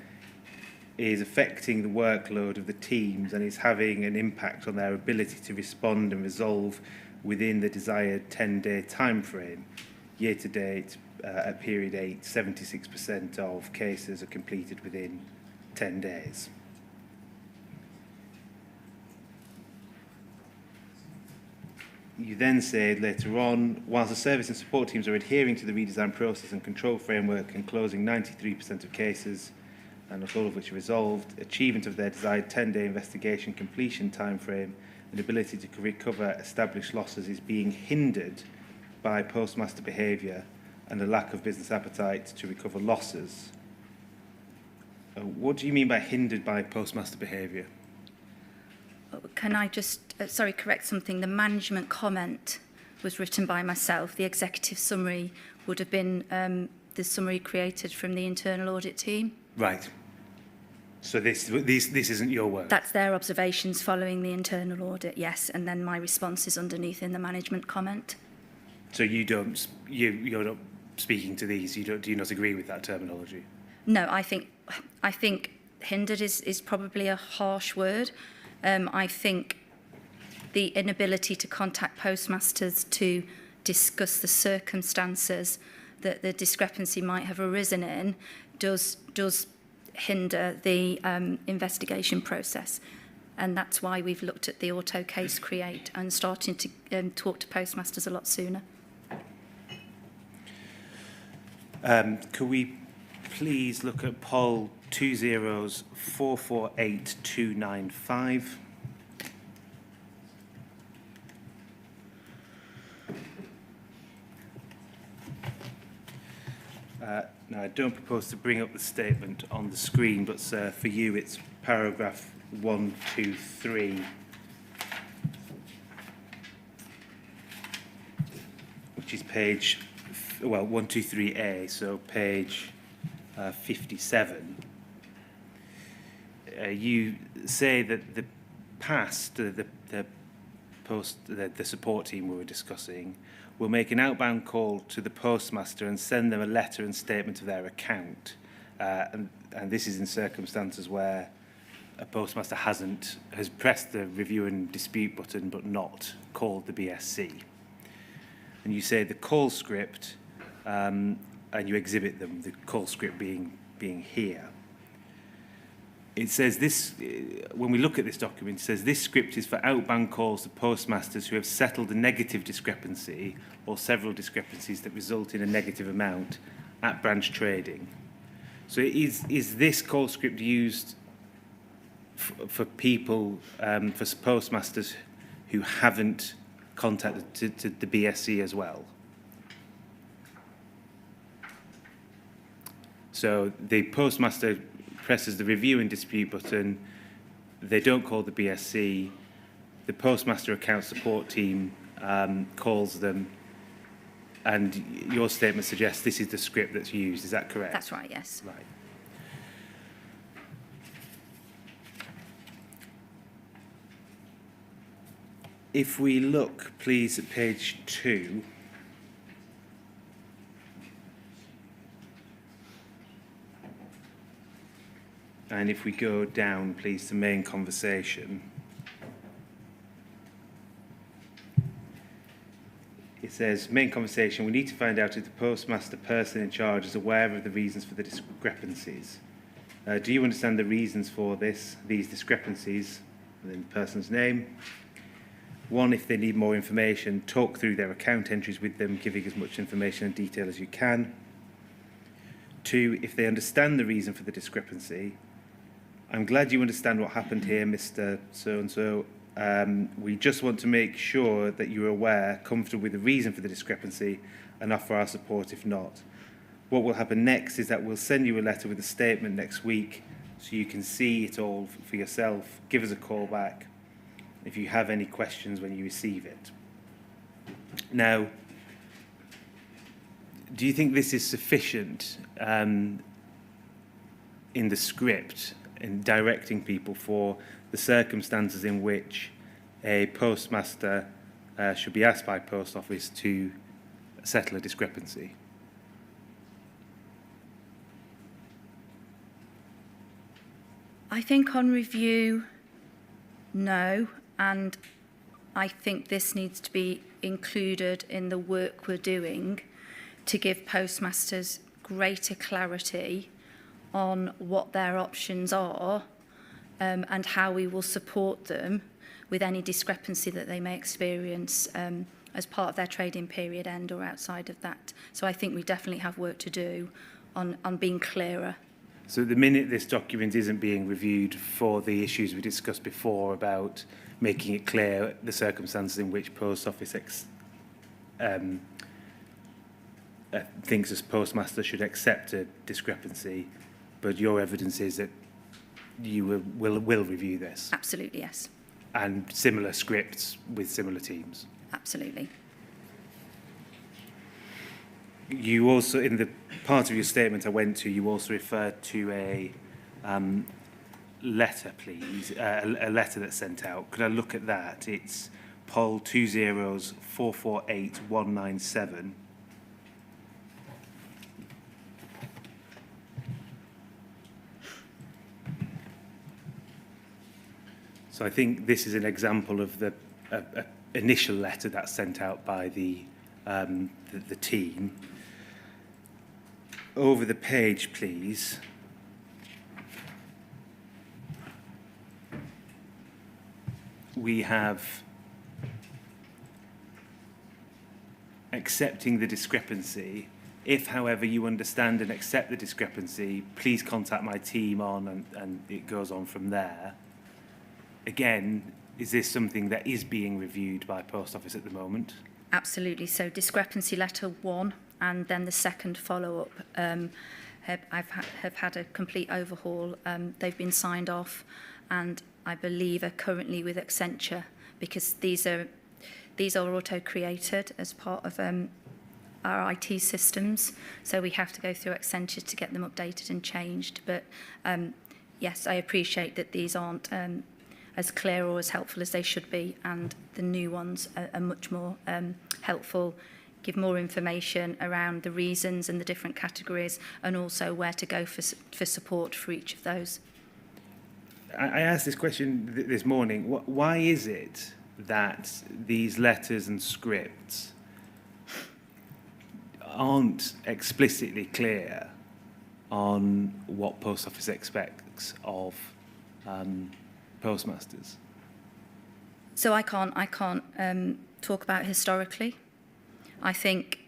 is affecting the workload of the teams and is having an impact on their ability to respond and resolve within the desired 10-day time frame. Year to date, at period 8, 76% of cases are completed within 10 days. You then say later on, whilst the service and support teams are adhering to the redesign process and control framework and closing 93% of cases, and not all of which are resolved, achievement of their desired 10-day investigation completion time frame and ability to recover established losses is being hindered by postmaster behaviour and a lack of business appetite to recover losses. What do you mean by hindered by postmaster behaviour? Can I just, correct something? The management comment was written by myself. The executive summary would have been the summary created from the internal audit team. Right. So this isn't your work? That's their observations following the internal audit, yes, and then my response is underneath in the management comment. So you're not speaking to these. Do you not agree with that terminology? No, I think hindered is probably a harsh word. I think the inability to contact postmasters to discuss the circumstances that the discrepancy might have arisen in does hinder the investigation process. And that's why we've looked at the auto case create and starting to talk to postmasters a lot sooner. Could we please look at poll 20448-295? Now, I don't propose to bring up the statement on the screen, but for you, it's paragraph 123, which is page, 123A, so page 57. You say that the past, the support team we were discussing, will make an outbound call to the postmaster and send them a letter and statement of their account. And this is in circumstances where a postmaster has pressed the review and dispute button but not called the BSC. And you say the call script, and you exhibit them, the call script being here. It says this, when we look at this document, it says this script is for outbound calls to postmasters who have settled a negative discrepancy or several discrepancies that result in a negative amount at branch trading. So is this call script used for people, for postmasters who haven't contacted to the BSC as well? So the postmaster presses the review and dispute button, they don't call the BSC, the postmaster account support team calls them, and your statement suggests this is the script that's used. Is that correct? That's right, yes. Right. If we look, please, at page 2, and if we go down, please, to main conversation, it says, main conversation, we need to find out if the postmaster person in charge is aware of the reasons for the discrepancies. Do you understand the reasons for these discrepancies? And then the person's name. 1, if they need more information, talk through their account entries with them, giving as much information and detail as you can. 2, if they understand the reason for the discrepancy, I'm glad you understand what happened here, Mr. So-and-so. We just want to make sure that you're aware, comfortable with the reason for the discrepancy, and offer our support if not. What will happen next is that we'll send you a letter with a statement next week so you can see it all for yourself. Give us a call back if you have any questions when you receive it. Now, do you think this is sufficient in the script in directing people for the circumstances in which a postmaster should be asked by Post Office to settle a discrepancy? I think on review, no, and I think this needs to be included in the work we're doing to give postmasters greater clarity on what their options are and how we will support them with any discrepancy that they may experience as part of their trading period end or outside of that. So I think we definitely have work to do on being clearer. So at the minute this document isn't being reviewed for the issues we discussed before about making it clear the circumstances in which Post Office thinks as postmaster should accept a discrepancy, but your evidence is that you will review this. Absolutely, yes. And similar scripts with similar teams. Absolutely. You also, in the part of your statement I went to, you also referred to a letter, please, a letter that's sent out. Could I look at that? It's Pol 20448197. So I think this is an example of the initial letter that's sent out by the team. Over the page, please. We have accepting the discrepancy. If, however, you understand and accept the discrepancy, please contact my team on, and it goes on from there. Again, is this something that is being reviewed by Post Office at the moment? Absolutely. So discrepancy letter 1 and then the second follow-up have had a complete overhaul. They've been signed off and I believe are currently with Accenture, because these are auto-created as part of our IT systems. So we have to go through Accenture to get them updated and changed. But yes, I appreciate that these aren't as clear or as helpful as they should be, and the new ones are much more helpful, give more information around the reasons and the different categories, and also where to go for support for each of those. I asked this question this morning. Why is it that these letters and scripts aren't explicitly clear on what Post Office expects of postmasters? So I can't talk about historically. I think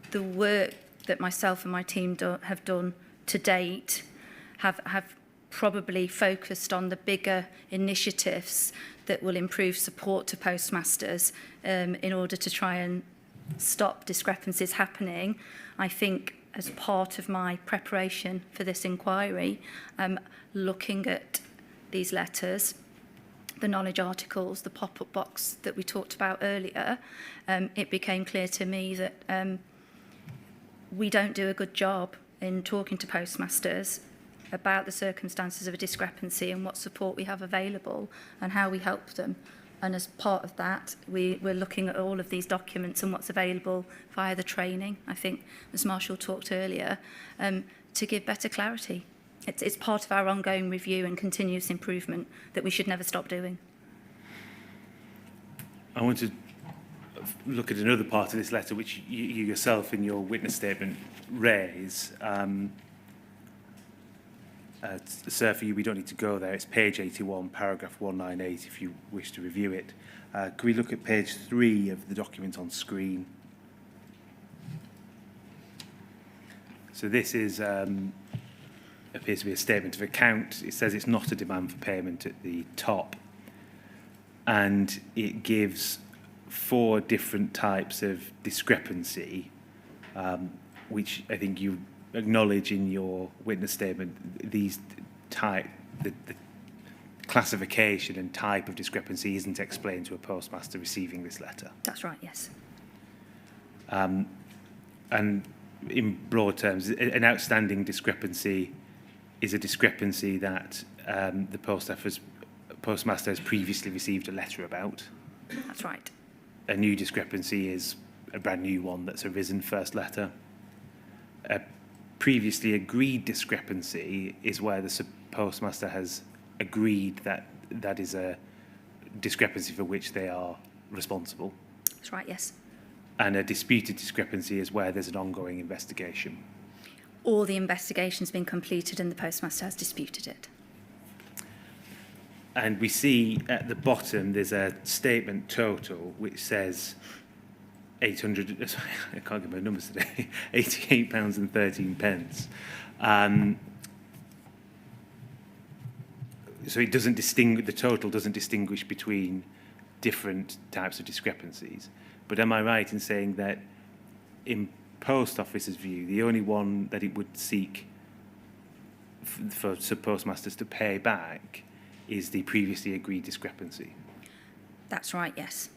the work that myself and my team have done to date have probably focused on the bigger initiatives that will improve support to postmasters in order to try and stop discrepancies happening. I think as part of my preparation for this inquiry, looking at these letters, the knowledge articles, the pop-up box that we talked about earlier, it became clear to me that we don't do a good job in talking to postmasters about the circumstances of a discrepancy and what support we have available and how we help them. And as part of that, we're looking at all of these documents and what's available via the training, I think, as Marshall talked earlier, to give better clarity. It's part of our ongoing review and continuous improvement that we should never stop doing. I want to look at another part of this letter which you yourself in your witness statement raise. Sir, for you, we don't need to go there. It's page 81, paragraph 198, if you wish to review it. Can we look at page 3 of the document on screen? So this is appears to be a statement of account. It says it's not a demand for payment at the top, and it gives 4 different types of discrepancy, which I think you acknowledge in your witness statement. These type, the classification and type of discrepancy isn't explained to a postmaster receiving this letter. That's right, yes. And in broad terms, an outstanding discrepancy is a discrepancy that the postmaster has previously received a letter about. That's right. A new discrepancy is a brand new one that's arisen first letter. A previously agreed discrepancy is where the postmaster has agreed that that is a discrepancy for which they are responsible. That's right, yes. And a disputed discrepancy is where there's an ongoing investigation. Or the investigation's been completed and the postmaster has disputed it. And we see at the bottom there's a statement total which says 800, sorry, I can't get my numbers today, £88.13. So it doesn't distinguish, the total doesn't distinguish between different types of discrepancies. But am I right in saying that in Post Office's view, the only one that it would seek for postmasters to pay back is the previously agreed discrepancy? That's right, yes.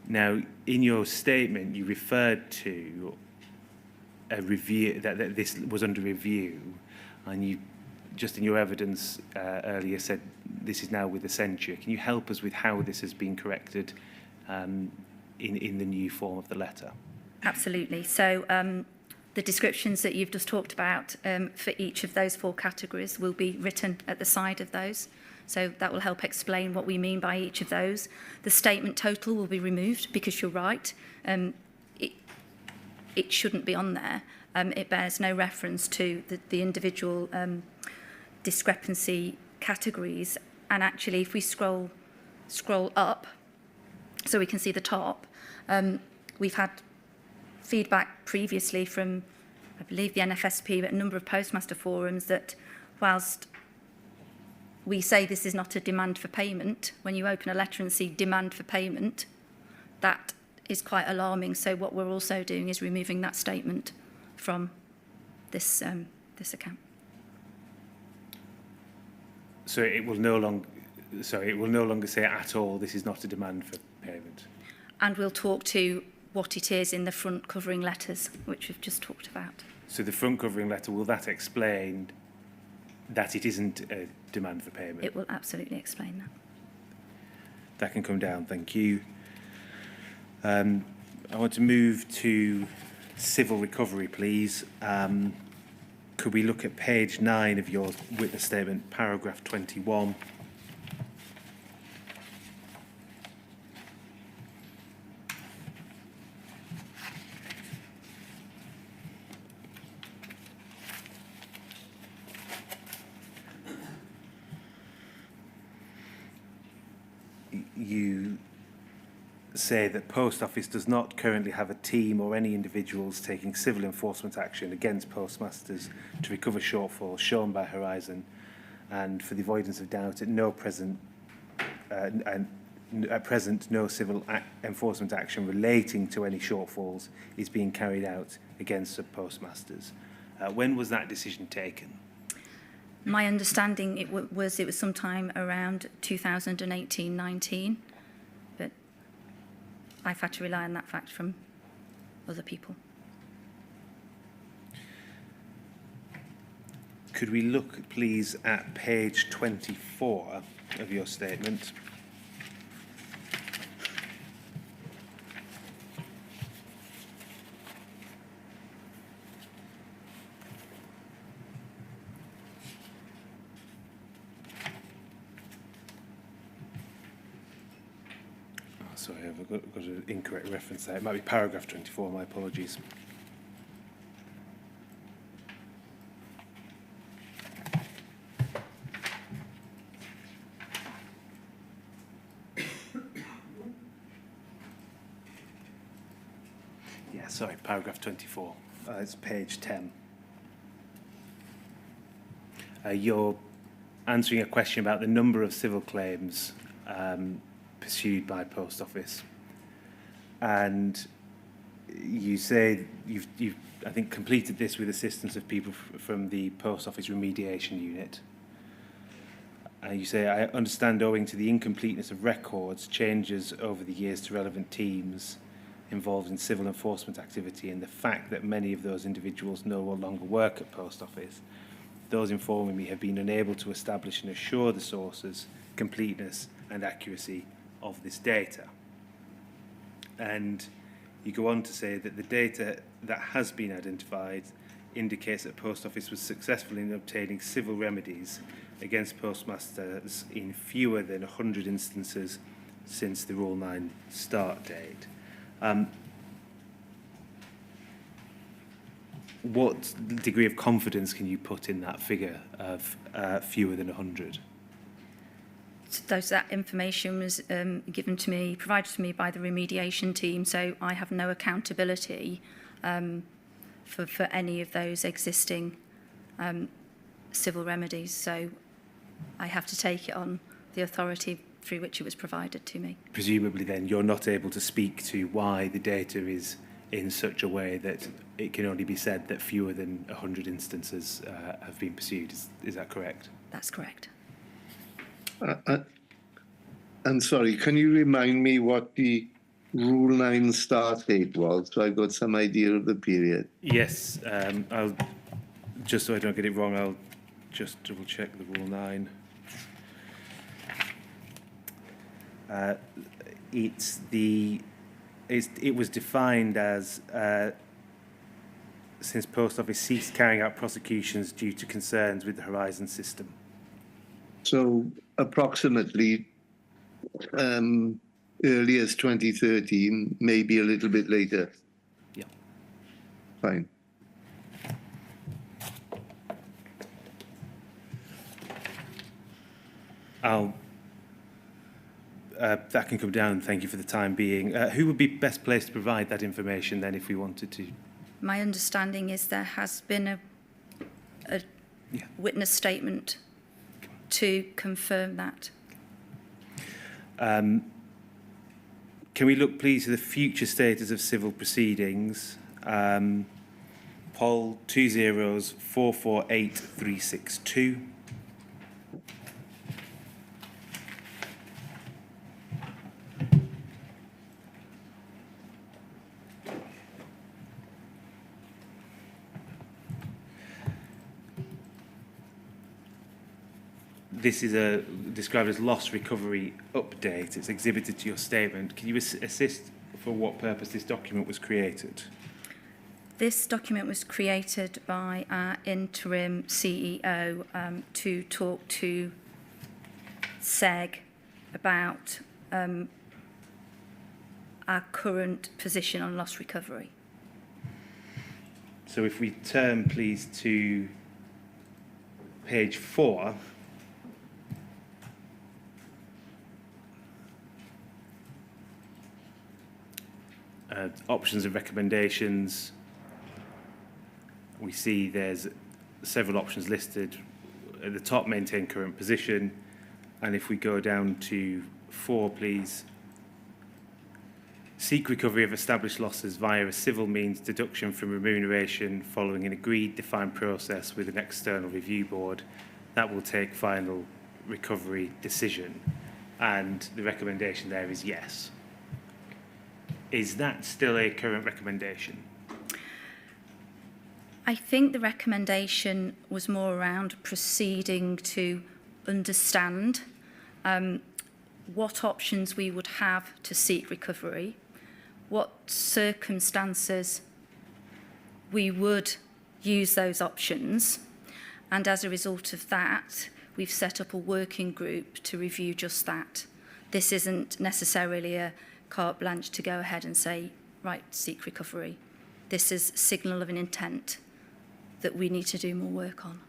Now, in your statement, you referred to a review, that this was under review, and you just in your evidence earlier said this is now with Accenture. Can you help us with how this has been corrected in the new form of the letter? Absolutely. So the descriptions that you've just talked about for each of those 4 categories will be written at the side of those. So that will help explain what we mean by each of those. The statement total will be removed because you're right. It shouldn't be on there. It bears no reference to the individual discrepancy categories. And actually, if we scroll up, so we can see the top, we've had feedback previously from, I believe, the NFSP, but a number of postmaster forums that whilst we say this is not a demand for payment, when you open a letter and see demand for payment, that is quite alarming. So what we're also doing is removing that statement from this account. So it will no longer say at all this is not a demand for payment. And we'll talk to what it is in the front covering letters, which we've just talked about. So the front covering letter, will that explain that it isn't a demand for payment? It will absolutely explain that. That can come down, thank you. I want to move to civil recovery, please. Could we look at page 9 of your witness statement, paragraph 21? You say that Post Office does not currently have a team or any individuals taking civil enforcement action against postmasters to recover shortfalls shown by Horizon, and for the avoidance of doubt, at present no civil enforcement action relating to any shortfalls is being carried out against sub-postmasters. When was that decision taken? My understanding it was sometime around 2018-19, but I've had to rely on that fact from other people. Could we look, please, at page 24 of your statement? Sorry, I've got an incorrect reference there. It might be paragraph 24, my apologies. Yeah, sorry, paragraph 24. It's page 10. You're answering a question about the number of civil claims pursued by Post Office, and you say you've I think completed this with assistance of people from the Post Office Remediation Unit. You say, I understand owing to the incompleteness of records, changes over the years to relevant teams involved in civil enforcement activity, and the fact that many of those individuals no longer work at Post Office, those informing me have been unable to establish and assure the sources, completeness and accuracy of this data. And you go on to say that the data that has been identified indicates that Post Office was successful in obtaining civil remedies against postmasters in fewer than 100 instances since the Rule 9 start date. What degree of confidence can you put in that figure of fewer than 100? That information was provided to me by the remediation team, so I have no accountability for any of those existing civil remedies. So I have to take it on the authority through which it was provided to me. Presumably then you're not able to speak to why the data is in such a way that it can only be said that fewer than 100 instances have been pursued. Is that correct? That's correct. I'm sorry, can you remind me what the Rule 9 start date was, so I've got some idea of the period? Yes, I'll, just so I don't get it wrong, I'll just double check the Rule 9. It was defined as since Post Office ceased carrying out prosecutions due to concerns with the Horizon system. So approximately early as 2013, maybe a little bit later. Yeah. Fine. That can come down. Thank you for the time being. Who would be best placed to provide that information then if we wanted to? My understanding is there has been a witness statement to confirm that. Can we look, please, to the future status of civil proceedings? Poll 20448 This is described as loss recovery update. It's exhibited to your statement. Can you assist for what purpose this document was created? This document was created by our interim CEO to talk to SEG about our current position on loss recovery. So if we turn, please, to page 4. Options and recommendations. We see there's several options listed. At the top, maintain current position. And if we go down to 4, please. Seek recovery of established losses via a civil means deduction from remuneration following an agreed defined process with an external review board. That will take final recovery decision. And the recommendation there is yes. Is that still a current recommendation? I think the recommendation was more around proceeding to understand what options we would have to seek recovery, what circumstances we would use those options, and as a result of that, we've set up a working group to review just that. This isn't necessarily a carte blanche to go ahead and say, right, seek recovery. This is a signal of an intent that we need to do more work on.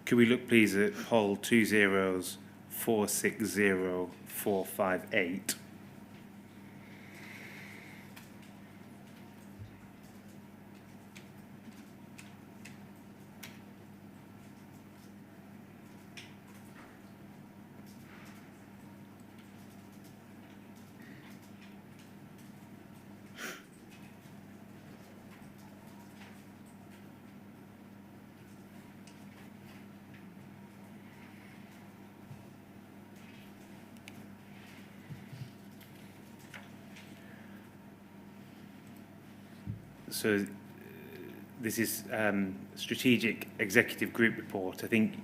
Could we look, please, at poll 20460 So this is strategic executive group report. I think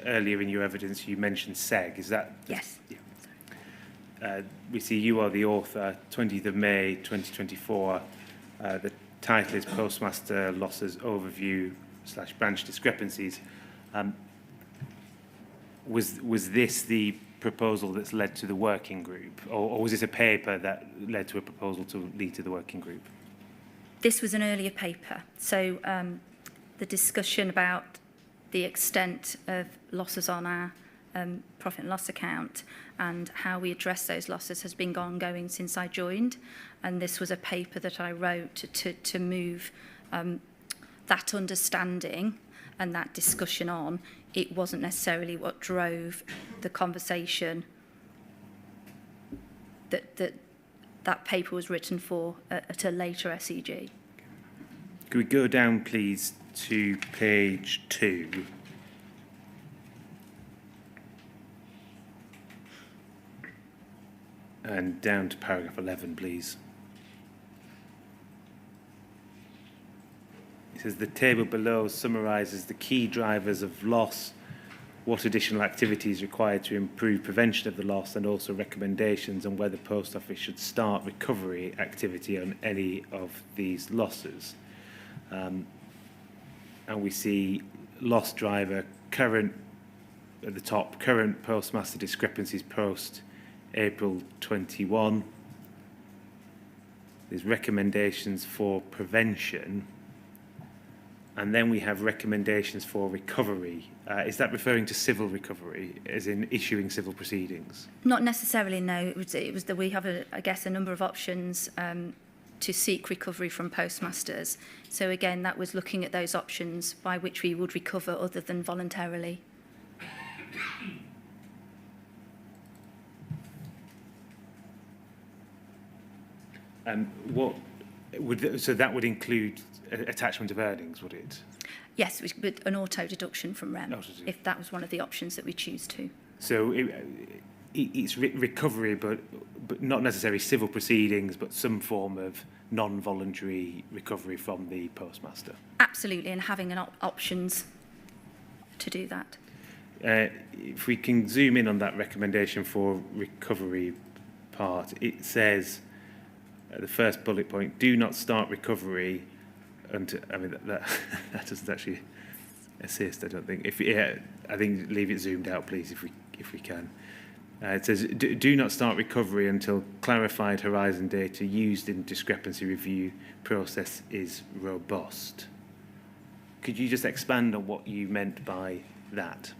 earlier in your evidence you mentioned SEG. Is that? Yes. Yeah. We see you are the author, 20th of May 2024. The title is Postmaster Losses Overview / Branch Discrepancies. Was this the proposal that's led to the working group, or was this a paper that led to a proposal to lead to the working group? This was an earlier paper, so the discussion about the extent of losses on our profit and loss account and how we address those losses has been ongoing since I joined, and this was a paper that I wrote to move that understanding and that discussion on. It wasn't necessarily what drove the conversation that paper was written for at a later SEG. Could we go down, please, to page 2? And down to paragraph 11, please. It says the table below summarises the key drivers of loss, what additional activity is required to improve prevention of the loss, and also recommendations on whether Post Office should start recovery activity on any of these losses. And we see loss driver current at the top, current postmaster discrepancies post April 21. There's recommendations for prevention, and then we have recommendations for recovery. Is that referring to civil recovery, as in issuing civil proceedings? Not necessarily, no. It was that we have, I guess, a number of options to seek recovery from postmasters. So again, that was looking at those options by which we would recover other than voluntarily. What would, so that would include attachment of earnings, would it? Yes, with an auto deduction from REM, if that was one of the options that we choose to. So it's recovery, but not necessarily civil proceedings, but some form of non-voluntary recovery from the postmaster. Absolutely, and having options to do that. If we can zoom in on that recommendation for recovery part, it says the first bullet point: do not start recovery until. I mean that doesn't actually assist. I don't think. I think leave it zoomed out, please, if we can. It says do not start recovery until clarified horizon data used in discrepancy review process is robust. Could you just expand on what you meant by that?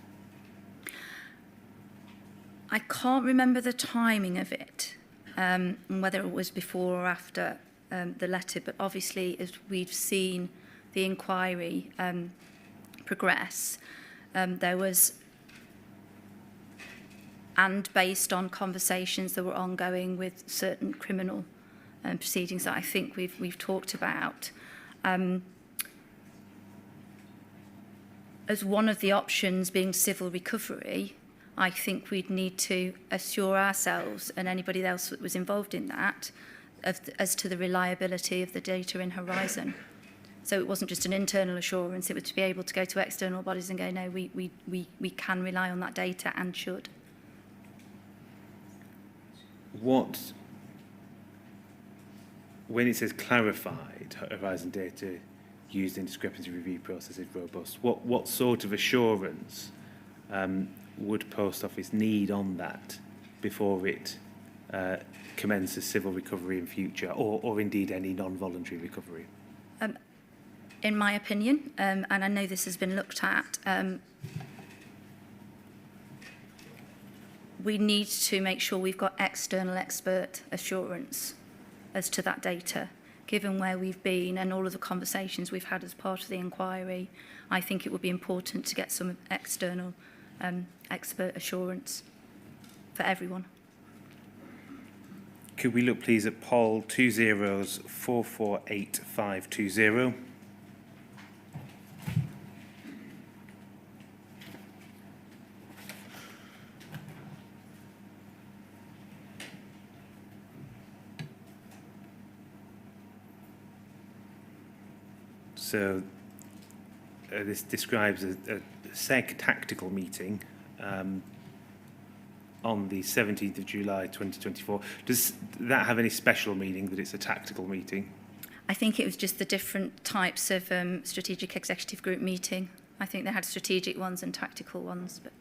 I can't remember the timing of it, and whether it was before or after the letter, but obviously as we've seen the inquiry progress, there was, and based on conversations that were ongoing with certain criminal proceedings that I think we've talked about, as one of the options being civil recovery, I think we'd need to assure ourselves and anybody else that was involved in that as to the reliability of the data in Horizon. So it wasn't just an internal assurance, it was to be able to go to external bodies and go, no, we can rely on that data and should. When it says clarified Horizon data used in discrepancy review process is robust, what sort of assurance would Post Office need on that before it commences civil recovery in future, or indeed any non-voluntary recovery? In my opinion, and I know this has been looked at, we need to make sure we've got external expert assurance as to that data. Given where we've been and all of the conversations we've had as part of the inquiry, I think it would be important to get some external expert assurance for everyone. Could we look please at poll 20448520? So this describes a SEG tactical meeting on the 17th of July 2024. Does that have any special meaning that it's a tactical meeting? I think it was just the different types of strategic executive group meeting. I think they had strategic ones and tactical ones. But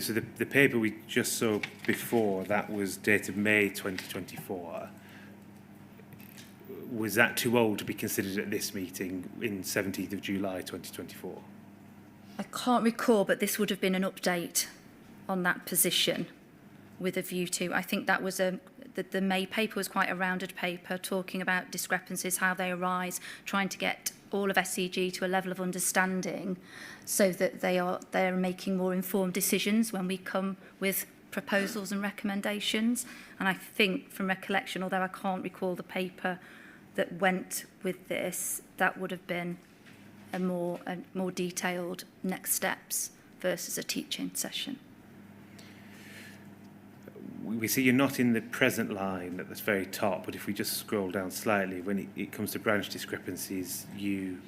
so the paper we just saw before, that was dated May 2024. Was that too old to be considered at this meeting in 17th of July 2024? I can't recall, but this would have been an update on that position with a view to, I think that was the May paper was quite a rounded paper talking about discrepancies, how they arise, trying to get all of SEG to a level of understanding so that they're making more informed decisions when we come with proposals and recommendations. And I think from recollection, although I can't recall the paper that went with this, that would have been a more detailed next steps versus a teaching session. we see you're not in the present line at the very top, but if we just scroll down slightly, when it comes to branch discrepancies, you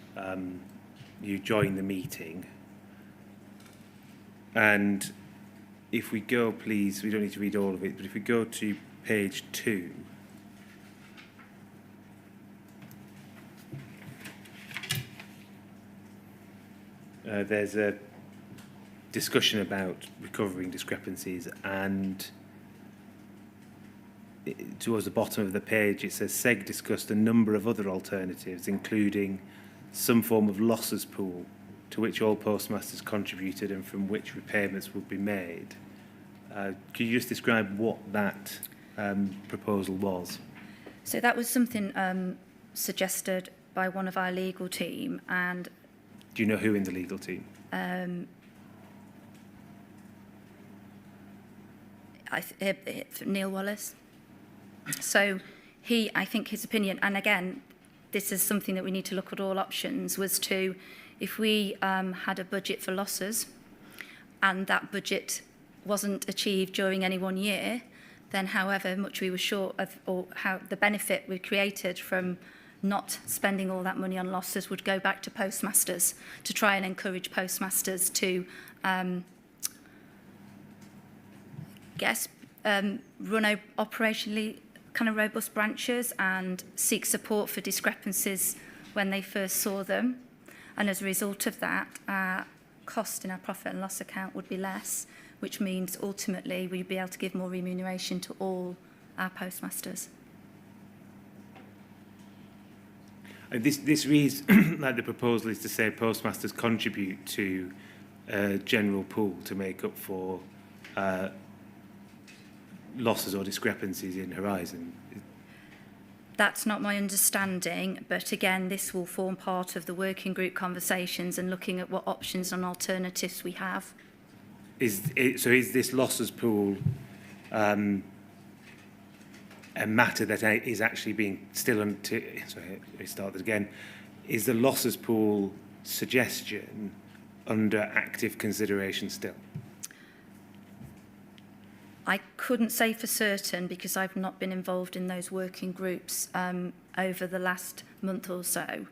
join the meeting. And if we go, please, we don't need to read all of it, but if we go to page 2, there's a discussion about recovering discrepancies, and towards the bottom of the page it says SEG discussed a number of other alternatives, including some form of losses pool to which all postmasters contributed and from which repayments would be made. Could you just describe what that proposal was? So that was something suggested by one of our legal team, and do you know who in the legal team? Neil Wallace. So I think his opinion, and again, this is something that we need to look at all options, was to, if we had a budget for losses and that budget wasn't achieved during any one year, then however much we were short of, or how the benefit we created from not spending all that money on losses would go back to postmasters to try and encourage postmasters to run operationally kind of robust branches and seek support for discrepancies when they first saw them. And as a result of that, our cost in our profit and loss account would be less, which means ultimately we'd be able to give more remuneration to all our postmasters. This reads like the proposal is to say postmasters contribute to a general pool to make up for losses or discrepancies in Horizon. That's not my understanding, but again, this will form part of the working group conversations and looking at what options and alternatives we have. Is this losses pool a matter that is actually being still until, sorry, let me start that again. Is the losses pool suggestion under active consideration still? I couldn't say for certain because I've not been involved in those working groups over the last month or so.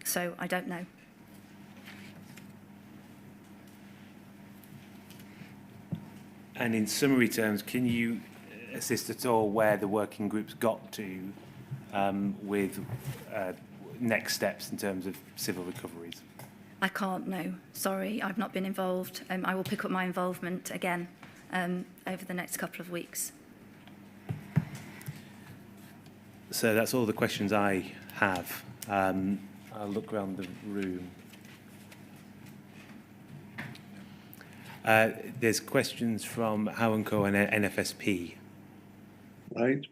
So I don't know. And in summary terms, can you assist at all where the working groups got to with next steps in terms of civil recoveries? I can't, no. Sorry, I've not been involved. I will pick up my involvement again over the next couple of weeks. So that's all the questions I have. I'll look around the room. There's questions from Howe & Co and NFSP. Right.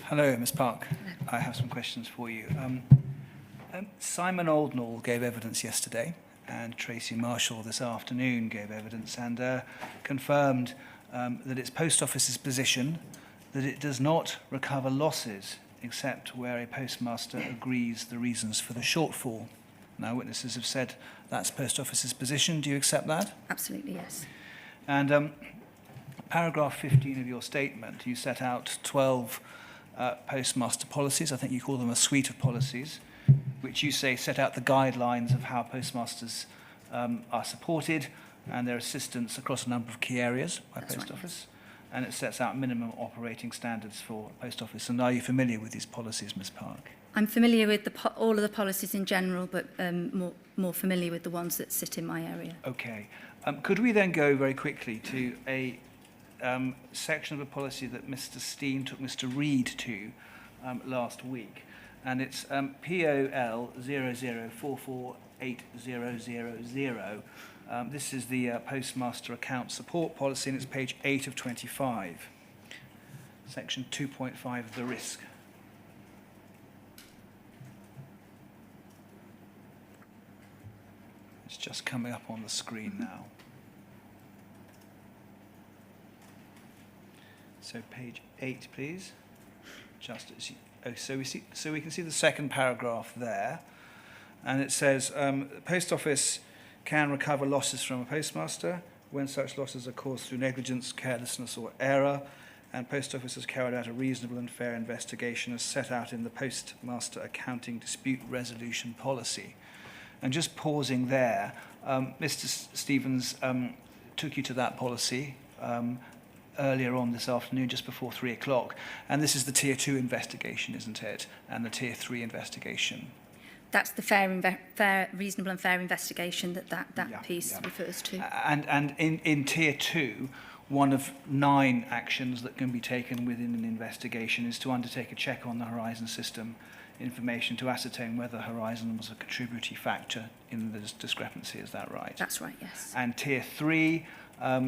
Hello, Ms Park. I have some questions for you. Simon Oldnall gave evidence yesterday, and Tracy Marshall this afternoon gave evidence and confirmed that it's Post Office's position that it does not recover losses except where a postmaster agrees the reasons for the shortfall. Now, witnesses have said that's Post Office's position. Do you accept that? Absolutely, yes. And paragraph 15 of your statement, you set out 12 postmaster policies. I think you call them a suite of policies, which you say set out the guidelines of how postmasters are supported and their assistance across a number of key areas by Post Office. And it sets out minimum operating standards for Post Office. And are you familiar with these policies, Ms Park? I'm familiar with all of the policies in general, but more familiar with the ones that sit in my area. Okay. Could we then go very quickly to a section of a policy that Mr Steen took Mr Reid to last week, and it's POL 00448000. This is the Postmaster Account Support Policy, and it's page 8 of 25, section 2.5 of the risk. It's just coming up on the screen now. So page 8, please. Just as you, so we can see the second paragraph there, and it says Post Office can recover losses from a postmaster when such losses are caused through negligence, carelessness or error, and Post Office has carried out a reasonable and fair investigation as set out in the Postmaster Accounting Dispute Resolution Policy. And just pausing there, Mr. Stevens took you to that policy earlier on this afternoon, just before 3 o'clock. And this is the Tier 2 investigation, isn't it? And the Tier 3 investigation. That's the reasonable and fair investigation that piece refers to. And in Tier 2, one of 9 actions that can be taken within an investigation is to undertake a check on the Horizon system information to ascertain whether Horizon was a contributory factor in the discrepancy. Is that right? That's right, yes. And Tier 3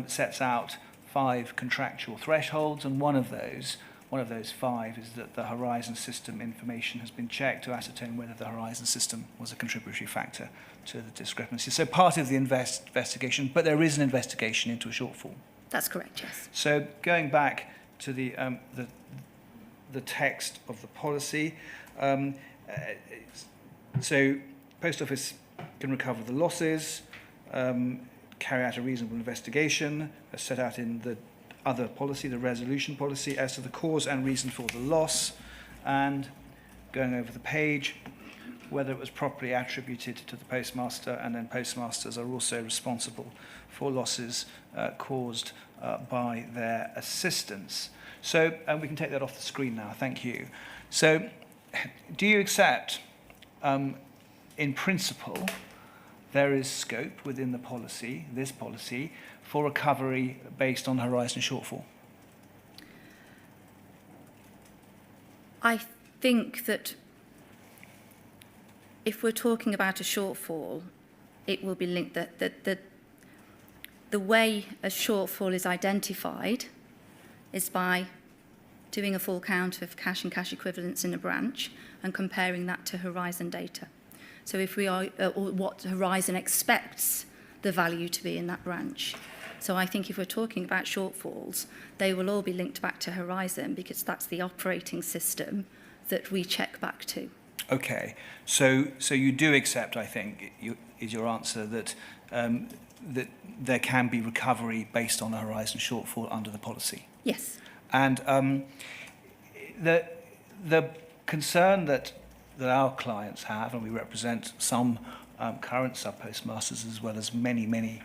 sets out 5 contractual thresholds, and one of those 5 is that the Horizon system information has been checked to ascertain whether the Horizon system was a contributory factor to the discrepancy. So part of the investigation, but there is an investigation into a shortfall. That's correct, yes. So going back to the text of the policy, so Post Office can recover the losses, carry out a reasonable investigation as set out in the other policy, the resolution policy, as to the cause and reason for the loss, and going over the page, whether it was properly attributed to the postmaster, and then postmasters are also responsible for losses caused by their assistants. So, and we can take that off the screen now, thank you. So, do you accept, in principle, there is scope within the policy, this policy, for recovery based on Horizon shortfall? I think that if we're talking about a shortfall, it will be linked that the way a shortfall is identified is by doing a full count of cash and cash equivalents in a branch and comparing that to Horizon data. So if we are, or what Horizon expects the value to be in that branch. So I think if we're talking about shortfalls, they will all be linked back to Horizon because that's the operating system that we check back to. Okay, so you do accept, I think, is your answer that that there can be recovery based on a Horizon shortfall under the policy? Yes. And the concern that our clients have, and we represent some current sub-postmasters as well as many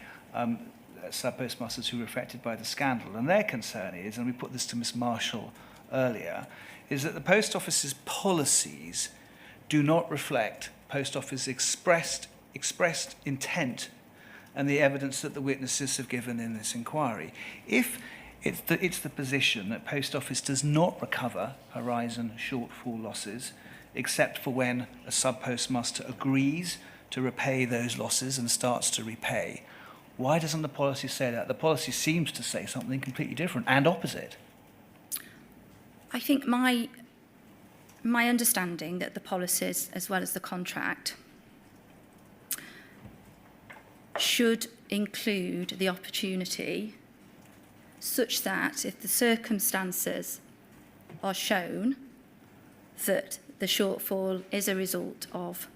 sub-postmasters who were affected by the scandal, and their concern is, and we put this to Ms Marshall earlier, is that the Post Office's policies do not reflect Post Office expressed intent and the evidence that the witnesses have given in this inquiry. If it's the position that Post Office does not recover Horizon shortfall losses, except for when a sub-postmaster agrees to repay those losses and starts to repay, why doesn't the policy say that? The policy seems to say something completely different and opposite. I think my understanding that the policies, as well as the contract, should include the opportunity such that if the circumstances are shown that the shortfall is a result of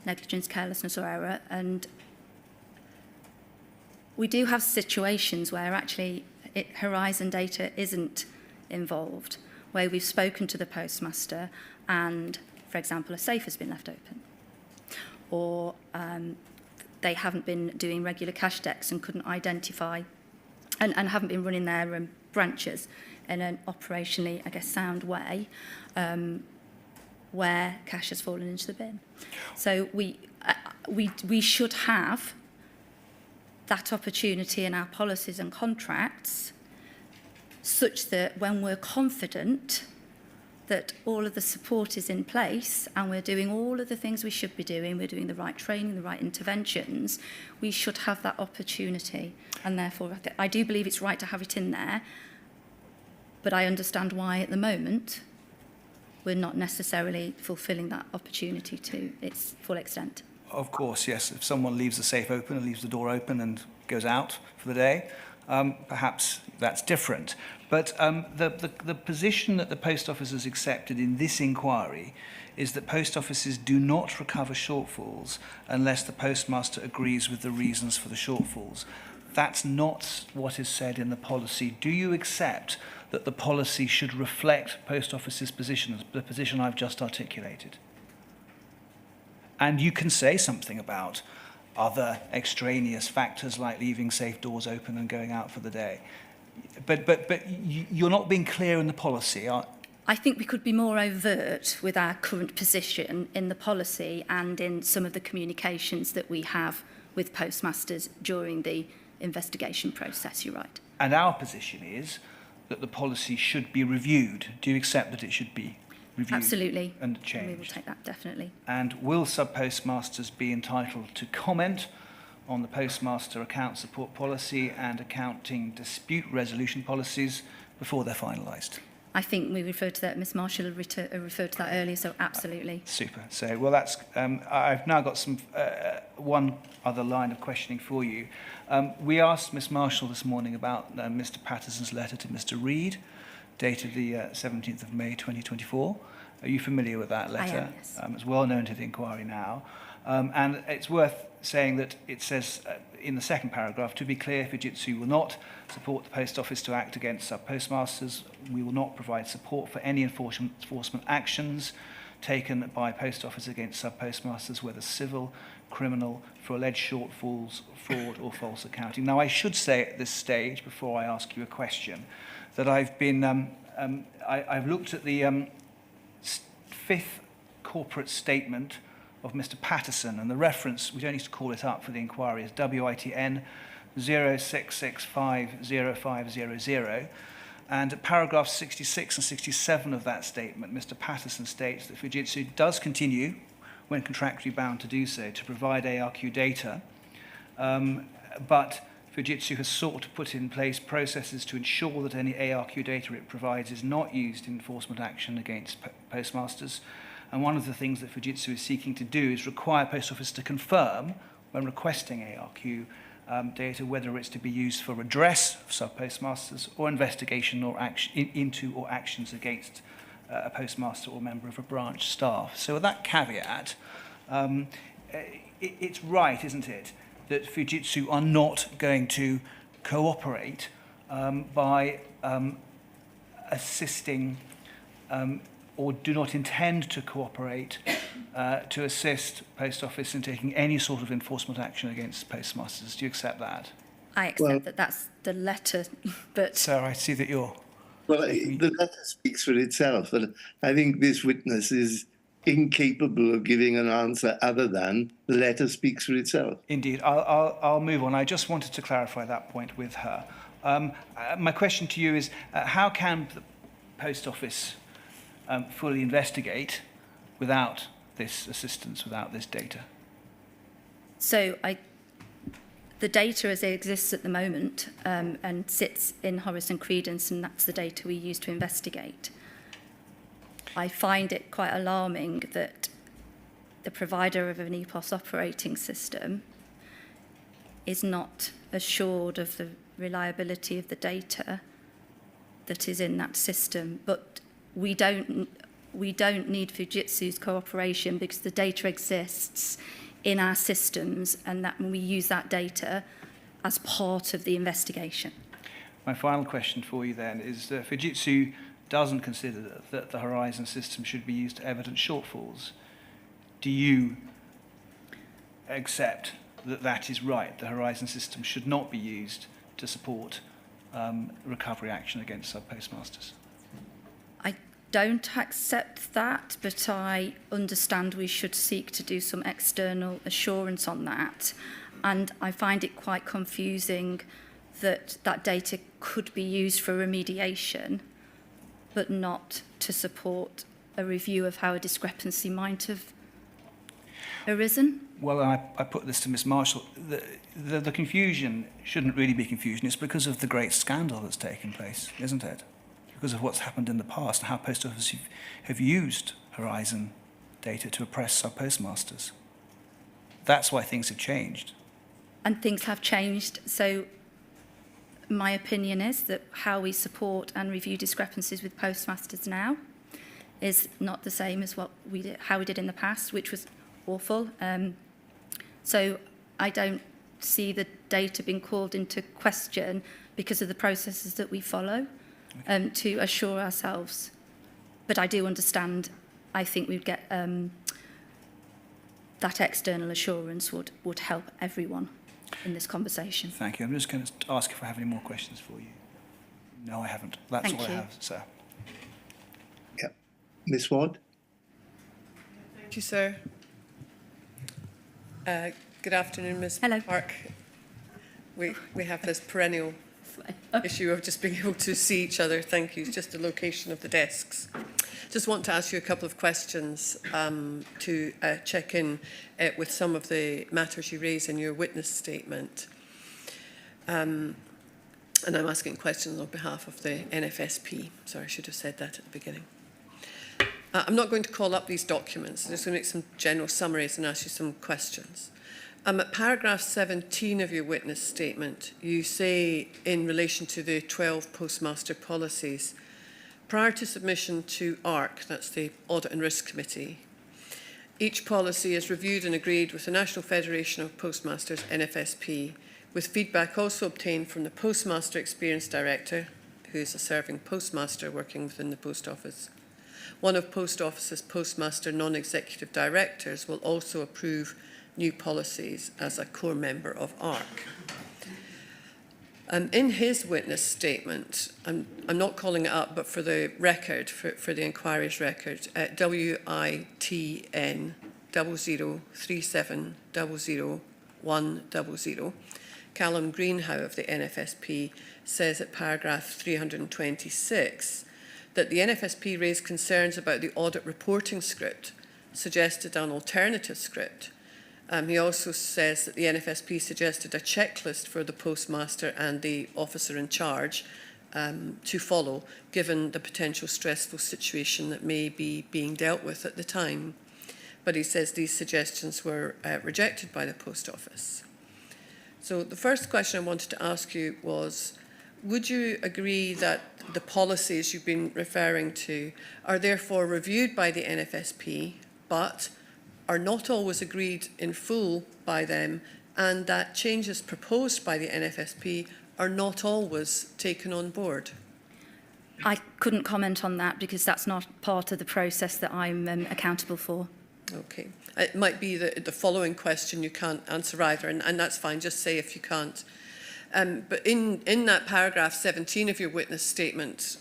negligence, carelessness or error, and we do have situations where actually Horizon data isn't involved, where we've spoken to the postmaster and, for example, a safe has been left open, or they haven't been doing regular cash decks and couldn't identify and haven't been running their branches in an operationally, I guess, sound way, where cash has fallen into the bin. So we should have that opportunity in our policies and contracts such that when we're confident that all of the support is in place and we're doing all of the things we should be doing, we're doing the right training, the right interventions, we should have that opportunity. And therefore, I do believe it's right to have it in there, but I understand why at the moment we're not necessarily fulfilling that opportunity to its full extent. Of course, yes. If someone leaves the safe open and leaves the door open and goes out for the day, perhaps that's different. But the position that the Post Office has accepted in this inquiry is that post offices do not recover shortfalls unless the postmaster agrees with the reasons for the shortfalls. That's not what is said in the policy. Do you accept that the policy should reflect Post Office's position, the position I've just articulated? And you can say something about other extraneous factors like leaving safe doors open and going out for the day. But you're not being clear in the policy. I think we could be more overt with our current position in the policy and in some of the communications that we have with postmasters during the investigation process, you're right. And our position is that the policy should be reviewed. Do you accept that it should be reviewed? Absolutely. And changed? We will take that, definitely. And will sub-postmasters be entitled to comment on the postmaster account support policy and accounting dispute resolution policies before they're finalised? I think we referred to that, Ms Marshall referred to that earlier, so absolutely. Super. So, well, that's, I've now got some, one other line of questioning for you. We asked Ms Marshall this morning about Mr Patterson's letter to Mr Reid, dated the 17th of May 2024. Are you familiar with that letter? I am, yes. It's well known to the inquiry now. And it's worth saying that it says in the second paragraph, to be clear, Fujitsu will not support the Post Office to act against sub-postmasters. We will not provide support for any enforcement actions taken by Post Office against sub-postmasters, whether civil, criminal, for alleged shortfalls, fraud or false accounting. Now, I should say at this stage, before I ask you a question, that I've been, I've looked at the fifth corporate statement of Mr Patterson, and the reference, we don't need to call it up for the inquiry, is WITN 06650500, and at paragraphs 66 and 67 of that statement, Mr Patterson states that Fujitsu does continue, when contractually bound to do so, to provide ARQ data, but Fujitsu has sought to put in place processes to ensure that any ARQ data it provides is not used in enforcement action against postmasters. And one of the things that Fujitsu is seeking to do is require Post Office to confirm, when requesting ARQ data, whether it's to be used for redress of sub-postmasters or investigation or action into or actions against a postmaster or member of a branch staff. So with that caveat, it's right, isn't it, that Fujitsu are not going to cooperate by assisting or do not intend to cooperate to assist Post Office in taking any sort of enforcement action against postmasters. Do you accept that? I accept that that's the letter, but... Sir, I see that you're... Well, the letter speaks for itself, and I think this witness is incapable of giving an answer other than the letter speaks for itself. Indeed. I'll move on. I just wanted to clarify that point with her. My question to you is, how can the Post Office fully investigate without this assistance, without this data? So the data as it exists at the moment and sits in Horace and Credence, and that's the data we use to investigate. I find it quite alarming that the provider of an EPOS operating system is not assured of the reliability of the data that is in that system, but we don't need Fujitsu's cooperation because the data exists in our systems, and that we use that data as part of the investigation. My final question for you then is Fujitsu doesn't consider that the Horizon system should be used to evidence shortfalls. Do you accept that that is right? The Horizon system should not be used to support recovery action against sub-postmasters? I don't accept that, but I understand we should seek to do some external assurance on that. And I find it quite confusing that that data could be used for remediation, but not to support a review of how a discrepancy might have arisen. Well, I put this to Ms Marshall. The confusion shouldn't really be confusion. It's because of the great scandal that's taken place, isn't it? Because of what's happened in the past and how Post Office have used Horizon data to oppress sub-postmasters. That's why things have changed. And things have changed. So my opinion is that how we support and review discrepancies with postmasters now is not the same as how we did in the past, which was awful. So I don't see the data being called into question because of the processes that we follow to assure ourselves. But I do understand, I think we'd get that external assurance would help everyone in this conversation. Thank you. I'm just going to ask if I have any more questions for you. No, I haven't. That's Thank all you. I have, sir. Yeah. Ms. Ward? Thank you, sir. Good afternoon, Ms. Park. We have this perennial issue of just being able to see each other. Thank you. It's just the location of the desks. Just want to ask you a couple of questions to check in with some of the matters you raise in your witness statement. And I'm asking questions on behalf of the NFSP. Sorry, I should have said that at the beginning. I'm not going to call up these documents. I'm just going to make some general summaries and ask you some questions. At paragraph 17 of your witness statement, you say in relation to the 12 postmaster policies, prior to submission to ARC, that's the Audit and Risk Committee, each policy is reviewed and agreed with the National Federation of Postmasters, NFSP, with feedback also obtained from the Postmaster Experience Director, who is a serving postmaster working within the Post Office. One of Post Office's postmaster non-executive directors will also approve new policies as a core member of ARC. In his witness statement, I'm not calling it up, but for the record, for the inquiry's record, WITN 0037000100, Callum Greenhow of the NFSP says at paragraph 326 that the NFSP raised concerns about the audit reporting script, suggested an alternative script. He also says that the NFSP suggested a checklist for the postmaster and the officer in charge to follow, given the potential stressful situation that may be being dealt with at the time. But he says these suggestions were rejected by the Post Office. So the first question I wanted to ask you was, would you agree that the policies you've been referring to are therefore reviewed by the NFSP, but are not always agreed in full by them, and that changes proposed by the NFSP are not always taken on board? I couldn't comment on that because that's not part of the process that I'm accountable for. Okay. It might be the following question you can't answer either, and that's fine, just say if you can't. But in that paragraph 17 of your witness statement,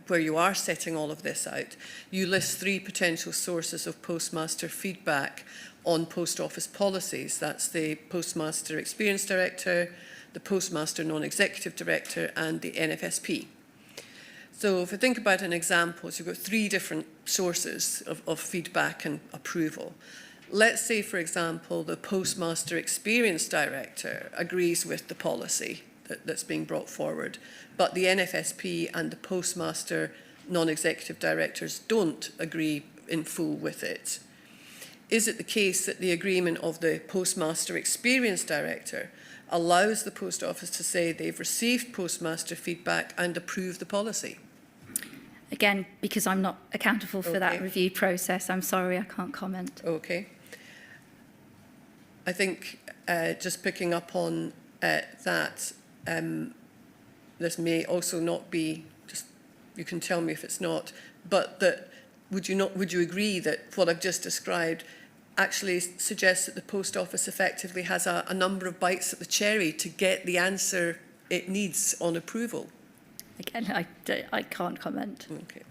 where you are setting all of this out, you list 3 potential sources of postmaster feedback on Post Office policies. That's the Postmaster Experience Director, the Postmaster Non-Executive Director, and the NFSP. So if we think about an example, so you've got 3 different sources of feedback and approval. Let's say, for example, the Postmaster Experience Director agrees with the policy that's being brought forward, but the NFSP and the Postmaster Non-Executive Directors don't agree in full with it. Is it the case that the agreement of the Postmaster Experience Director allows the Post Office to say they've received postmaster feedback and approve the policy? Again, because I'm not accountable for that review process, I'm sorry, I can't comment. Okay. I think just picking up on that, this may also not be, just you can tell me if it's not, but that would you agree that what I've just described actually suggests that the Post Office effectively has a number of bites at the cherry to get the answer it needs on approval? Again, I can't comment. Okay.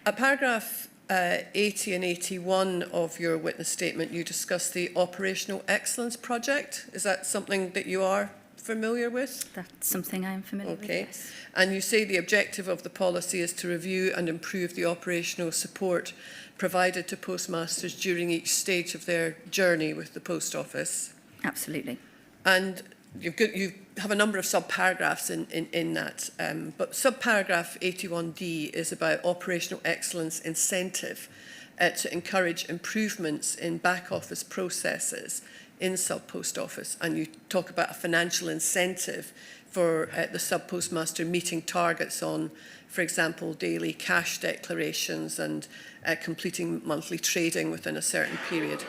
At paragraph 80 and 81 of your witness statement, you discuss the Operational Excellence Project. Is that something that you are familiar with? That's something I am familiar with, yes. And you say the objective of the policy is to review and improve the operational support provided to postmasters during each stage of their journey with the Post Office. Absolutely. And you have a number of sub-paragraphs in that, but sub-paragraph 81D is about operational excellence incentive to encourage improvements in back-office processes in sub-post office, and you talk about a financial incentive for the sub-postmaster meeting targets on, for example, daily cash declarations and completing monthly trading within a certain period.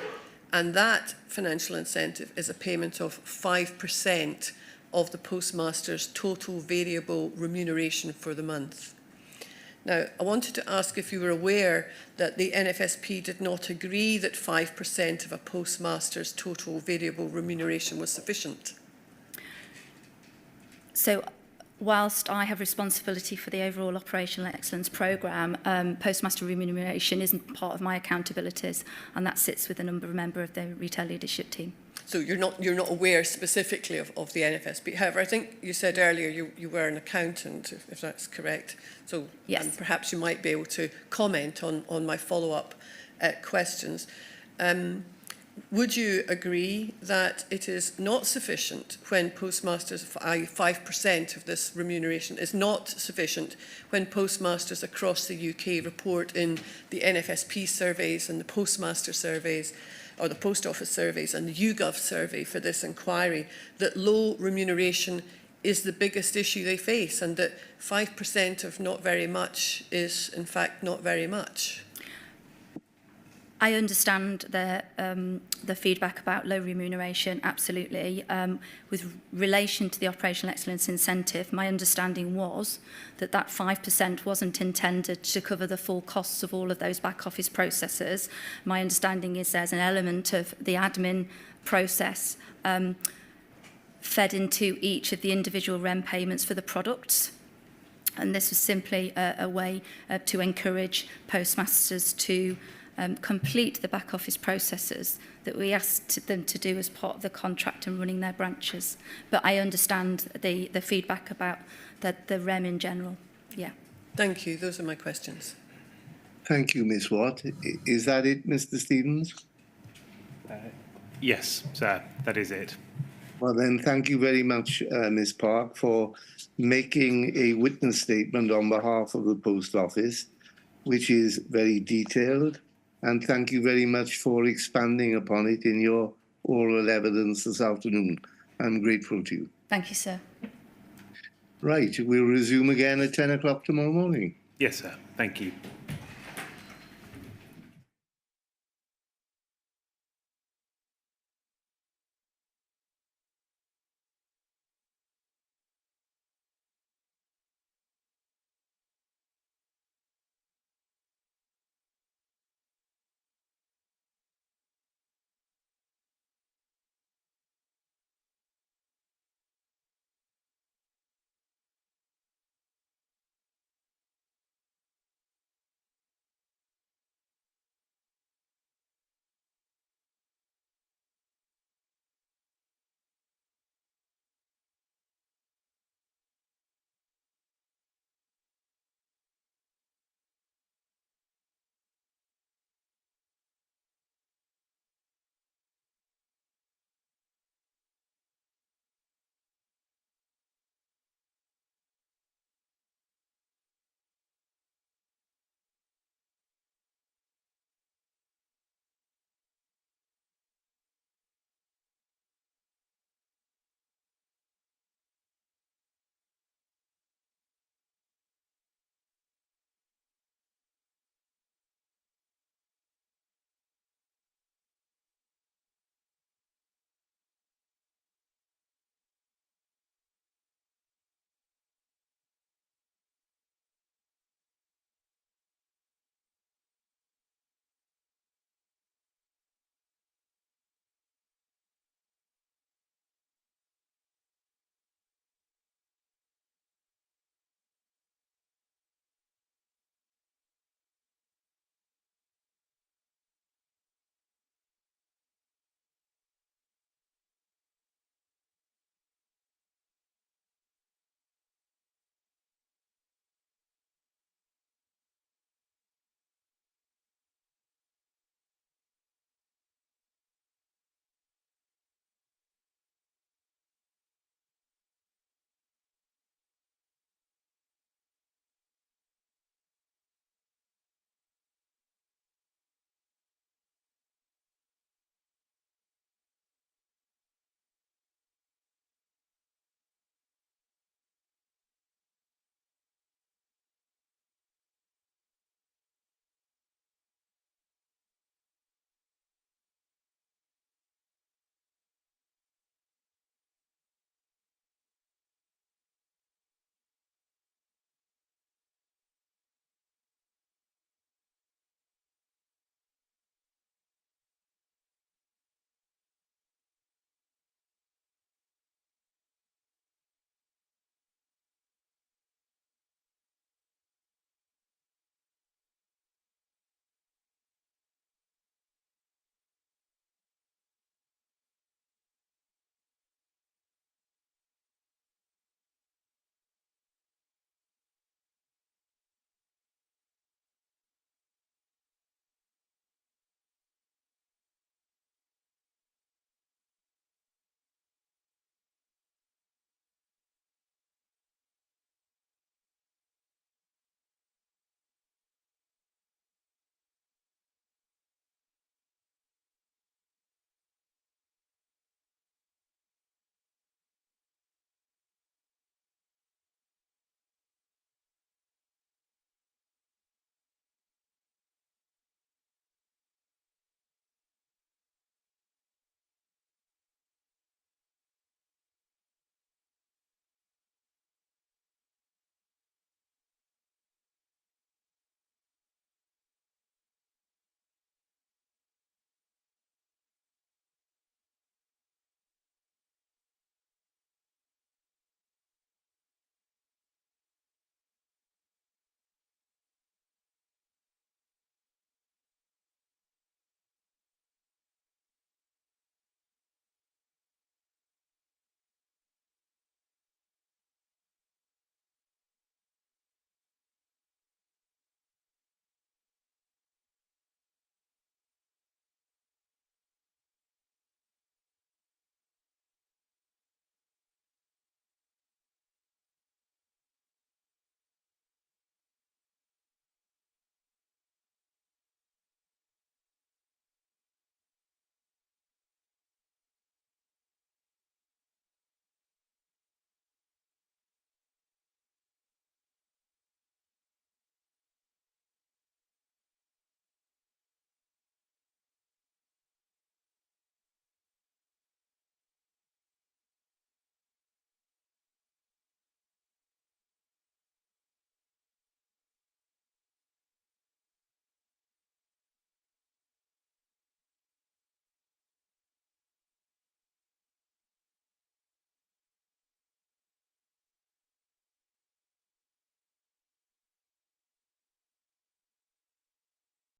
And that financial incentive is a payment of 5% of the postmaster's total variable remuneration for the month. Now, I wanted to ask if you were aware that the NFSP did not agree that 5% of a postmaster's total variable remuneration was sufficient. So, whilst I have responsibility for the overall operational excellence programme, postmaster remuneration isn't part of my accountabilities, and that sits with a member of the retail leadership team. So you're not aware specifically of the NFSP. However, I think you said earlier you were an accountant, if that's correct. So yes. Perhaps you might be able to comment on my follow-up questions. Would you agree that it is not sufficient when postmasters, 5% of this remuneration is not sufficient when postmasters across the UK report in the NFSP surveys and the postmaster surveys, or the post office surveys and the YouGov survey for this inquiry, that low remuneration is the biggest issue they face, and that 5% of not very much is in fact not very much? I understand the feedback about low remuneration, absolutely. With relation to the operational excellence incentive, my understanding was that 5% wasn't intended to cover the full costs of all of those back office processes. My understanding is there's an element of the admin process fed into each of the individual REM payments for the products. And this was simply a way to encourage postmasters to complete the back office processes that we asked them to do as part of the contract and running their branches. But I understand the feedback about the REM in general. Yeah. Thank you. Those are my questions. Thank you, Ms. Watt. Is that it, Mr. Stevens? Yes, sir, that is it. Well, then, thank you very much, Ms. Park, for making a witness statement on behalf of the Post Office, which is very detailed. And thank you very much for expanding upon it in your oral evidence this afternoon. I'm grateful to you. Thank you, sir. Right, we'll resume again at 10 o'clock tomorrow morning. Yes, sir. Thank you.